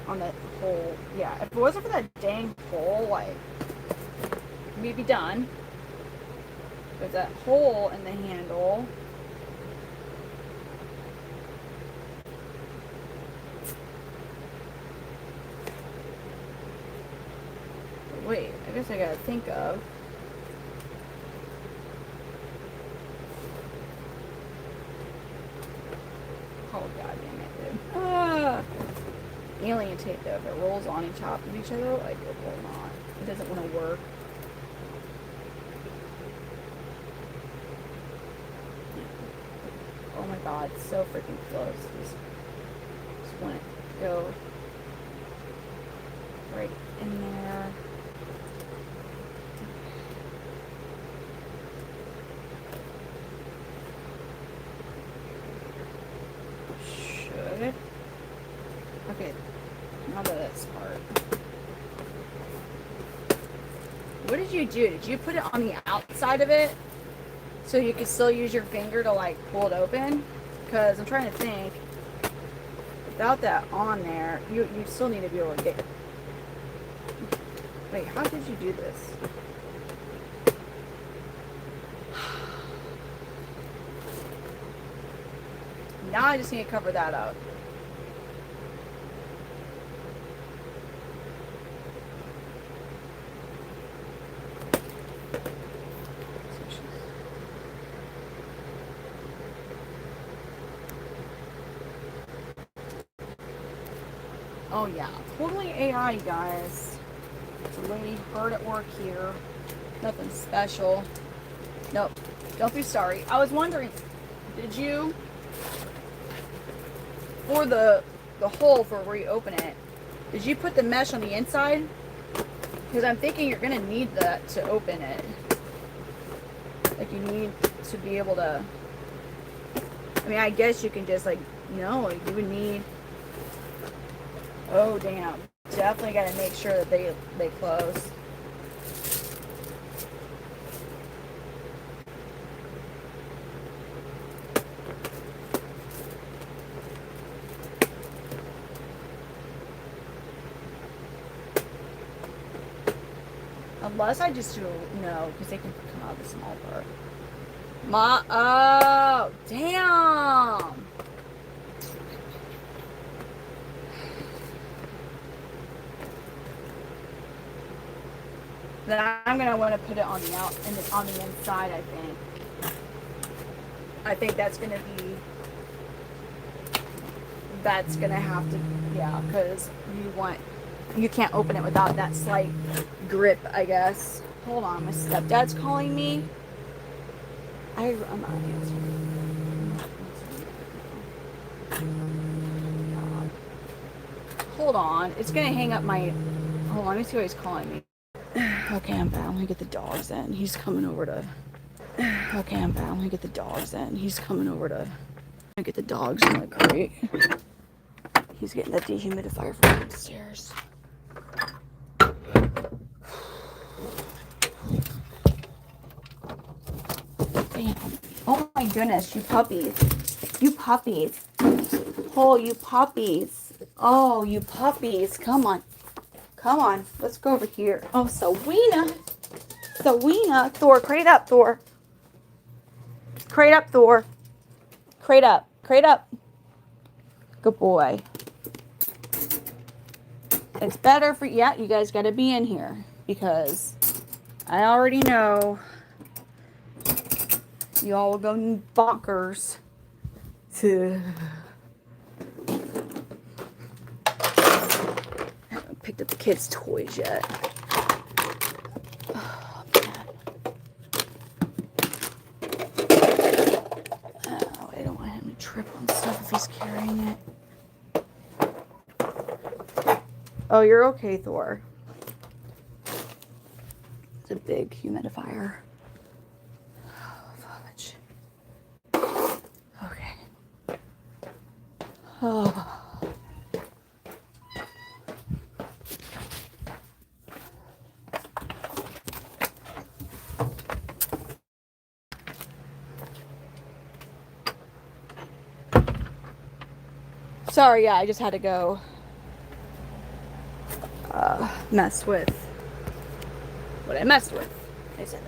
On the hole. Yeah, if it wasn't for that dang hole, like, we'd be done. There's that hole in the handle. But wait, I guess I gotta think of. Oh, god damn it, dude. Ah! Alien tape, though, if it rolls on top of each other, like, it will not. It doesn't want to work. Oh my god, so freaking close. Just want to go right in there. Should. Okay, now to this part. What did you do? Did you put it on the outside of it so you could still use your finger to like pull it open? Because I'm trying to think. Without that on there, you still need to be able to get. Wait, how did you do this? Now I just need to cover that up. Oh yeah, totally AI, guys. It's a lady hard at work here. Nothing special. Nope. Don't be sorry. I was wondering, did you, for the hole for where you open it, did you put the mesh on the inside? Because I'm thinking you're gonna need that to open it. Like you need to be able to. I mean, I guess you can just like, no, you would need. Oh damn! Definitely got to make sure that they close. Unless I just do no, because they can come out of the small part. Oh damn! Then I'm gonna want to put it on the on the inside. I think that's gonna be. That's gonna have to, yeah, because you can't open it without that slight grip, I guess. Hold on, my stepdad's calling me. I'm not answering. Hold on, it's gonna hang up my. Hold on, let me see what he's calling me. Okay, I'm back. Let me get the dogs in. He's coming over to. Okay, I'm back. Let me get the dogs in. He's coming over to. Get the dogs in the crate. He's getting the dehumidifier from upstairs. Damn. Oh my goodness, you puppies. You puppies. Oh, you puppies. Oh, you puppies. Come on. Come on. Let's go over here. Oh, Sowena. Sowena. Thor, crate up, Thor. Crate up, Thor. Crate up. Crate up. Good boy. It's better for, yeah, you guys got to be in here because I already know y'all will go bonkers. I haven't picked up the kids' toys yet. Oh, man. Oh, I don't want him to trip on stuff if he's carrying it. Oh, you're okay, Thor. It's a big, humidifier. Fudge. Okay. Oh. Sorry, yeah, I just had to go mess with what I messed with. I said,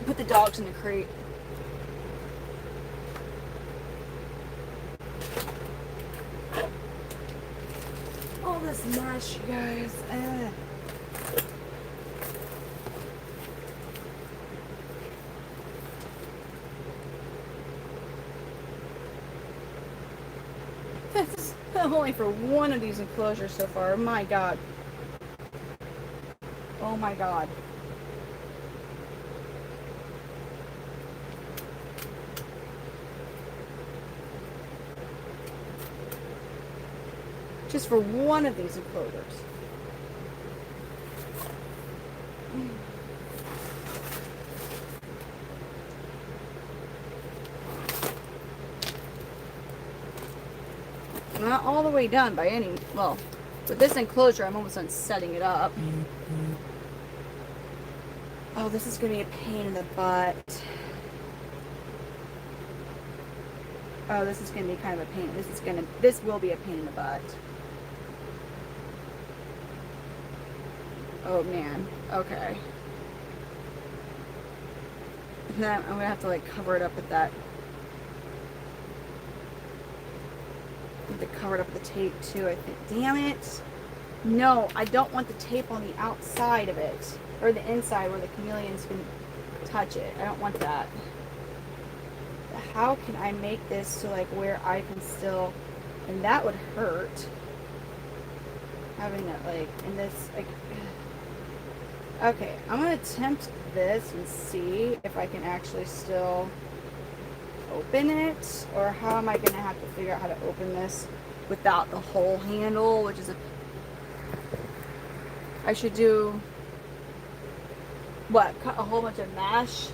put the dogs in the crate. All this mesh, you guys. That's only for one of these enclosures so far. My God. Oh my God. Just for one of these enclosures. Not all the way done by any, well, with this enclosure, I'm almost done setting it up. Oh, this is going to be a pain in the butt. Oh, this is going to be kind of a pain. This will be a pain in the butt. Oh, man. Okay. Then I'm going to have to, like, cover it up with that. I need to cover it up with the tape, too, I think. Damn it. No, I don't want the tape on the outside of it. Or the inside where the chameleons can touch it. I don't want that. How can I make this to like where I can still, and that would hurt. Having it like in this, like, okay, I'm gonna attempt this and see if I can actually still open it, or how am I gonna have to figure out how to open this without the whole handle, which is I should do, what, cut a whole bunch of mesh?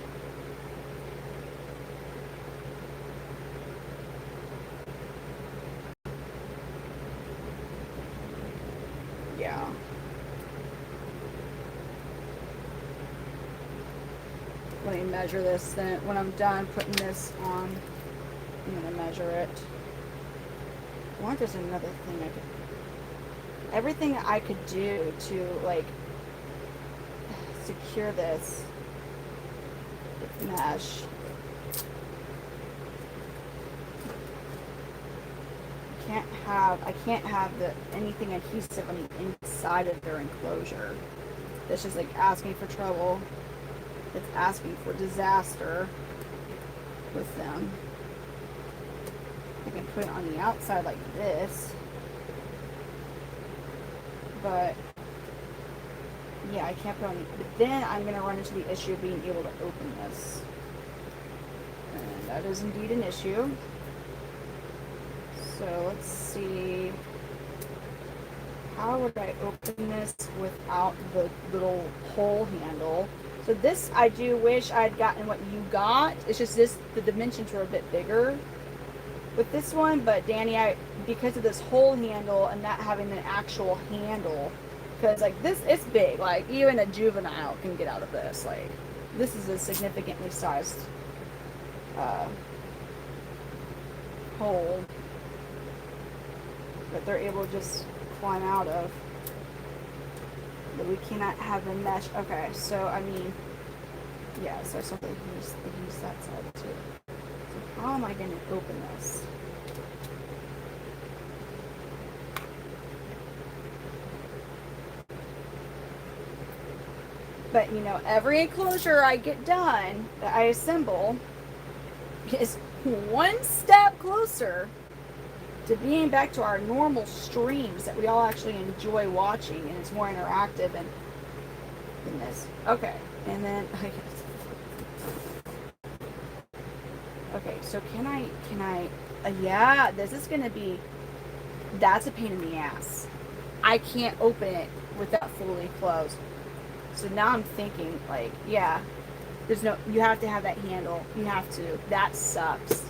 Yeah. Let me measure this then. When I'm done putting this on, I'm gonna measure it. I wonder if there's another thing I could, everything I could do to like secure this with mesh. I can't have anything adhesive on the inside of their enclosure. That's just like asking for trouble. It's asking for disaster with them. I can put it on the outside like this, but yeah, I can't put it on the, but then I'm going to run into the issue of being able to open this. And that is indeed an issue. So let's see, how would I open this without the little pole handle? So this, I do wish I'd gotten what you got. It's just this, the dimensions were a bit bigger with this one, but Danny, because of this hole handle and not having an actual handle, because like this, it's big, like even a juvenile can get out of this. Like this is a significantly sized hole that they're able to just climb out of. But we cannot have the mesh. Okay, so I mean, yeah, so I still have to use that side too. So how am I going to open this? But you know, every enclosure I get done that I assemble is one step closer to being back to our normal streams that we all actually enjoy watching, and it's more interactive and than this. Okay, and then okay, so can I yeah, this is gonna be, that's a pain in the ass. I can't open it without fully closed. So now I'm thinking like, yeah, There's no, you have to have that handle. You have to. That sucks.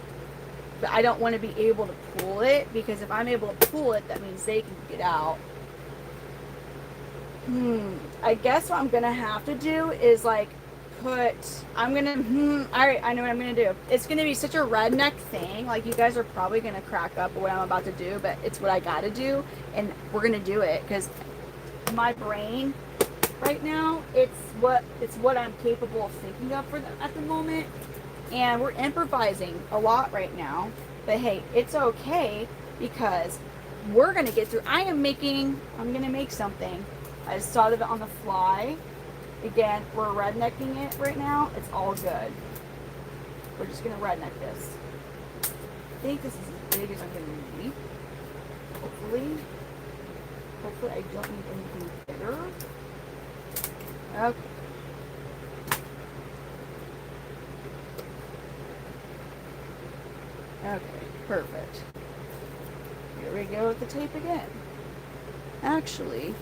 But I don't want to be able to pull it, because if I'm able to pull it, that means they can get out. I guess what I'm gonna have to do is like I know what I'm gonna do. It's gonna be such a redneck thing. Like, you guys are probably gonna crack up at what I'm about to do, but it's what I gotta do, and we're gonna do it, because my brain right now, it's what I'm capable of thinking of at the moment, and we're improvising a lot right now. But hey, it's okay, because we're gonna get through. I'm gonna make something. I just thought of it on the fly. Again, we're rednecking it right now. It's all good. We're just gonna redneck this. I think this is as big as I'm gonna need. Hopefully I don't need anything bigger. Okay. Okay, perfect. Here we go with the tape again. Actually,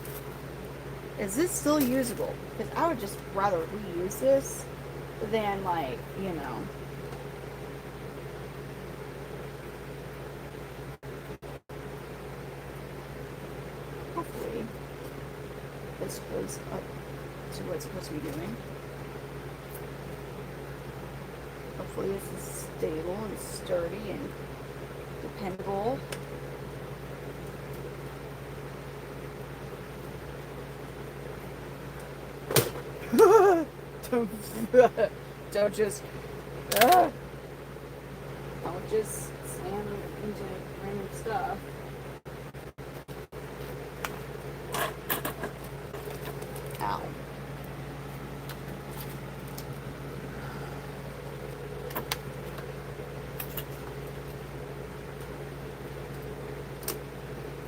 is this still usable? Because I would just rather reuse this than, like, you know. Hopefully this goes up to what it's supposed to be doing. Hopefully this is stable and sturdy and dependable. Don't just slam into random stuff. Ow.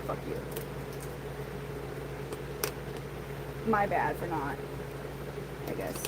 Fuck you. My bad for not, I guess.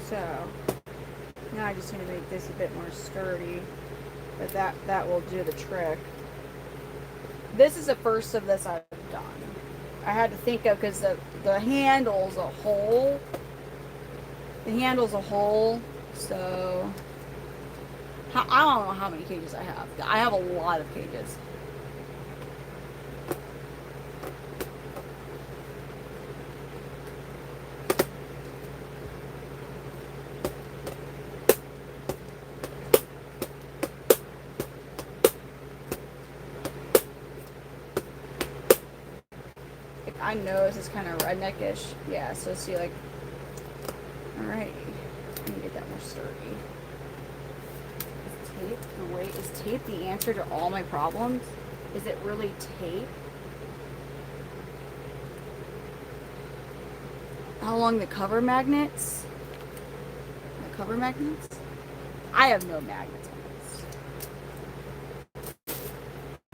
So now I just need to make this a bit more sturdy, but that will do the trick. This is the first of this I've done. I had to think of, because the handle's a hole. The handle's a hole, so I don't know how many cages I have. I have a lot of cages. I know this is kind of redneckish. Yeah, so see, like, alright. Let me get that more sturdy. Is tape the answer to all my problems? Is it really tape? How long the cover magnets? The cover magnets? I have no magnets on this.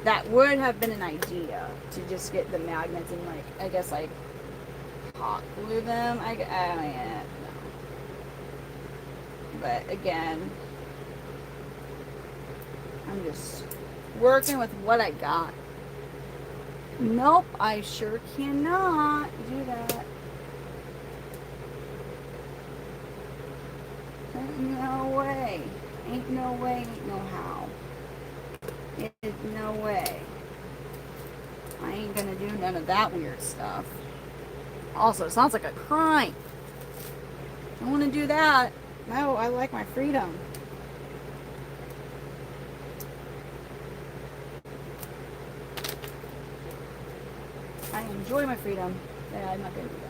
That would have been an idea, to just get the magnets and, like, I guess, like, hot glue them. Yeah, no. But again, I'm just working with what I got. Nope, I sure cannot do that. Ain't no way. Ain't no way, ain't no how. Ain't no way. I ain't gonna do none of that weird stuff. Also, it sounds like a crime. I don't want to do that. No, I like my freedom. I enjoy my freedom. Yeah, I'm not gonna do that.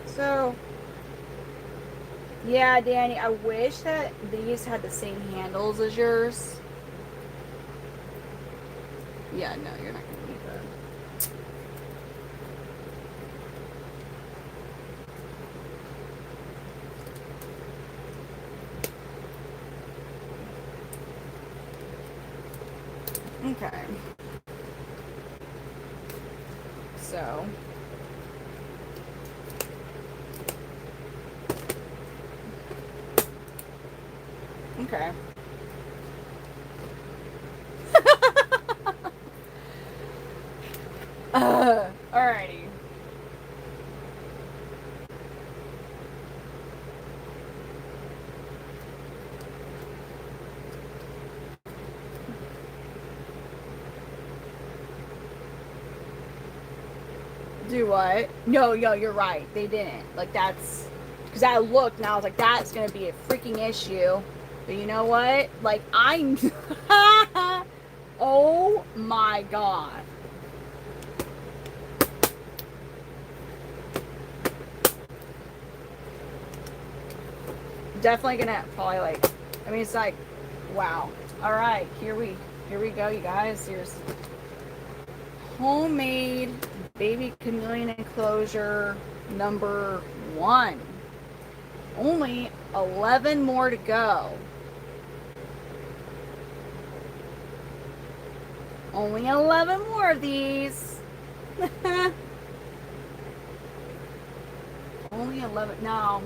So, yeah, Danny, I wish that these had the same handles as yours. Yeah, no, you're not gonna need that. Okay. So. Okay. Alrighty. Do what? No, you're right. They didn't. Like, that's... Because I looked and I was like, that's going to be a freaking issue. But you know what? Like, I... Oh my god. Definitely gonna probably like... I mean, it's like... Wow. Alright, here we go, you guys. Here's... Homemade baby chameleon enclosure number 1. Only 11 more to go. Only 11 more of these. Only 11. Now,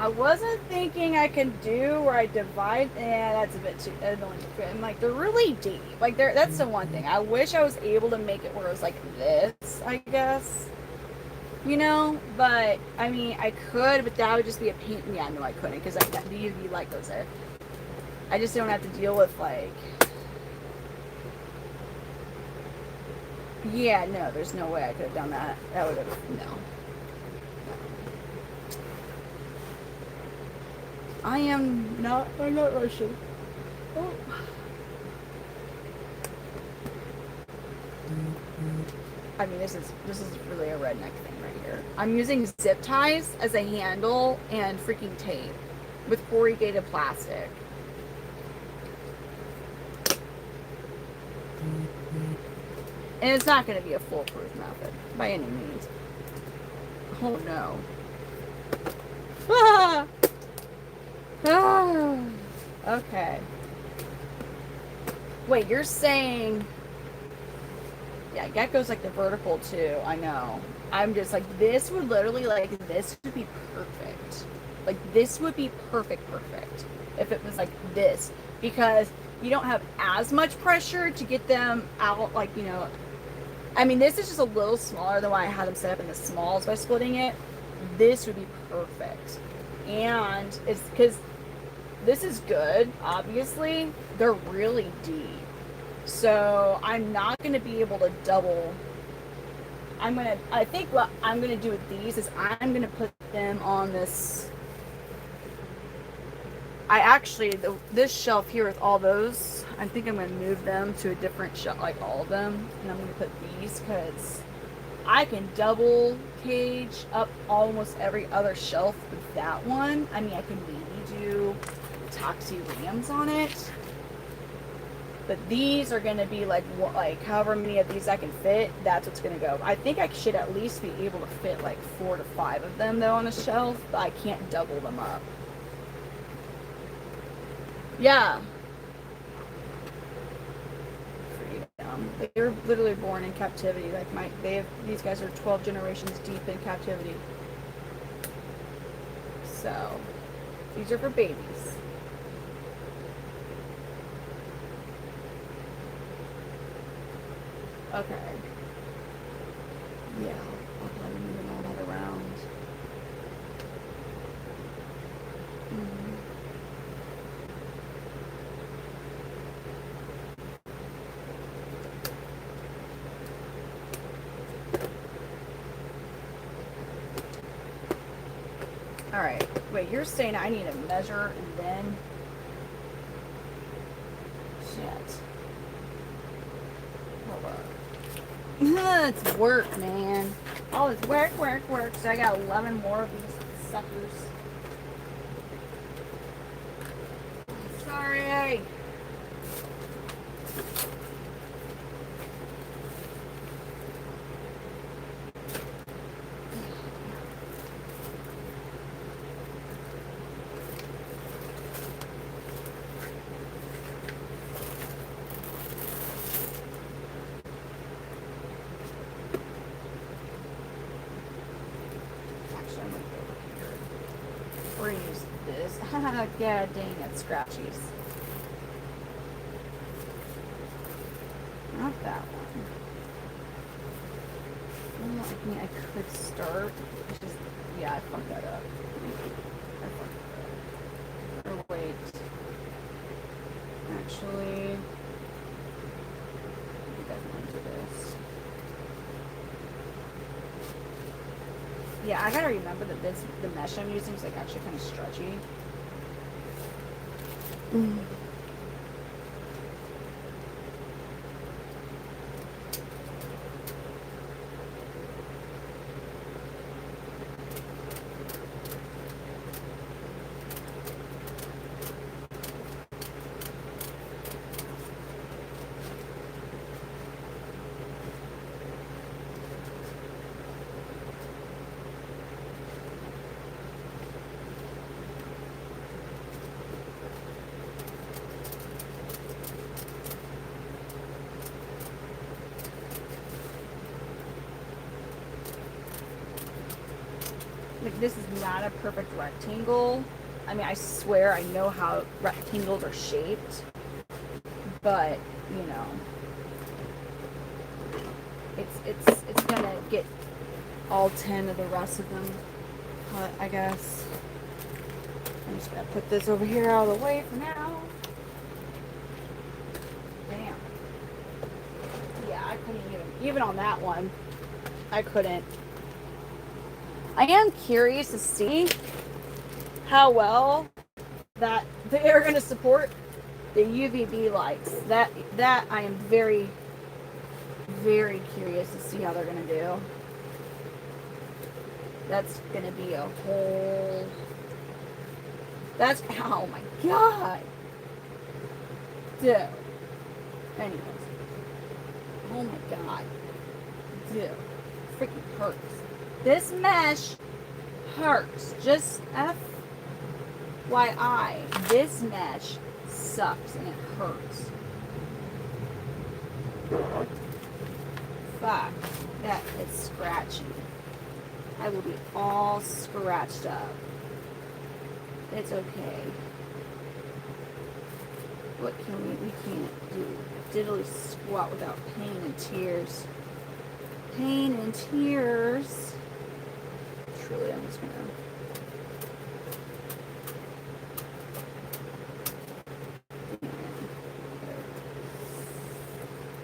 I wasn't thinking I could do where I divide. Yeah, that's a bit too annoying. I'm like, they're really deep. Like, that's the one thing. I wish I was able to make it where it was like this, I guess. You know? But, I mean, I could, but that would just be a pain. Yeah, no, I couldn't, because these would be like those there. I just don't have to deal with, like... Yeah, no, there's no way I could have done that. That would have... No. I'm not rushing. Oh. I mean, this is really a redneck thing right here. I'm using zip ties as a handle and freaking tape with corrugated plastic. And it's not going to be a foolproof method by any means. Oh no. Ah! Ah! Okay. Wait, you're saying... Yeah, geckos like the vertical too, I know. I'm just like, this would literally, like, this would be perfect. Like, this would be perfect if it was like this. Because you don't have as much pressure to get them out, like, you know... I mean, this is just a little smaller than why I had them set up in the smalls by splitting it. This would be perfect. And it's because this is good, obviously. They're really deep. So I'm not going to be able to double. I think what I'm going to do with these is I'm going to put them on this. This shelf here with all those, I think I'm going to move them to a different shelf, like all of them. And I'm going to put these because I can double cage up almost every other shelf with that one. I mean, I can maybe do Toxie Rams on it. But these are going to be like however many of these I can fit, that's what's going to go. I think I should at least be able to fit like 4 to 5 of them though on a shelf, but I can't double them up. Yeah. Freedom. They were literally born in captivity. Like these guys are 12 generations deep in captivity. So, these are for babies. Okay. Yeah, I'll probably move all that around. Alright, wait, you're saying I need to measure and then... Shit. Hold up. It's work, man. All this work. So I got 11 more of these suckers. Sorry. We're gonna use this. Yeah, dang it, scratchies. Not that one. Well, I mean, I could start. It's just, yeah, I fucked that up. Or wait. Actually, I definitely do this. Yeah, I gotta remember that the mesh I'm using is like actually kind of stretchy. Like, this is not a perfect rectangle. I mean, I swear I know how rectangles are shaped, but you know, it's gonna get all 10 of the rest of them cut, I guess. I'm just gonna put this over here out of the way for now. Damn. Yeah, I couldn't even on that one. I couldn't. I am curious to see how well that they are going to support the UVB lights. That I am very, very curious to see how they're going to do. That's going to be a whole... That's... Oh my god! Dude. Anyways. Oh my god. Dude. Freaking hurts. This mesh hurts. Just FYI, this mesh sucks and it hurts. Fuck. That is scratchy. I will be all scratched up. It's okay. What can we can't do. Diddly squat without pain and tears. Pain and tears. Truly, I'm just gonna...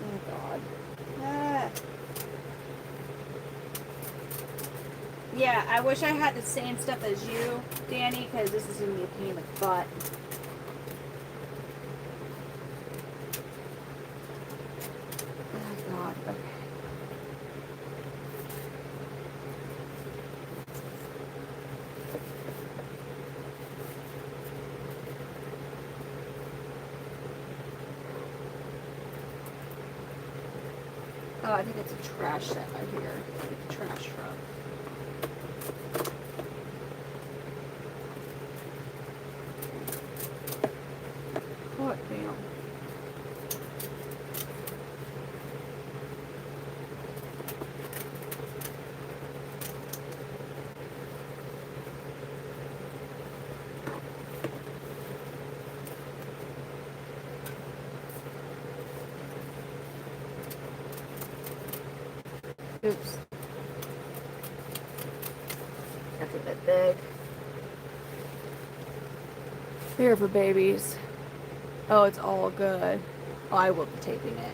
Oh god. Ah. Yeah, I wish I had the same stuff as you, Danny, because this is gonna be a pain in the butt. Oh god, okay. Oh, I think it's a trash set right here. Like a trash truck. What damn? Oops. That's a bit big. Here for babies. Oh, it's all good. Oh, I will be taping it.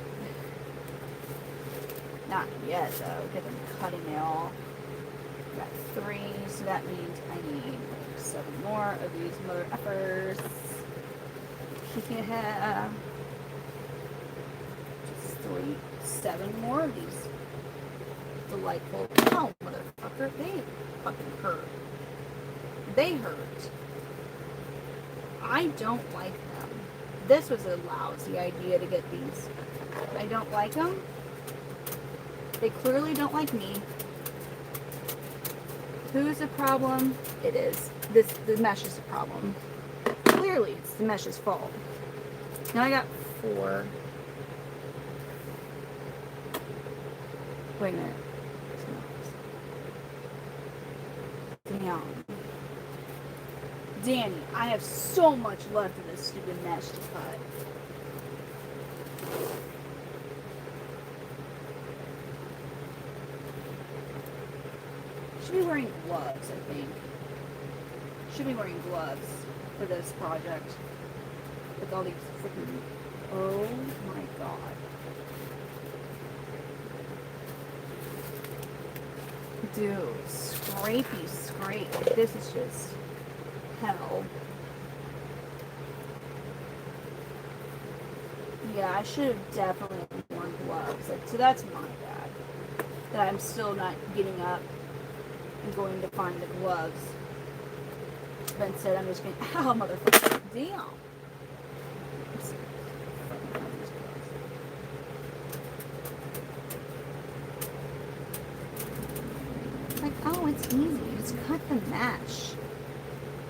Not yet, though, because I'm cutting it off. Got 3, so that means I need like 7 more of these mother effers. Yeah. Just 7 more of these delightful. Oh, motherfucker, they fucking hurt. They hurt. I don't like them. This was a lousy idea to get these. I don't like them. They clearly don't like me. Who's the problem? It is. The mesh is the problem. Clearly, it's the mesh's fault. Now I got 4. Wait a minute. Damn. Danny, I have so much left of this stupid mesh to cut. Should be wearing gloves, I think. Should be wearing gloves for this project. With all these freaking... Oh my god. Dude, scrapey scrape. This is just hell. Yeah, I should have definitely worn gloves. Like, so that's my bad. That I'm still not getting up and going to find the gloves. But instead I'm just going, ow, motherfucker. Damn. Like, oh, it's easy. You just cut the mesh.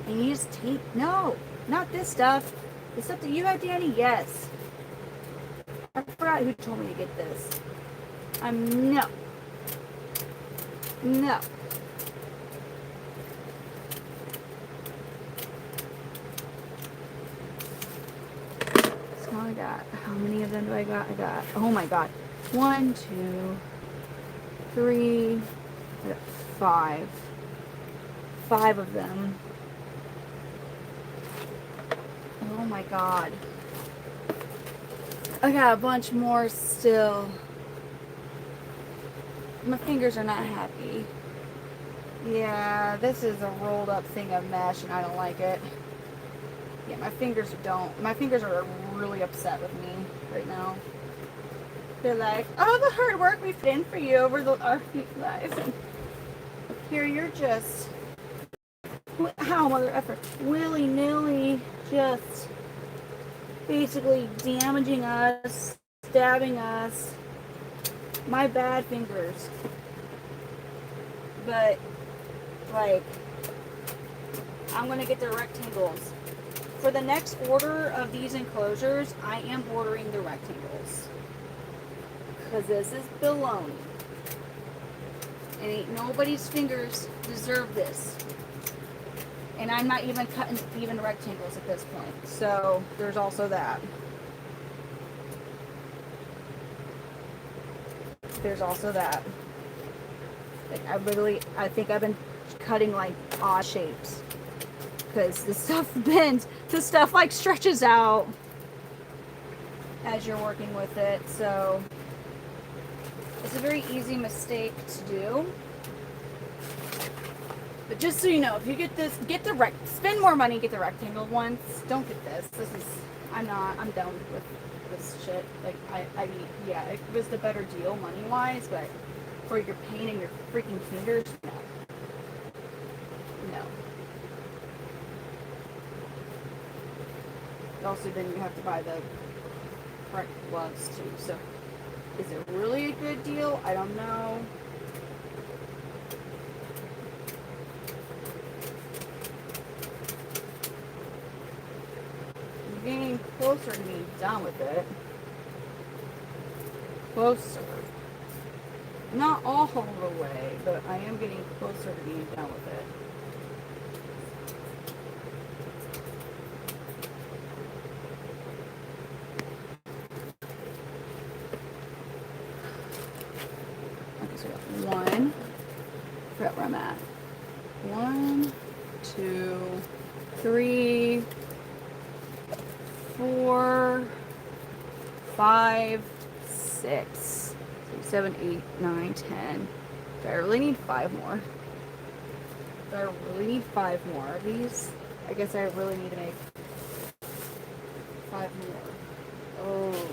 And you just tape. No, not this stuff. The stuff that you got, Danny? Yes. I forgot who told me to get this. No. No. So I got, how many of them do I got? I got, oh my god. 1, 2, 3, I got 5. 5 of them. Oh my god. I got a bunch more still. My fingers are not happy. Yeah, this is a rolled up thing of mesh and I don't like it. Yeah, my fingers are really upset with me right now. They're like, oh, the hard work we put in for you over our lives. And here you're just, how mother effort, willy-nilly just basically damaging us, stabbing us. My bad fingers. But, like, I'm going to get the rectangles. For the next order of these enclosures, I am ordering the rectangles. Because this is baloney. And ain't nobody's fingers deserve this. And I'm not even cutting even rectangles at this point. So, there's also that. There's also that. Like, I think I've been cutting like odd shapes. Because the stuff bends. The stuff like stretches out as you're working with it. So, it's a very easy mistake to do. But just so you know, if you get this, spend more money, get the rectangle ones. Don't get this. I'm done with this shit. Like, I mean, yeah, it was the better deal money-wise, but for your pain and your freaking fingers, no. No. Also, then you have to buy the correct gloves, too. So, is it really a good deal? I don't know. Getting closer to being done with it. Closer. Not all the way, but I am getting closer to being done with it. Okay, so forgot where I'm at. 1, 2, 3, 4, 5, 6, 7, 8, 9, 10. Do I really need 5 more? Do I really need 5 more of these? I guess I really need to make 5 more. Oh.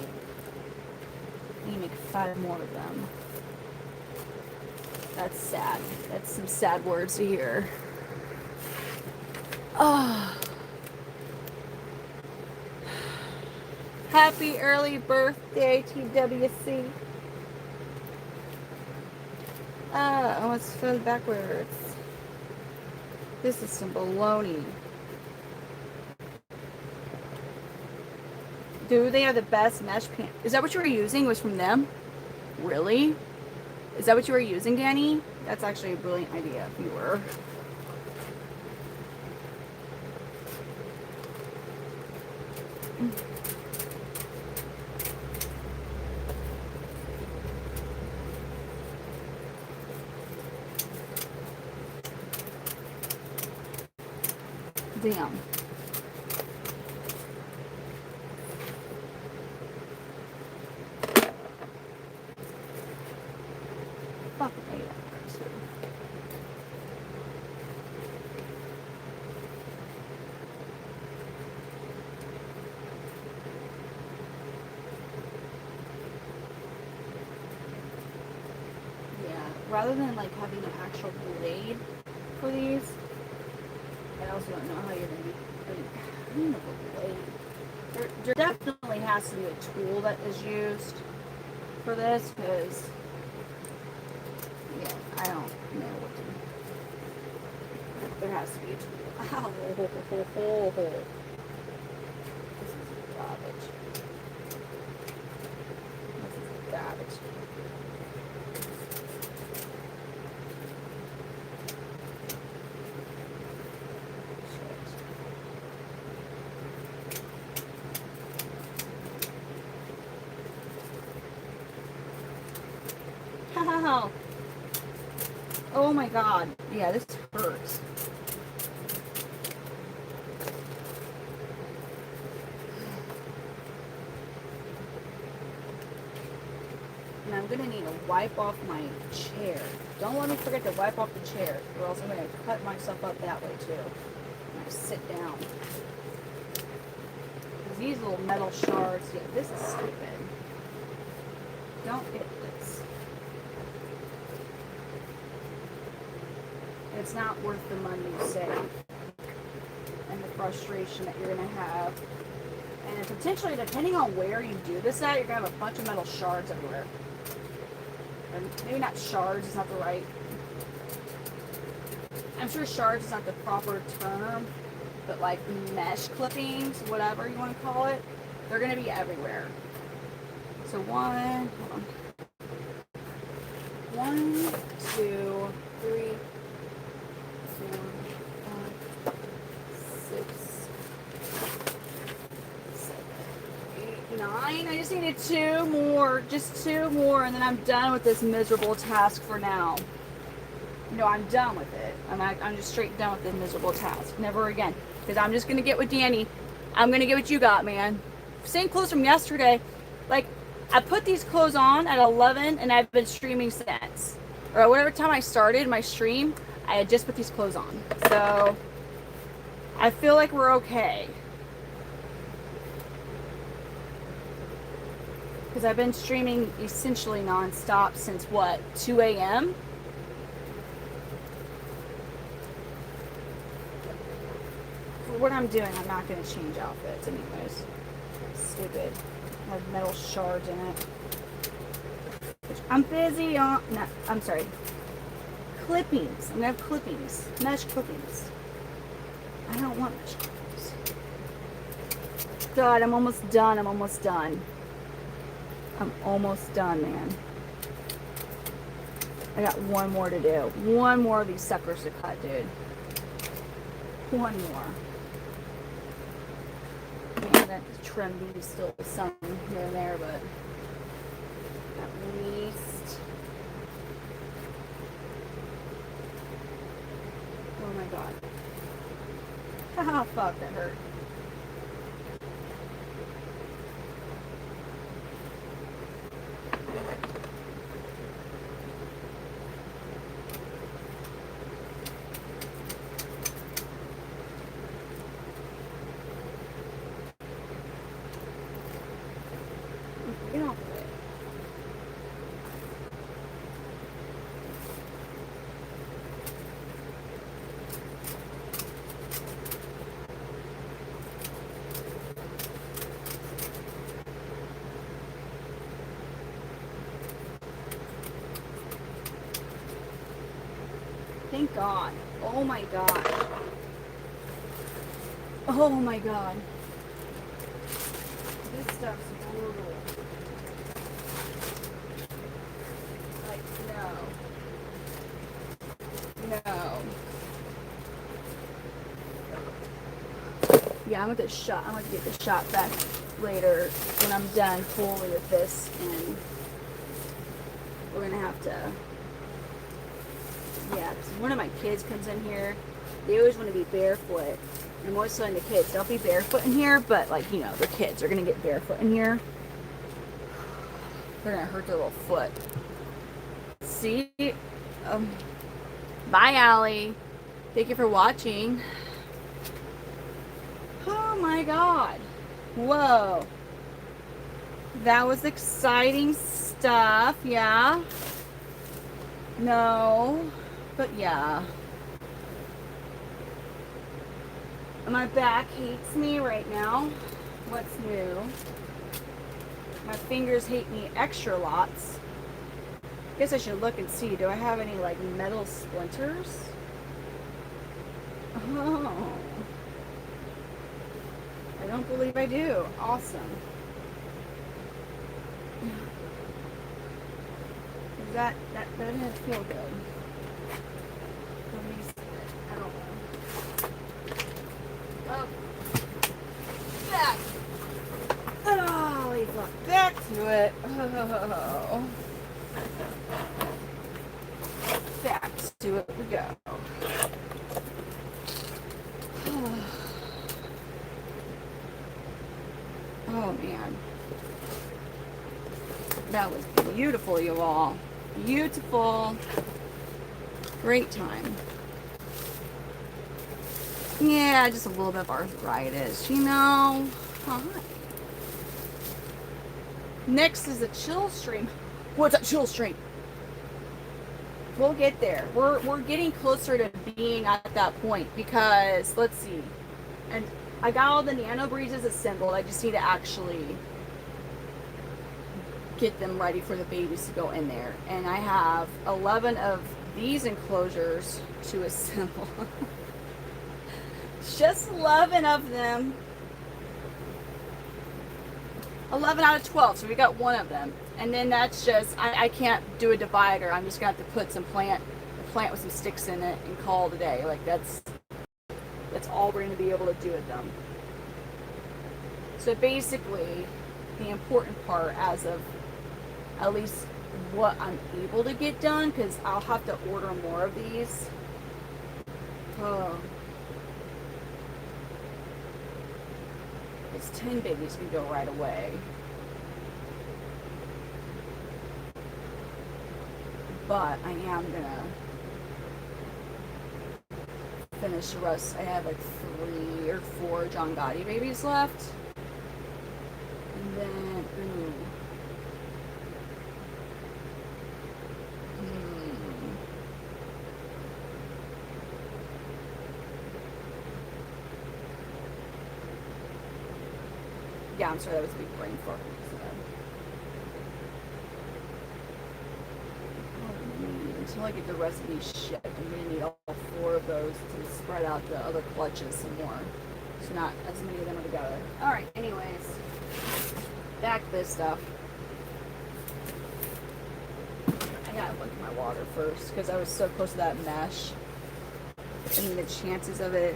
I need to make 5 more of them. That's sad. That's some sad words to hear. Oh. Happy early birthday, TWC. Oh, it's filled backwards. This is some baloney. Do they have the best mesh pants? Is that what you were using? Was from them? Really? Is that what you were using, Danny? That's actually a brilliant idea if you were. Damn. Fuck me. Yeah, rather than like having an actual blade for these, I also don't know how you're gonna be. I don't know a blade. There definitely has to be a tool that is used for this, because yeah, I don't know what to do. There has to be a tool. Ow. This is garbage. This is garbage. How? Oh my god. Yeah, this hurts. And I'm gonna need to wipe off my chair. Don't let me forget to wipe off the chair, or else I'm gonna cut myself up that way too. When I sit down. Because these little metal shards, yeah, this is stupid. Don't get this. It's not worth the money you save and the frustration that you're going to have. And potentially, depending on where you do this at, you're going to have a bunch of metal shards everywhere. Or maybe not shards, it's not the right. I'm sure shards is not the proper term, but like mesh clippings, whatever you want to call it, they're going to be everywhere. So hold on. 1, 2, 3, 4, 5, 6, 7, 8, 9. I just needed 2 more. Just 2 more, and then I'm done with this miserable task for now. No, I'm done with it. I'm just straight done with this miserable task. Never again. Because I'm just going to get with Danny. I'm going to get what you got, man. Same clothes from yesterday. Like, I put these clothes on at 11, and I've been streaming since. Or whatever time I started my stream, I had just put these clothes on. So, I feel like we're okay. Because I've been streaming essentially non-stop since, what, 2 a.m.? For what I'm doing, I'm not going to change outfits anyways. Stupid. Have metal shards in it. Which I'm busy on. No, I'm sorry. Clippings. I'm gonna have clippings. Mesh clippings. I don't want mesh clippings. God, I'm almost done. I'm almost done. I'm almost done, man. I got 1 more to do. 1 more of these suckers to cut, dude. 1 more. That trim these still some here and there, but at least god. Haha, fuck, that hurt. Get off of it. Thank God. Oh my gosh. Oh my God. This stuff's brutal. Like, no. No. Yeah, I'm gonna get the shot back later when I'm done fully with this, and we're gonna have to. Yeah, because one of my kids comes in here, they always want to be barefoot. And I'm always telling the kids, don't be barefoot in here, but like, you know, they're kids, they're going to get barefoot in here. They're going to hurt their little foot. See? Bye, Allie. Thank you for watching. Oh my God. Whoa. That was exciting stuff, yeah. No. But yeah. My back hates me right now. What's new? My fingers hate me extra lots. Guess I should look and see. Do I have any like metal splinters? Oh. I don't believe I do. Awesome. That didn't feel good. I don't know. Oh. Back. Oh, we got back to it. Oh. Back to it we go. Oh man. That was beautiful, you all. Beautiful. Great time. Yeah, just a little bit of arthritis, you know. Hi. Next is a chill stream. What's a chill stream? We'll get there. We're getting closer to being at that point because let's see. And I got all the nano breezes assembled. I just need to actually get them ready for the babies to go in there. And I have 11 of these enclosures to assemble. Just 11 of them. 11 out of 12, so we got one of them. And then that's just, I can't do a divider. I'm just going to have to put some plant with some sticks in it and call it a day. Like that's all we're going to be able to do with them. So basically, the important part as of at least what I'm able to get done, because I'll have to order more of these. Oh. It's 10 babies can go right away. But I am gonna finish the rest. I have like 3 or 4 John Gotti babies left. And then, yeah, I'm sorry, that was a big brain fart. Until I get the rest of these shipped, I'm going to need all 4 of those to spread out the other clutches some more. So not as many of them are together. Alright, anyways. Back to this stuff. I gotta look at my water first, because I was so close to that mesh. I mean, the chances of it.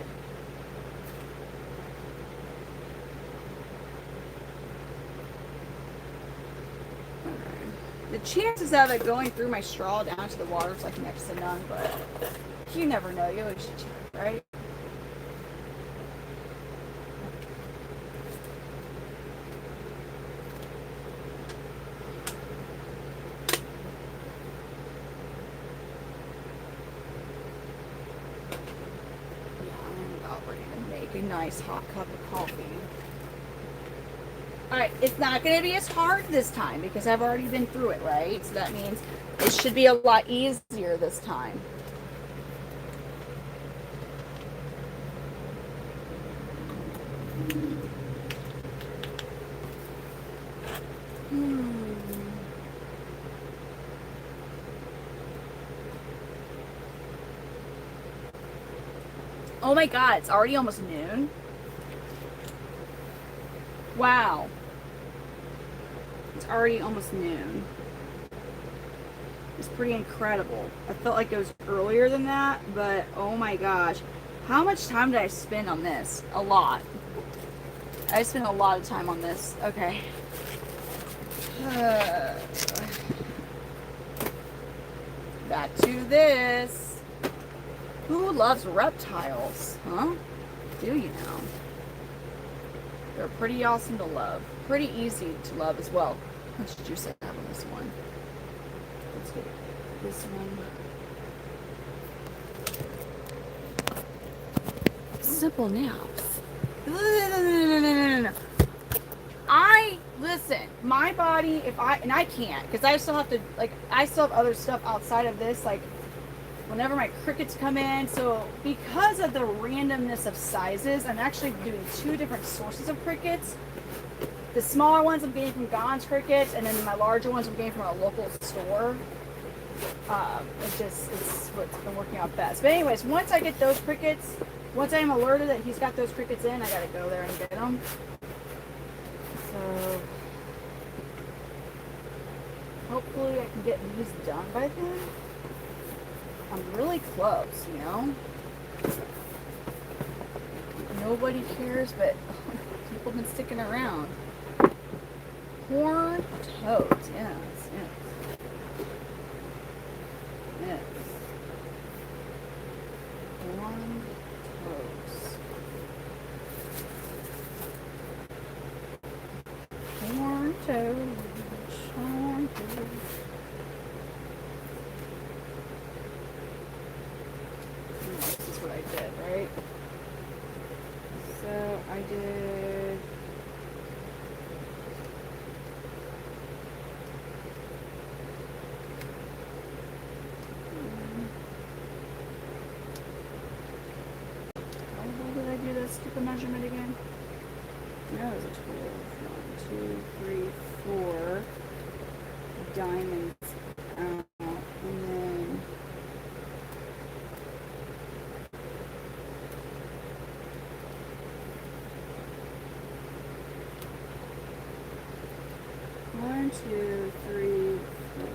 The chances of it going through my straw down to the water is like next to none, but you never know. You always should check, right? I'm about ready to make a nice hot cup of coffee. Alright, it's not going to be as hard this time because I've already been through it, right? So that means it should be a lot easier this time. Oh my god, it's already almost noon. Wow. It's already almost noon. It's pretty incredible. I felt like it was earlier than that, but oh my gosh. How much time did I spend on this? A lot. I spent a lot of time on this. Okay. Back to this. Who loves reptiles? Huh? Do you know? They're pretty awesome to love. Pretty easy to love as well. How much juice I have on this one? Let's get this one. Simple naps. No. Listen, my body, and I can't, because I still have to, like, I still have other stuff outside of this, like, whenever my crickets come in. So because of the randomness of sizes, I'm actually doing 2 different sources of crickets. The smaller ones I'm getting from Gon's Crickets, and then my larger ones I'm getting from a local store. It's what's been working out best. But anyways, once I get those crickets, once I am alerted that he's got those crickets in, I gotta go there and get them. So hopefully I can get these done by then. I'm really close, you know? Nobody cares, but people have been sticking around. Corn toads, yes. Corn toads. Corn toads. Corn toads. This is what I did, right? So I did how did I do this stupid measurement again? No, it was a 12. 1, 2, 3, 4 diamonds out, and then one, 2, 3, 4.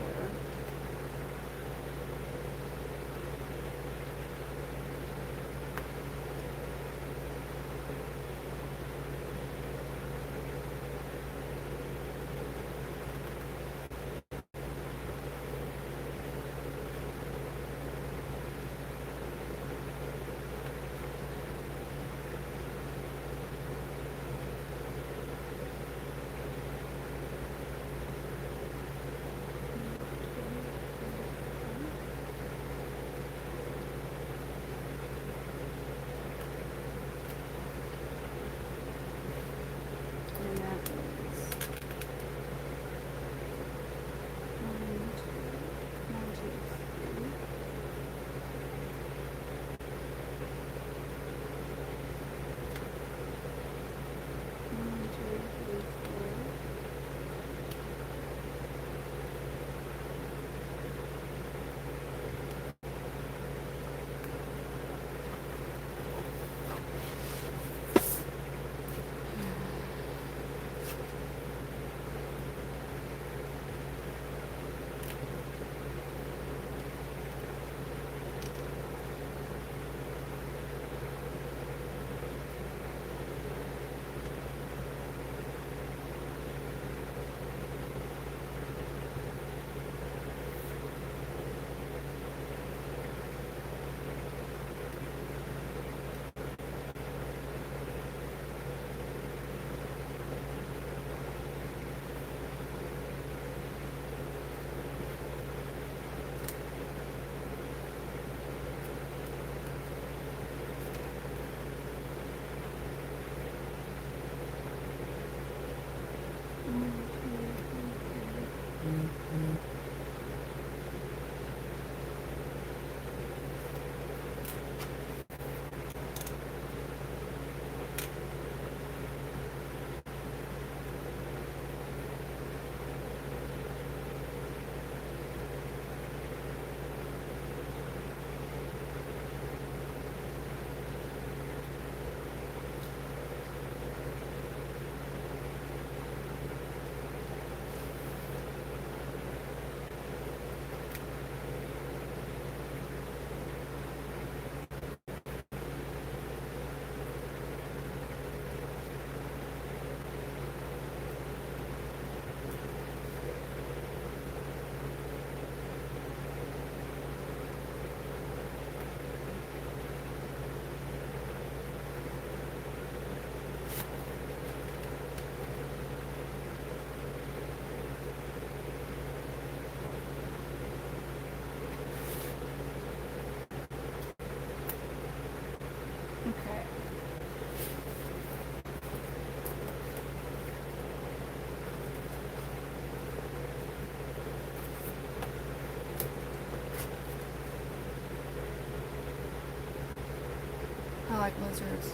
I like lizards.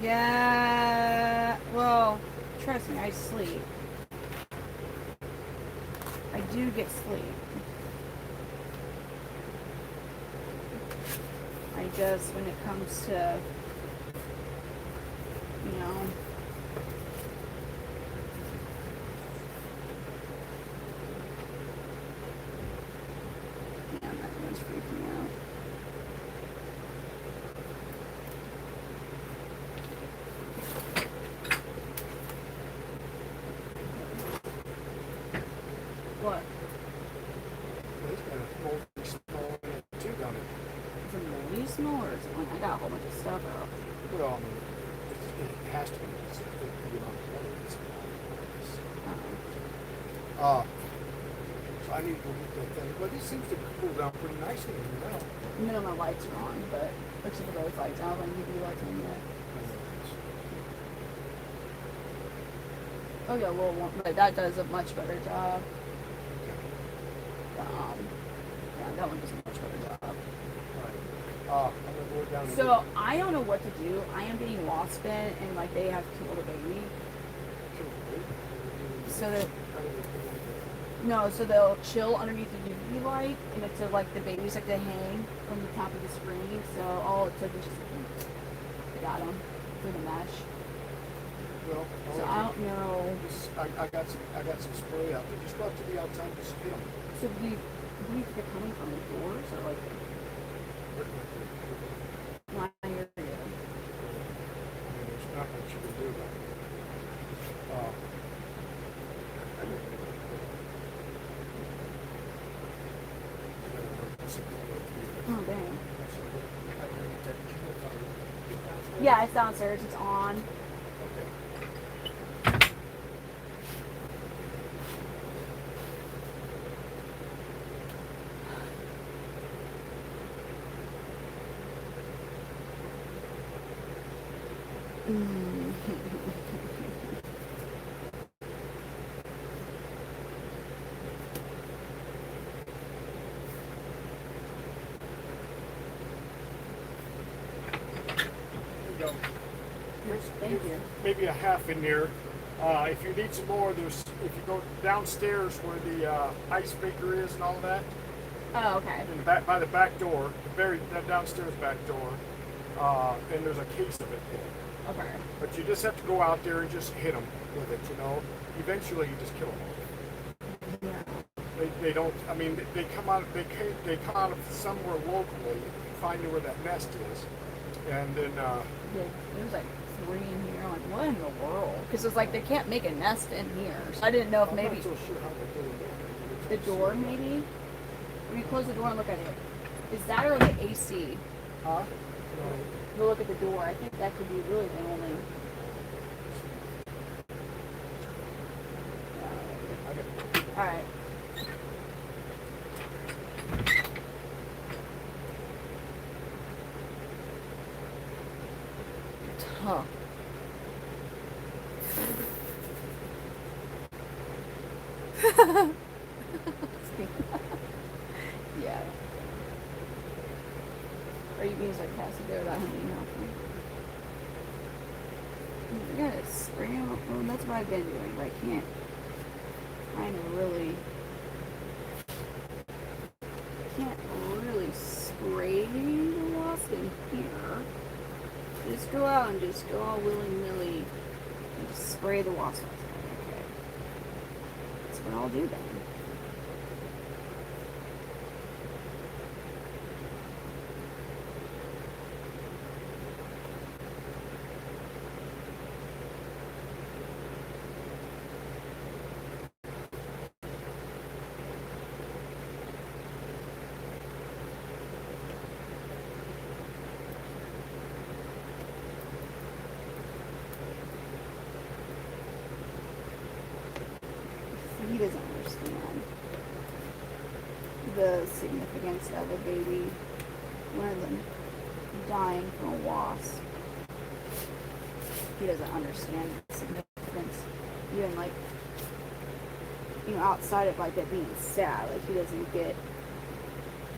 Yeah, well, trust me, I sleep. I do get sleep. I just, when it comes to, you know, man, that one's freaking out. What? It's got a moldy smell in it too, don't it? Is it moldy smell or is it like I got a whole bunch of stuff out? Well, I mean, it has to be. It's a big deal on the water. So I need to look at that thing. But it seems to cool down pretty nicely now. None of my lights are on, but looks like the those lights out and UV lights on yet. Oh yeah, well, but that does a much better job. Yeah, that one does a much better job. I'm gonna go down. So I don't know what to do. I am being wasp bit, and like they have killed a baby. So that no, so they'll chill underneath the UV light, and it's like the babies like to hang from the top of the screen. So all it took was just I got them through the mesh. Well, So I don't know. I got some spray out there. Just go out to the outside and spit them. So do you think they're coming from the doors or like my area? There's not much you can do about it. Oh dang. Yeah, it's downstairs. It's on. Thank you. Maybe a half in there. If you need some more, if you go downstairs where the ice maker is and all that, Oh, okay. in the back, by the back door, that downstairs back door, and there's a case of it there. Okay. But you just have to go out there and just hit them with it, you know. Eventually, you just kill them. Yeah. They don't. I mean, they come out. They come out of somewhere locally, find where that nest is, and then. There's like 3 in here. I'm like, what in the world? Because it's like they can't make a nest in here. So I didn't know if I'm maybe not so sure how they do it. the door, maybe. When you close the door and look at it, is that or the AC? Huh? Go look at the door. I think that could be really the only. All right. Huh. Yeah. Are you being sarcastic there about him being healthy? You gotta spray him. Well, that's what I've been doing, but I can't really spray the wasp in here. Just go out and just go all willy-nilly and just spray the wasp. Okay. That's what I'll do then. He doesn't understand the significance of a baby, one of them dying from a wasp. He doesn't understand the significance, even like, you know, outside of like it being sad. Like he doesn't get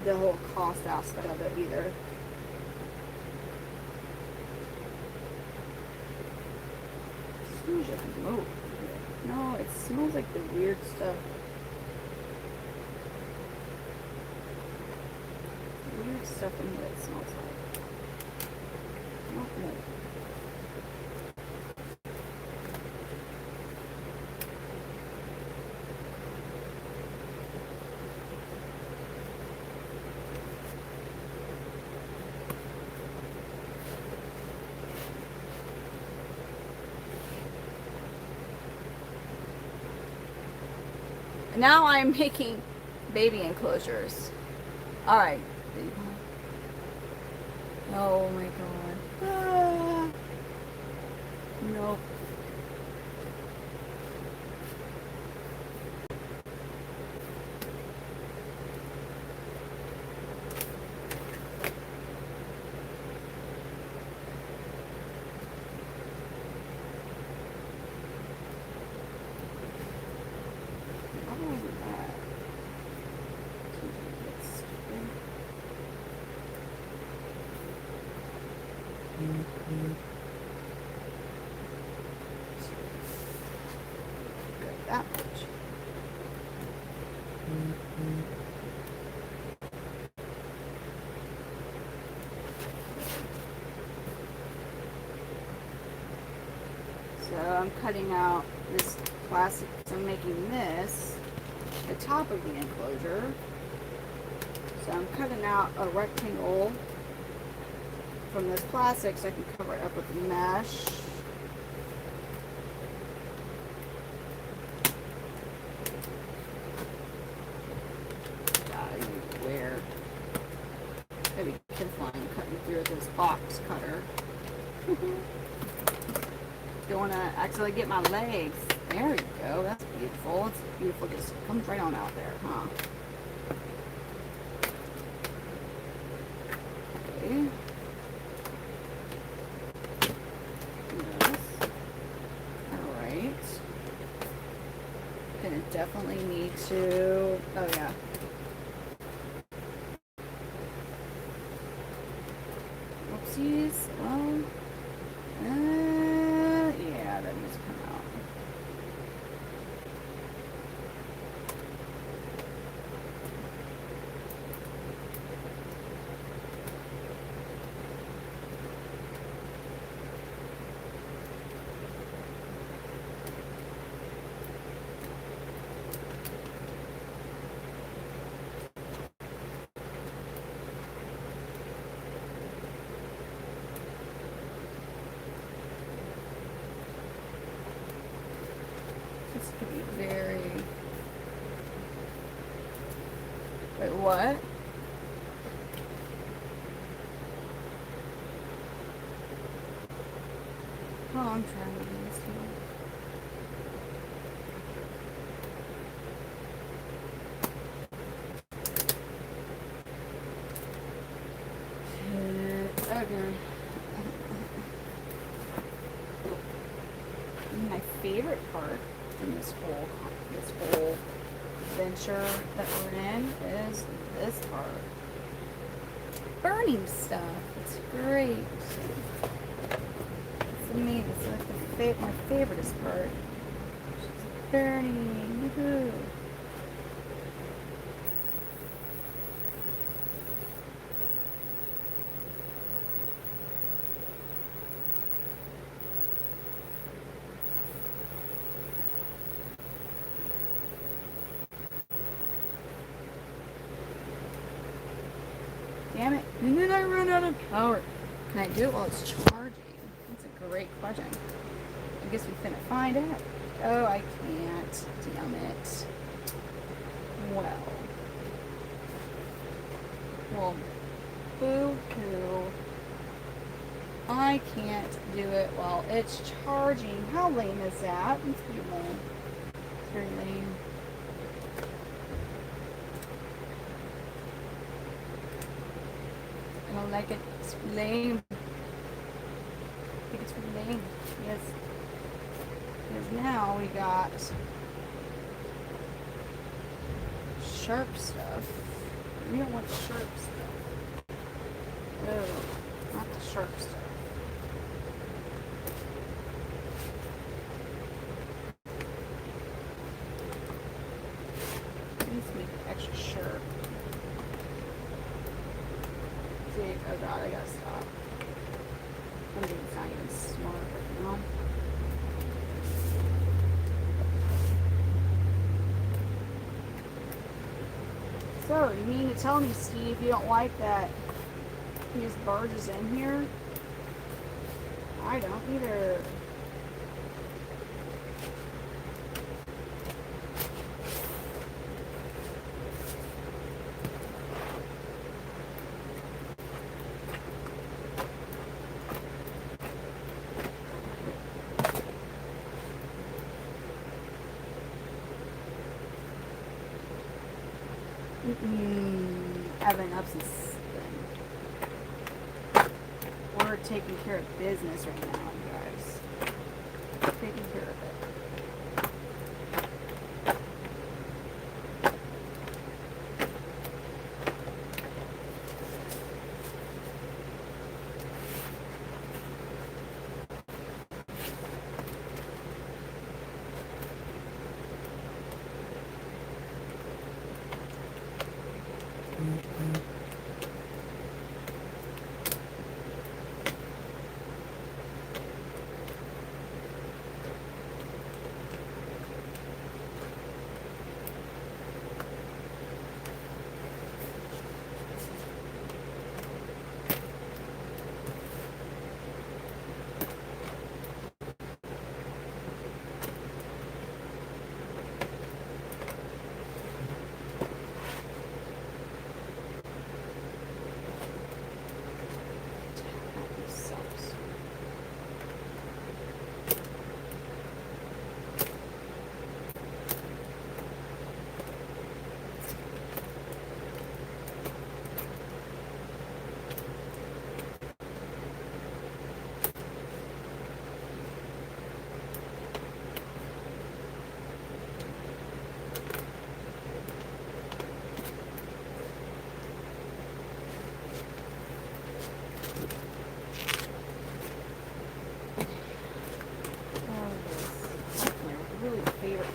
the whole cost aspect of it either. It smells like smoke. No, it smells like the weird stuff. Weird stuff in here it smells like. Not smoke. Now I'm making baby enclosures. Alright. Oh my god. Ah. Nope. That much. So I'm cutting out this plastic. So I'm making this the top of the enclosure. So I'm cutting out a rectangle from this plastic so I can cover it up with mesh. Where maybe careful, I'm cutting through this box cutter. Don't want to accidentally get my legs. There you go. That's beautiful. It's beautiful. Just comes right on out there, huh? Okay. Yes. All right. Gonna definitely need to. Oh yeah. Well, yeah, that needs to come out. This could be very... Wait, what? Oh, I'm trying to do this one. Okay. My favorite part in this whole venture that we're in is this part. Burning stuff. It's great. It's amazing. It's like my favoriteest part. Just burning. Woohoo. Damn it. And then I run out of power. Can I do it while it's charging? That's a great question. I guess we finna find out. Oh, I can't. Damn it. Well, boo-hoo. I can't do it while it's charging. How lame is that? It's pretty lame. It's very lame. I don't like it. It's lame. I think it's really lame. Yes. Because now we got sharp stuff. We don't want the sharp stuff. Oh, not the sharp stuff. It needs to make it extra sharp. See, oh god, I gotta stop. I'm being not even smart right now. So, you mean to tell me, Steve, you don't like that he just barges in here? I don't either. Evan Upson's thing. We're taking care of business right now, you guys. Taking care of it.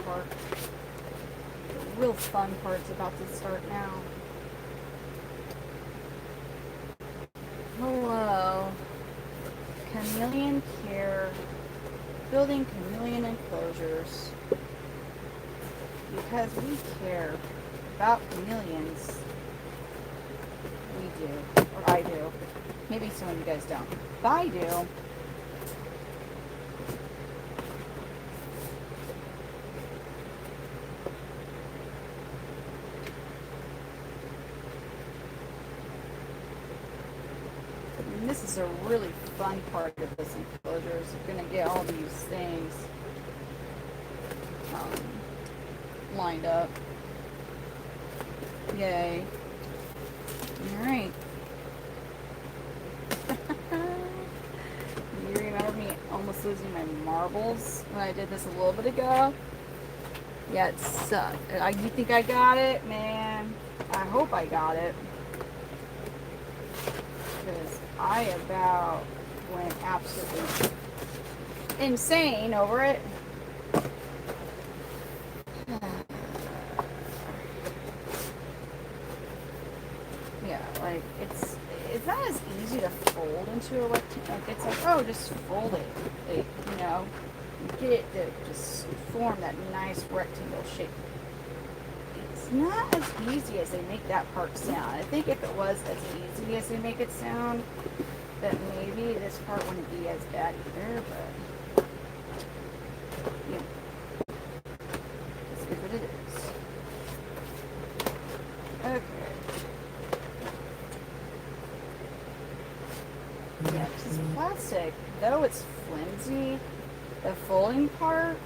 Part. The real fun part's about to start now. Hello. Chameleon Care. Building chameleon enclosures. Because we care about chameleons. We do. Or I do. Maybe some of you guys don't. But I do. This is a really fun part of this enclosure is you're going to get all these things lined up. Yay. Alright. You remember me almost losing my marbles when I did this a little bit ago? Yeah, it sucked. You think I got it? Man, I hope I got it. Because I about went absolutely insane over it. Yeah, like it's not as easy to fold into a rectangle. Like it's like, oh, just fold it. Like, you know, get it to just form that nice rectangle shape. It's not as easy as they make that part sound. I think if it was as easy as they make it sound, that maybe this part wouldn't be as bad either, but yeah, this is what it is. Okay. Yeah, this is plastic. Though it's flimsy, the folding part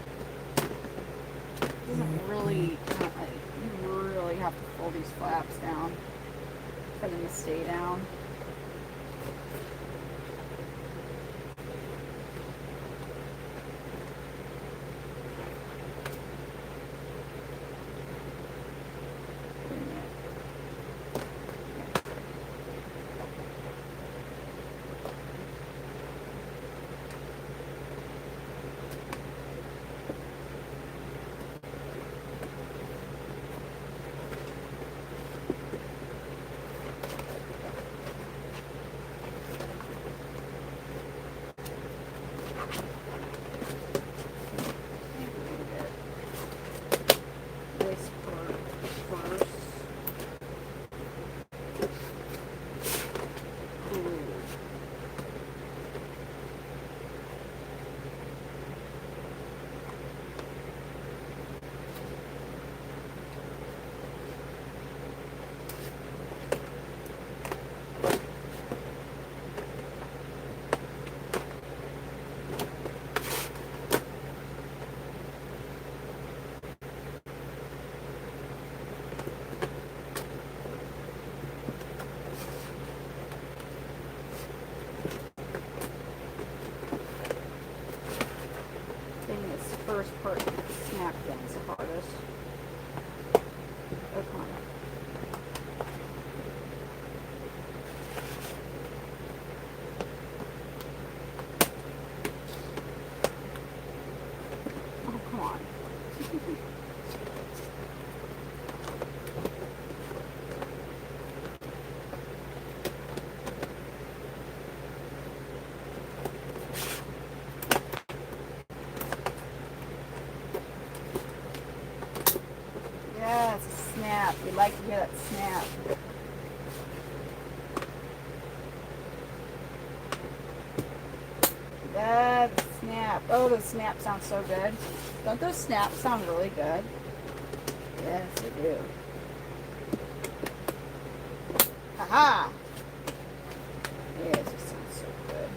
doesn't really, you really have to fold these flaps down for them to stay down. like to hear that snap. Yeah, the snap. Oh, those snaps sound so good. Don't those snaps sound really good? Yes, they do. Haha! Yes, it sounds so good.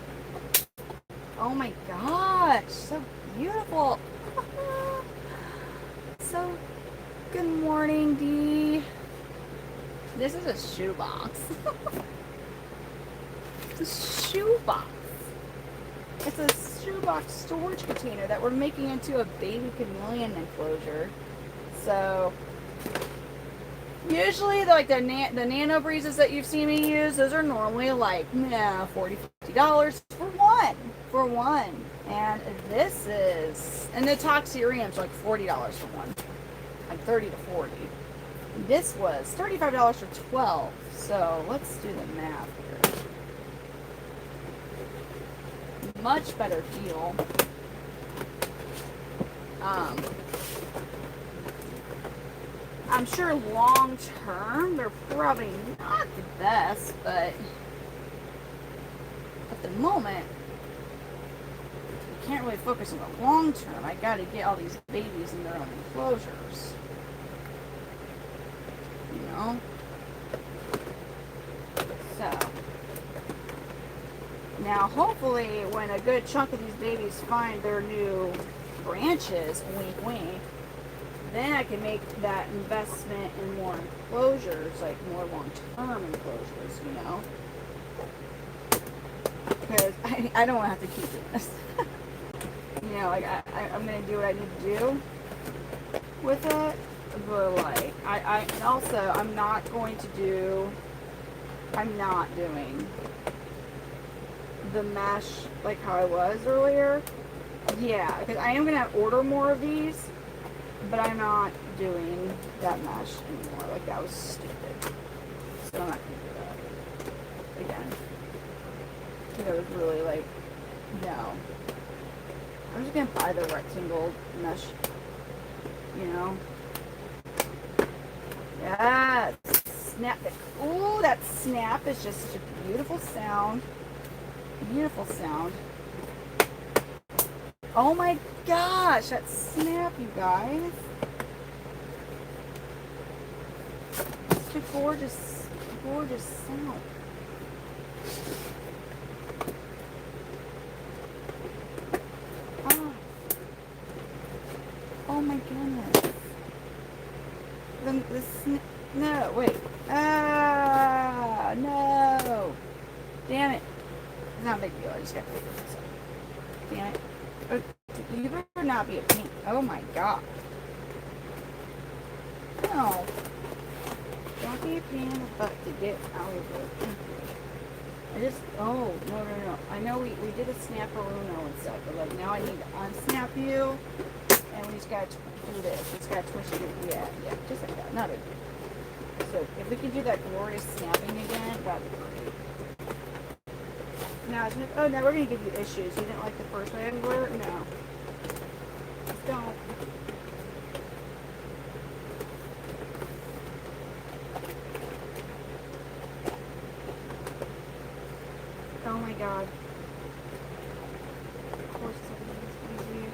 Oh my gosh, so beautiful. So, good morning, Dee. This is a shoebox. It's a shoebox. It's a shoebox storage container that we're making into a baby chameleon enclosure. So, usually like the nano breezes that you've seen me use, those are normally like $40, $50 for one. And this is, and the toxuriums are like $40 for one, like 30 to 40. This was $35 for 12. So let's do the math here. Much better deal. I'm sure long term they're probably not the best, but at the moment you can't really focus on the long term. I gotta get all these babies in their own enclosures. You know? So now hopefully when a good chunk of these babies find their new branches, wink wink, then I can make that investment in more enclosures, like more long-term enclosures, you know? Because I don't want to have to keep doing this. You know, like, I'm going to do what I need to do with it, but, like, and also, I'm not doing the mesh like how I was earlier. Yeah, because I am going to order more of these, but I'm not doing that mesh anymore. Like, that was stupid. So I'm not going to do that again. Because I was really like, no. I'm just going to buy the rectangle mesh, you know? Yes! Snap it. Ooh, that snap is just such a beautiful sound. Beautiful sound. Oh my gosh, that snap, you guys. Such a gorgeous, gorgeous sound. Oh. Oh my goodness. No, wait. Ah, no. Damn it. It's not a big deal. I just got to figure this out. Damn it. You better not be a pain. Oh my god. No. Don't be a pain in the butt to get out of it. I just, oh, no. I know we did a snap-a-runo and stuff, but like now I need to unsnap you, and we just gotta do this. We just gotta twist it. Yeah, just like that. Not a big deal. So if we can do that glorious snapping again, that'd be great. Now, oh, now we're going to give you issues. You didn't like the first way I wore it? No. Just don't. Oh my god. Of course everything's easy.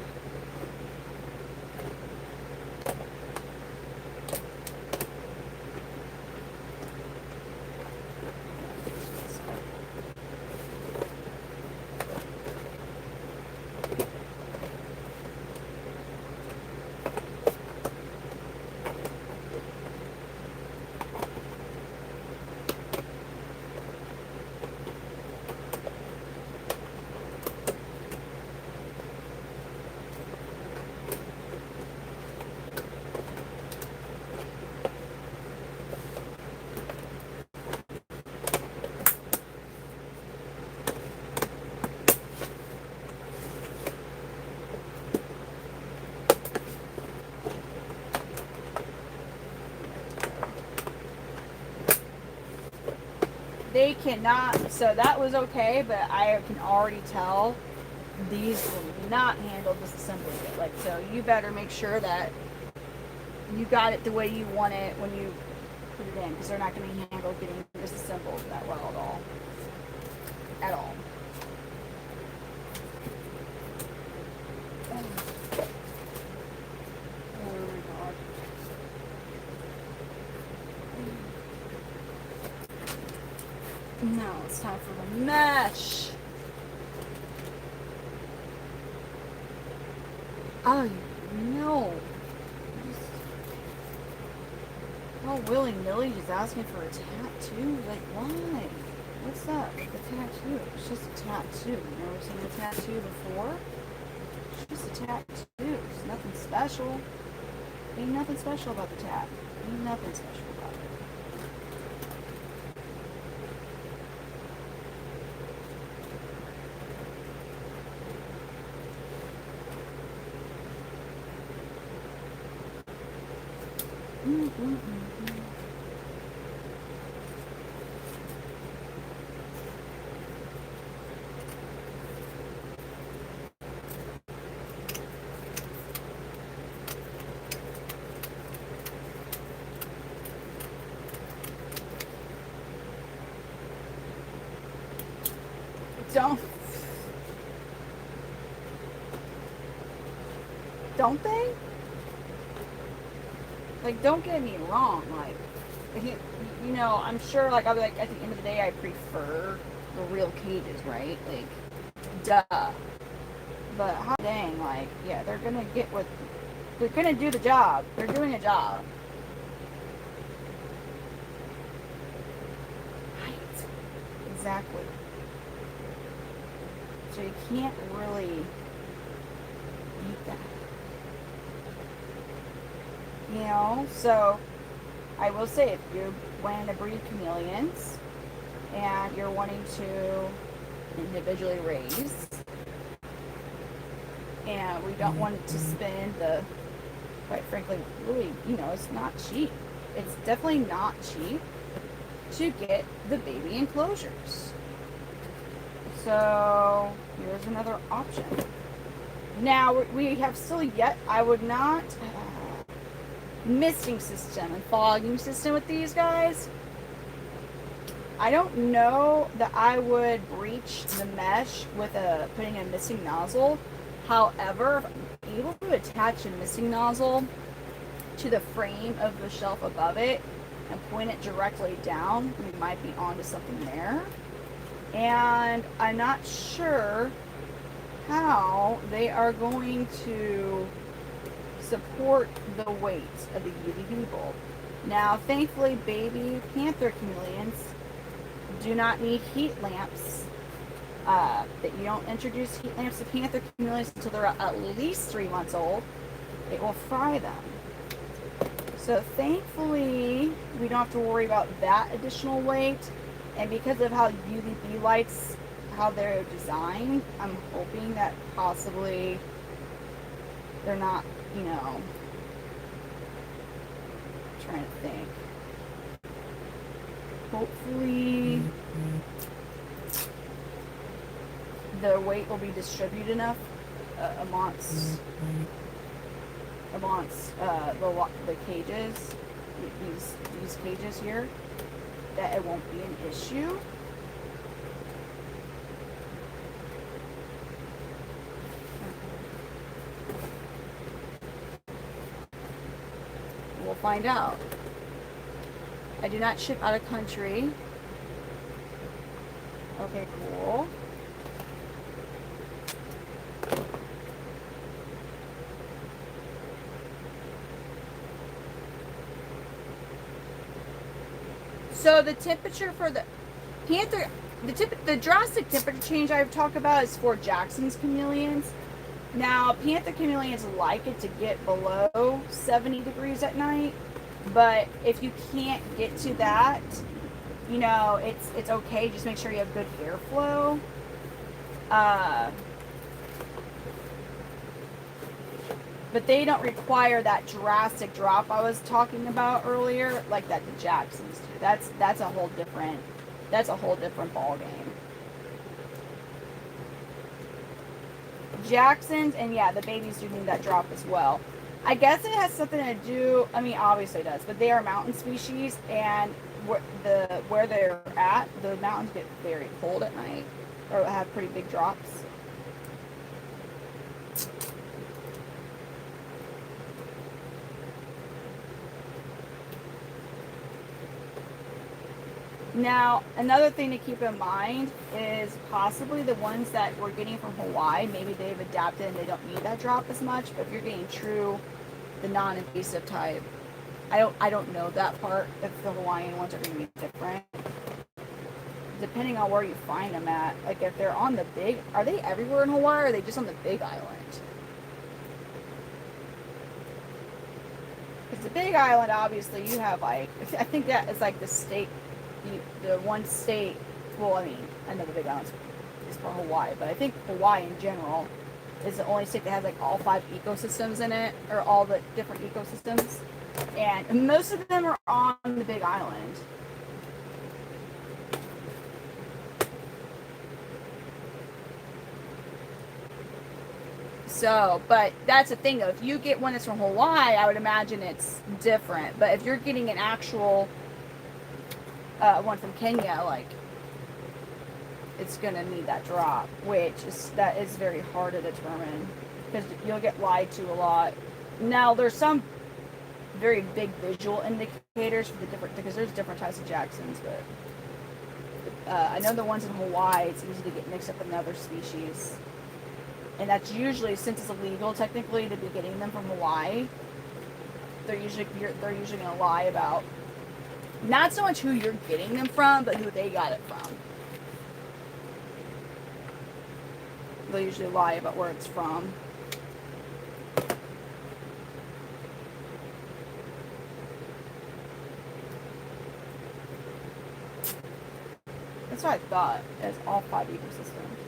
They cannot, so that was okay, but I can already tell these will not handle disassembly it. Like, so you better make sure that you got it the way you want it when you put it in because they're not going to handle getting disassembled that well at all. At all. Oh my god. Now it's time for the mesh. Oh no. Oh, willy-nilly just asking for a tattoo? Like, why? What's up with the tattoo? It's just a tattoo. You never seen a tattoo before? It's just a tattoo. It's nothing special. Ain't nothing special about the tat. Ain't nothing special about it. Don't they? Like, don't get me wrong. Like, you know, I'm sure. Like, I'll be like, at the end of the day, I prefer the real cages, right? Like, duh. But hot dang, like, yeah, they're gonna get what they're gonna do the job. They're doing a job. Right. Exactly. So you can't really beat that. You know, so I will say, if you're wanting to breed chameleons and you're wanting to individually raise, and we don't want to spend the, quite frankly, really, you know, it's not cheap. It's definitely not cheap to get the baby enclosures. So here's another option. Now we have still yet, I would not misting system and fogging system with these guys. I don't know that I would breach the mesh with putting a misting nozzle. However, if I'm able to attach a misting nozzle to the frame of the shelf above it and point it directly down, we might be onto something there. And I'm not sure how they are going to support the weight of the UVB bulb. Now, thankfully, baby Panther Chameleons do not need heat lamps. That you don't introduce heat lamps to Panther Chameleons until they're at least 3 months old. It will fry them. So thankfully, we don't have to worry about that additional weight. And because of how UVB lights, how they're designed, I'm hoping that possibly they're not, you know, I'm trying to think. Hopefully the weight will be distributed enough amongst the cages, these cages here, that it won't be an issue. We'll find out. I do not ship out of country. Okay, cool. So the temperature for the Panther, the drastic temperature change I've talked about is for Jackson's chameleons. Now, Panther Chameleons like it to get below 70 degrees at night, but if you can't get to that, you know, it's okay. Just make sure you have good airflow. But they don't require that drastic drop I was talking about earlier, like that the Jacksons do. That's a whole different ball game. Jacksons, and yeah, the babies do need that drop as well. I guess it has something to do. I mean, obviously it does, but they are mountain species, and where they're at, the mountains get very cold at night, or have pretty big drops. Now, another thing to keep in mind is possibly the ones that we're getting from Hawaii, maybe they've adapted and they don't need that drop as much, but if you're getting true, the non-invasive type, I don't know that part, if the Hawaiian ones are going to be different. Depending on where you find them at, like if they're on the big, are they everywhere in Hawaii, or are they just on the big island? Because the big island, obviously, you have like, I think that is like the state, the one state, well, I mean, I know the big island is for Hawaii, but I think Hawaii in general is the only state that has like all 5 ecosystems in it, or all the different ecosystems, and most of them are on the big island. So, but that's the thing though, if you get one that's from Hawaii, I would imagine it's different, but if you're getting an actual one from Kenya, like, it's gonna need that drop, that is very hard to determine, because you'll get lied to a lot. Now, there's some very big visual indicators for the different, because there's different types of Jacksons, but I know the ones in Hawaii, it's easy to get mixed up with another species, and that's usually, since it's illegal technically to be getting them from Hawaii, they're usually gonna lie about not so much who you're getting them from, but who they got it from. They'll usually lie about where it's from. That's what I thought. It's all 5 ecosystems.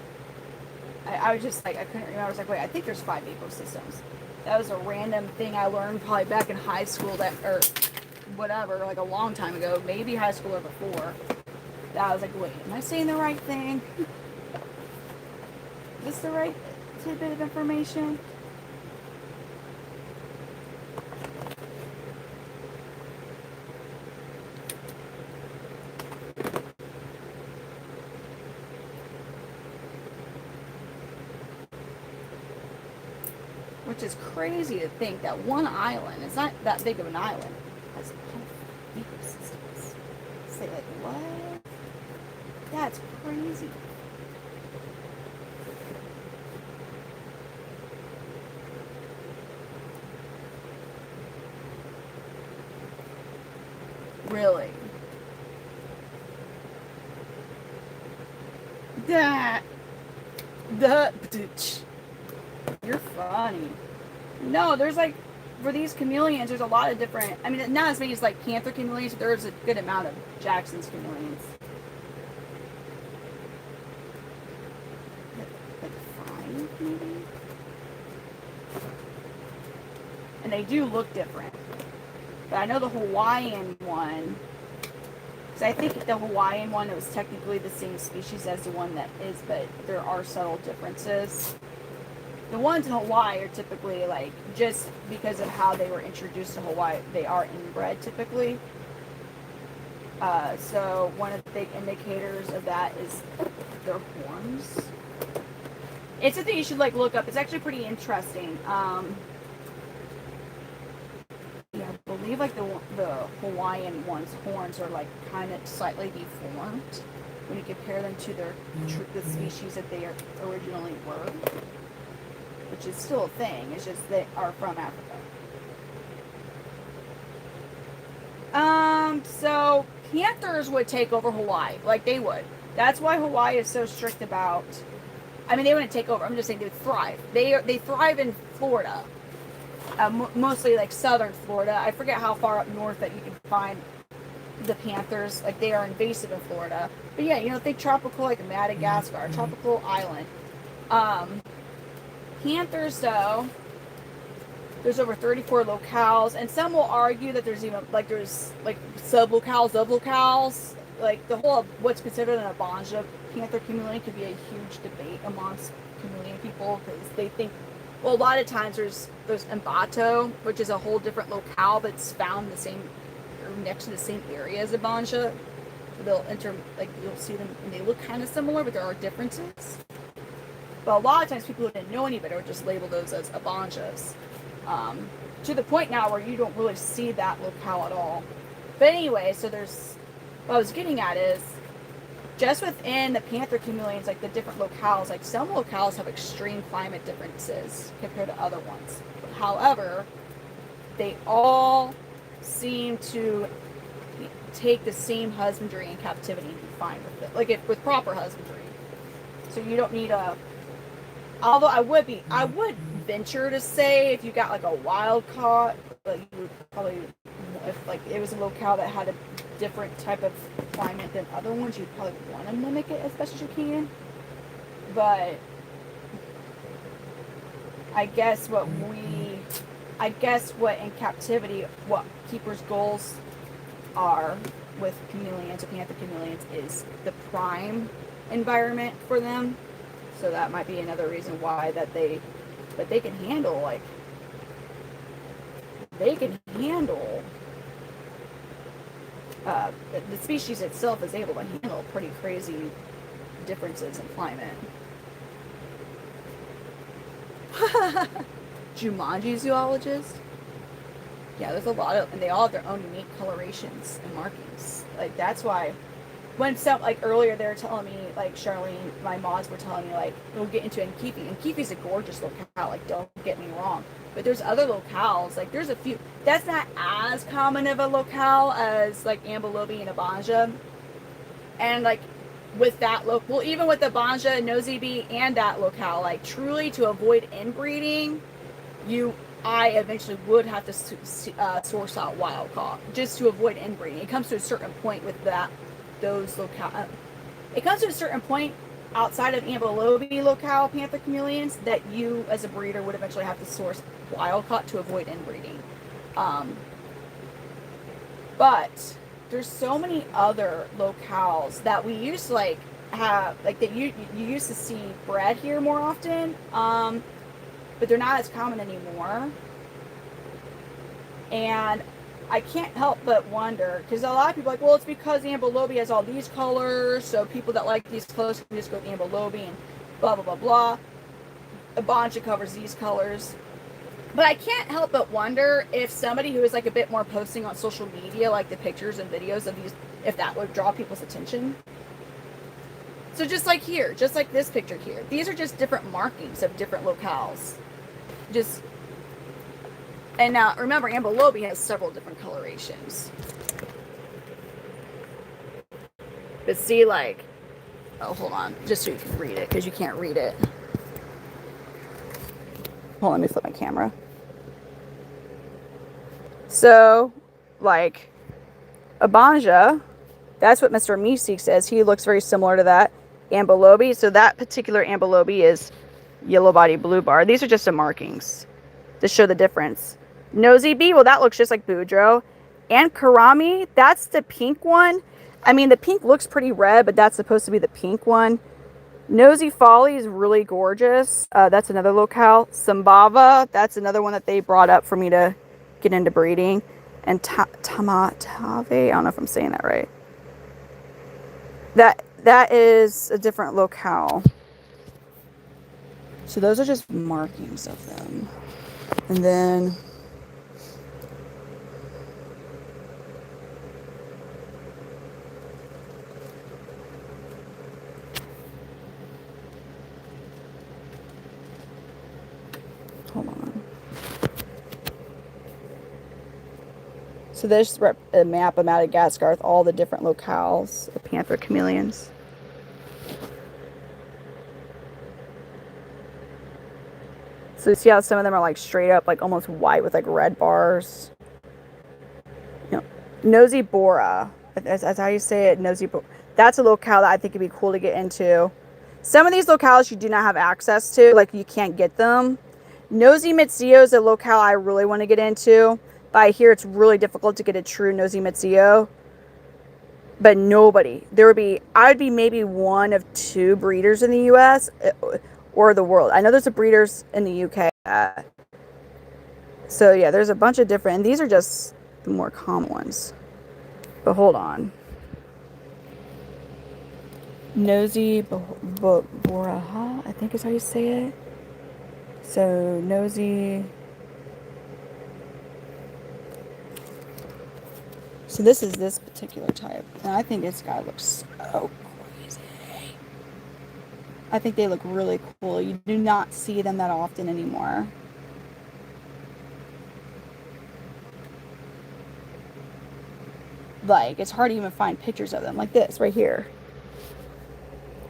I was just like, I couldn't remember. I was like, wait, I think there's 5 ecosystems. That was a random thing I learned probably back in high school, or whatever, like a long time ago, maybe high school or before. That I was like, wait, am I saying the right thing? Is this the right tidbit of information? Which is crazy to think that one island, it's not that big of an island, has ecosystems. Say like, what? That's crazy. Really? You're funny. No, there's like, for these chameleons, there's a lot of different, I mean, not as many as like Panther Chameleons, but there's a good amount of Jackson's chameleons. Like 5, maybe? And they do look different. But I know the Hawaiian one, because I think the Hawaiian one was technically the same species as the one that is, but there are subtle differences. The ones in Hawaii are typically like, just because of how they were introduced to Hawaii, they are inbred typically. So one of the big indicators of that is their horns. It's something you should like look up. It's actually pretty interesting. Yeah, I believe like the Hawaiian ones' horns are like kind of slightly deformed when you compare them to the species that they originally were. Which is still a thing, it's just they are from Africa. So panthers would take over Hawaii, like they would. That's why Hawaii is so strict about, I mean, they wouldn't take over, I'm just saying they would thrive. They thrive in Florida, mostly like southern Florida. I forget how far up north that you can find the panthers, like they are invasive in Florida. But yeah, you know, think tropical, like Madagascar, tropical island. Panthers, though, there's over 34 locales, and some will argue that there's even, like, there's, like, sublocales, like, the whole, what's considered an Abanja Panther chameleon could be a huge debate amongst chameleon people, because they think Well, a lot of times there's Embato, which is a whole different locale, but it's found in the same, or next to the same area as Abanja. They'll you'll see them, and they look kind of similar, but there are differences. But a lot of times people who didn't know any better would just label those as Abanjas. To the point now where you don't really see that locale at all. But anyway, so what I was getting at is, just within the Panther Chameleons, like the different locales, like some locales have extreme climate differences compared to other ones. However, they all seem to take the same husbandry and captivity and be fine with it, like with proper husbandry. So you don't need although I would venture to say if you got like a wild caught, like you would probably, if like it was a locale that had a different type of climate than other ones, you'd probably want to mimic it as best as you can. But I guess what in captivity, what keepers' goals are with chameleons, or Panther Chameleons, is the prime environment for them. So that might be another reason why they can handle the species itself is able to handle pretty crazy differences in climate. Jumanji zoologist. Yeah, there's a lot of, and they all have their own unique colorations and markings. Like that's why, when earlier they were telling me, like Charlene, my mods were telling me, like we'll get into Enkifi. Enkifi's a gorgeous locale. Like don't get me wrong, but there's other locales. Like there's a few that's not as common of a locale as like Ambelobi and Abanja, and like with that well, even with Abanja, Nosy Bee, and that locale, like truly to avoid inbreeding, I eventually would have to source out wild caught just to avoid inbreeding. It comes to a certain point with those locale. It comes to a certain point outside of Ambelobi locale Panther Chameleons that you as a breeder would eventually have to source wild caught to avoid inbreeding. But there's so many other locales that we used to that you used to see bred here more often. But they're not as common anymore. And I can't help but wonder, because a lot of people are like, well, it's because Ambelobi has all these colors, so people that like these colors can just go to Ambelobi and blah, blah, blah, blah. Abanja covers these colors. But I can't help but wonder if somebody who is like a bit more posting on social media, like the pictures and videos of these, if that would draw people's attention. So just like here, just like this picture here, these are just different markings of different locales. And now remember, Ambelobi has several different colorations. But see, like, oh, hold on, just so you can read it, because you can't read it. Hold on, let me flip my camera. So, like, Abanja, that's what Mr. Meeseek says. He looks very similar to that. Ambelobi, so that particular Ambelobi is yellow body, blue bar. These are just some markings to show the difference. Nosy Bee, well, that looks just like Boudreaux. And Karami, that's the pink one. I mean, the pink looks pretty red, but that's supposed to be the pink one. Nosy Folly is really gorgeous. That's another locale. Sambava, that's another one that they brought up for me to get into breeding. And Tamatave, I don't know if I'm saying that right. That is a different locale. So those are just markings of them. And then hold on. So there's a map of Madagascar with all the different locales of Panther Chameleons. So you see how some of them are like straight up, like almost white with like red bars. You know, Nosy Bora, that's how you say it. Nosy Bora. That's a locale that I think would be cool to get into. Some of these locales you do not have access to, like you can't get them. Nosy Mitsio is a locale I really want to get into, but I hear it's really difficult to get a true Nosy Mitsio. But I would be maybe one of 2 breeders in the U.S. or the world. I know there's a breeders in the UK. that. So yeah, there's a bunch of different, and these are just the more common ones. But hold on. Nosy Boraha, I think is how you say it. So nosy. So this is this particular type, and I think this guy looks so crazy. I think they look really cool. You do not see them that often anymore. Like, it's hard to even find pictures of them, like this right here.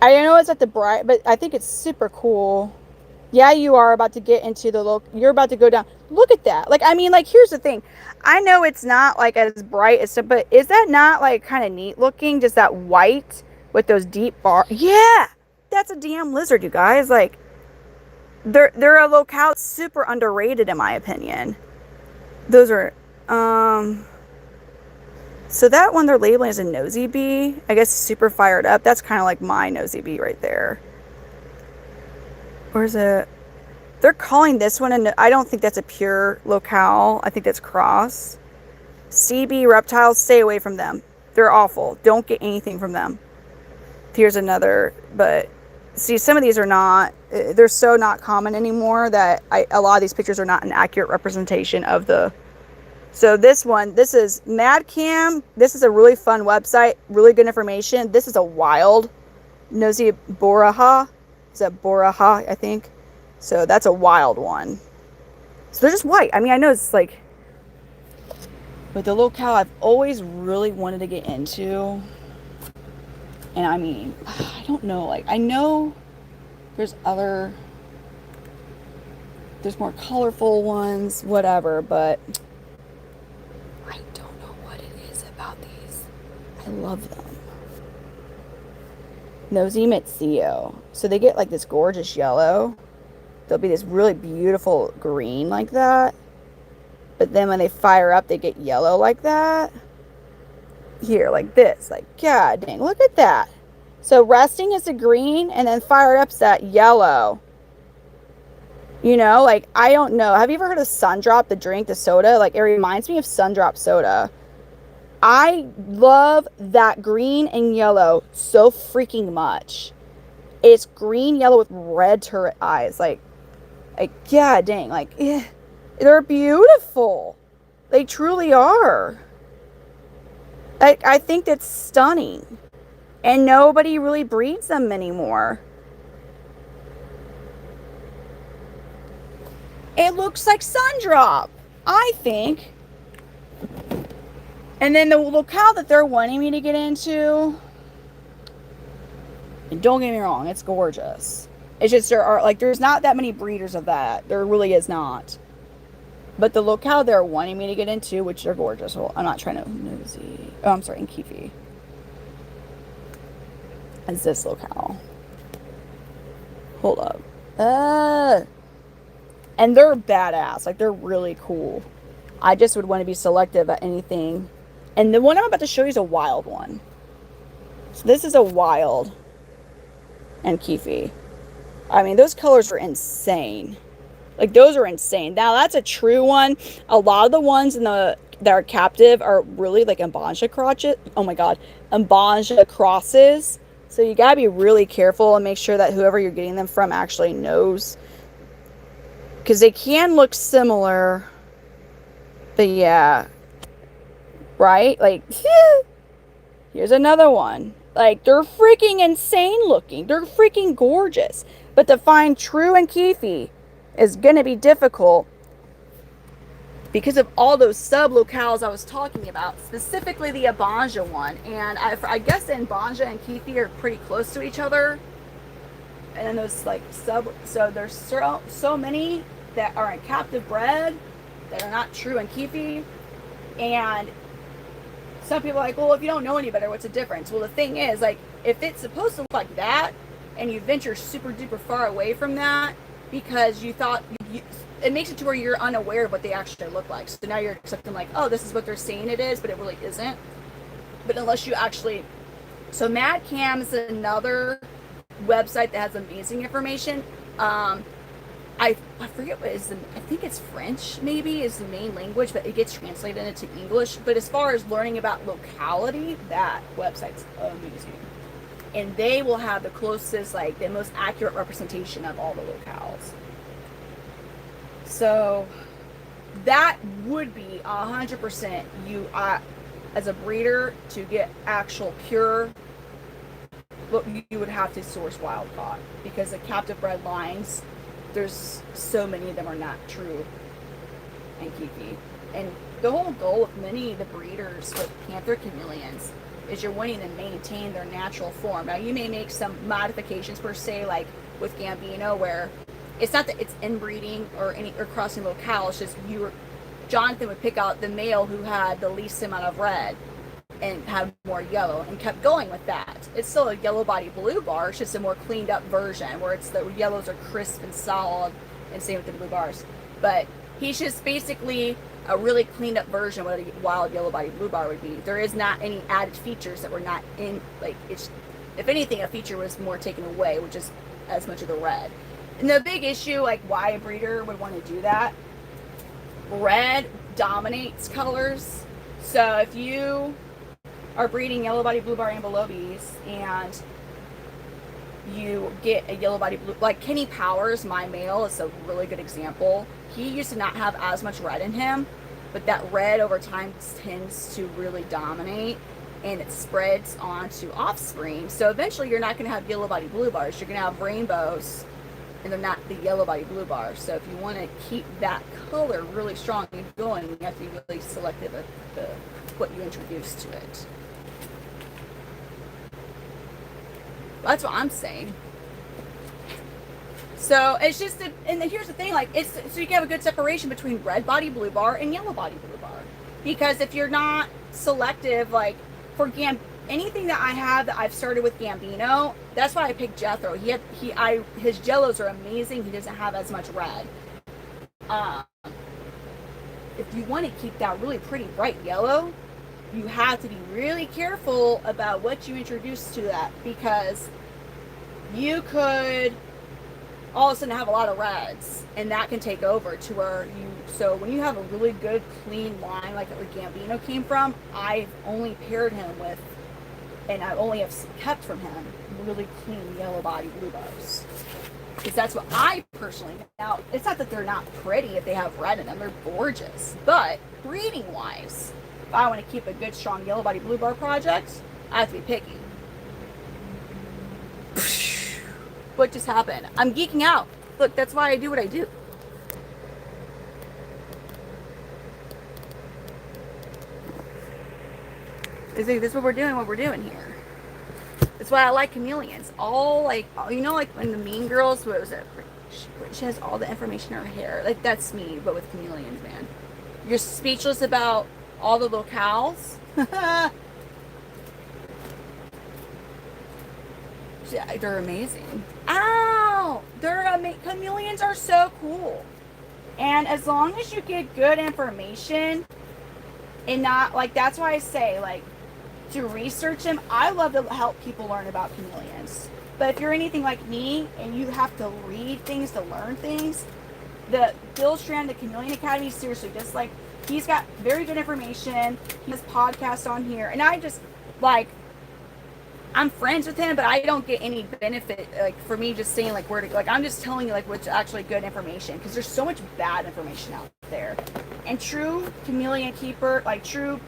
I know it's at the bright, but I think it's super cool. Yeah, you are about to get into the look. You're about to go down. Look at that. Like, I mean, like, here's the thing. I know it's not like as bright as, but is that not like kind of neat looking? Just that white with those deep bars. Yeah, that's a damn lizard, you guys. Like, they're a locale super underrated in my opinion. Those are, so that one they're labeling as a nosy bee. I guess super fired up. That's kind of like my nosy bee right there. Where's it? They're calling this one, and I don't think that's a pure locale. I think that's cross. CB reptiles, stay away from them. They're awful. Don't get anything from them. Here's another, but see, some of these are not, they're so not common anymore that a lot of these pictures are not an accurate representation of the. So this one, this is MadCam. This is a really fun website, really good information. This is a wild nosy Boraha. Is that Boraha, I think? So that's a wild one. So they're just white. I mean, I know it's like, but the locale I've always really wanted to get into. And I mean, I don't know, like, I know there's more colorful ones, whatever, but I don't know what it is about these. I love them. Nosy Mitsio. So they get like this gorgeous yellow. There'll be this really beautiful green like that. But then when they fire up, they get yellow like that. Here, like this. Like, god dang, look at that. So resting is the green, and then fired up's that yellow. You know, like, I don't know. Have you ever heard of Sundrop, the drink, the soda? Like, it reminds me of Sundrop soda. I love that green and yellow so freaking much. It's green, yellow with red turret eyes. Like, god dang. Like, they're beautiful. They truly are. I think that's stunning. And nobody really breeds them anymore. It looks like Sundrop, I think. And then the locale that they're wanting me to get into, and don't get me wrong, it's gorgeous. It's just there's not that many breeders of that. There really is not. But the locale they're wanting me to get into, which are gorgeous. Well, I'm not trying to nosy. Oh, I'm sorry, in Kifi. Is this locale? Hold up. And they're badass. Like, they're really cool. I just would want to be selective at anything. And the one I'm about to show you is a wild one. So this is a wild and Kifi. I mean, those colors are insane. Like, those are insane. Now, that's a true one. A lot of the ones that are captive are really like Ambanja crotches. Oh my god. Ambanja crosses. So you gotta be really careful and make sure that whoever you're getting them from actually knows. Because they can look similar. But yeah. Right? Like, here's another one. Like, they're freaking insane looking. They're freaking gorgeous. But to find true and Kifi is going to be difficult because of all those sub-locales I was talking about. Specifically the Ambanja one. And I guess Ambanja and Kifi are pretty close to each other. And then those, like, so there's so many that are in captive bred that are not true and Kifi. And some people are like, well, if you don't know any better, what's the difference? Well, the thing is, like, if it's supposed to look like that and you venture super duper far away from that because you thought it makes it to where you're unaware of what they actually look like. So now you're accepting, like, oh, this is what they're saying it is, but it really isn't. But unless you actually, so MadCam is another website that has amazing information. I forget what is the, I think it's French maybe is the main language, but it gets translated into English. But as far as learning about locality, that website's amazing. And they will have the closest, like the most accurate representation of all the locales. So that would be 100% you as a breeder to get actual pure. But you would have to source wild caught because the captive bred lines, there's so many of them are not true and keepy. And the whole goal of many of the breeders with Panther Chameleons is you're wanting to maintain their natural form. Now you may make some modifications per se, like with Gambino, where it's not that it's inbreeding or crossing locale. It's just Jonathan would pick out the male who had the least amount of red and had more yellow and kept going with that. It's still a yellow body blue bar, it's just a more cleaned up version where it's the yellows are crisp and solid, and same with the blue bars. But he's just basically a really cleaned up version of what a wild yellow body blue bar would be. There is not any added features that were not in, like, it's, if anything, a feature was more taken away, which is as much of the red. And the big issue, like why a breeder would want to do that, red dominates colors. So if you are breeding yellow body blue bar ambulobes and you get a yellow body blue, like Kenny Powers, my male, is a really good example. He used to not have as much red in him, but that red over time tends to really dominate and it spreads onto offspring. So eventually you're not going to have yellow body blue bars, you're going to have rainbows, and they're not the yellow body blue bars. So if you want to keep that color really strong and going, you have to be really selective of what you introduce to it. That's what I'm saying. So it's just, and here's the thing, like it's so you can have a good separation between red body blue bar and yellow body blue bar. Because if you're not selective, like for anything that I have that I've started with Gambino, that's why I picked Jethro. His jellos are amazing. He doesn't have as much red. If you want to keep that really pretty bright yellow, you have to be really careful about what you introduce to that, because you could all of a sudden have a lot of reds and that can take over to where so when you have a really good clean line like where Gambino came from, I've only paired him with, and I only have kept from him really clean yellow body blue bars, because that's what I personally, now it's not that they're not pretty if they have red in them, they're gorgeous, but breeding wise, if I want to keep a good strong yellow body blue bar project, I have to be picky. What just happened? I'm geeking out. Look, that's why I do what I do. This is what we're doing here. That's why I like chameleons. All like, you know, like when the Mean Girls, what was it? She has all the information in her hair. Like that's me, but with chameleons, man. You're speechless about all the locales. Yeah, they're amazing. Ow! Chameleons are so cool. And as long as you get good information and not, like, that's why I say, like, to research them, I love to help people learn about chameleons. But if you're anything like me and you have to read things to learn things, the Bill Strand, the Chameleon Academy, seriously, just like, he's got very good information. He has podcasts on here. And I just, like, I'm friends with him, but I don't get any benefit, like, for me just saying, like, where to go. Like, I'm just telling you, like, what's actually good information, because there's so much bad information out there. And true chameleon keeper, like, true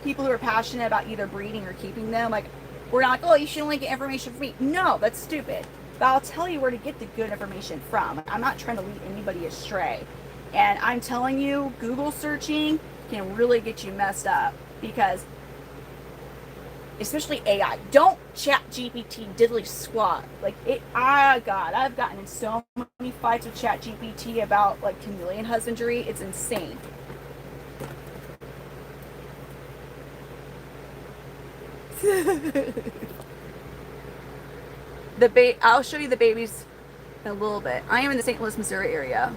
people who are passionate about either breeding or keeping them, like, we're not like, oh, you should only get information from me. No, that's stupid. But I'll tell you where to get the good information from. I'm not trying to lead anybody astray. And I'm telling you, Google searching can really get you messed up, because especially AI. Don't chat GPT diddly squat. Like it, God, I've gotten in so many fights with chat GPT about like chameleon husbandry. It's insane. I'll show you the babies in a little bit. I am in the St. Louis, Missouri area.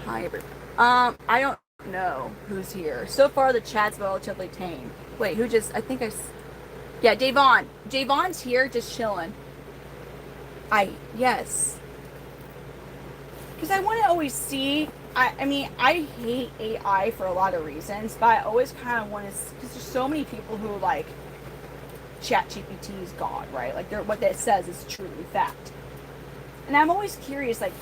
Hi, everybody. I don't know who's here. So far, the chat's relatively tame. Wait, who just? I think yeah, Davon. Javon's here, just chilling. Yes. Because I want to always see. I mean, I hate AI for a lot of reasons, but I always kind of want to, because there's so many people who like ChatGPT is God, right? Like what that says is truly fact. And I'm always curious, like,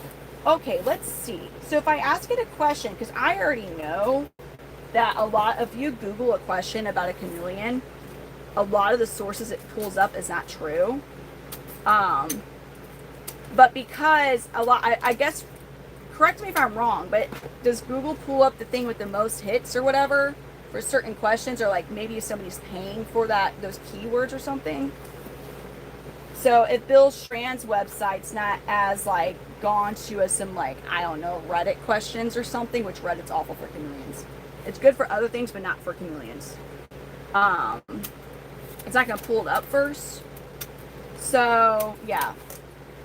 okay, let's see. So if I ask it a question, because I already know that a lot of you Google a question about a chameleon, a lot of the sources it pulls up is not true. But because a lot, I guess, correct me if I'm wrong, but does Google pull up the thing with the most hits or whatever for certain questions, or like maybe if somebody's paying for those keywords or something? So if Bill Strand's website's not as like gone to as some like, I don't know, Reddit questions or something, which Reddit's awful for chameleons. It's good for other things, but not for chameleons. It's not gonna pull it up first. So yeah.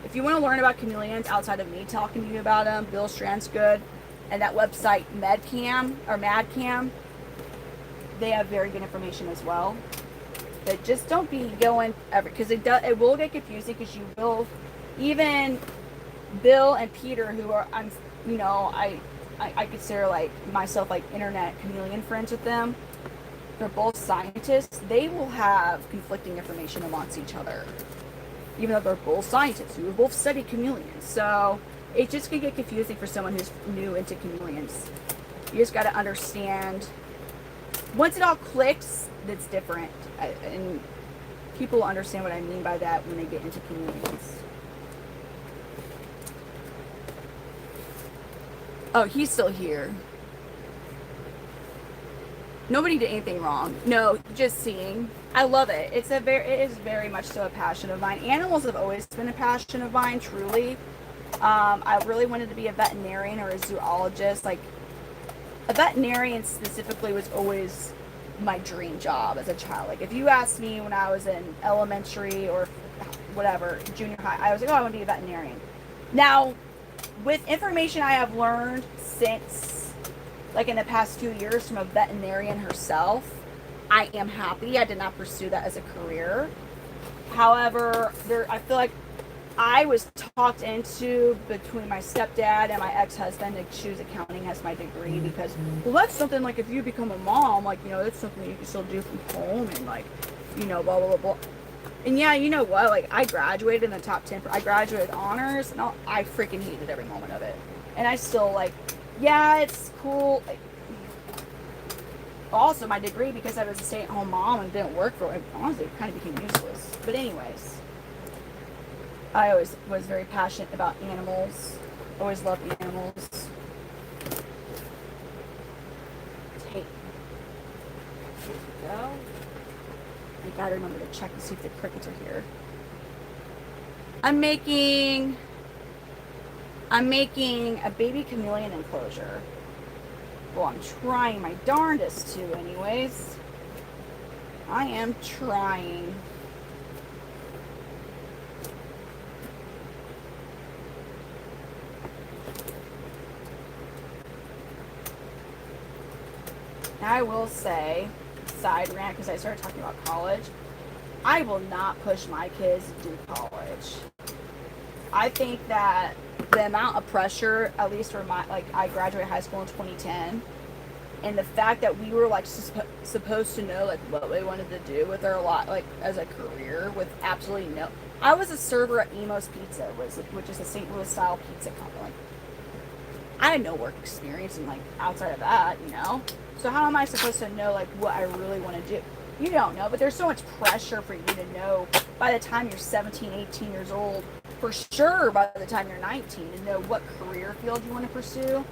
If you want to learn about chameleons outside of me talking to you about them, Bill Strand's good. And that website Madcam, they have very good information as well. But just don't be going because it will get confusing, because you will, even Bill and Peter, who are I consider like myself like internet chameleon friends with them. They're both scientists. They will have conflicting information amongst each other, even though they're both scientists who have both studied chameleons. So it just can get confusing for someone who's new into chameleons. You just got to understand. Once it all clicks, that's different. And people will understand what I mean by that when they get into chameleons. Oh, he's still here. Nobody did anything wrong. No, just seeing. I love it. It is very much so a passion of mine. Animals have always been a passion of mine, truly. I really wanted to be a veterinarian or a zoologist. Like, a veterinarian specifically was always my dream job as a child. Like, if you asked me when I was in elementary or whatever, junior high, I was like, oh, I want to be a veterinarian. Now, with information I have learned since, like, in the past few years from a veterinarian herself, I am happy I did not pursue that as a career. However, I feel like I was talked into, between my stepdad and my ex-husband, to choose accounting as my degree because, well, that's something, like, if you become a mom, like, you know, that's something you can still do from home and, like, you know, blah, blah, blah, blah. And yeah, you know what? Like, I graduated in the top 10. I graduated honors, and I freaking hated every moment of it. And I still, like, yeah, it's cool. Like, also, my degree, because I was a stay-at-home mom and didn't work for it, honestly, it kind of became useless. But anyways, I always was very passionate about animals. Always loved animals. Tape. Here we go. I gotta remember to check to see if the crickets are here. I'm making a baby chameleon enclosure. Well, I'm trying my darndest to, anyways. I am trying. Now, I will say, side rant, because I started talking about college, I will not push my kids to do college. I think that the amount of pressure, at least for my, like, I graduated high school in 2010, and the fact that we were, like, supposed to know, like, what we wanted to do with our lot, like, as a career, with absolutely no. I was a server at Emo's Pizza, which is a St. Louis style pizza company. Like, I had no work experience, and, like, outside of that, you know. So how am I supposed to know, like, what I really want to do? You don't know, but there's so much pressure for you to know by the time you're 17, 18 years old, for sure by the time you're 19, to know what career field you want to pursue.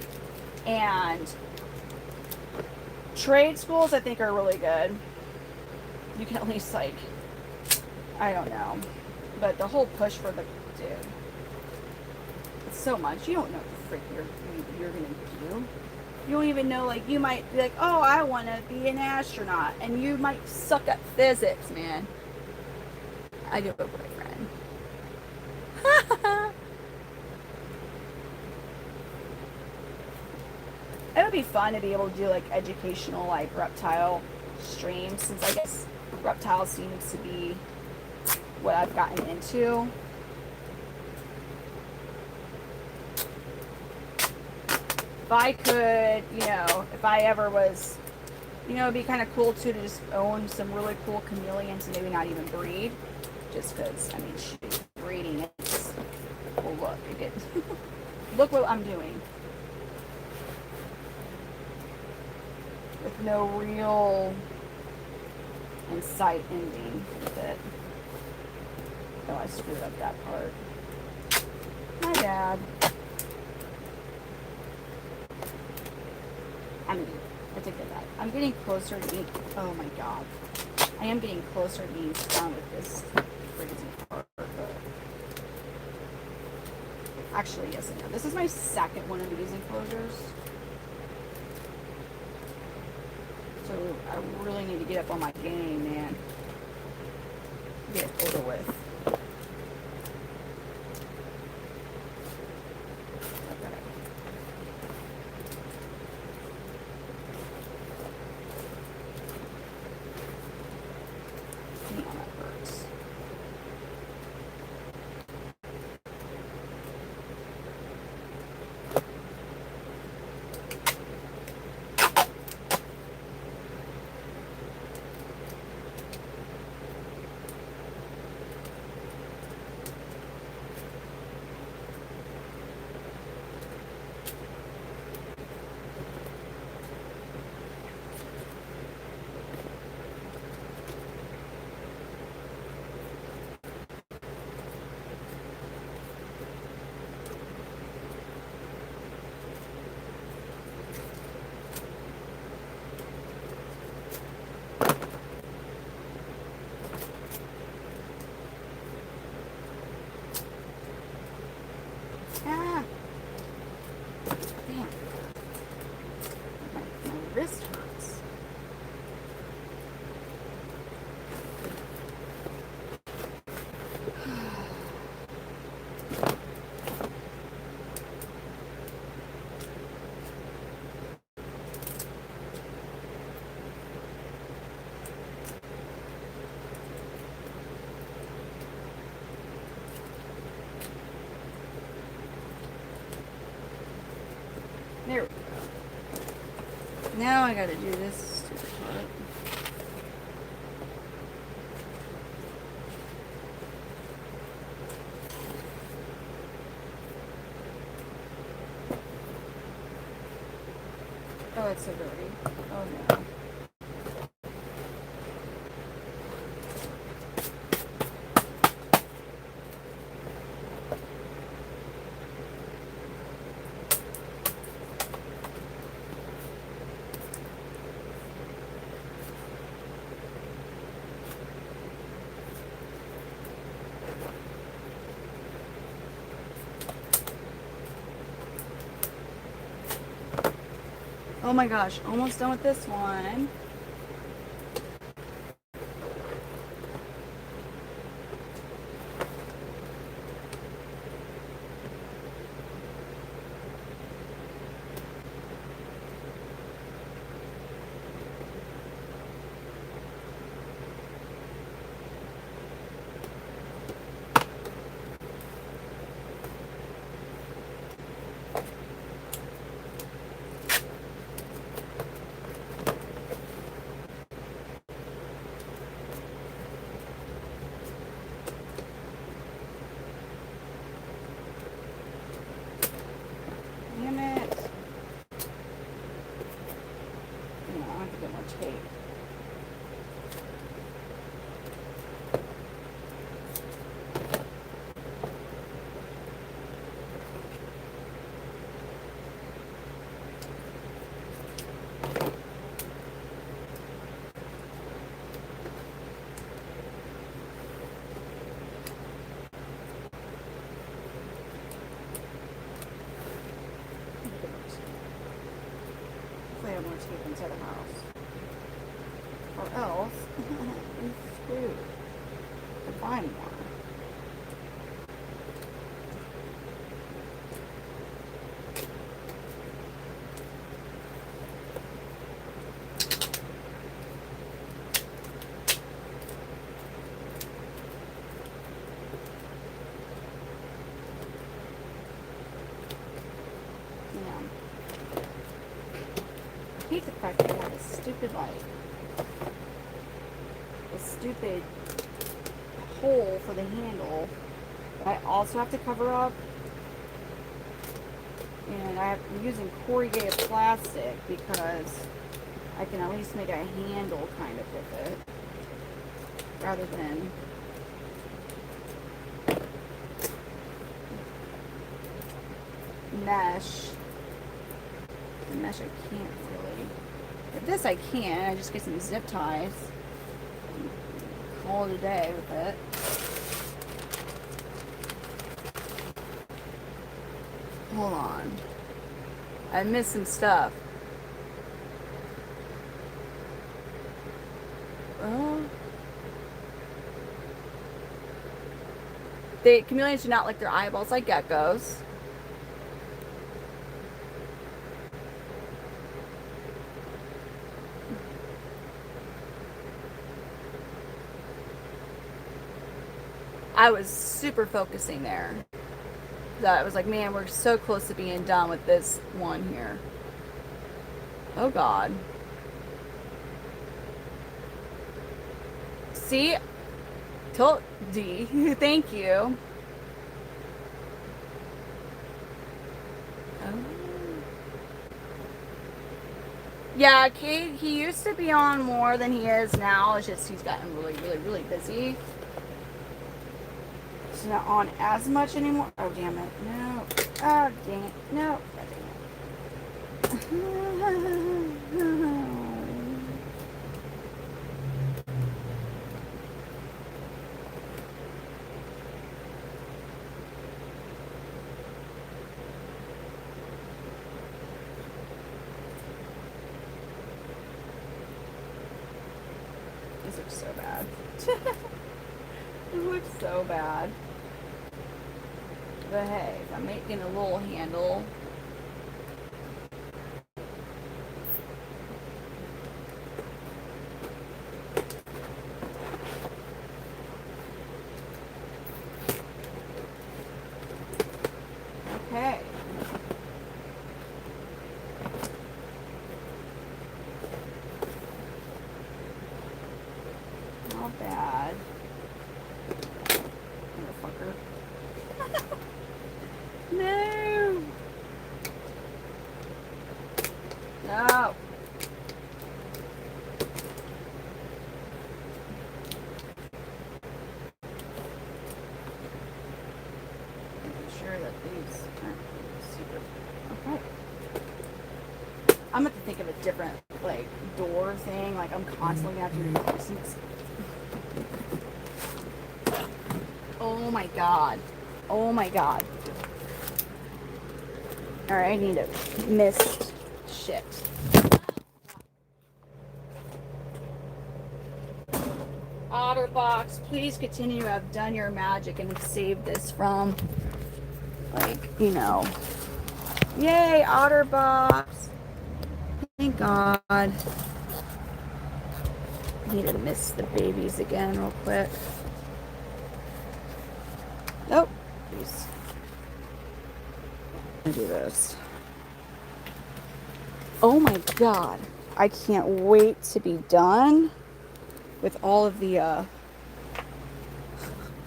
And trade schools, I think, are really good. You can at least, like, I don't know. But the whole push for the, dude, it's so much. You don't know what the frick you're going to do. You don't even know, like, you might be like, oh, I want to be an astronaut. And you might suck at physics, man. I do have a boyfriend. it would be fun to be able to do like educational, like reptile streams, since I guess reptile seems to be what I've gotten into. If I could, you know, if I ever was, you know, it'd be kind of cool too to just own some really cool chameleons and maybe not even breed. Just because, I mean, shoot, breeding is, well, look, look what I'm doing. With no real insight ending with it. Oh, I screwed up that part. My bad. I take that back. I'm getting closer to being, oh my god. I am getting closer to being done with this crazy part. But actually, yes and no. This is my second one of these enclosures. So I really need to get up on my game, man. Get it over with. Okay. Damn, that hurts. Ah! Damn. My wrist hurts. There we go. Now I gotta do this stupid part. Oh, it's so dirty. Oh no. Oh my gosh, almost done with this one. Damn it. No, I have to get more tape. Hopefully I have more tape inside the house. Or else, I'm screwed. To find more. hate the fact that I have a stupid, a stupid hole for the handle that I also have to cover up. And I'm using corrugated plastic because I can at least make a handle kind of with it rather than mesh. The mesh I can't really. With this I can. I just get some zip ties. Call it a day with it. Hold on. I missed some stuff. Oh. Chameleons do not like their eyeballs like geckos. I was super focusing there. That I was like, man, we're so close to being done with this one here. Oh God. See? Told D. Thank you. Oh. Yeah, Kate, he used to be on more than he is now. It's just he's gotten really busy. He's not on as much anymore. Oh, damn it. No. Oh, dang it. No. God dang it. This looks so bad. It looks so bad. But hey, if I'm making a little handle. Okay. Not bad. Motherfucker. No. No. Making sure that these aren't super. Okay. I'm gonna have to think of a different like door thing. Like I'm constantly gonna have to do this. Oh my God. Oh my God. Alright, I need a mist shit. Otterbox, please continue to have done your magic and save this from, like, you know. Yay, Otterbox. Thank God. I need to miss the babies again real quick. Nope. Please. Let me do this. Oh my God. I can't wait to be done with all of the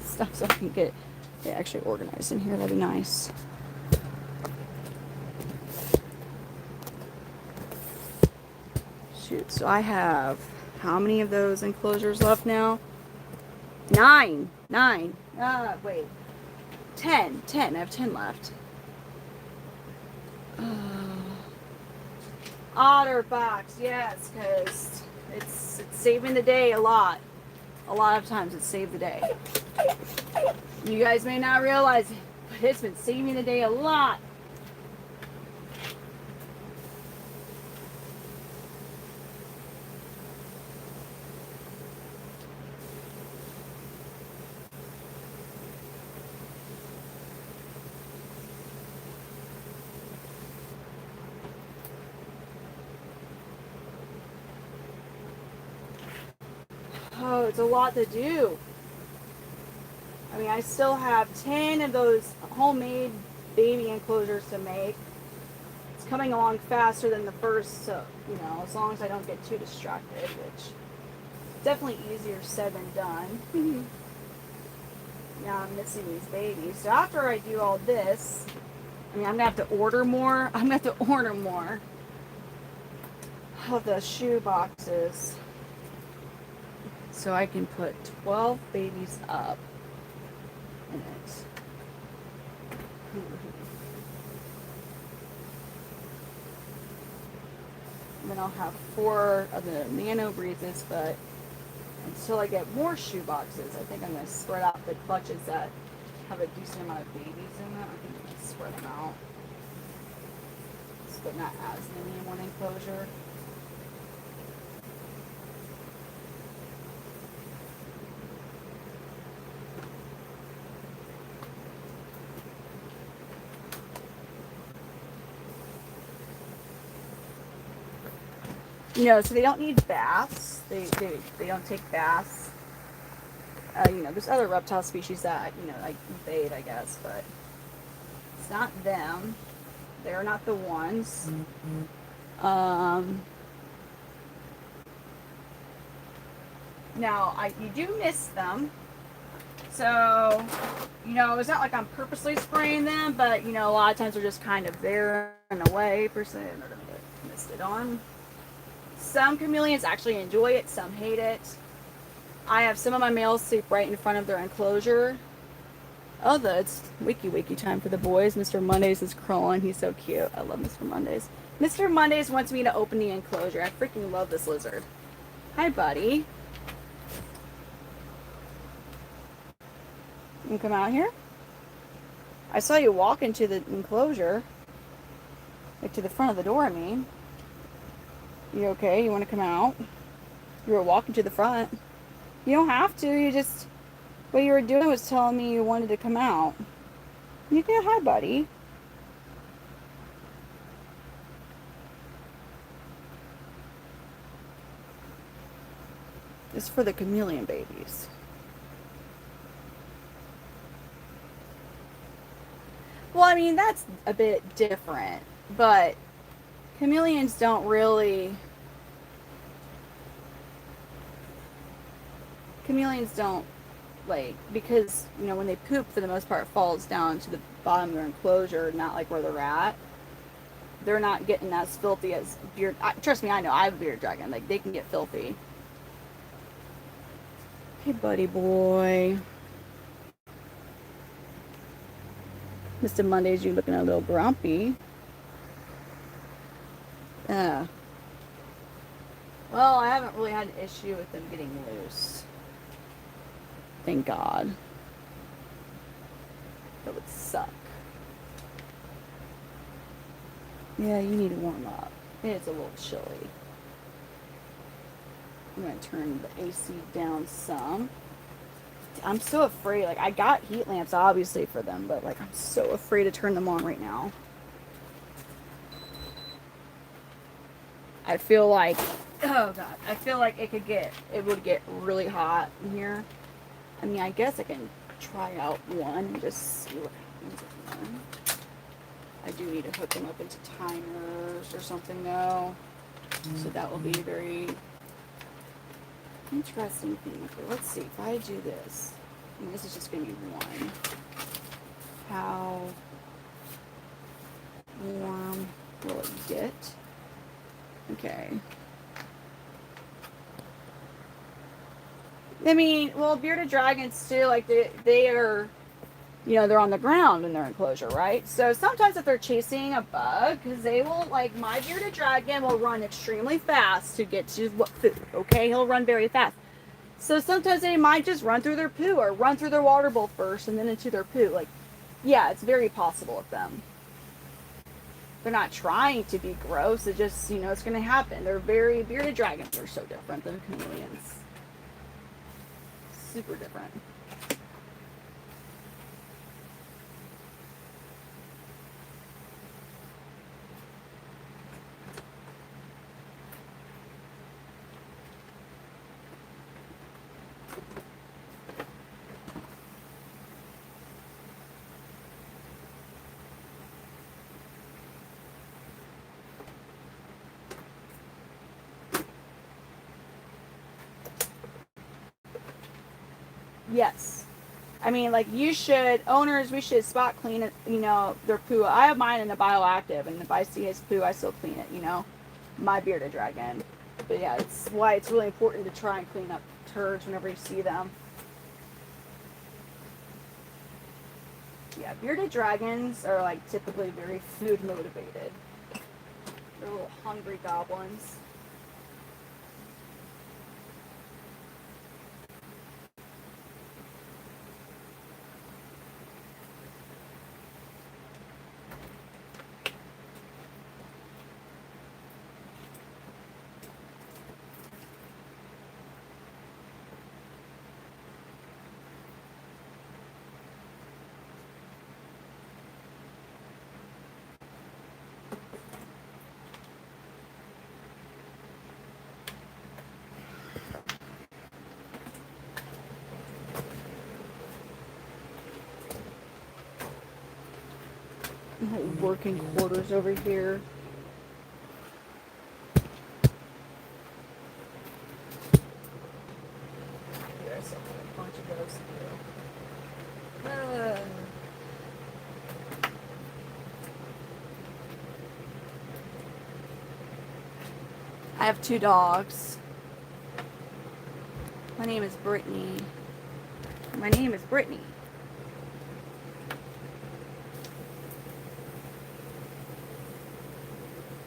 stuff so I can get it actually organized in here. That'd be nice. Shoot. So I have how many of those enclosures left now? 9. Wait. 10. I have 10 left. Otterbox, yes, because it's saving the day a lot. A lot of times it's saved the day. You guys may not realize it, but it's been saving the day a lot. Oh, it's a lot to do. I mean, I still have 10 of those homemade baby enclosures to make. It's coming along faster than the first, so, you know, as long as I don't get too distracted, which definitely easier said than done. Now I'm missing these babies. So after I do all this, I mean, I'm gonna have to order more. I'm gonna have to order more of the shoe boxes so I can put 12 babies up in it. And then I'll have 4 of the Nano Breezes, but until I get more shoe boxes, I think I'm going to spread out the clutches that have a decent amount of babies in them. I think I'm going to spread them out. But not as many in one enclosure. You know, so they don't need baths. They don't take baths. You know, there's other reptile species that, you know, like bathe, I guess, but it's not them. They're not the ones. Now, you do miss them. So, you know, it's not like I'm purposely spraying them, but, you know, a lot of times they're just kind of there in a way. Personally, I'm not going to get misted on. Some chameleons actually enjoy it, some hate it. I have some of my males sleep right in front of their enclosure. Oh, it's wiki time for the boys. Mr. Mondays is crawling. He's so cute. I love Mr. Mondays. Mr. Mondays wants me to open the enclosure. I freaking love this lizard. Hi, buddy. You can come out here? I saw you walk into the enclosure. Like to the front of the door, I mean. You okay? You want to come out? You were walking to the front. You don't have to. You just... What you were doing was telling me you wanted to come out. You can... Hi, buddy. This is for the chameleon babies. Well, I mean, that's a bit different. But chameleons don't really... Chameleons don't, like, because, you know, when they poop, for the most part, it falls down to the bottom of their enclosure, not like where they're at. They're not getting as filthy as beard... trust me, I know. I have a bearded dragon. Like, they can get filthy. Hey, buddy boy. Mr. Mondays, you looking a little grumpy. Well, I haven't really had an issue with them getting loose. Thank God. That would suck. Yeah, you need to warm up. It's a little chilly. I'm going to turn the AC down some. I'm so afraid. Like, I got heat lamps, obviously, for them, but, like, I'm so afraid to turn them on right now. I feel like... Oh, God. I feel like it would get really hot in here. I mean, I guess I can try out one and just see what happens with one. I do need to hook them up into timers or something, though. So that will be a very interesting thing. Okay, let's see. If I do this, and this is just going to be one. How warm will it get? Okay. I mean, well, bearded dragons too, like they are, you know, they're on the ground in their enclosure, right? So sometimes if they're chasing a bug, because they will, like, my bearded dragon will run extremely fast to get to what food, okay? He'll run very fast. So sometimes they might just run through their poo or run through their water bowl first and then into their poo. Like, yeah, it's very possible with them. They're not trying to be gross. It just, you know, it's going to happen. Bearded dragons are so different than chameleons. Super different. Yes. I mean, like you should owners, we should spot clean it. You know, their poo. I have mine in the bioactive, and if I see his poo, I still clean it. You know, my bearded dragon. But yeah, it's why it's really important to try and clean up turds whenever you see them. Yeah, bearded dragons are like typically very food motivated. They're little hungry goblins. Working quarters over here. There's a bunch of those too. I have 2 dogs. My name is Brittany. My name is Brittany.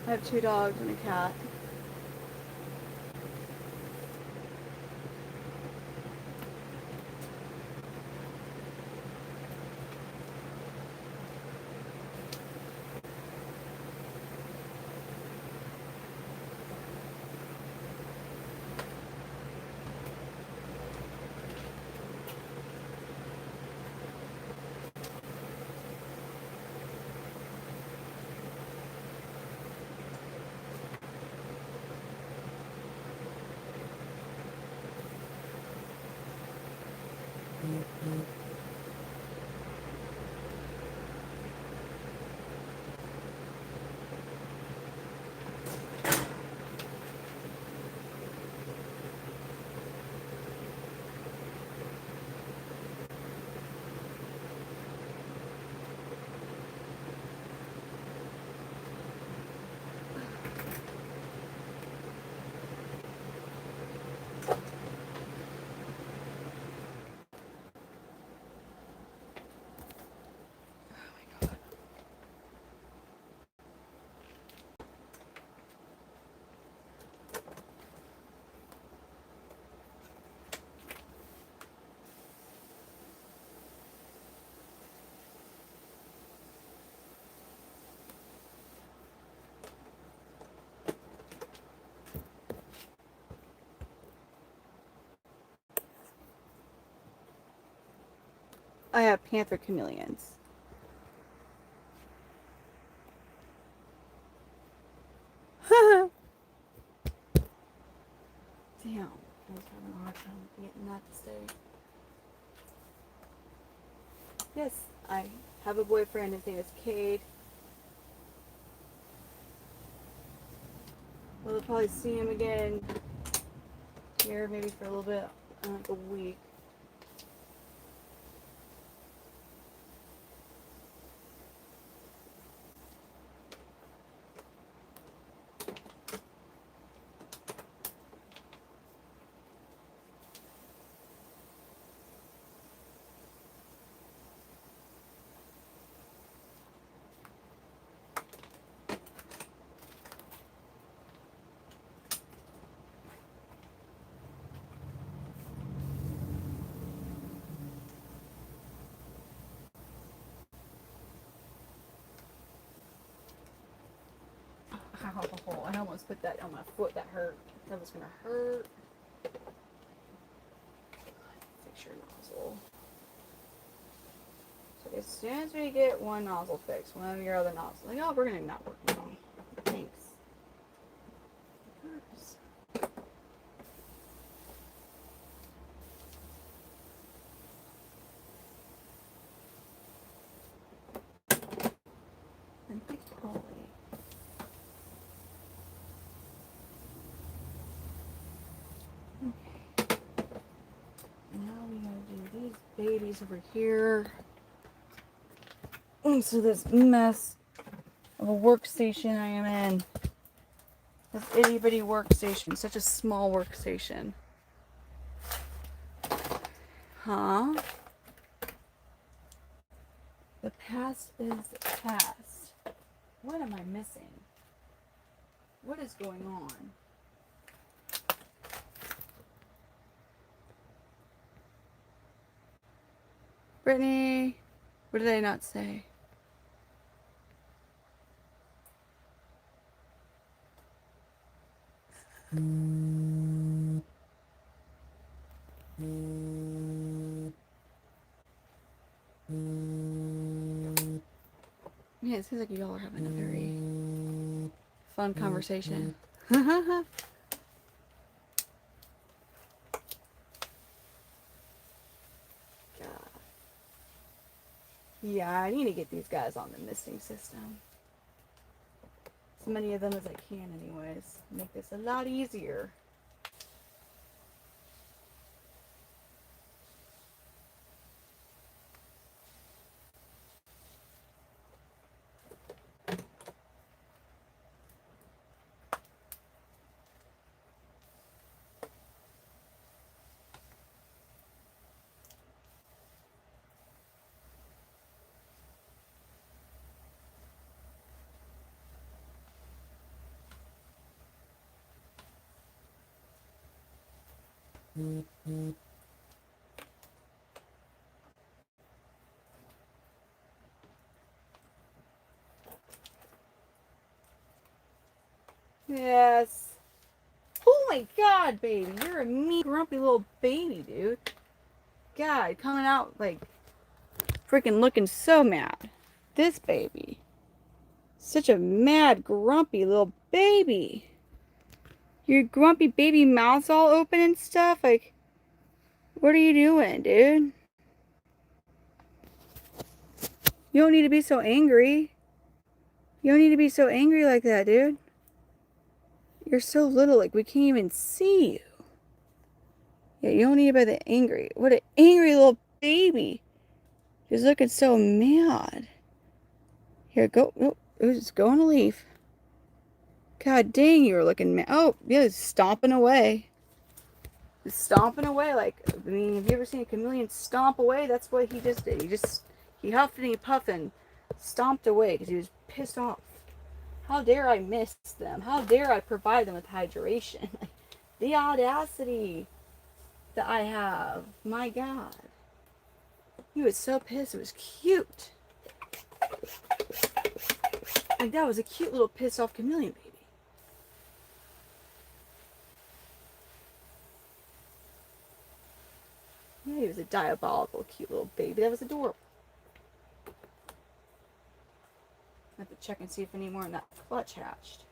I have 2 dogs and a cat. I have Panther Chameleons. Damn, I was having a hard time getting that to stay. Yes, I have a boyfriend. His name is Cade. We'll probably see him again here, maybe for a little bit, like a week. Ow, I almost put that on my foot. That hurt. That was gonna hurt. Fix your nozzle. So as soon as we get one nozzle fixed, one of your other nozzles, like, oh, we're gonna not work now. Thanks. And big holy. Okay. Now we gotta do babies over here. So this mess of a workstation I am in. This itty bitty workstation. Such a small workstation. Huh? The past is past. What am I missing? What is going on? Brittany, what did I not say? Yeah, it seems like y'all are having a very fun conversation. God. Yeah, I need to get these guys on the misting system. As many of them as I can anyways. Make this a lot easier. Yes. Oh my god, baby. You're a mean, grumpy little baby, dude. God, coming out like freaking looking so mad. This baby. Such a mad, grumpy little baby. Your grumpy baby mouth's all open and stuff. Like, what are you doing, dude? You don't need to be so angry. You don't need to be so angry like that, dude. You're so little, like, we can't even see you. Yeah, you don't need to be that angry. What an angry little baby. He's looking so mad. Here, go. Oh, it's going to leave. God dang, you were looking mad. Oh, yeah, it's stomping away. It's stomping away. Like, I mean, have you ever seen a chameleon stomp away? That's what he just did. He huffed and he puffed and stomped away because he was pissed off. How dare I miss them? How dare I provide them with hydration? The audacity that I have. My God. He was so pissed. It was cute. Like, that was a cute little pissed off chameleon baby. Yeah, he was a diabolical, cute little baby. That was adorable. I have to check and see if any more in that clutch hatched.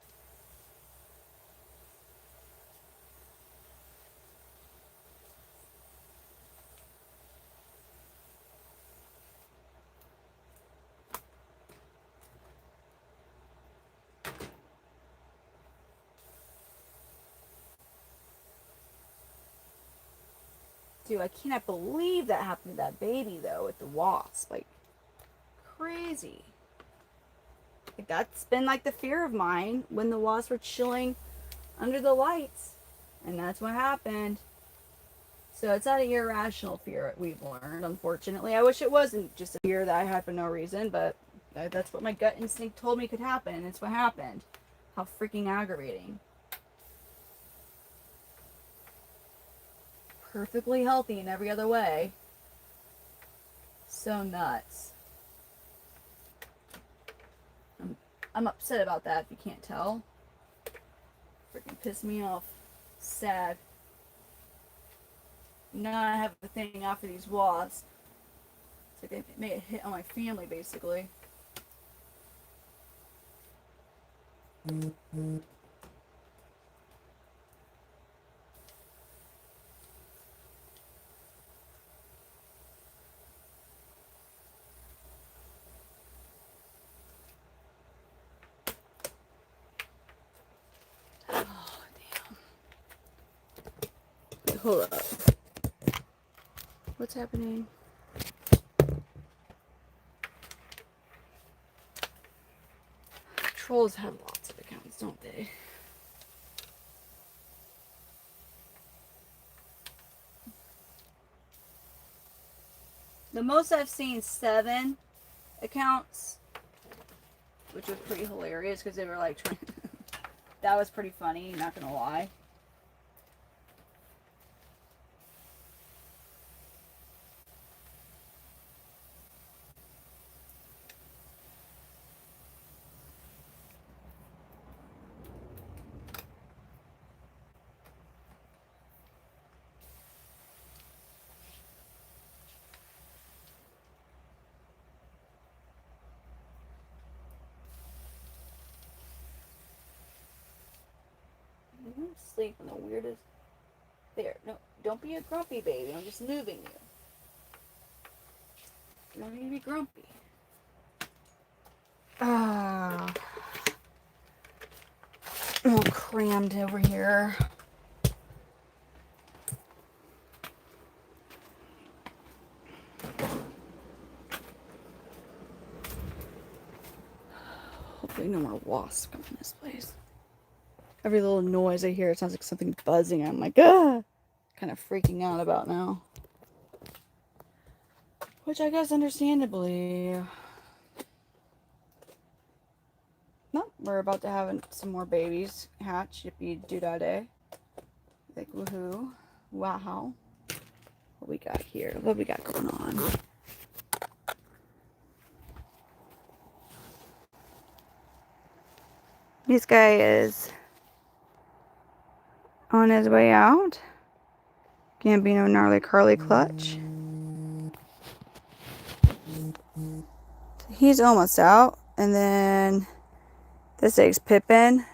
Dude, I cannot believe that happened to that baby, though, with the wasp. Like, crazy. Like, that's been, like, the fear of mine when the wasps were chilling under the lights. And that's what happened. So it's not an irrational fear we've learned, unfortunately. I wish it wasn't just a fear that I had for no reason, but that's what my gut instinct told me could happen, and it's what happened. How freaking aggravating. Perfectly healthy in every other way. So nuts. I'm upset about that, if you can't tell. Freaking pissed me off. Sad. Now I have a thing after these wasps. It's like they made a hit on my family, basically. Oh, damn. Hold up. What's happening? trolls have lots of accounts, don't they? The most I've seen 7 accounts, which was pretty hilarious because they were like trying. That was pretty funny, not gonna lie. I'm asleep in the weirdest. There, no, don't be a grumpy baby. I'm just moving you. You don't need to be grumpy. Ah, I'm all crammed over here. Hopefully no more wasps come in this place. Every little noise I hear, it sounds like something buzzing. I'm like, ah, kind of freaking out about now. Which I guess understandably. No, we're about to have some more babies hatch. Yippee doo-dah-day. Like, woohoo. Wow. What we got here? What we got going on? This guy is on his way out. Gambino gnarly curly clutch. He's almost out. And then this egg's Pippin.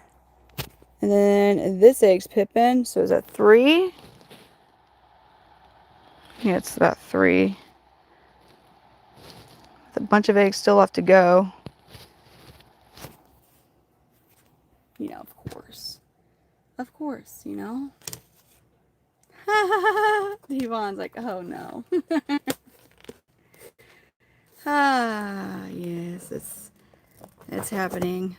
And then this egg's Pippin. So is that 3? Yeah, it's about 3. With a bunch of eggs still left to go. You know, of course. Of course, you know. Yvonne's like, oh no. Ah, yes, it's happening.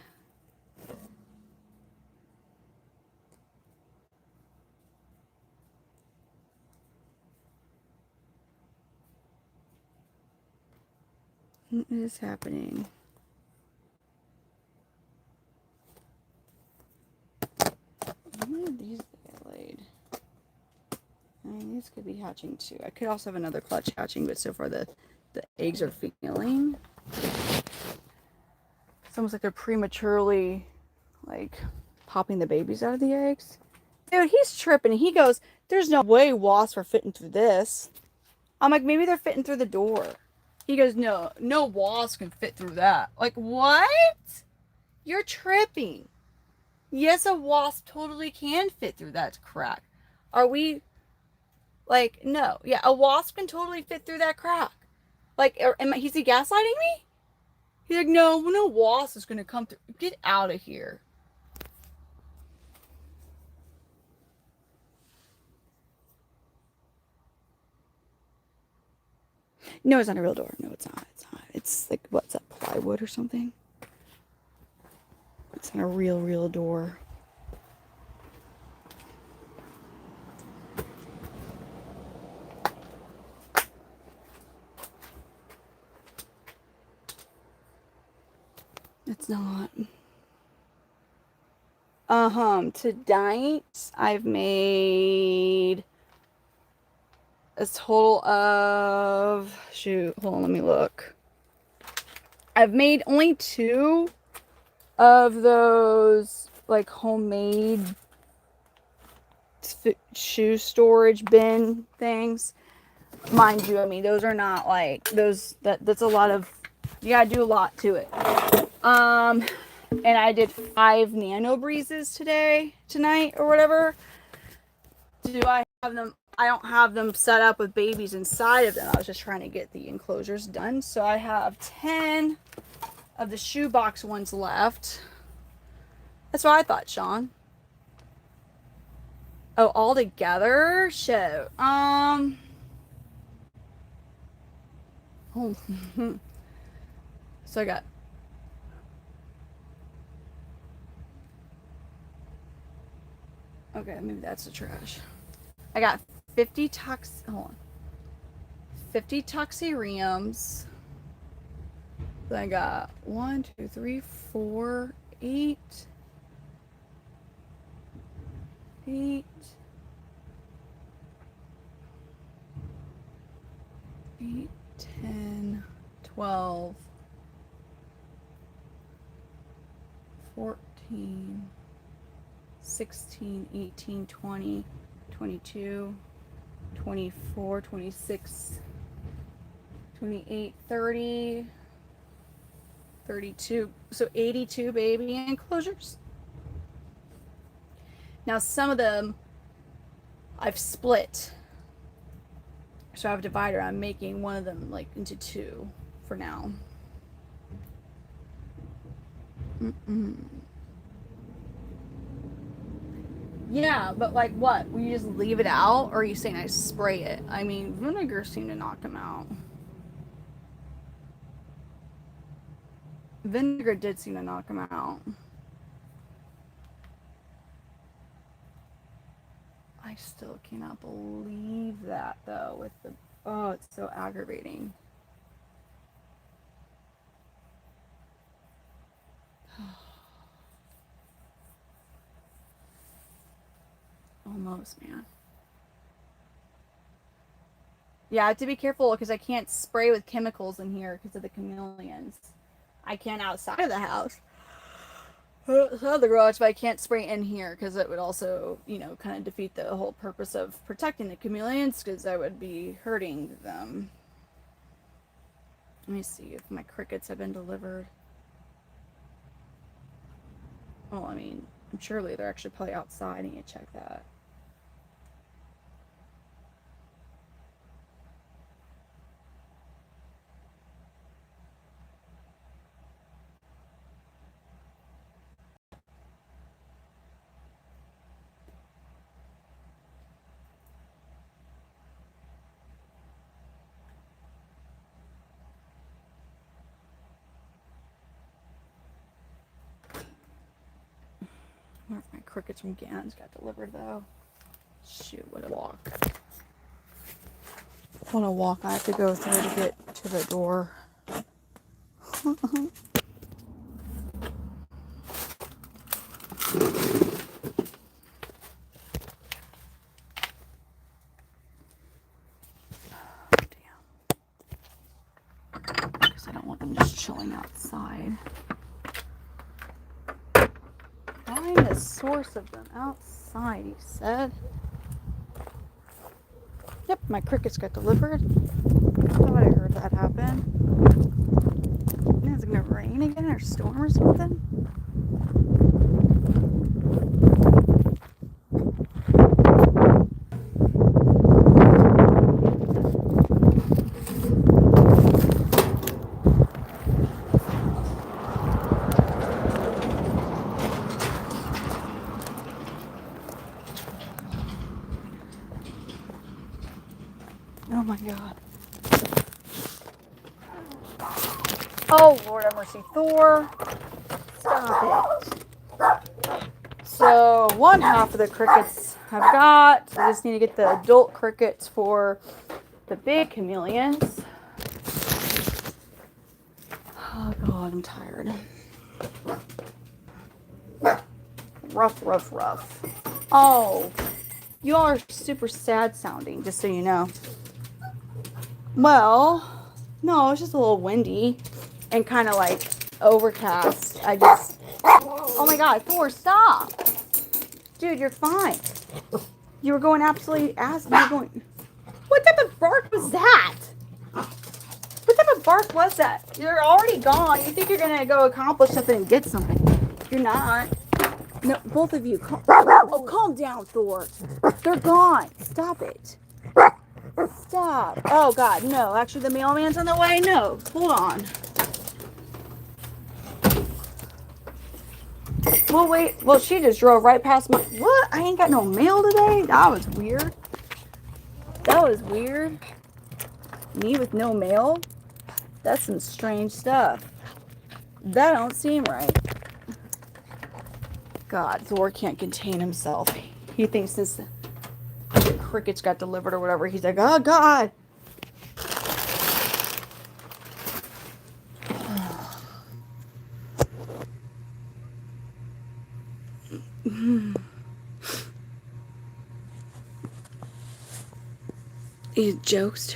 It is happening. How many of these get laid? I mean, these could be hatching too. I could also have another clutch hatching, but so far the eggs are failing. It's almost like they're prematurely, like, popping the babies out of the eggs. Dude, he's tripping. He goes, there's no way wasps are fitting through this. I'm like, maybe they're fitting through the door. He goes, no wasp can fit through that. Like, what? You're tripping. Yes, a wasp totally can fit through that crack. Are we, like, no. Yeah, a wasp can totally fit through that crack. Like, is he gaslighting me? He's like, no wasp is going to come through. Get out of here. No, it's not a real door. No, it's not. It's not. It's like, what's that, plywood or something? It's not a real door. It's not. Tonight I've made a total of, shoot, hold on, let me look. I've made only 2 of those, like, homemade shoe storage bin things. Mind you, I mean, those are not like those. That's a lot of. You gotta do a lot to it. And I did 5 nano breezes tonight, or whatever. Do I have them? I don't have them set up with babies inside of them. I was just trying to get the enclosures done. So I have 10 of the shoebox ones left. That's what I thought, Sean. Oh, all together? Show. Oh. So I got Okay, maybe that's the trash. I got 50 hold on. 50 toxariums. Then I got 1, 2, 3, 4, 8. 8. 8, 10, 12, 14, 16, 18, 20, 22, 24, 26, 28, 30, 32. So 82 baby enclosures. Now some of them I've split. So I have a divider. I'm making one of them like into 2 for now. Yeah, but like what? Will you just leave it out, or are you saying I spray it? I mean, vinegar seemed to knock them out. Vinegar did seem to knock them out. I still cannot believe that though with the, oh, it's so aggravating. Almost, man. Yeah, I have to be careful because I can't spray with chemicals in here because of the chameleons. I can outside of the house. Outside of the garage, but I can't spray in here because it would also, you know, kind of defeat the whole purpose of protecting the chameleons because I would be hurting them. Let me see if my crickets have been delivered. Well, I mean, surely they're actually probably outside. I need to check that. I wonder if my crickets from Gannon's got delivered though. Shoot, what a walk. What a walk I have to go through to get to the door. Because I don't want them just chilling outside. Find the source of them outside, he said. Yep, my crickets got delivered. I thought I heard that happen. Is it gonna rain again or storm or something? Oh my God. Oh, Lord have mercy. Thor, stop it. So, one half of the crickets I've got. I just need to get the adult crickets for the big chameleons. Oh, God, I'm tired. Rough, rough, rough. Oh, you all are super sad sounding, just so you know. Well, no, it's just a little windy and kind of like overcast. Oh my God, Thor, stop. Dude, you're fine. You were going absolutely what type of bark was that? What type of bark was that? You're already gone. You think you're going to go accomplish something and get something. You're not. No, both of you. Calm down, Thor. They're gone. Stop it. Stop. Oh, God, no. Actually, the mailman's on the way. No. Hold on. Well, wait. Well, she just drove right past my... What? I ain't got no mail today? That was weird. That was weird. Me with no mail? That's some strange stuff. That don't seem right. God, Thor can't contain himself. He thinks since the crickets got delivered or whatever, he's like, oh God. He jokes.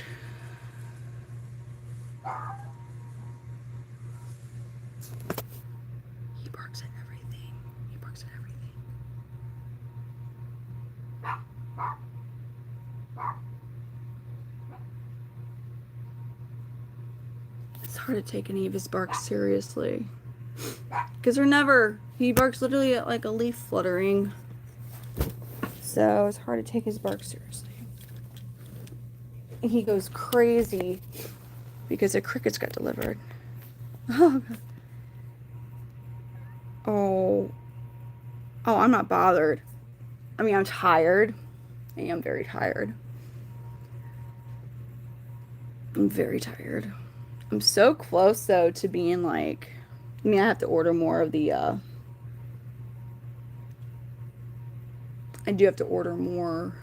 He barks at everything. He barks at everything. It's hard to take any of his barks seriously. Because they're never, he barks literally at like a leaf fluttering. So it's hard to take his bark seriously. He goes crazy because the crickets got delivered. Oh, God. Oh, I'm not bothered. I mean, I'm tired. I am very tired. I'm very tired. I'm so close, though, to being like... I mean, I have to order more of the... I do have to order more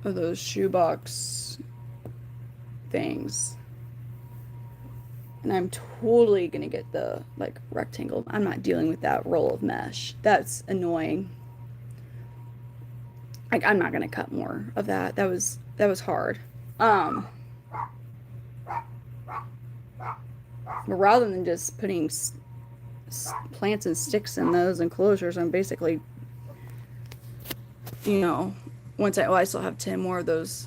of those shoebox things. And I'm totally gonna get the, like, rectangle. I'm not dealing with that roll of mesh. That's annoying. Like, I'm not gonna cut more of that. That was hard. But rather than just putting plants and sticks in those enclosures, I'm basically, you know, I still have 10 more of those.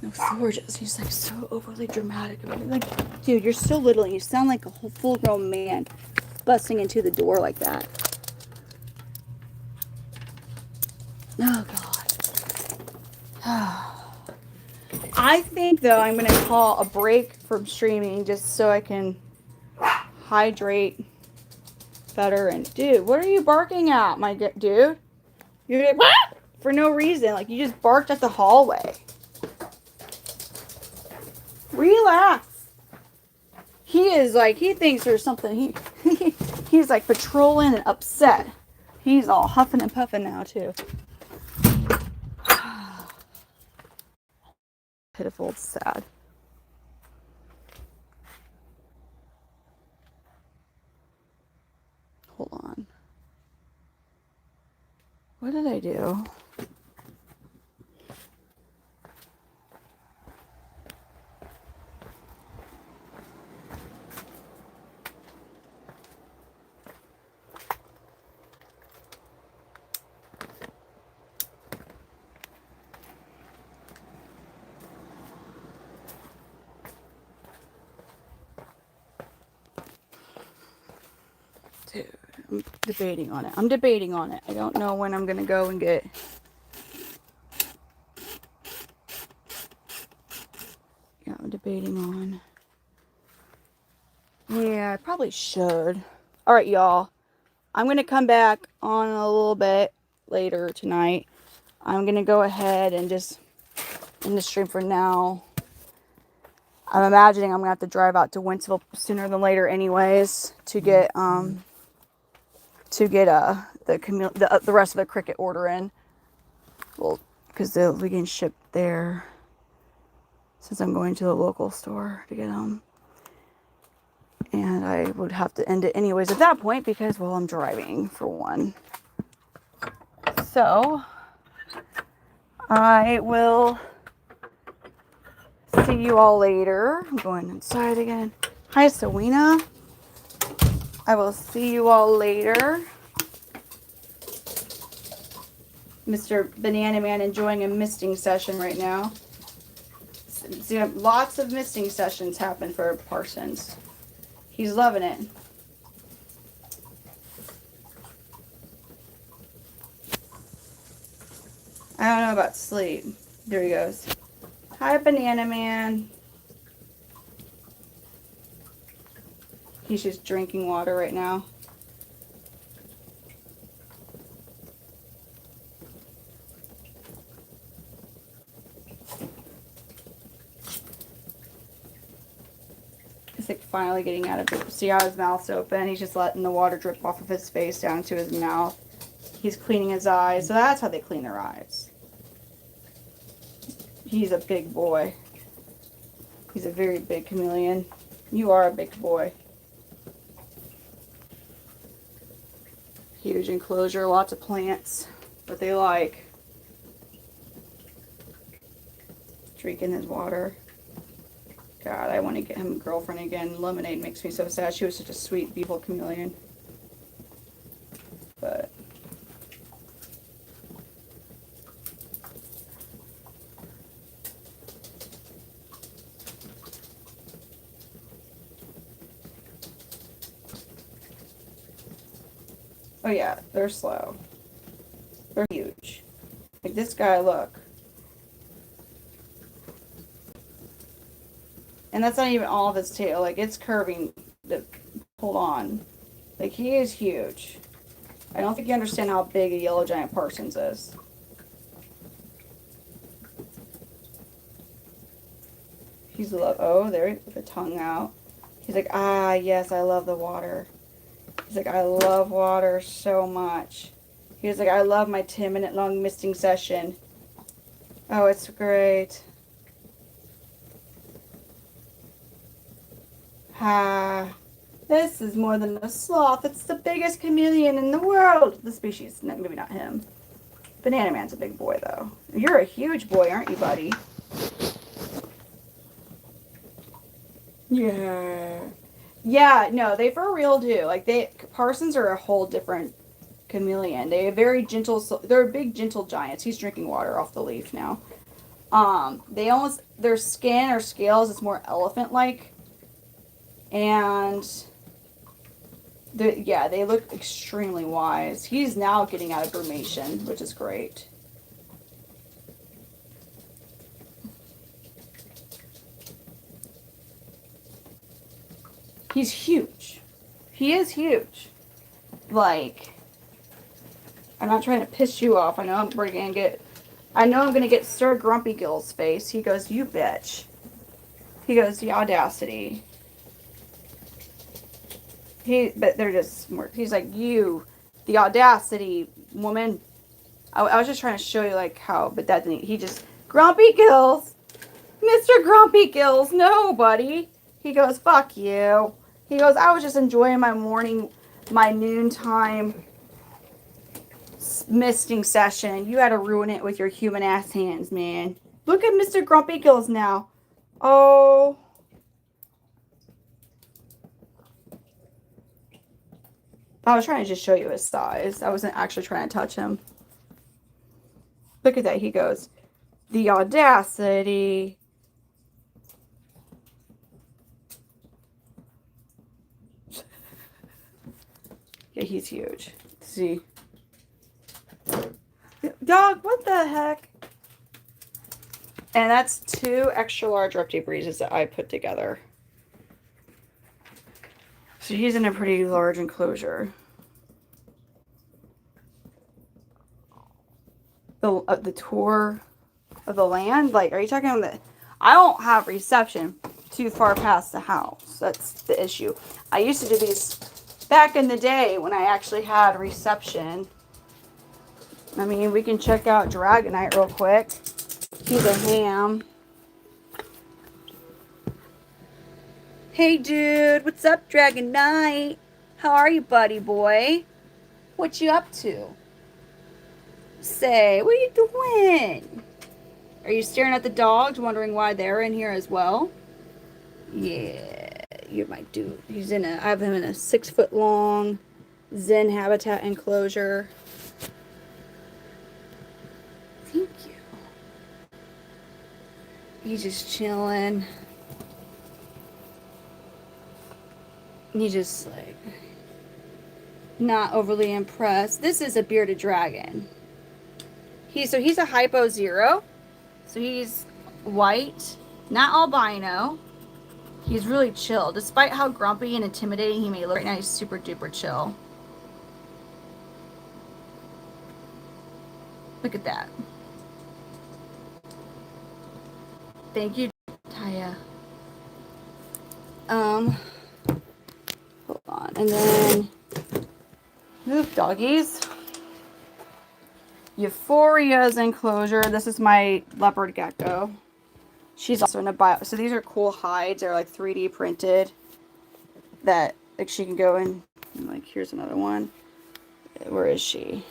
No, Forges. He's like so overly dramatic about it. Like, dude, you're so little and you sound like a whole full-grown man busting into the door like that. Oh, God. I think, though, I'm going to call a break from streaming just so I can hydrate better. And, dude, what are you barking at, my dude? You're like, what? For no reason. Like, you just barked at the hallway. Relax. He is like, he thinks there's something. He's like patrolling and upset. He's all huffing and puffing now, too. Pitiful, it's sad. Hold on. What did I do? Dude, I'm debating on it. I don't know when I'm gonna go and get... Yeah, I'm debating on... Yeah, I probably should. Alright, y'all. I'm gonna come back on a little bit later tonight. I'm gonna go ahead and just end the stream for now. I'm imagining I'm gonna have to drive out to Wentzville sooner than later anyways to get the rest of the cricket order in. Well, because they'll be getting shipped there since I'm going to the local store to get them. And I would have to end it anyways at that point because, well, I'm driving for one. So I will see you all later. I'm going inside again. Hi, Sawina. I will see you all later. Mr. Banana Man enjoying a misting session right now. See, lots of misting sessions happen for Parsons. He's loving it. I don't know about sleep. There he goes. Hi, Banana Man. He's just drinking water right now. He's like finally getting out of it. See how his mouth's open? He's just letting the water drip off of his face down to his mouth. He's cleaning his eyes. So that's how they clean their eyes. He's a big boy. He's a very big chameleon. You are a big boy. Huge enclosure, lots of plants. What they like. Drinking his water. God, I want to get him a girlfriend again. Lemonade makes me so sad. She was such a sweet, beautiful chameleon. But oh yeah, they're slow. They're huge. Like this guy, look. And that's not even all of his tail. Like, it's curving. Hold on. Like, he is huge. I don't think you understand how big a yellow giant Parsons is. He's oh, there, with the tongue out. He's like, ah, yes, I love the water. He's like, I love water so much. He was like, I love my 10-minute long misting session. Oh, it's great. Ah, this is more than a sloth. It's the biggest chameleon in the world. The species, no, maybe not him. Banana Man's a big boy, though. You're a huge boy, aren't you, buddy? Yeah. Yeah, no, they for real do. Like, Parsons are a whole different chameleon. They're very gentle, they're big, gentle giants. He's drinking water off the leaf now. Their skin or scales is more elephant-like. And they look extremely wise. He's now getting out of brumation, which is great. He's huge. He is huge. Like, I'm not trying to piss you off. I know I'm gonna get Sir Grumpy Gill's face. He goes, you bitch. He goes, the audacity. But they're just smart. He's like, you, the audacity, woman. I was just trying to show you, like, how, but that didn't, he just, Grumpy Gills. Mr. Grumpy Gills, no, buddy. He goes, fuck you. He goes, I was just enjoying my noontime misting session. You had to ruin it with your human ass hands, man. Look at Mr. Grumpy Gills now. Oh. I was trying to just show you his size. I wasn't actually trying to touch him. Look at that. He goes, the audacity. Yeah, he's huge. See? Dog, what the heck? And that's 2 extra large reptile breezes that I put together. So he's in a pretty large enclosure. The tour of the land? Like, are you talking about I don't have reception too far past the house. That's the issue. I used to do these back in the day when I actually had reception. I mean, we can check out Dragonite real quick. He's a ham. Hey, dude. What's up, Dragonite? How are you, buddy boy? What you up to? Say, what are you doing? Are you staring at the dogs, wondering why they're in here as well? Yeah, you're my dude. I have him in a 6-foot-long Zen habitat enclosure. Thank you. He's just chilling. He's just like not overly impressed. This is a bearded dragon. He's a hypo 0. So he's white, not albino. He's really chill. Despite how grumpy and intimidating he may look right now, he's super duper chill. Look at that. Thank you, Taya. hold on. And then, move doggies. Euphoria's enclosure. This is my leopard gecko. She's also in a bio. So these are cool hides. They're like 3D printed. That like she can go in. Like here's another one. Where is she?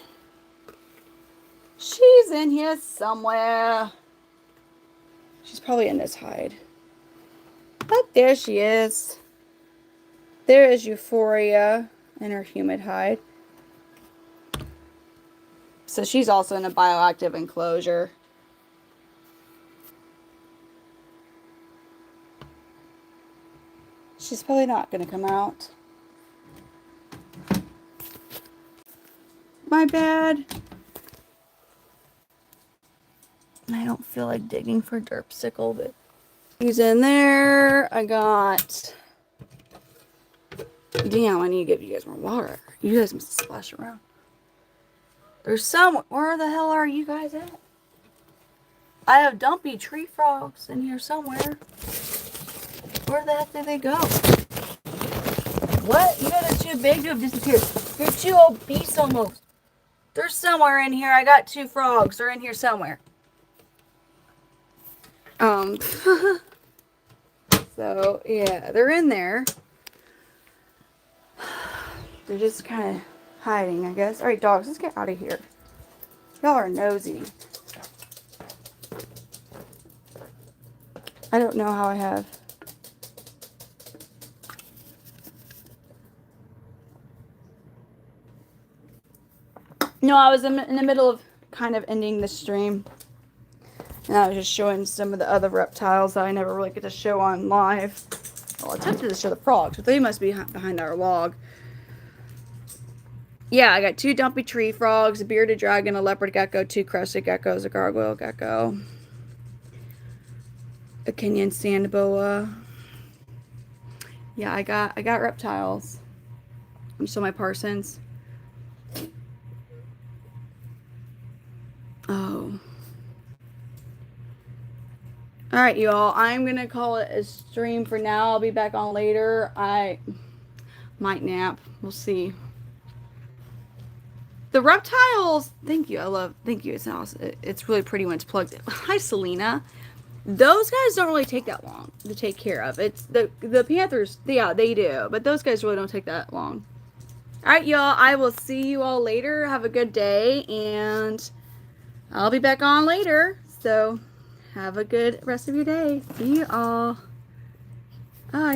She's in here somewhere. She's probably in this hide. But there she is. There is Euphoria in her humid hide. So she's also in a bioactive enclosure. She's probably not going to come out. My bad. I don't feel like digging for Derpsicle, but he's in there. I got... Damn, I need to give you guys more water. You guys must splash around. There's some... Where the hell are you guys at? I have dumpy tree frogs in here somewhere. Where the heck did they go? What? You guys are too big to have disappeared. You're too obese almost. They're somewhere in here. I got 2 frogs. They're in here somewhere. So, yeah, they're in there. They're just kind of hiding, I guess. Alright, dogs, let's get out of here. Y'all are nosy. I don't know how I have. No, I was in the middle of kind of ending the stream. And I was just showing some of the other reptiles that I never really get to show on live. Well, I attempted to show the frogs, but they must be behind our log. Yeah, I got 2 dumpy tree frogs, a bearded dragon, a leopard gecko, 2 crested geckos, a gargoyle gecko, a Kenyan sand boa. Yeah, I got reptiles. You saw my parsons. Oh. Alright, you all. I'm going to call it a stream for now. I'll be back on later. I might nap. We'll see. The reptiles, thank you. Thank you. It's awesome. It's really pretty when it's plugged in. Hi, Selena. Those guys don't really take that long to take care of. It's the Panthers, yeah, they do. But those guys really don't take that long. Alright, y'all. I will see you all later. Have a good day. And I'll be back on later. So... have a good rest of your day. See you all.